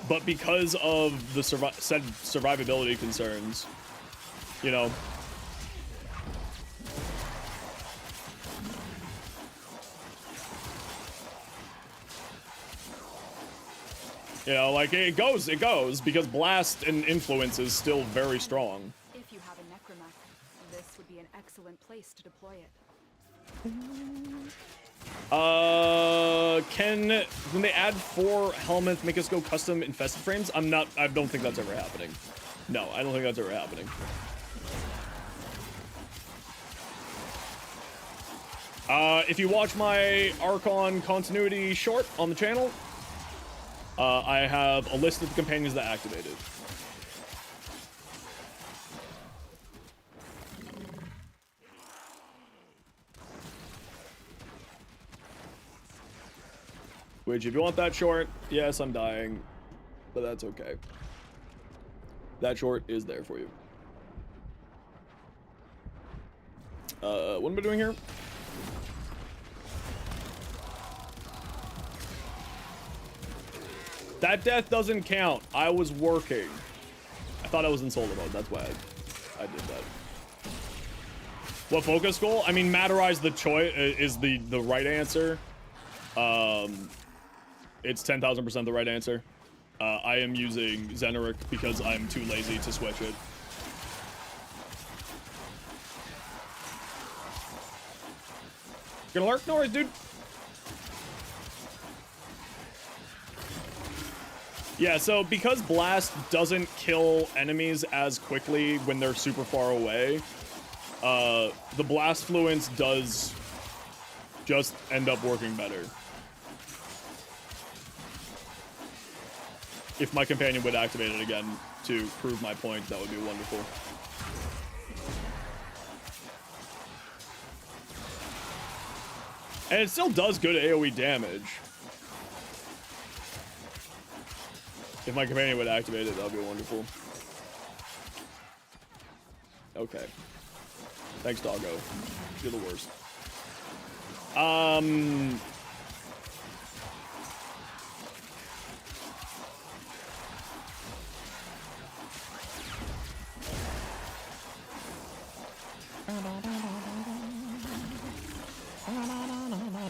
But because of the said survivability concerns, you know. You know, like, it goes, because blast and influence is still very strong. If you have a necromech, this would be an excellent place to deploy it. When they add 4 helmets, make us go custom infested frames? I don't think that's ever happening. No, I don't think that's ever happening. If you watch my Archon continuity short on the channel, I have a list of the companions that activated. Which, if you want that short, yes, I'm dying, but that's okay. That short is there for you. What am I doing here? That death doesn't count. I was working. I thought I was in solo mode. That's why I did that. What focus goal? I mean, Matterize the choice is the right answer. It's 10,000% the right answer. I am using Zenoric because I'm too lazy to switch it. Gonna lurk? No worries, dude. Yeah, so because Blast doesn't kill enemies as quickly when they're super far away, the Blast Fluence does just end up working better. If my companion would activate it again to prove my point, that would be wonderful. And it still does good AoE damage. If my companion would activate it, that would be wonderful. Okay. Thanks, doggo. You're the worst.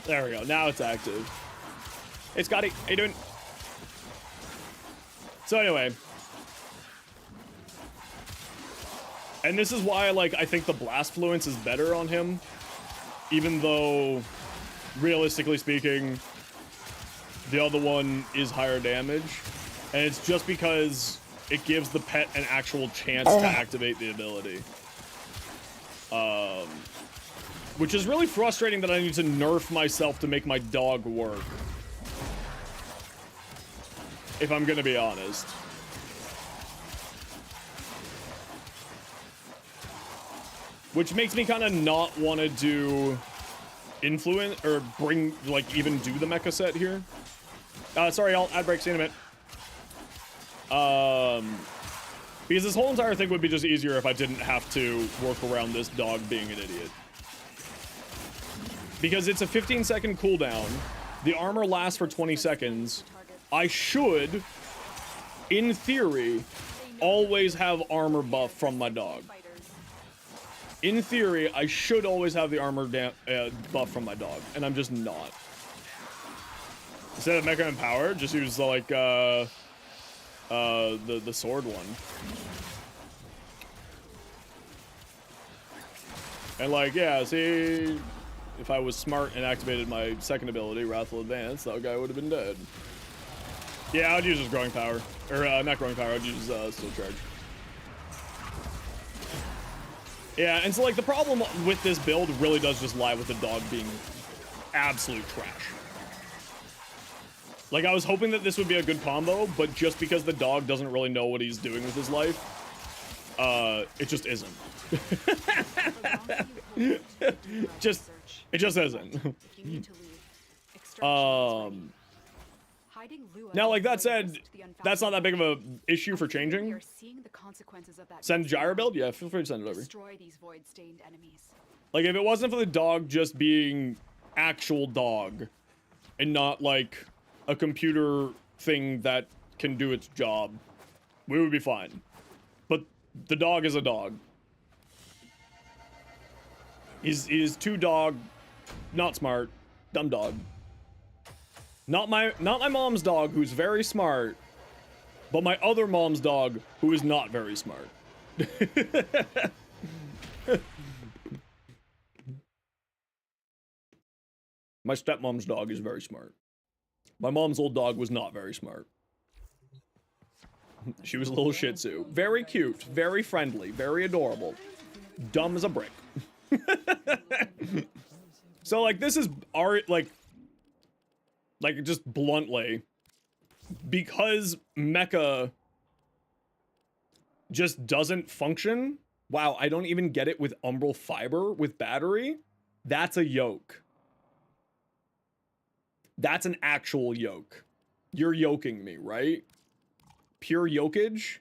There we go. Now it's active. Hey, Scotty. How you doing? So anyway. And this is why, like, I think the blast fluence is better on him. Even though, realistically speaking, the other one is higher damage. And it's just because it gives the pet an actual chance to activate the ability. Which is really frustrating that I need to nerf myself to make my dog work. If I'm gonna be honest. Which makes me kind of not want to do influence or bring, like, even do the mecha set here. Sorry, I'll ad break, see you in a minute. Because this whole entire thing would be just easier if I didn't have to work around this dog being an idiot. Because it's a 15-second cooldown. The armor lasts for 20 seconds. I should, in theory, always have armor buff from my dog. In theory, I should always have the armor buff from my dog, and I'm just not. Instead of Mecha Empowered, just use like the sword one. And like, yeah, see, if I was smart and activated my second ability, Wrathful Advance, that guy would have been dead. Yeah, I'd use his Growing Power. Or, not Growing Power, I'd use Steel Charge. Yeah, and so, like, the problem with this build really does just lie with the dog being absolute trash. Like, I was hoping that this would be a good combo, but just because the dog doesn't really know what he's doing with his life, it just isn't. It just isn't. Now, like that said, that's not that big of a issue for changing. Send gyro build? Yeah, feel free to send it over. Like, if it wasn't for the dog just being actual dog and not like a computer thing that can do its job, we would be fine. But the dog is a dog. He's too dog, not smart, dumb dog. Not my mom's dog, who's very smart, but my other mom's dog, who is not very smart. My stepmom's dog is very smart. My mom's old dog was not very smart. She was a little Shih Tzu. Very cute, very friendly, very adorable. Dumb as a brick. So, like, this is art, like just bluntly, because mecha just doesn't function. Wow, I don't even get it with umbral fiber with battery. That's a yoke. That's an actual yoke. You're yoking me, right? Pure yokage.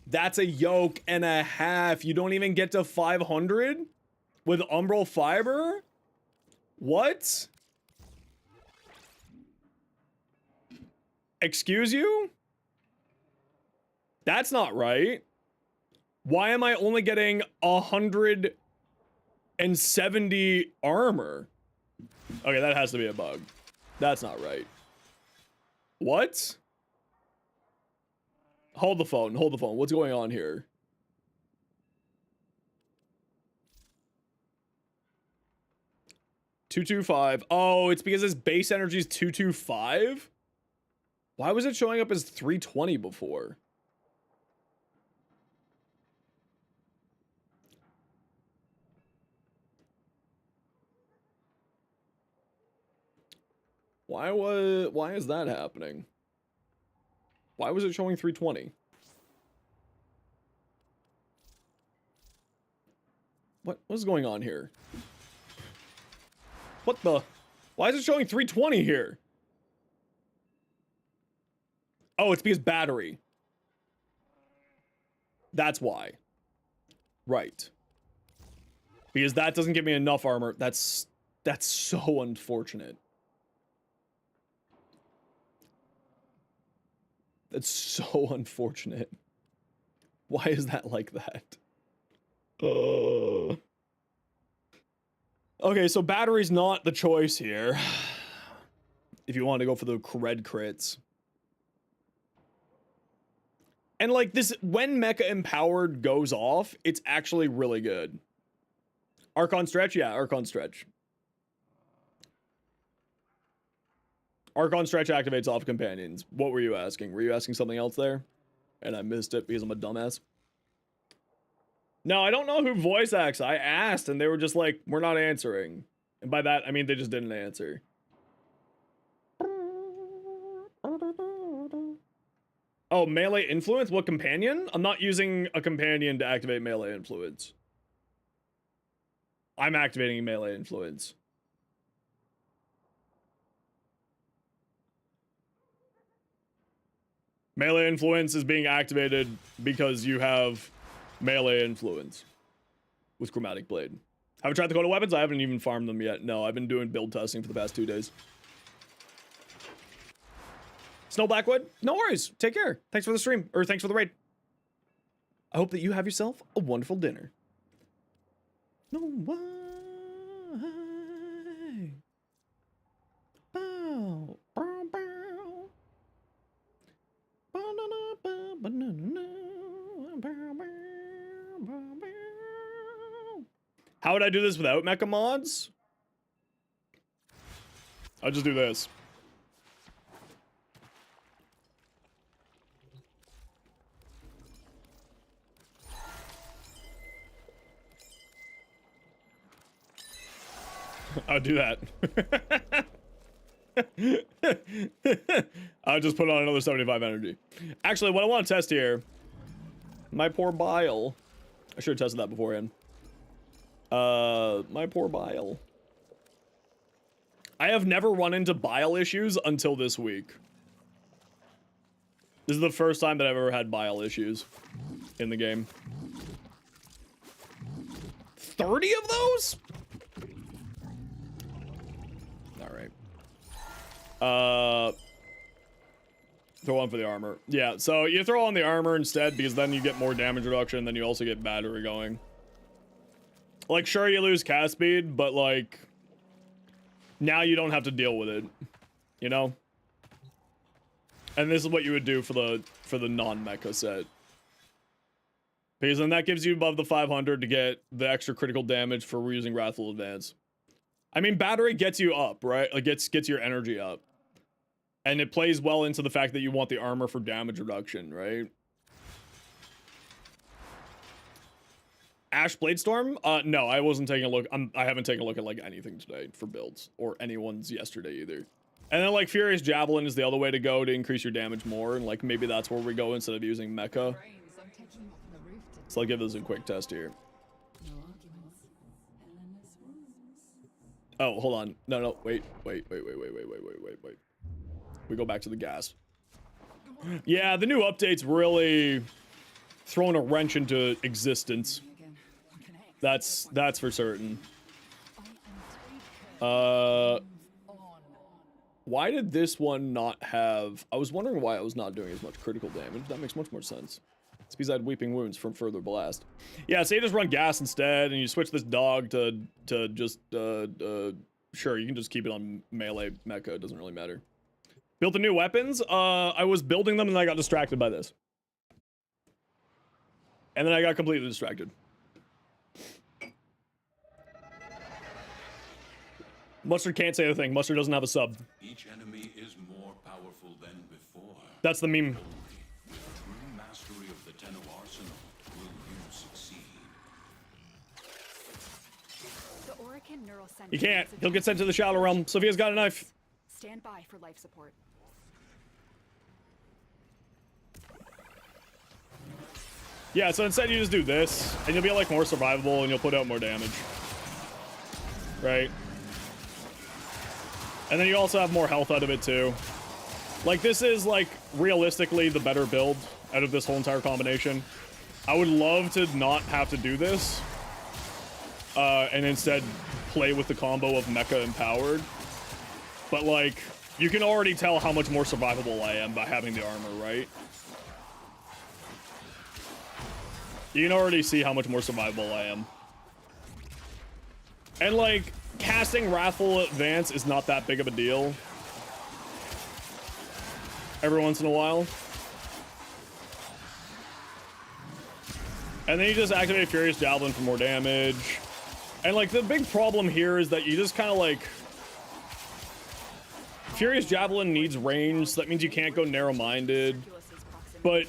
That's a yoke and a half. You don't even get to 500 with umbral fiber? What? Excuse you? That's not right. Why am I only getting 170 armor? Okay, that has to be a bug. That's not right. What? Hold the phone. Hold the phone. What's going on here? $225. Oh, it's because his base energy is 225? Why was it showing up as 320 before? Why is that happening? Why was it showing 320? What's going on here? What the? Why is it showing 320 here? Oh, it's because battery. That's why. Right. Because that doesn't give me enough armor. That's so unfortunate. That's so unfortunate. Why is that like that? Okay, so battery's not the choice here. If you want to go for the cred crits. And like this, when Mecha Empowered goes off, it's actually really good. Archon Stretch? Yeah, Archon Stretch. Archon Stretch activates off companions. What were you asking? Were you asking something else there? And I missed it because I'm a dumbass. No, I don't know who voice acts. I asked and they were just like, we're not answering. And by that, I mean they just didn't answer. Oh, melee influence? What companion? I'm not using a companion to activate melee influence. I'm activating melee influence. Melee influence is being activated because you have melee influence with Chromatic Blade. Haven't tried the Coda weapons? I haven't even farmed them yet. No, I've been doing build testing for the past 2 days. Snow Blackwood? No worries. Take care. Thanks for the stream. Or thanks for the raid. I hope that you have yourself a wonderful dinner. No way. Bow. Bow, bow. How would I do this without mecha mods? I'll just do this. I'll do that. I'll just put on another 75 energy. Actually, what I want to test here, my poor bile. I should have tested that beforehand. My poor bile. I have never run into bile issues until this week. This is the first time that I've ever had bile issues in the game. 30 of those? Throw on for the armor. Yeah, so you throw on the armor instead because then you get more damage reduction, then you also get battery going. Like, sure, you lose cast speed, but like, now you don't have to deal with it, you know? And this is what you would do for the non-mecha set. Because then that gives you above the 500 to get the extra critical damage for using Wrathful Advance. I mean, battery gets you up, right? Like, gets your energy up. And it plays well into the fact that you want the armor for damage reduction, right? Ash Bladestorm? No, I wasn't taking a look. I haven't taken a look at, like, anything today for builds. Or anyone's yesterday, either. And then, like, Furious Javelin is the other way to go to increase your damage more. And, like, maybe that's where we go instead of using Mecha. So I'll give this a quick test here. Oh, hold on. No, wait. We go back to the gas. Yeah, the new update's really thrown a wrench into existence. That's for certain. Why did this one not have... I was wondering why I was not doing as much critical damage. That makes much more sense. It's because I had Weeping Wounds from Further Blast. Yeah, so you just run gas instead, and you switch this dog to just, sure, you can just keep it on melee mecha. It doesn't really matter. Built the new weapons. I was building them, and I got distracted by this. And then I got completely distracted. Mustard can't say a thing. Mustard doesn't have a sub. Each enemy is more powerful than before. That's the meme. With true mastery of the Tenno arsenal will you succeed. The Orican neural You can't. He'll get sent to the Shadow Realm. Sophia's got a knife. Stand by for life support. Yeah, so instead you just do this, and you'll be like more survivable, and you'll put out more damage. Right? And then you also have more health out of it too. Like, this is like realistically the better build out of this whole entire combination. I would love to not have to do this, and instead play with the combo of Mecha Empowered. But like, you can already tell how much more survivable I am by having the armor, right? You can already see how much more survivable I am. And like, casting Wrathful Advance is not that big of a deal. Every once in a while. And then you just activate Furious Javelin for more damage. And like, the big problem here is that you just kind of like... Furious Javelin needs range, so that means you can't go narrow-minded. But...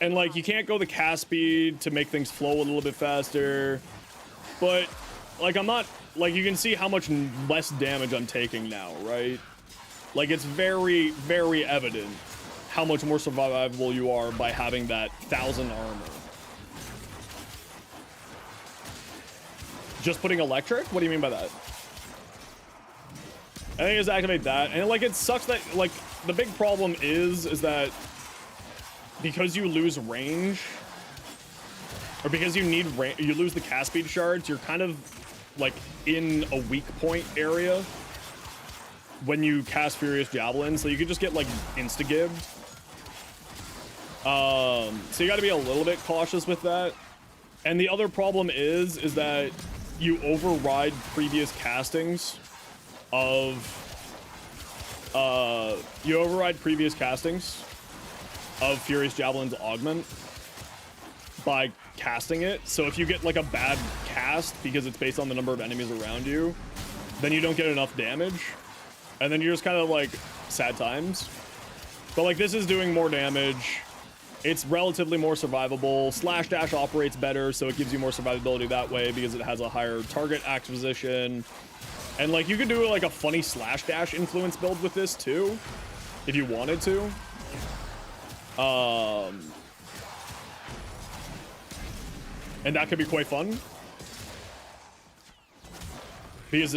And like, you can't go the cast speed to make things flow a little bit faster. But, like, I'm not... Like, you can see how much less damage I'm taking now, right? Like, it's very, very evident how much more survivable you are by having that 1,000 armor. Just putting electric? What do you mean by that? I think just activate that. And, like, it sucks that, like, the big problem is that because you lose range, or because you need you lose the cast speed shards, you're kind of like in a weak point area when you cast Furious Javelin, so you could just get like insta-gibbed. So you got to be a little bit cautious with that. And the other problem is that you override previous castings of Furious Javelin's augment by casting it. So if you get like a bad cast because it's based on the number of enemies around you, then you don't get enough damage, and then you're just kind of like sad times. But like, this is doing more damage, it's relatively more survivable. Slash dash operates better, so it gives you more survivability that way because it has a higher target acquisition. And like, you could do like a funny slash dash influence build with this too if you wanted to. And that could be quite fun. Because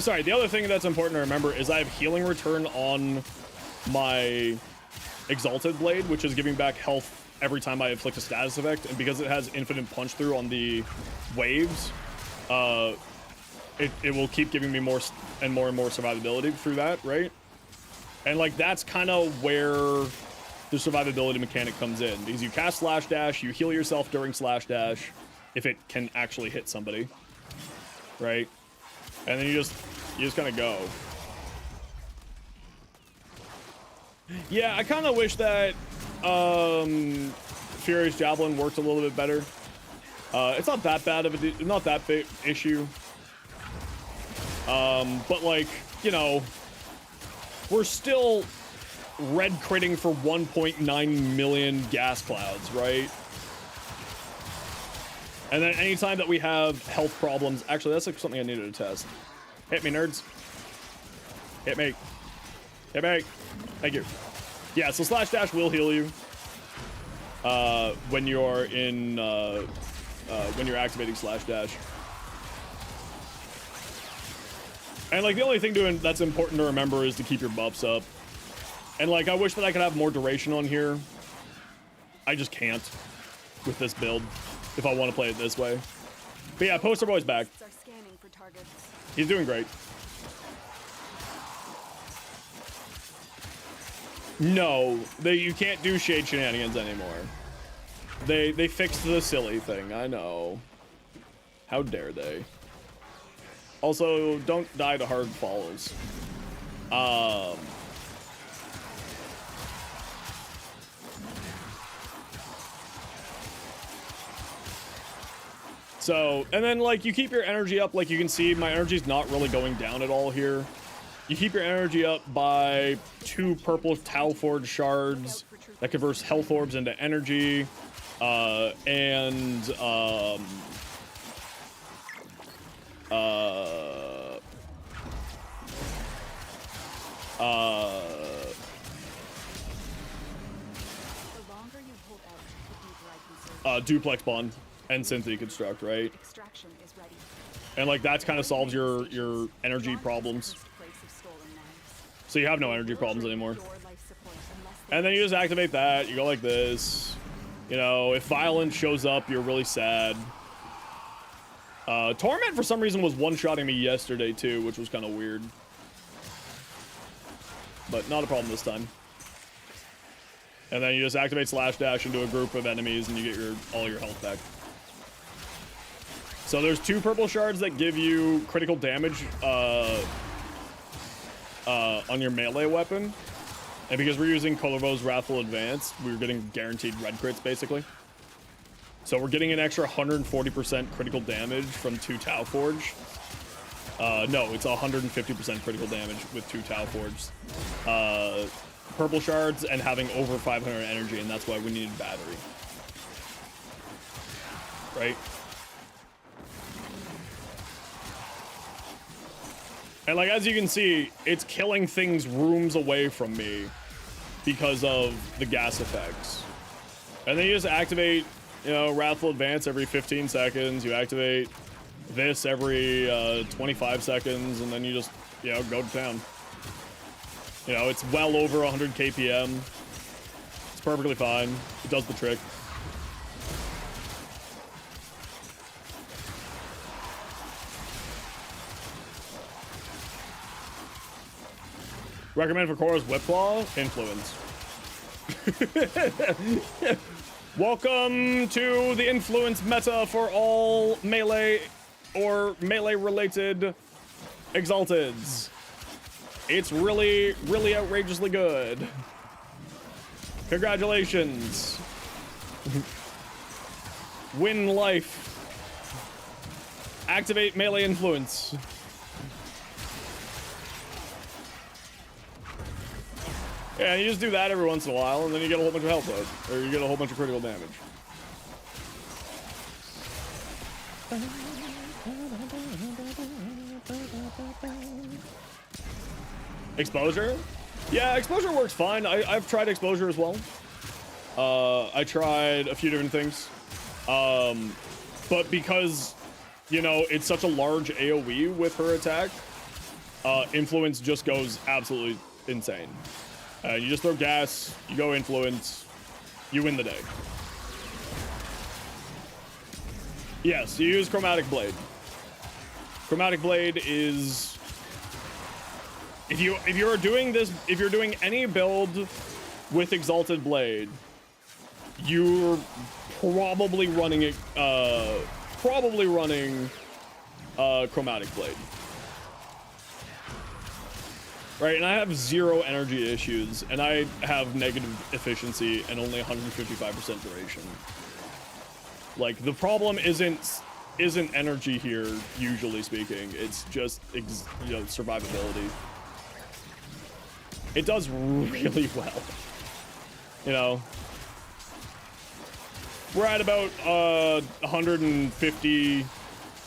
sorry, the other thing that's important to remember is I have healing return on my Exalted Blade, which is giving back health every time I inflict a status effect, and because it has infinite punch through on the waves, it will keep giving me more and more survivability through that, right? And like, that's kind of where the survivability mechanic comes in, because you cast slash dash, you heal yourself during slash dash if it can actually hit somebody, right? And then you just kind of go. Yeah, I kind of wish that Furious Javelin worked a little bit better. It's not that bad of a not that big issue. But like, you know, we're still red critting for 1.9 million gas clouds, right? And then anytime that we have health problems, actually, that's like something I needed to test. Hit me, nerds. Hit me. Hit me. Thank you. Yeah, so slash dash will heal you when you're in when you're activating slash dash. And like, the only thing that's important to remember is to keep your buffs up. And like, I wish that I could have more duration on here. I just can't with this build if I want to play it this way. But yeah, Poster Boy's back. He's doing great. No, you can't do shade shenanigans anymore. They fixed the silly thing, I know. How dare they? Also, don't die to hard follows. So, and then like, you keep your energy up. Like, you can see my energy's not really going down at all here. You keep your energy up by 2 purple Tau Forge shards that converts health orbs into energy, duplex bond and synth deconstruct, right? Extraction is ready. And like that's kind of solves your energy problems. So you have no energy problems anymore. And then you just activate that. You go like this. You know, if violence shows up, you're really sad. Torment for some reason was one-shotting me yesterday too, which was kind of weird. But not a problem this time. And then you just activate slash dash into a group of enemies and you get all your health back. So there's 2 purple shards that give you critical damage on your melee weapon. And because we're using Kolovo's Wrathful Advance, we're getting guaranteed red crits basically. So we're getting an extra 140% critical damage from 2 Tau Forge. No, it's 150% critical damage with 2 Tau Forges. Purple shards and having over 500 energy, and that's why we needed battery. Right? And like, as you can see, it's killing things rooms away from me because of the gas effects. And then you just activate, you know, Wrathful Advance every 15 seconds. You activate this every 25 seconds, and then you just, you know, go to town. You know, it's well over 100 kpm. It's perfectly fine. It does the trick. Recommend for Korra's Whipclaw? Influence. Welcome to the influence meta for all melee or melee-related Exalteds. It's really, really outrageously good. Congratulations. Win life. Activate melee influence. Yeah, you just do that every once in a while, and then you get a whole bunch of health out, or you get a whole bunch of critical damage. Exposure? Yeah, exposure works fine. I've tried exposure as well. I tried a few different things. But because, you know, it's such a large AoE with her attack, influence just goes absolutely insane. You just throw gas, you go influence, you win the day. Yes, you use Chromatic Blade. Chromatic Blade is... If you're doing any build with Exalted Blade, you're probably running Chromatic Blade. Right, and I have 0 energy issues, and I have negative efficiency and only 155% duration. Like, the problem isn't energy here, usually speaking. It's just, you know, survivability. It does really well. You know, we're at about 150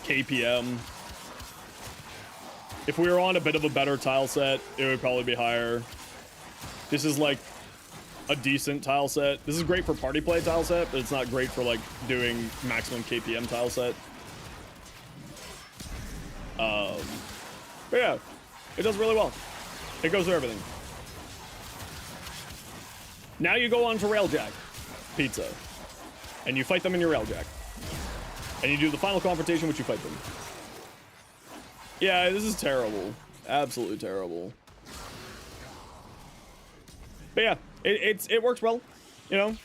kpm. If we were on a bit of a better tile set, it would probably be higher. This is like a decent tile set. This is great for party play tile set, but it's not great for like doing maximum kpm tile set. But yeah, it does really well. It goes through everything. Now you go on to Railjack Pizza, and you fight them in your Railjack. And you do the final confrontation, which you fight them. Yeah, this is terrible. Absolutely terrible. But yeah, it works well, you know?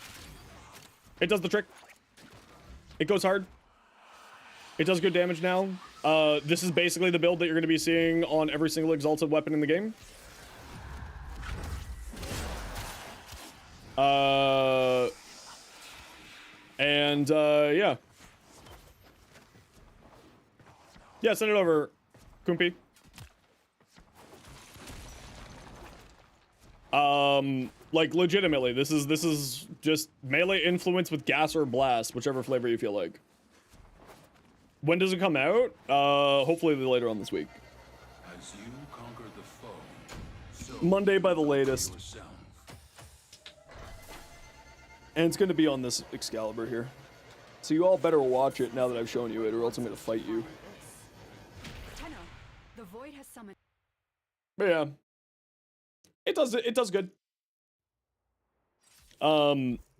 It does the trick. It goes hard. It does good damage now. This is basically the build that you're going to be seeing on every single Exalted weapon in the game. Yeah. Yeah, send it over, Kumpy. Like, legitimately, this is just melee influence with gas or blast, whichever flavor you feel like. When does it come out? Hopefully later on this week. As you conquer the foe, so Monday by the latest. yourself. And it's going to be on this Excalibur here. So you all better watch it now that I've shown you it, or else I'm gonna fight you. Tenno, the void has summoned. But yeah, it does good.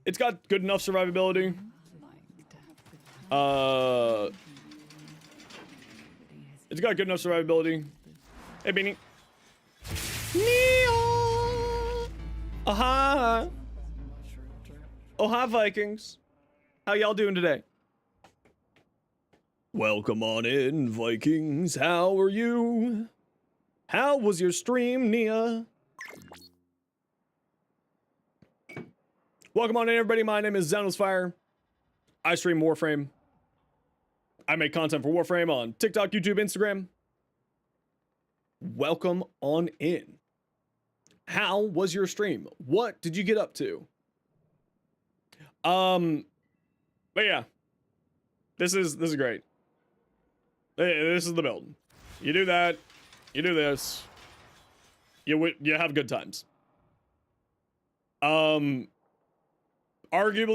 It's got good enough survivability. It's got good enough survivability. Hey, Beanie. Neo. Aha. Oh, hi, Vikings. How y'all doing today? Welcome on in, Vikings. How are you? How was your stream, Nia? Welcome on in, everybody. My name is Zenosfire. I stream Warframe. I make content for Warframe on TikTok, YouTube, Instagram. Welcome on in. How was your stream? What did you get up to? But yeah, this is great. This is the build. You do that, you do this, you have good times. Arguably,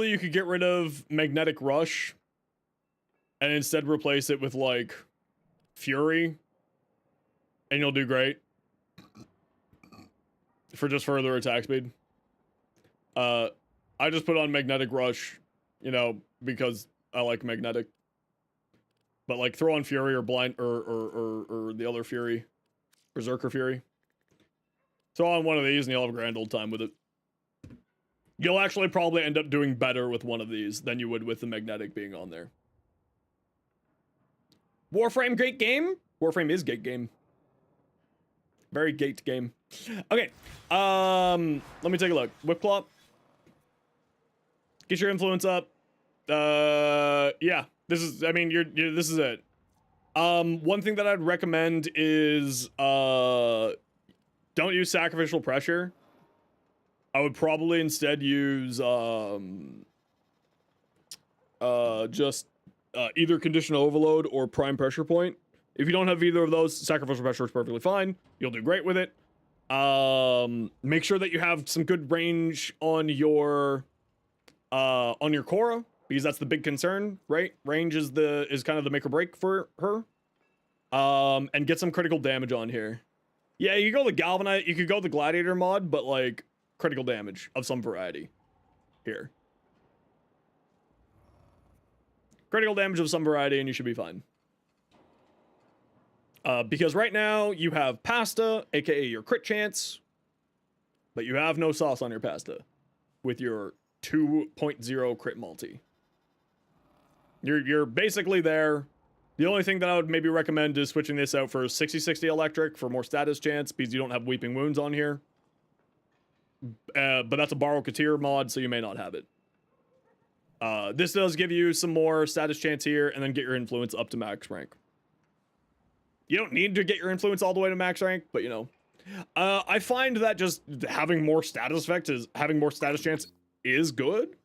you could get rid of Magnetic Rush and instead replace it with like Fury, and you'll do great for just further attack speed. I just put on Magnetic Rush, you know, because I like magnetic. But like throw on Fury or Blind or the other Fury, Berserker Fury. Throw on one of these and you'll have a grand old time with it. You'll actually probably end up doing better with one of these than you would with the magnetic being on there. Warframe, great game. Warframe is great game. Very gate game. Okay. Let me take a look. Whip Claw. Get your influence up. Yeah. This is, I mean, this is it. One thing that I'd recommend is, don't use sacrificial pressure. I would probably instead use, just, either conditional overload or prime pressure point. If you don't have either of those, sacrificial pressure is perfectly fine. You'll do great with it. Make sure that you have some good range on your Korra, because that's the big concern, right? Range is kind of the make or break for her. And get some critical damage on here. Yeah, you could go the Galvanite, you could go the Gladiator mod, but like critical damage of some variety here. Critical damage of some variety and you should be fine. Because right now you have pasta, aka your crit chance, but you have no sauce on your pasta with your 2.0 crit multi. You're basically there. The only thing that I would maybe recommend is switching this out for 60-60 electric for more status chance, because you don't have Weeping Wounds on here. But that's a Borrow Katir mod, so you may not have it. This does give you some more status chance here, and then get your influence up to max rank. You don't need to get your influence all the way to max rank, but you know. I find that just having more status effect having more status chance is good.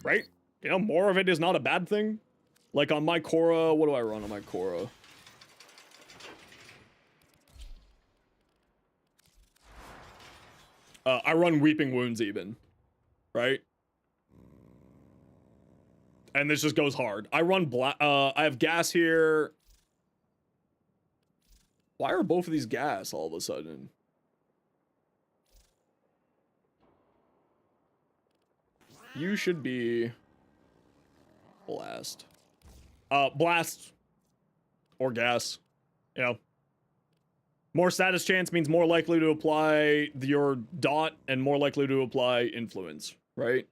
Right? You know, more of it is not a bad thing. Like on my Korra, what do I run on my Korra? I run Weeping Wounds even, right? And this just goes hard. I run I have gas here. Why are both of these gas all of a sudden? You should be blast. Blast or gas, you know. More status chance means more likely to apply your dot and more likely to apply influence, right?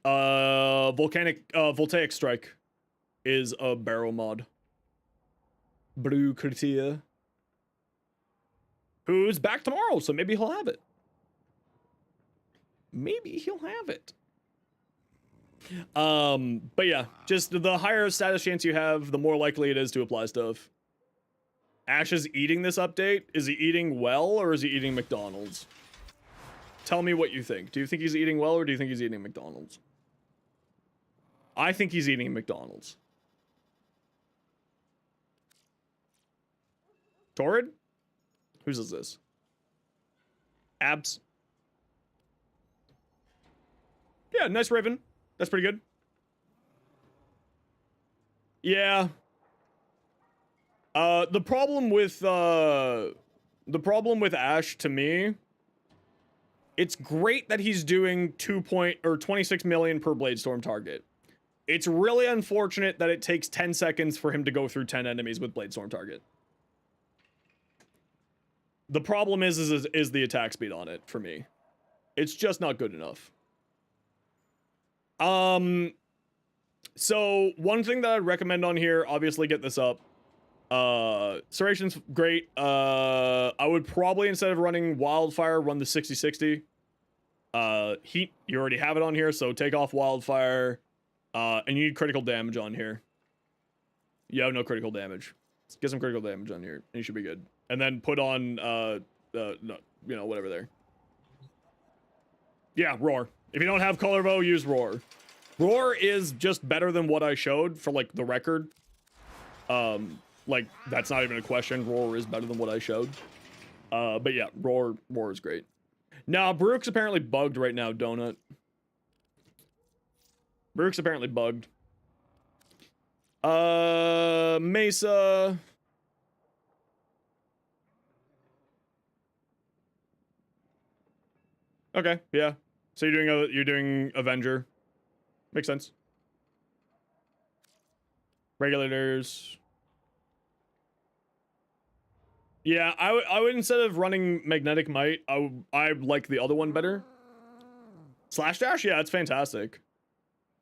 Voltaic Strike is a barrel mod. Blue Kritia, who's back tomorrow, so maybe he'll have it. Maybe he'll have it. But yeah, just the higher status chance you have, the more likely it is to apply stuff. Ash is eating this update. Is he eating well, or is he eating McDonald's? Tell me what you think. Do you think he's eating well, or do you think he's eating McDonald's? I think he's eating McDonald's. Torrid? Whose is this? Abs? Yeah, nice Raven. That's pretty good. Yeah. The problem with Ash to me, it's great that he's doing 26 million per Bladestorm target. It's really unfortunate that it takes 10 seconds for him to go through 10 enemies with Bladestorm target. The problem is the attack speed on it for me. It's just not good enough. So one thing that I'd recommend on here, obviously get this up. Serration's great. I would probably, instead of running Wildfire, run the 60-60. Heat, you already have it on here, so take off Wildfire. And you need critical damage on here. You have no critical damage. Let's get some critical damage on here, and you should be good. And then put on, no, you know, whatever there. Yeah, Roar. If you don't have Color Bow, use Roar. Roar is just better than what I showed for, like, the record. Like, that's not even a question. Roar is better than what I showed. But yeah, Roar is great. Now, Baruch's apparently bugged right now, Donut. Baruch's apparently bugged. Mesa. Okay, yeah. So you're doing Avenger. Makes sense. Regulators. Yeah, I would instead of running Magnetic Might, I like the other one better. Slash Dash, yeah, it's fantastic.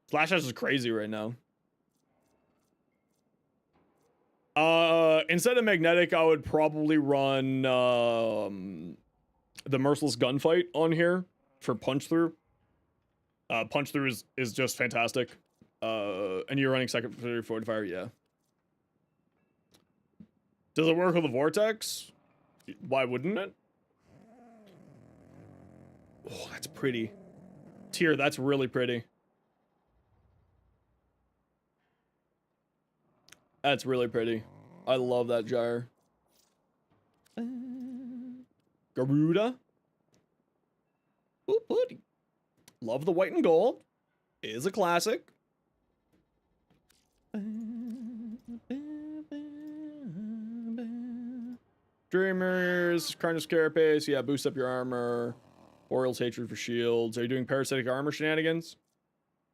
Slash Dash is crazy right now. Instead of Magnetic, I would probably run the Merciless Gunfight on here for Punch Through. Punch Through is just fantastic. And you're running secondary fortifier, yeah. Does it work with the Vortex? Why wouldn't it? Oh, that's pretty. Tyr, that's really pretty. That's really pretty. I love that gyre. Garuda. Ooh, buddy. Love the white and gold. Is a classic. Dreamers, Carnage Carapace, yeah, boost up your armor. Boreal's Hatred for shields. Are you doing parasitic armor shenanigans?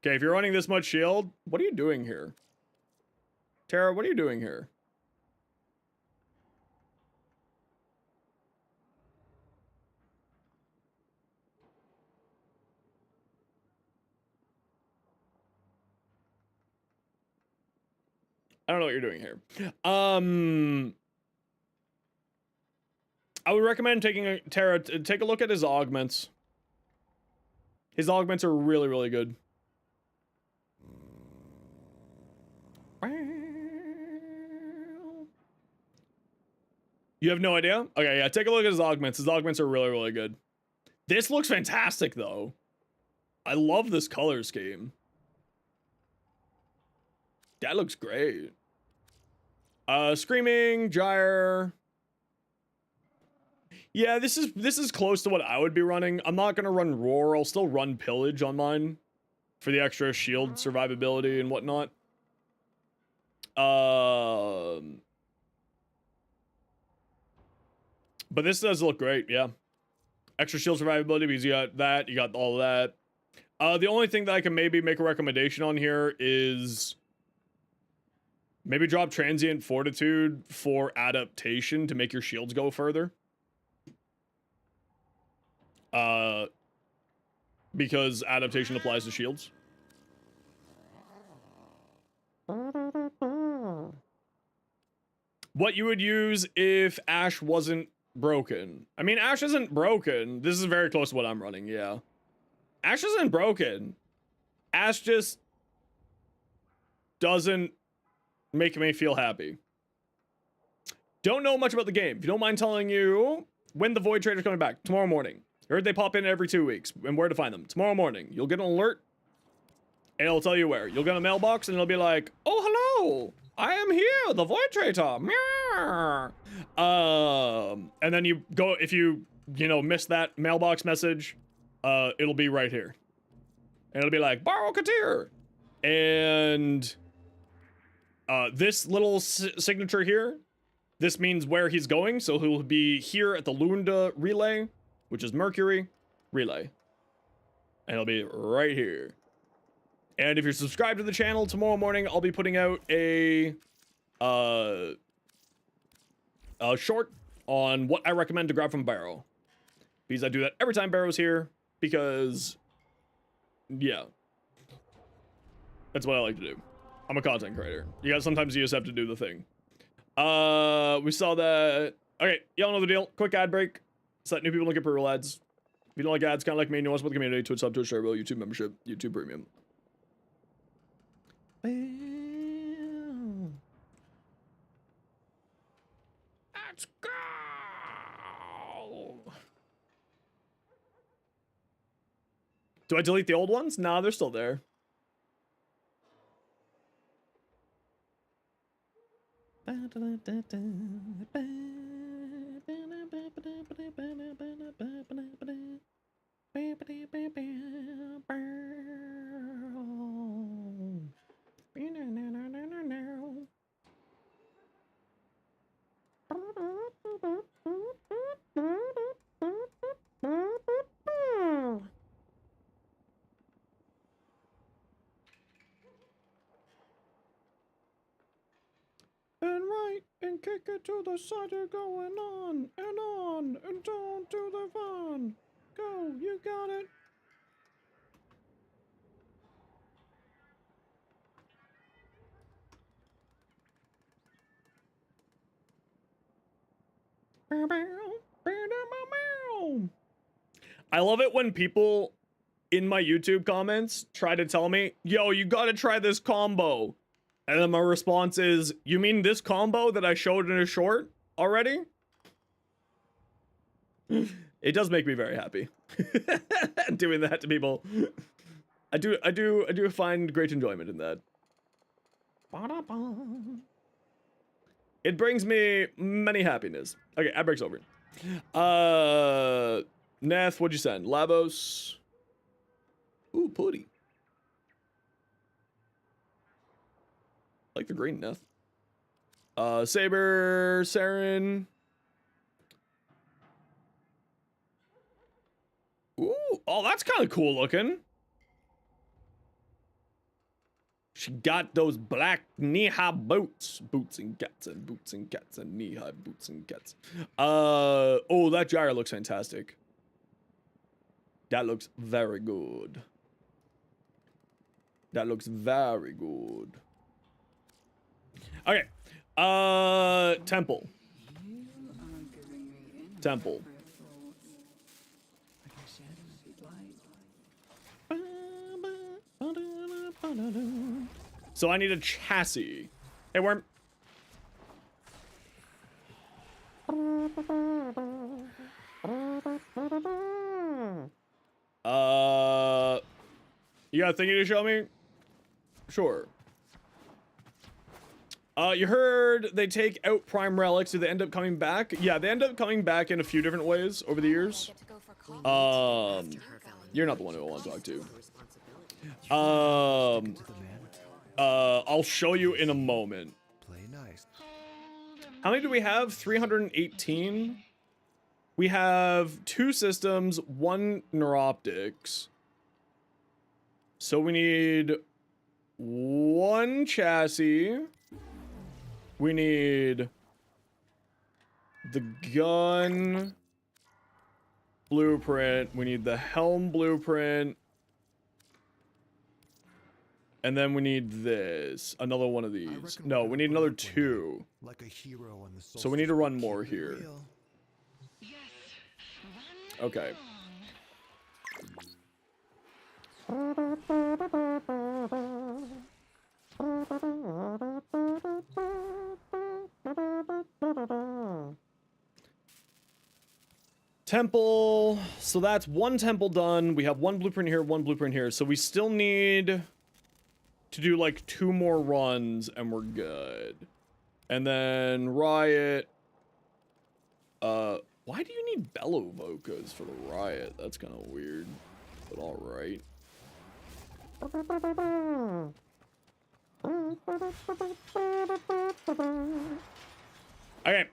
Okay, if you're running this much shield, what are you doing here? Tara, what are you doing here? I don't know what you're doing here. I would recommend taking Tara, take a look at his augments. His augments are really, really good. You have no idea? Okay, yeah, take a look at his augments. His augments are really, really good. This looks fantastic, though. I love this color scheme. That looks great. Screaming, Gyre. Yeah, this is close to what I would be running. I'm not gonna run Roar. I'll still run Pillage on mine for the extra shield survivability and whatnot. But this does look great, yeah. Extra shield survivability because you got that, you got all of that. The only thing that I can maybe make a recommendation on here is maybe drop Transient Fortitude for adaptation to make your shields go further. Because adaptation applies to shields. What you would use if Ash wasn't broken. I mean, Ash isn't broken. This is very close to what I'm running, yeah. Ash isn't broken. Ash just doesn't make me feel happy. Don't know much about the game. If you don't mind telling you when the Void Trader's coming back. Tomorrow morning. Heard they pop in every 2 weeks. And where to find them. Tomorrow morning. You'll get an alert. And it'll tell you where. You'll get a mailbox and it'll be like, oh, hello. I am here. The Void Trader. And then you go, if you miss that mailbox message, it'll be right here. And it'll be like, borrow Katir. And This little signature here, this means where he's going. So he'll be here at the Lunda relay, which is Mercury relay. And he'll be right here. And if you're subscribed to the channel, tomorrow morning I'll be putting out a short on what I recommend to grab from Barrow. Because I do that every time Barrow's here. Because, yeah. That's what I like to do. I'm a content creator. Sometimes you just have to do the thing. We saw that. Okay, y'all know the deal. Quick ad break. So that new people don't get pre-roll ads. If you don't like ads, kind of like me, you know what's about the community, Twitch sub, Twitch share, YouTube membership, YouTube premium. Let's go. Do I delete the old ones? Nah, they're still there. And right and kick it to the side, you're going on and don't do the fun. Go, you got it. I love it when people in my YouTube comments try to tell me, yo, you gotta try this combo. And then my response is, you mean this combo that I showed in a short already? It does make me very happy. Doing that to people. I do find great enjoyment in that. It brings me many happiness. Okay, ad break's over. Neth, what'd you send? Labos. Ooh, putty. Like the green, Neth. Saber, Saren. Ooh, oh, that's kind of cool looking. She got those black knee-high boots. Boots and cats and boots and cats and knee-high boots and cats. Oh, that gyre looks fantastic. That looks very good. That looks very good. Okay. Temple. Temple. So I need a chassis. Hey, Worm. You got a thingy to show me? Sure. You heard they take out prime relics. Do they end up coming back? Yeah, they end up coming back in a few different ways over the years. You're not the one who I want to talk to. I'll show you in a moment. Play nice. How many do we have? 318. We have 2 systems, 1 neuroptics. So we need 1 chassis. We need the gun blueprint. We need the helm blueprint. And then we need this. Another one of these. No, we need another 2. Like a hero on the so we need to run more here. Okay. Temple. So that's 1 temple done. We have 1 blueprint here, 1 blueprint here. So we still need to do like 2 more runs and we're good. And then Riot. Why do you need bellow vocas for the Riot? That's kind of weird, but all right. Okay,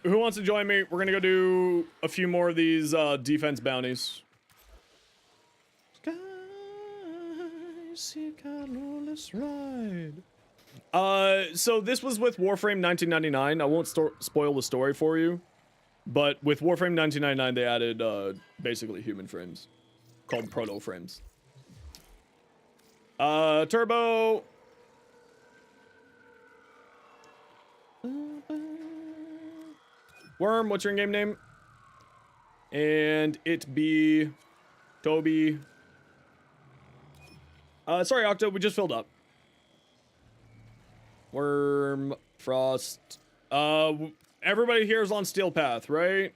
who wants to join me? We're gonna go do a few more of these defense bounties. So this was with Warframe 1999. I won't spoil the story for you, but with Warframe 1999, they added basically human frames called proto frames. Turbo. Worm, what's your in-game name? And it be Toby. Sorry, Octo, we just filled up. Worm, Frost. Everybody here is on Steel Path, right?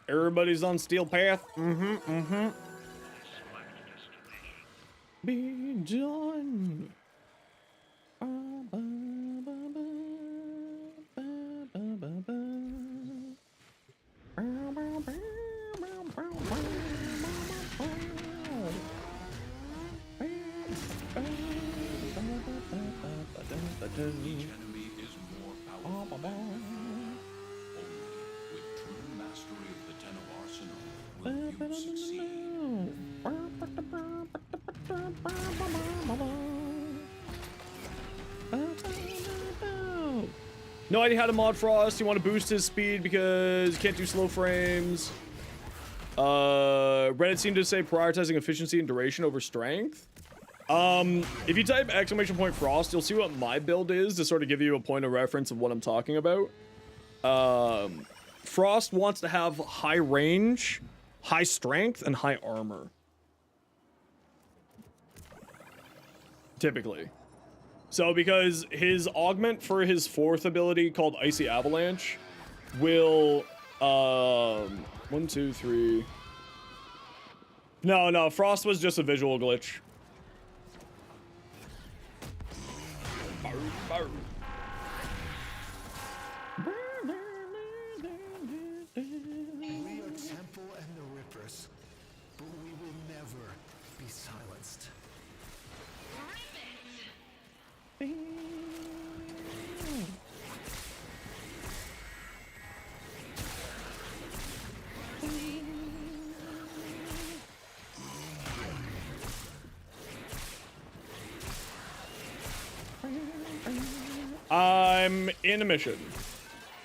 Everybody's on Steel Path? Be done. Each enemy is more powerful than before. Only with true mastery of the Ten of Arsenal will you succeed. No idea how to mod Frost. You want to boost his speed because you can't do slow frames. Reddit seemed to say prioritizing efficiency and duration over strength. If you type !Frost, you'll see what my build is to sort of give you a point of reference of what I'm talking about. Frost wants to have high range, high strength, and high armor. Typically. So because his augment for his 4th ability called Icy Avalanche will, 1, 2, 3. No, Frost was just a visual glitch. We are Temple and the Rippers, but we will never be silenced. I'm in a mission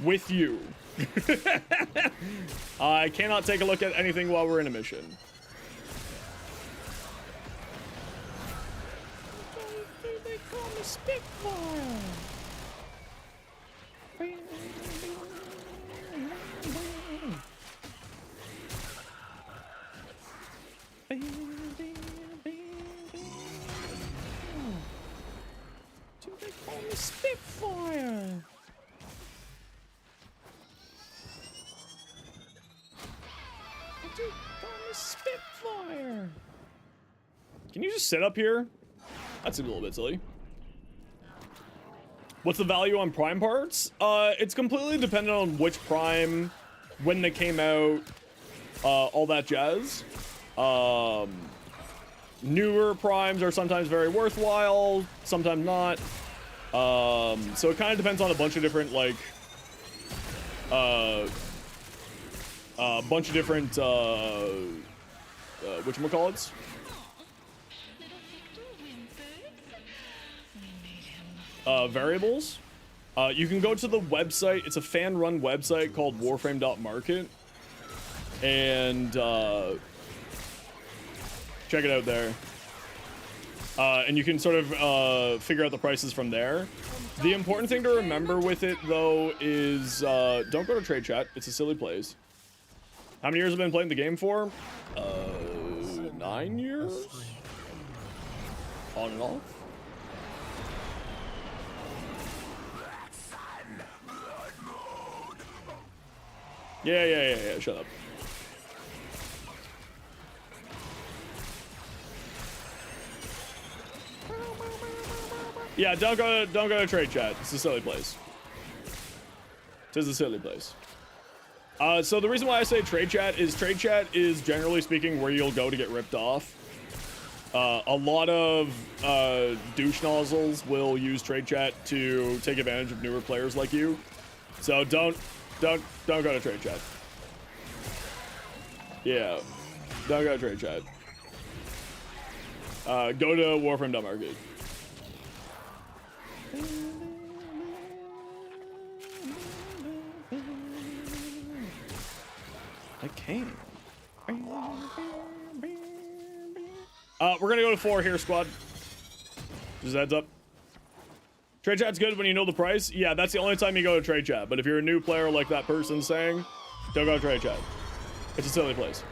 with you. I cannot take a look at anything while we're in a mission. They call me Spitfire. They call me Spitfire. Dude, call me Spitfire. Can you just sit up here? That seems a little bit silly. What's the value on Prime parts? It's completely dependent on which Prime, when they came out, all that jazz. Newer Primes are sometimes very worthwhile, sometimes not. So it kind of depends on a bunch of different, like, whatchamacallits? Variables. You can go to the website. It's a fan-run website called warframe.market. And, check it out there. And you can sort of figure out the prices from there. The important thing to remember with it, though, is don't go to trade chat. It's a silly place. How many years have I been playing the game for? 9 years? On and off? Yeah, shut up. Yeah, don't go to trade chat. It's a silly place. It is a silly place. So the reason why I say trade chat is generally speaking where you'll go to get ripped off. A lot of douche nozzles will use trade chat to take advantage of newer players like you. So don't go to trade chat. Yeah, don't go to trade chat. Go to Warframe.market. I came. We're gonna go to 4 here, squad. Just heads up. Trade chat's good when you know the price. Yeah, that's the only time you go to trade chat. But if you're a new player like that person's saying, don't go to trade chat. It's a silly place.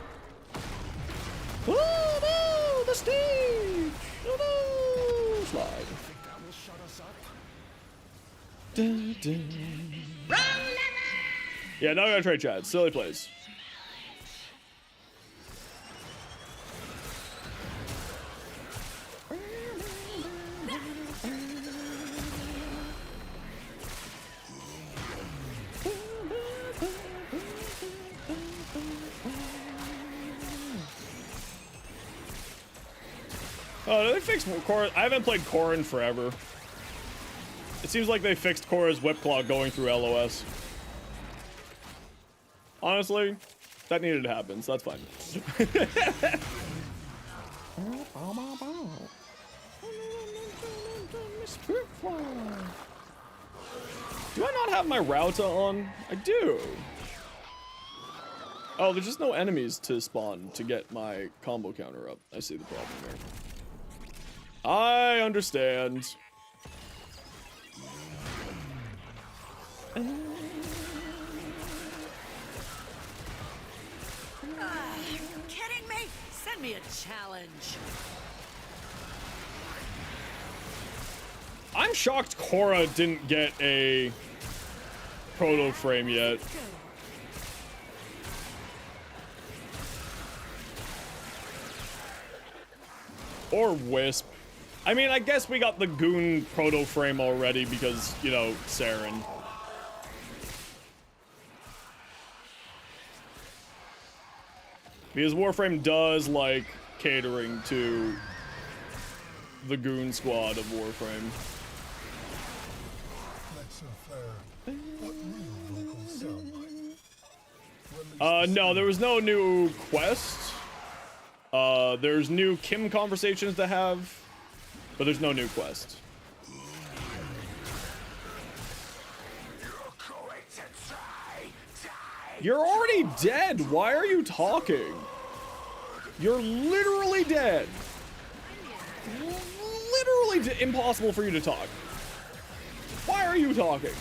Oh no, the stage! Oh no! Slide. Dun, dun. Yeah, don't go to trade chat. Silly place. Oh, they fixed Korra. I haven't played Korra in forever. It seems like they fixed Korra's whip claw going through LOS. Honestly, that needed to happen, so that's fine. Do I not have my Rauta on? I do. Oh, there's just no enemies to spawn to get my combo counter up. I see the problem there. I understand. Are you kidding me? Send me a challenge. I'm shocked Korra didn't get a proto frame yet. Or Wisp. I mean, I guess we got the Goon proto frame already because, you know, Saren. Because Warframe does like catering to the Goon squad of Warframe. No, there was no new quest. There's new Kim conversations to have, but there's no new quest. You're already dead. Why are you talking? You're literally dead. Literally impossible for you to talk. Why are you talking?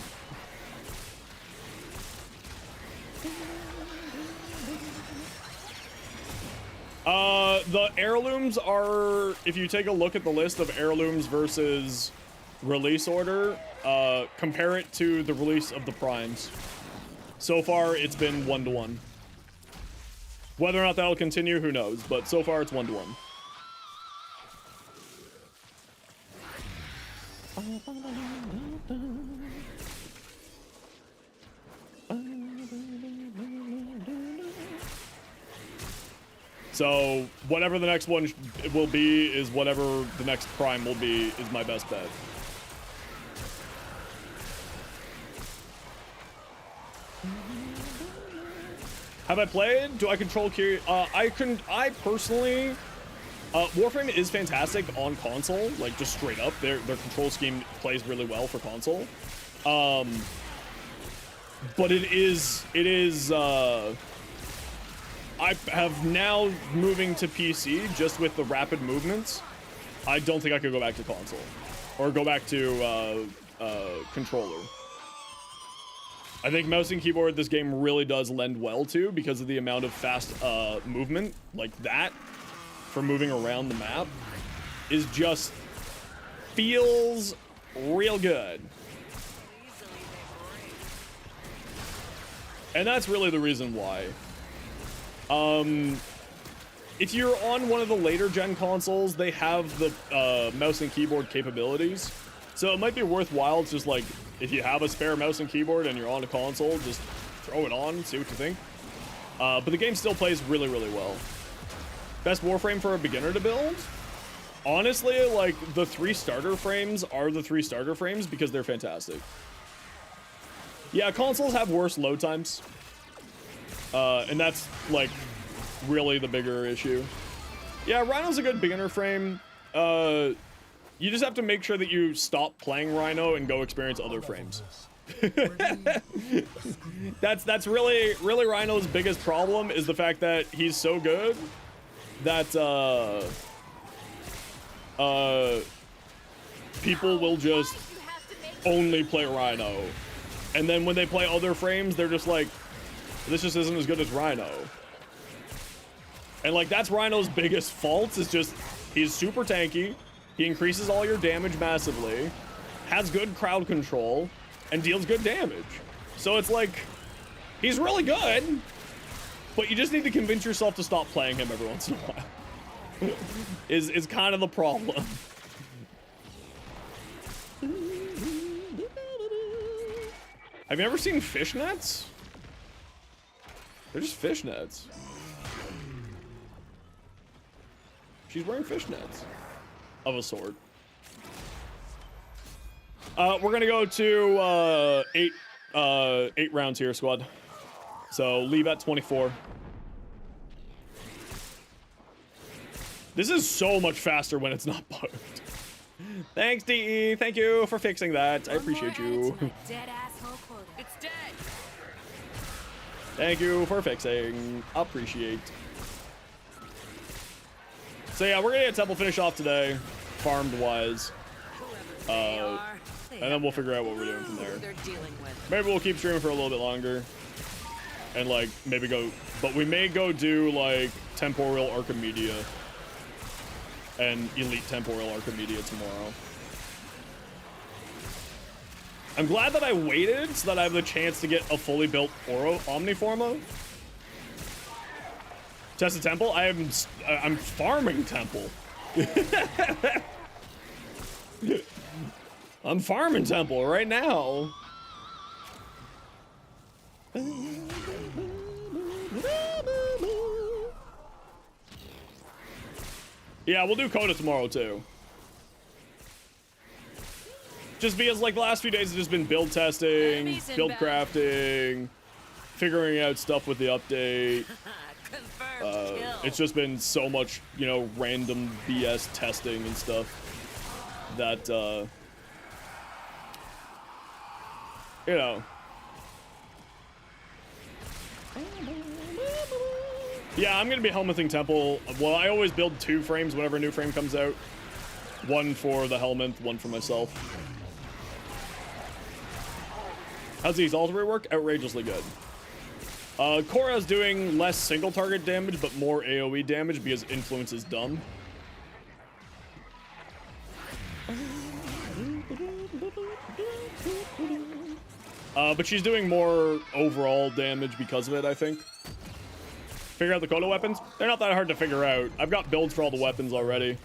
The heirlooms are, if you take a look at the list of heirlooms versus release order, compare it to the release of the primes. So far, it's been 1-to-1. Whether or not that'll continue, who knows, but so far it's 1-to-1. So, whatever the next one will be is whatever the next prime will be is my best bet. Have I played? Do I control Kyrie? I personally, Warframe is fantastic on console, like just straight up. Their control scheme plays really well for console. But it is, I have now moving to PC just with the rapid movements. I don't think I could go back to console or go back to controller. I think mouse and keyboard this game really does lend well to because of the amount of fast movement like that for moving around the map is just feels real good. And that's really the reason why. If you're on one of the later gen consoles, they have the mouse and keyboard capabilities. So it might be worthwhile to just like, if you have a spare mouse and keyboard and you're on a console, just throw it on, see what you think. But the game still plays really, really well. Best Warframe for a beginner to build? Honestly, like, the 3 starter frames are the 3 starter frames because they're fantastic. Yeah, consoles have worse load times. And that's, like, really the bigger issue. Yeah, Rhino's a good beginner frame. You just have to make sure that you stop playing Rhino and go experience other frames. That's really Rhino's biggest problem, is the fact that he's so good that people will just only play Rhino, and then when they play other frames, they're just like, this just isn't as good as Rhino. And like, that's Rhino's biggest fault, is just he's super tanky, he increases all your damage massively, has good crowd control, and deals good damage. So it's like, he's really good, but you just need to convince yourself to stop playing him every once in a while. is kind of the problem. Have you ever seen fishnets? They're just fishnets. She's wearing fishnets of a sort. We're gonna go to 8 rounds here, squad. So leave at 24. This is so much faster when it's not bugged. Thanks, DE. Thank you for fixing that. I appreciate you. Dead asshole quota. It's dead. Thank you for fixing. Appreciate. So yeah, we're gonna get Temple finish off today, farmed wise. And then we'll figure out what we're doing from there. Maybe we'll keep streaming for a little bit longer. And like, maybe go, but we may go do like Temporal Archimedia and Elite Temporal Archimedia tomorrow. I'm glad that I waited so that I have the chance to get a fully built Omniforma. Test a Temple? I'm farming Temple. I'm farming Temple right now. Yeah, we'll do Coda tomorrow too. Just because like the last few days have just been build testing, build crafting, figuring out stuff with the update. It's just been so much, you know, random BS testing and stuff that, you know. Yeah, I'm gonna be helmeting Temple. Well, I always build 2 frames whenever a new frame comes out. One for the helmet, one for myself. How's the Exalted work? Outrageously good. Korra's doing less single target damage, but more AoE damage because Influence is dumb. But she's doing more overall damage because of it, I think. Figure out the Coda weapons? They're not that hard to figure out. I've got builds for all the weapons already.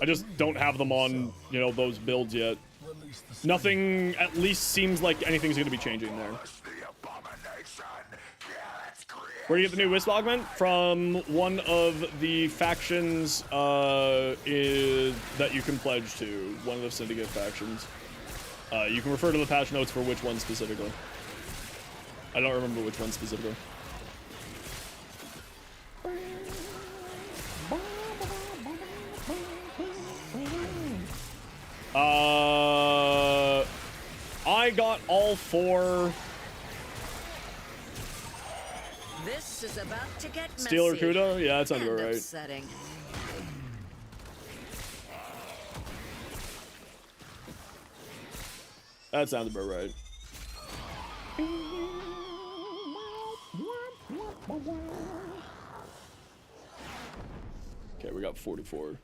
I just don't have them on, you know, those builds yet. Nothing at least seems like anything's going to be changing there. Where do you get the new Wisp augment? From one of the factions that you can pledge to. One of the Syndicate factions. You can refer to the patch notes for which one specifically. I don't remember which one specifically. I got all 4. This is about to get messy. Steeler Kuda? Yeah, that sounds about right. Upsetting. That sounds about right. Okay, we got 44.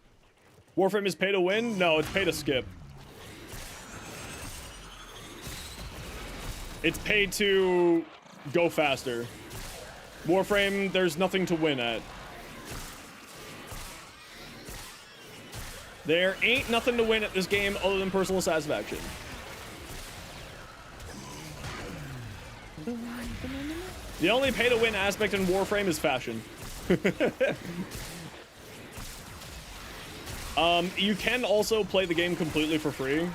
Warframe is pay to win? No, it's pay to skip. It's pay to go faster. Warframe, there's nothing to win at. There ain't nothing to win at this game other than personal satisfaction. The only pay-to-win aspect in Warframe is fashion. You can also play the game completely for free.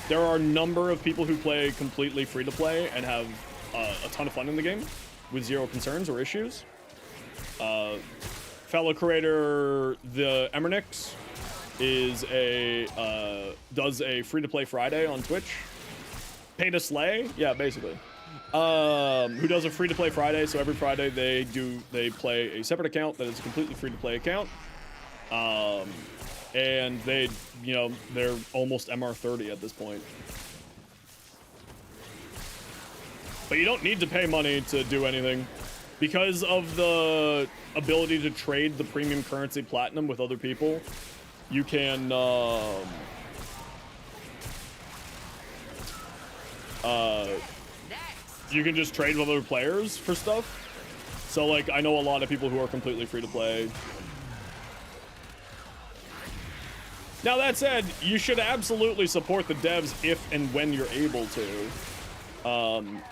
There are a number of people who play completely free-to-play and have a ton of fun in the game with zero concerns or issues. Fellow creator the Emmernix is does a free-to-play Friday on Twitch. Pay to slay, yeah, basically. Who does a free-to-play Friday? So every Friday they play a separate account that is a completely free-to-play account. And they, you know, they're almost MR30 at this point. But you don't need to pay money to do anything. Because of the ability to trade the premium currency platinum with other people, you can, you can just trade with other players for stuff. So, like, I know a lot of people who are completely free to play. Now, that said, you should absolutely support the devs if and when you're able to.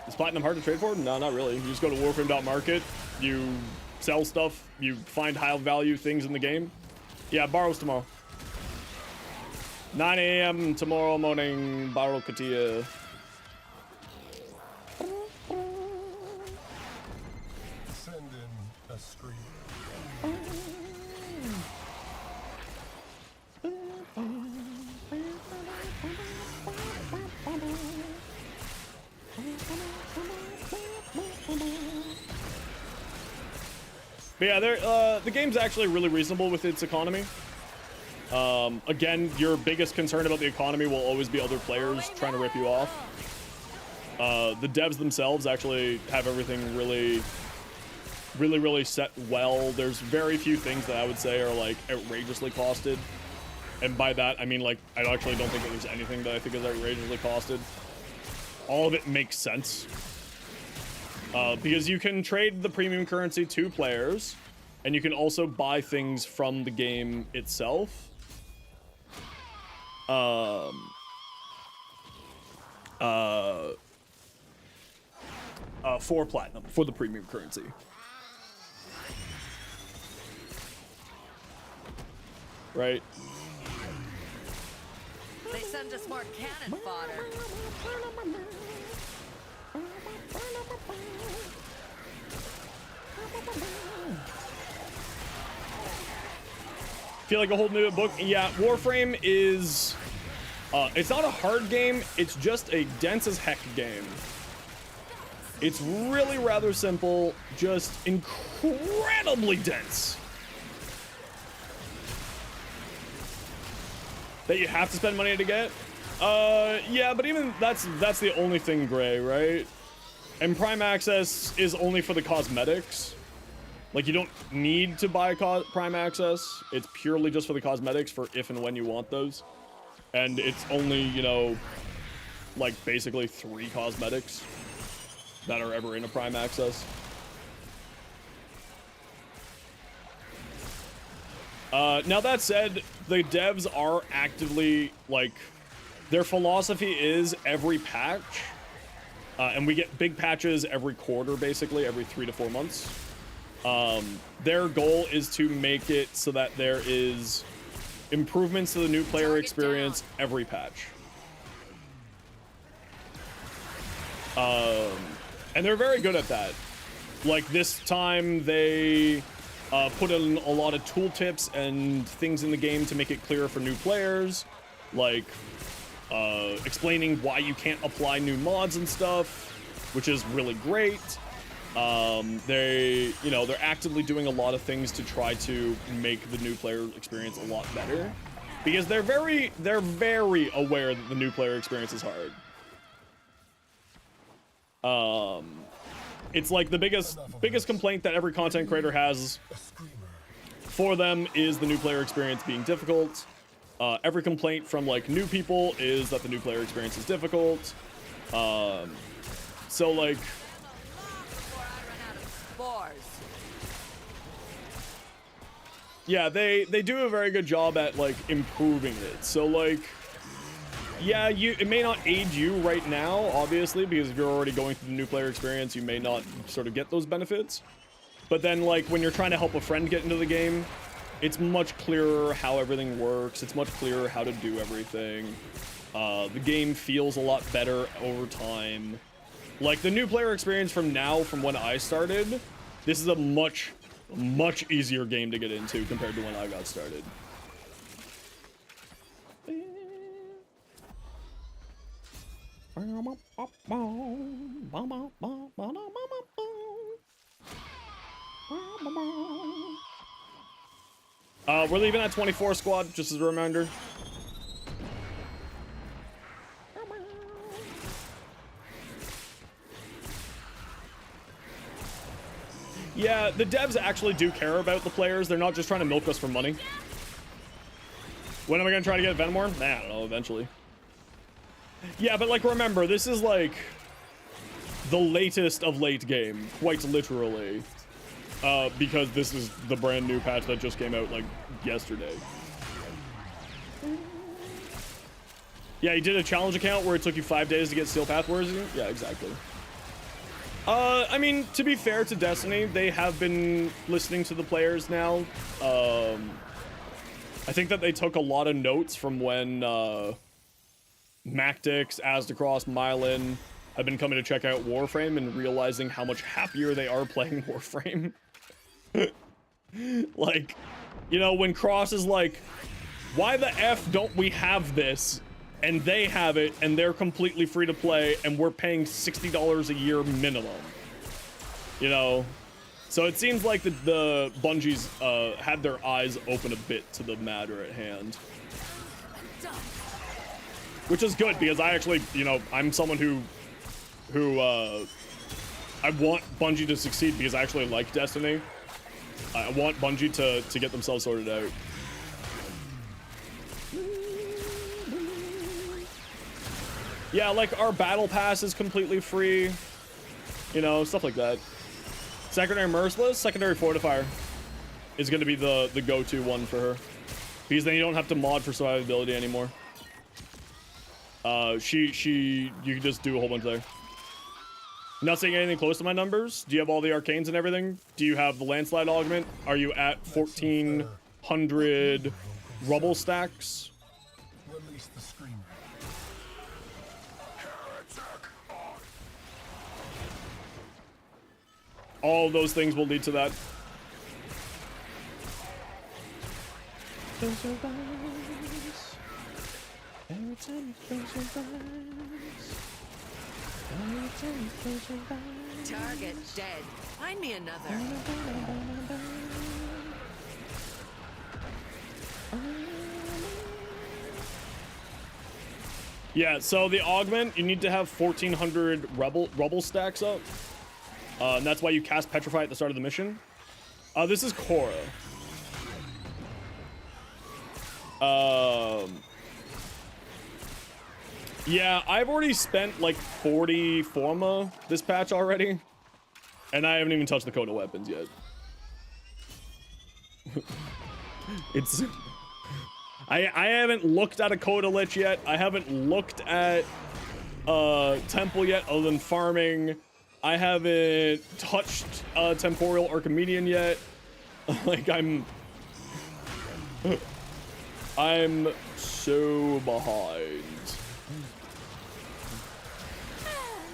Is Platinum hard to trade for? No, not really. You just go to warframe.market, you sell stuff, you find high value things in the game. Yeah, borrows tomorrow. 9 a.m. tomorrow morning, borrow Katia. Send in a stream. But yeah, the game's actually really reasonable with its economy. Again, your biggest concern about the economy will always be other players trying to rip you off. The devs themselves actually have everything really set well. There's very few things that I would say are like outrageously costed. And by that, I mean, like, I actually don't think that there's anything that I think is outrageously costed. All of it makes sense. Because you can trade the premium currency to players, and you can also buy things from the game itself. For platinum, for the premium currency. Right? They send us more cannon fodder. Feel like a whole new book? Yeah, Warframe is... it's not a hard game, it's just a dense as heck game. It's really rather simple, just incredibly dense. That you have to spend money to get? Yeah, but even that's the only thing gray, right? And Prime Access is only for the cosmetics. Like, you don't need to buy Prime Access. It's purely just for the cosmetics for if and when you want those. And it's only, you know, like basically 3 cosmetics that are ever in a Prime Access. Now that said, the devs are actively, like, their philosophy is every patch, and we get big patches every quarter, basically, every 3 to 4 months. Their goal is to make it so that there is improvements to the new player experience every patch. And they're very good at that. Like, this time they put in a lot of tooltips and things in the game to make it clearer for new players, like explaining why you can't apply new mods and stuff, which is really great. They're actively doing a lot of things to try to make the new player experience a lot better, because they're very aware that the new player experience is hard. It's like the biggest complaint that every content creator has for them is the new player experience being difficult. Every complaint from like new people is that the new player experience is difficult. So like, yeah, they do a very good job at like improving it. So like, Yeah, it may not aid you right now, obviously, because if you're already going through the new player experience, you may not sort of get those benefits. But then, like, when you're trying to help a friend get into the game, it's much clearer how everything works. It's much clearer how to do everything. The game feels a lot better over time. Like, the new player experience from when I started, this is a much easier game to get into compared to when I got started. We're leaving at 24 squad, just as a reminder. Yeah, the devs actually do care about the players. They're not just trying to milk us for money. When am I gonna try to get Venomore? Nah, I don't know, eventually. Yeah, but like, remember, this is like the latest of late game, quite literally. Because this is the brand new patch that just came out like yesterday. Yeah, you did a challenge account where it took you 5 days to get Steel Path Worthy? Yeah, exactly. I mean, to be fair to Destiny, they have been listening to the players now. I think that they took a lot of notes from when Mactix, Azdacross, Myelin have been coming to check out Warframe and realizing how much happier they are playing Warframe. Like, you know, when Cross is like, why the F don't we have this? And they have it, and they're completely free to play, and we're paying $60 a year minimum. You know? So it seems like the Bungie's had their eyes open a bit to the matter at hand. Which is good, because I actually, you know, I'm someone who I want Bungie to succeed because I actually like Destiny. I want Bungie to get themselves sorted out. Yeah, like our battle pass is completely free. You know, stuff like that. Secondary Merciless, Secondary Fortifier is going to be the go-to one for her. Because then you don't have to mod for survivability anymore. You can just do a whole bunch there. Not seeing anything close to my numbers. Do you have all the arcanes and everything? Do you have the landslide augment? Are you at 1,400 rubble stacks? Release the screamer. All of those things will lead to that. Every time you close your eyes. Target dead. Find me another. Yeah, so the augment, you need to have 1,400 rubble stacks up. And that's why you cast Petrify at the start of the mission. This is Korra. Yeah, I've already spent like 40 Forma this patch already. And I haven't even touched the Coda weapons yet. It's... I haven't looked at a Coda Lich yet. I haven't looked at Temple yet, other than farming. I haven't touched Temporal Archimedean yet. Like, I'm so behind.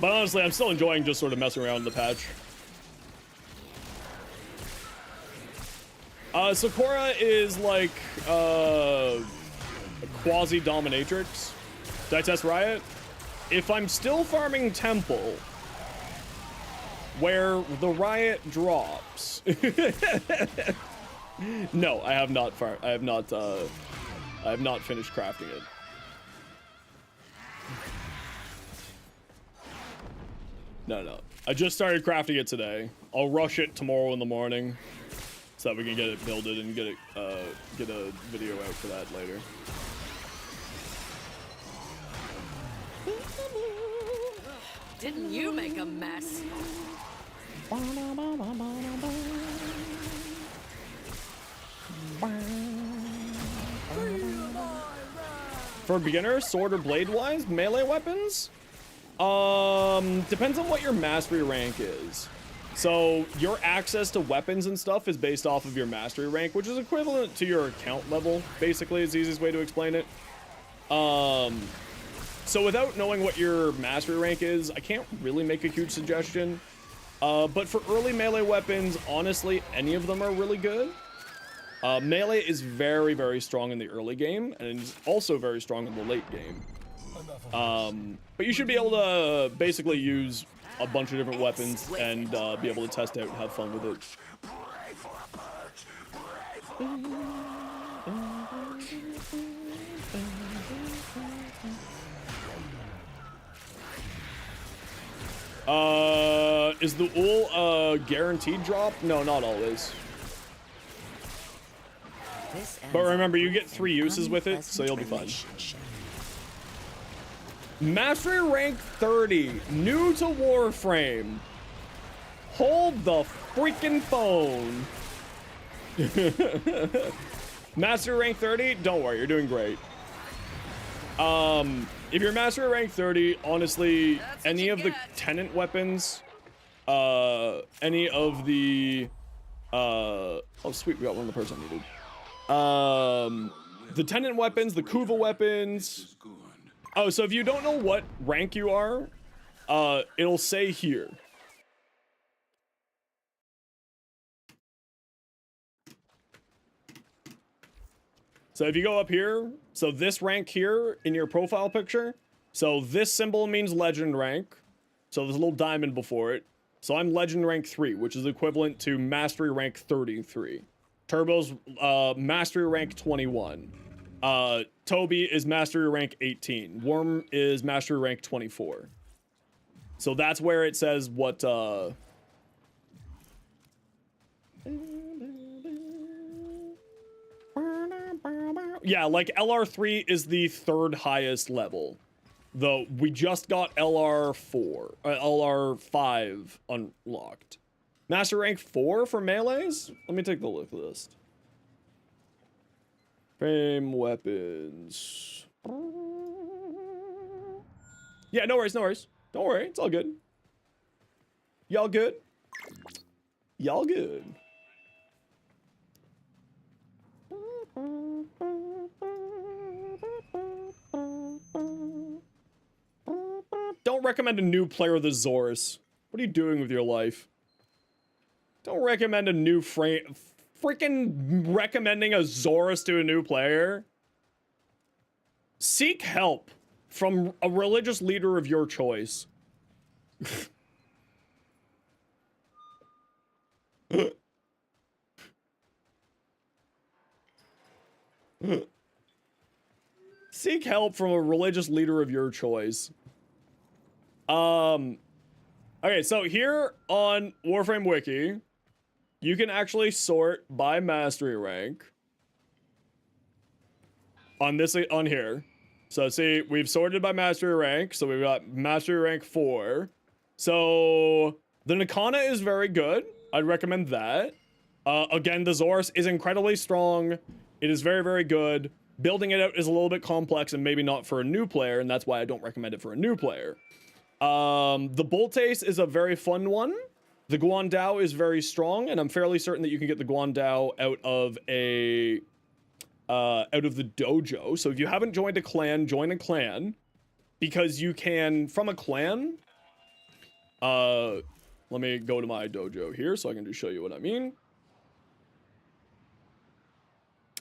But honestly, I'm still enjoying just sort of messing around in the patch. Sakura is like a quasi-dominatrix. Did I test Riot? If I'm still farming Temple, where the Riot drops. No, I have not finished crafting it. No. I just started crafting it today. I'll rush it tomorrow in the morning so that we can get it builded and get a video out for that later. Didn't you make a mess? For beginners, sword or blade wise, melee weapons? Depends on what your mastery rank is. So your access to weapons and stuff is based off of your mastery rank, which is equivalent to your account level, basically is the easiest way to explain it. So without knowing what your mastery rank is, I can't really make a huge suggestion. But for early melee weapons, honestly, any of them are really good. Melee is very, very strong in the early game, and it's also very strong in the late game. But you should be able to basically use a bunch of different weapons and be able to test out and have fun with it. Is the wool guaranteed drop? No, not always. But remember, you get 3 uses with it, so you'll be fine. Mastery rank 30, new to Warframe. Hold the freaking phone. Mastery rank 30, don't worry, you're doing great. If you're mastery rank 30, honestly, any of the tenant weapons, any of the, oh sweet, we got one of the parts I needed. The tenant weapons, the Kuva weapons. Oh, so if you don't know what rank you are, it'll say here. So if you go up here, so this rank here in your profile picture, so this symbol means legend rank. So there's a little diamond before it. So I'm legend rank 3, which is equivalent to mastery rank 33. Turbo's mastery rank 21. Toby is mastery rank 18. Worm is mastery rank 24. So that's where it says what yeah, like LR3 is the 3rd highest level. Though we just got LR4, LR5 unlocked. Master rank 4 for melees? Let me take the look list. Frame weapons. Yeah, no worries, no worries. Don't worry, it's all good. Y'all good? Y'all good. Don't recommend a new player the Zorus. What are you doing with your life? Don't recommend a new frame. Freaking recommending a Zorus to a new player. Seek help from a religious leader of your choice. Seek help from a religious leader of your choice. Okay, so here on Warframe Wiki, you can actually sort by mastery rank on this, on here. So see, we've sorted by mastery rank, so we've got mastery rank 4. So the Nakana is very good. I'd recommend that. Again, the Zorus is incredibly strong. It is very, very good. Building it out is a little bit complex and maybe not for a new player, and that's why I don't recommend it for a new player. The Boltace is a very fun one. The Guandao is very strong, and I'm fairly certain that you can get the Guandao out of a out of the dojo. So if you haven't joined a clan, join a clan, because you can from a clan. Let me go to my dojo here so I can just show you what I mean.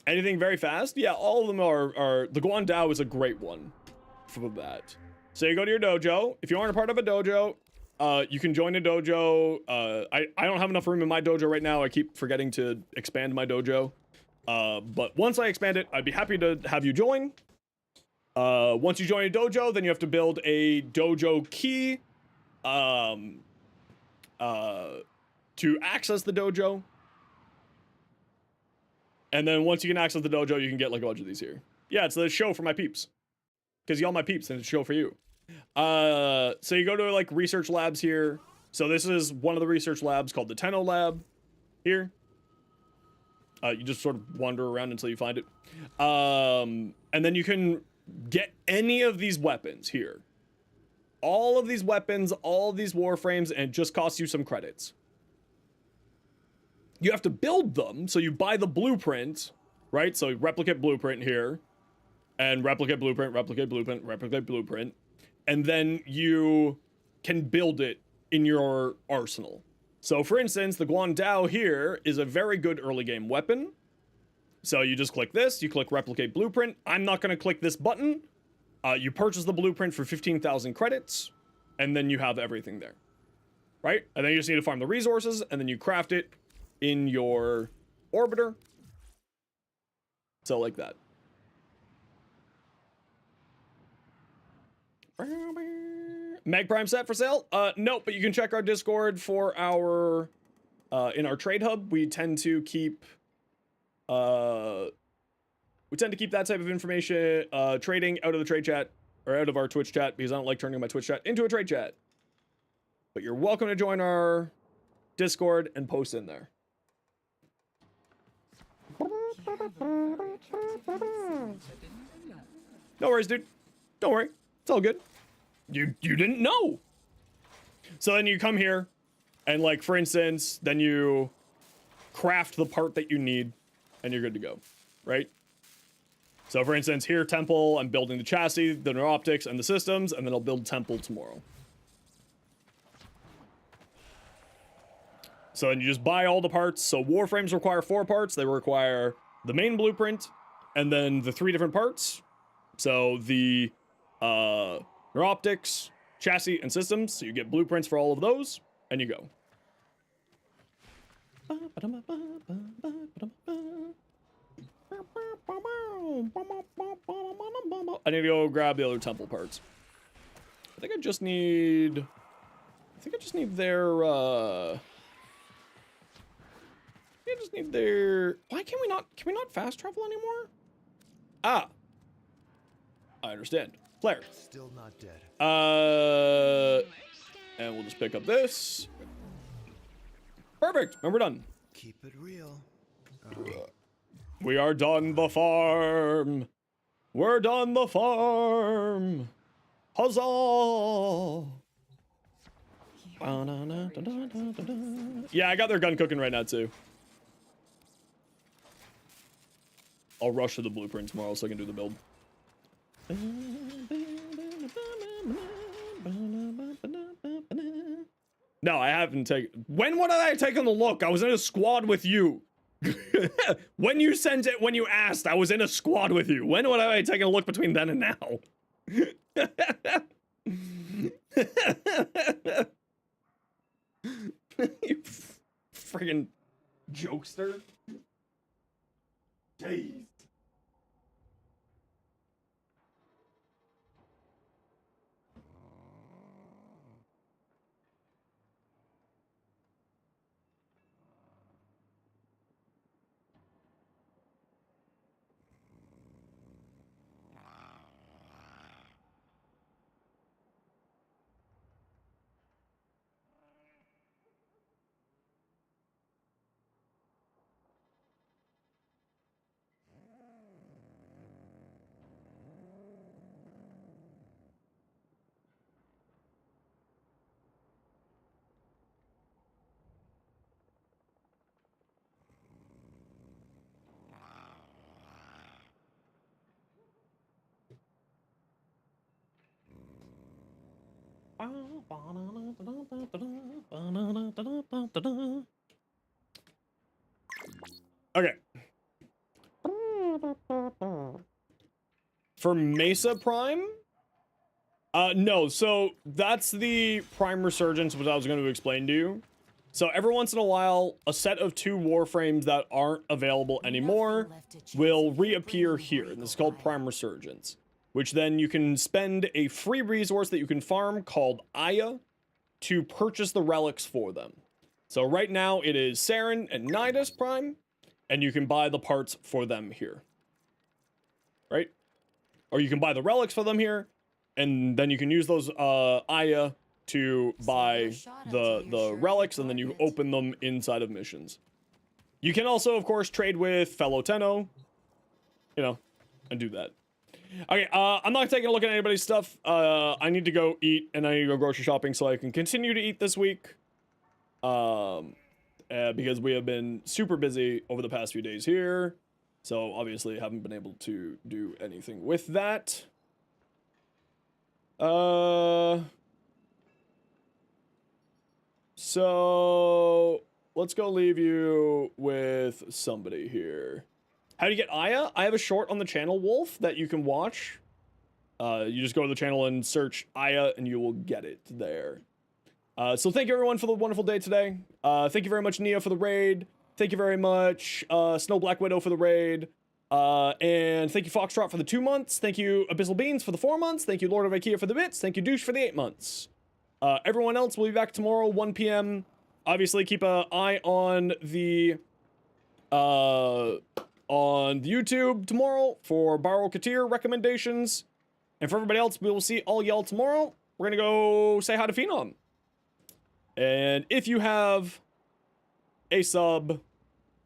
Anything very fast? Yeah, all of them are the Guandao is a great one for that. So you go to your dojo. If you aren't a part of a dojo, you can join a dojo. I don't have enough room in my dojo right now. I keep forgetting to expand my dojo. But once I expand it, I'd be happy to have you join. Once you join a dojo, then you have to build a dojo key to access the dojo. And then once you can access the dojo, you can get like a bunch of these here. Yeah, it's the show for my peeps. Because y'all my peeps, and it's a show for you. So you go to like research labs here. So this is one of the research labs called the Tenno lab here. You just sort of wander around until you find it. And then you can get any of these weapons here. All of these weapons, all of these warframes, and it just costs you some credits. You have to build them, so you buy the blueprint, right? So replicate blueprint here, and replicate blueprint, replicate blueprint, replicate blueprint, and then you can build it in your arsenal. So for instance, the Guandao here is a very good early game weapon. So you just click this, you click replicate blueprint. I'm not gonna click this button. You purchase the blueprint for 15,000 credits, and then you have everything there, right? And then you just need to farm the resources, and then you craft it in your orbiter. So like that. Mag Prime set for sale? No, but you can check our Discord for our, in our trade hub. We tend to keep that type of information, trading out of the trade chat, or out of our Twitch chat, because I don't like turning my Twitch chat into a trade chat. But you're welcome to join our Discord and post in there. No worries, dude. Don't worry. It's all good. You didn't know. So then you come here, and like, for instance, then you craft the part that you need, and you're good to go, right? So for instance, here, Temple, I'm building the chassis, the neuroptics, and the systems, and then I'll build Temple tomorrow. So then you just buy all the parts. So Warframes require 4 parts. They require the main blueprint, and then the 3 different parts. So the neuroptics, chassis, and systems. So you get blueprints for all of those, and you go. I need to go grab the other temple parts. I think I just need their, I just need their, why can we not fast travel anymore? Ah. I understand. Flare. Still not dead. And we'll just pick up this. Perfect, and we're done. Keep it real. We are done the farm. We're done the farm. Huzzah! Yeah, I got their gun cooking right now too. I'll rush to the blueprint tomorrow so I can do the build. No, I haven't taken. When would I have taken a look? I was in a squad with you. When you sent it, when you asked, I was in a squad with you. When would I have taken a look between then and now? You friggin' jokester. Jeez. Okay. For Mesa Prime? No, so that's the Prime Resurgence, which I was going to explain to you. So every once in a while, a set of 2 Warframes that aren't available anymore will reappear here, and this is called Prime Resurgence, which then you can spend a free resource that you can farm called Aya to purchase the relics for them. So right now it is Saren and Nidus Prime, and you can buy the parts for them here. Right? Or you can buy the relics for them here, and then you can use those Aya to buy the relics, and then you open them inside of missions. You can also, of course, trade with fellow Tenno, you know, and do that. Okay, I'm not taking a look at anybody's stuff. I need to go eat, and I need to go grocery shopping so I can continue to eat this week. Because we have been super busy over the past few days here. So, obviously, haven't been able to do anything with that. So, let's go leave you with somebody here. How do you get Aya? I have a short on the channel, Wolf, that you can watch. You just go to the channel and search Aya, and you will get it there. So thank you, everyone, for the wonderful day today. Thank you very much, Nia, for the raid. Thank you very much, Snow Black Widow, for the raid. And thank you, Foxtrot, for the 2 months. Thank you, Abyssal Beans, for the 4 months. Thank you, Lord of Ikea, for the bits. Thank you, Douche, for the 8 months. Everyone else will be back tomorrow, 1 p.m. Obviously, keep an eye on the YouTube tomorrow for Baral Katir recommendations. And for everybody else, we will see all y'all tomorrow. We're gonna go say hi to Phenom. And if you have a sub,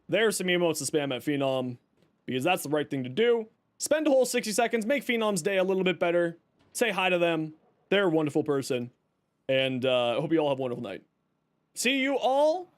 there's some emotes to spam at Phenom, because that's the right thing to do. Spend a whole 60 seconds, make Phenom's day a little bit better. Say hi to them. They're a wonderful person. And I hope you all have a wonderful night. See you all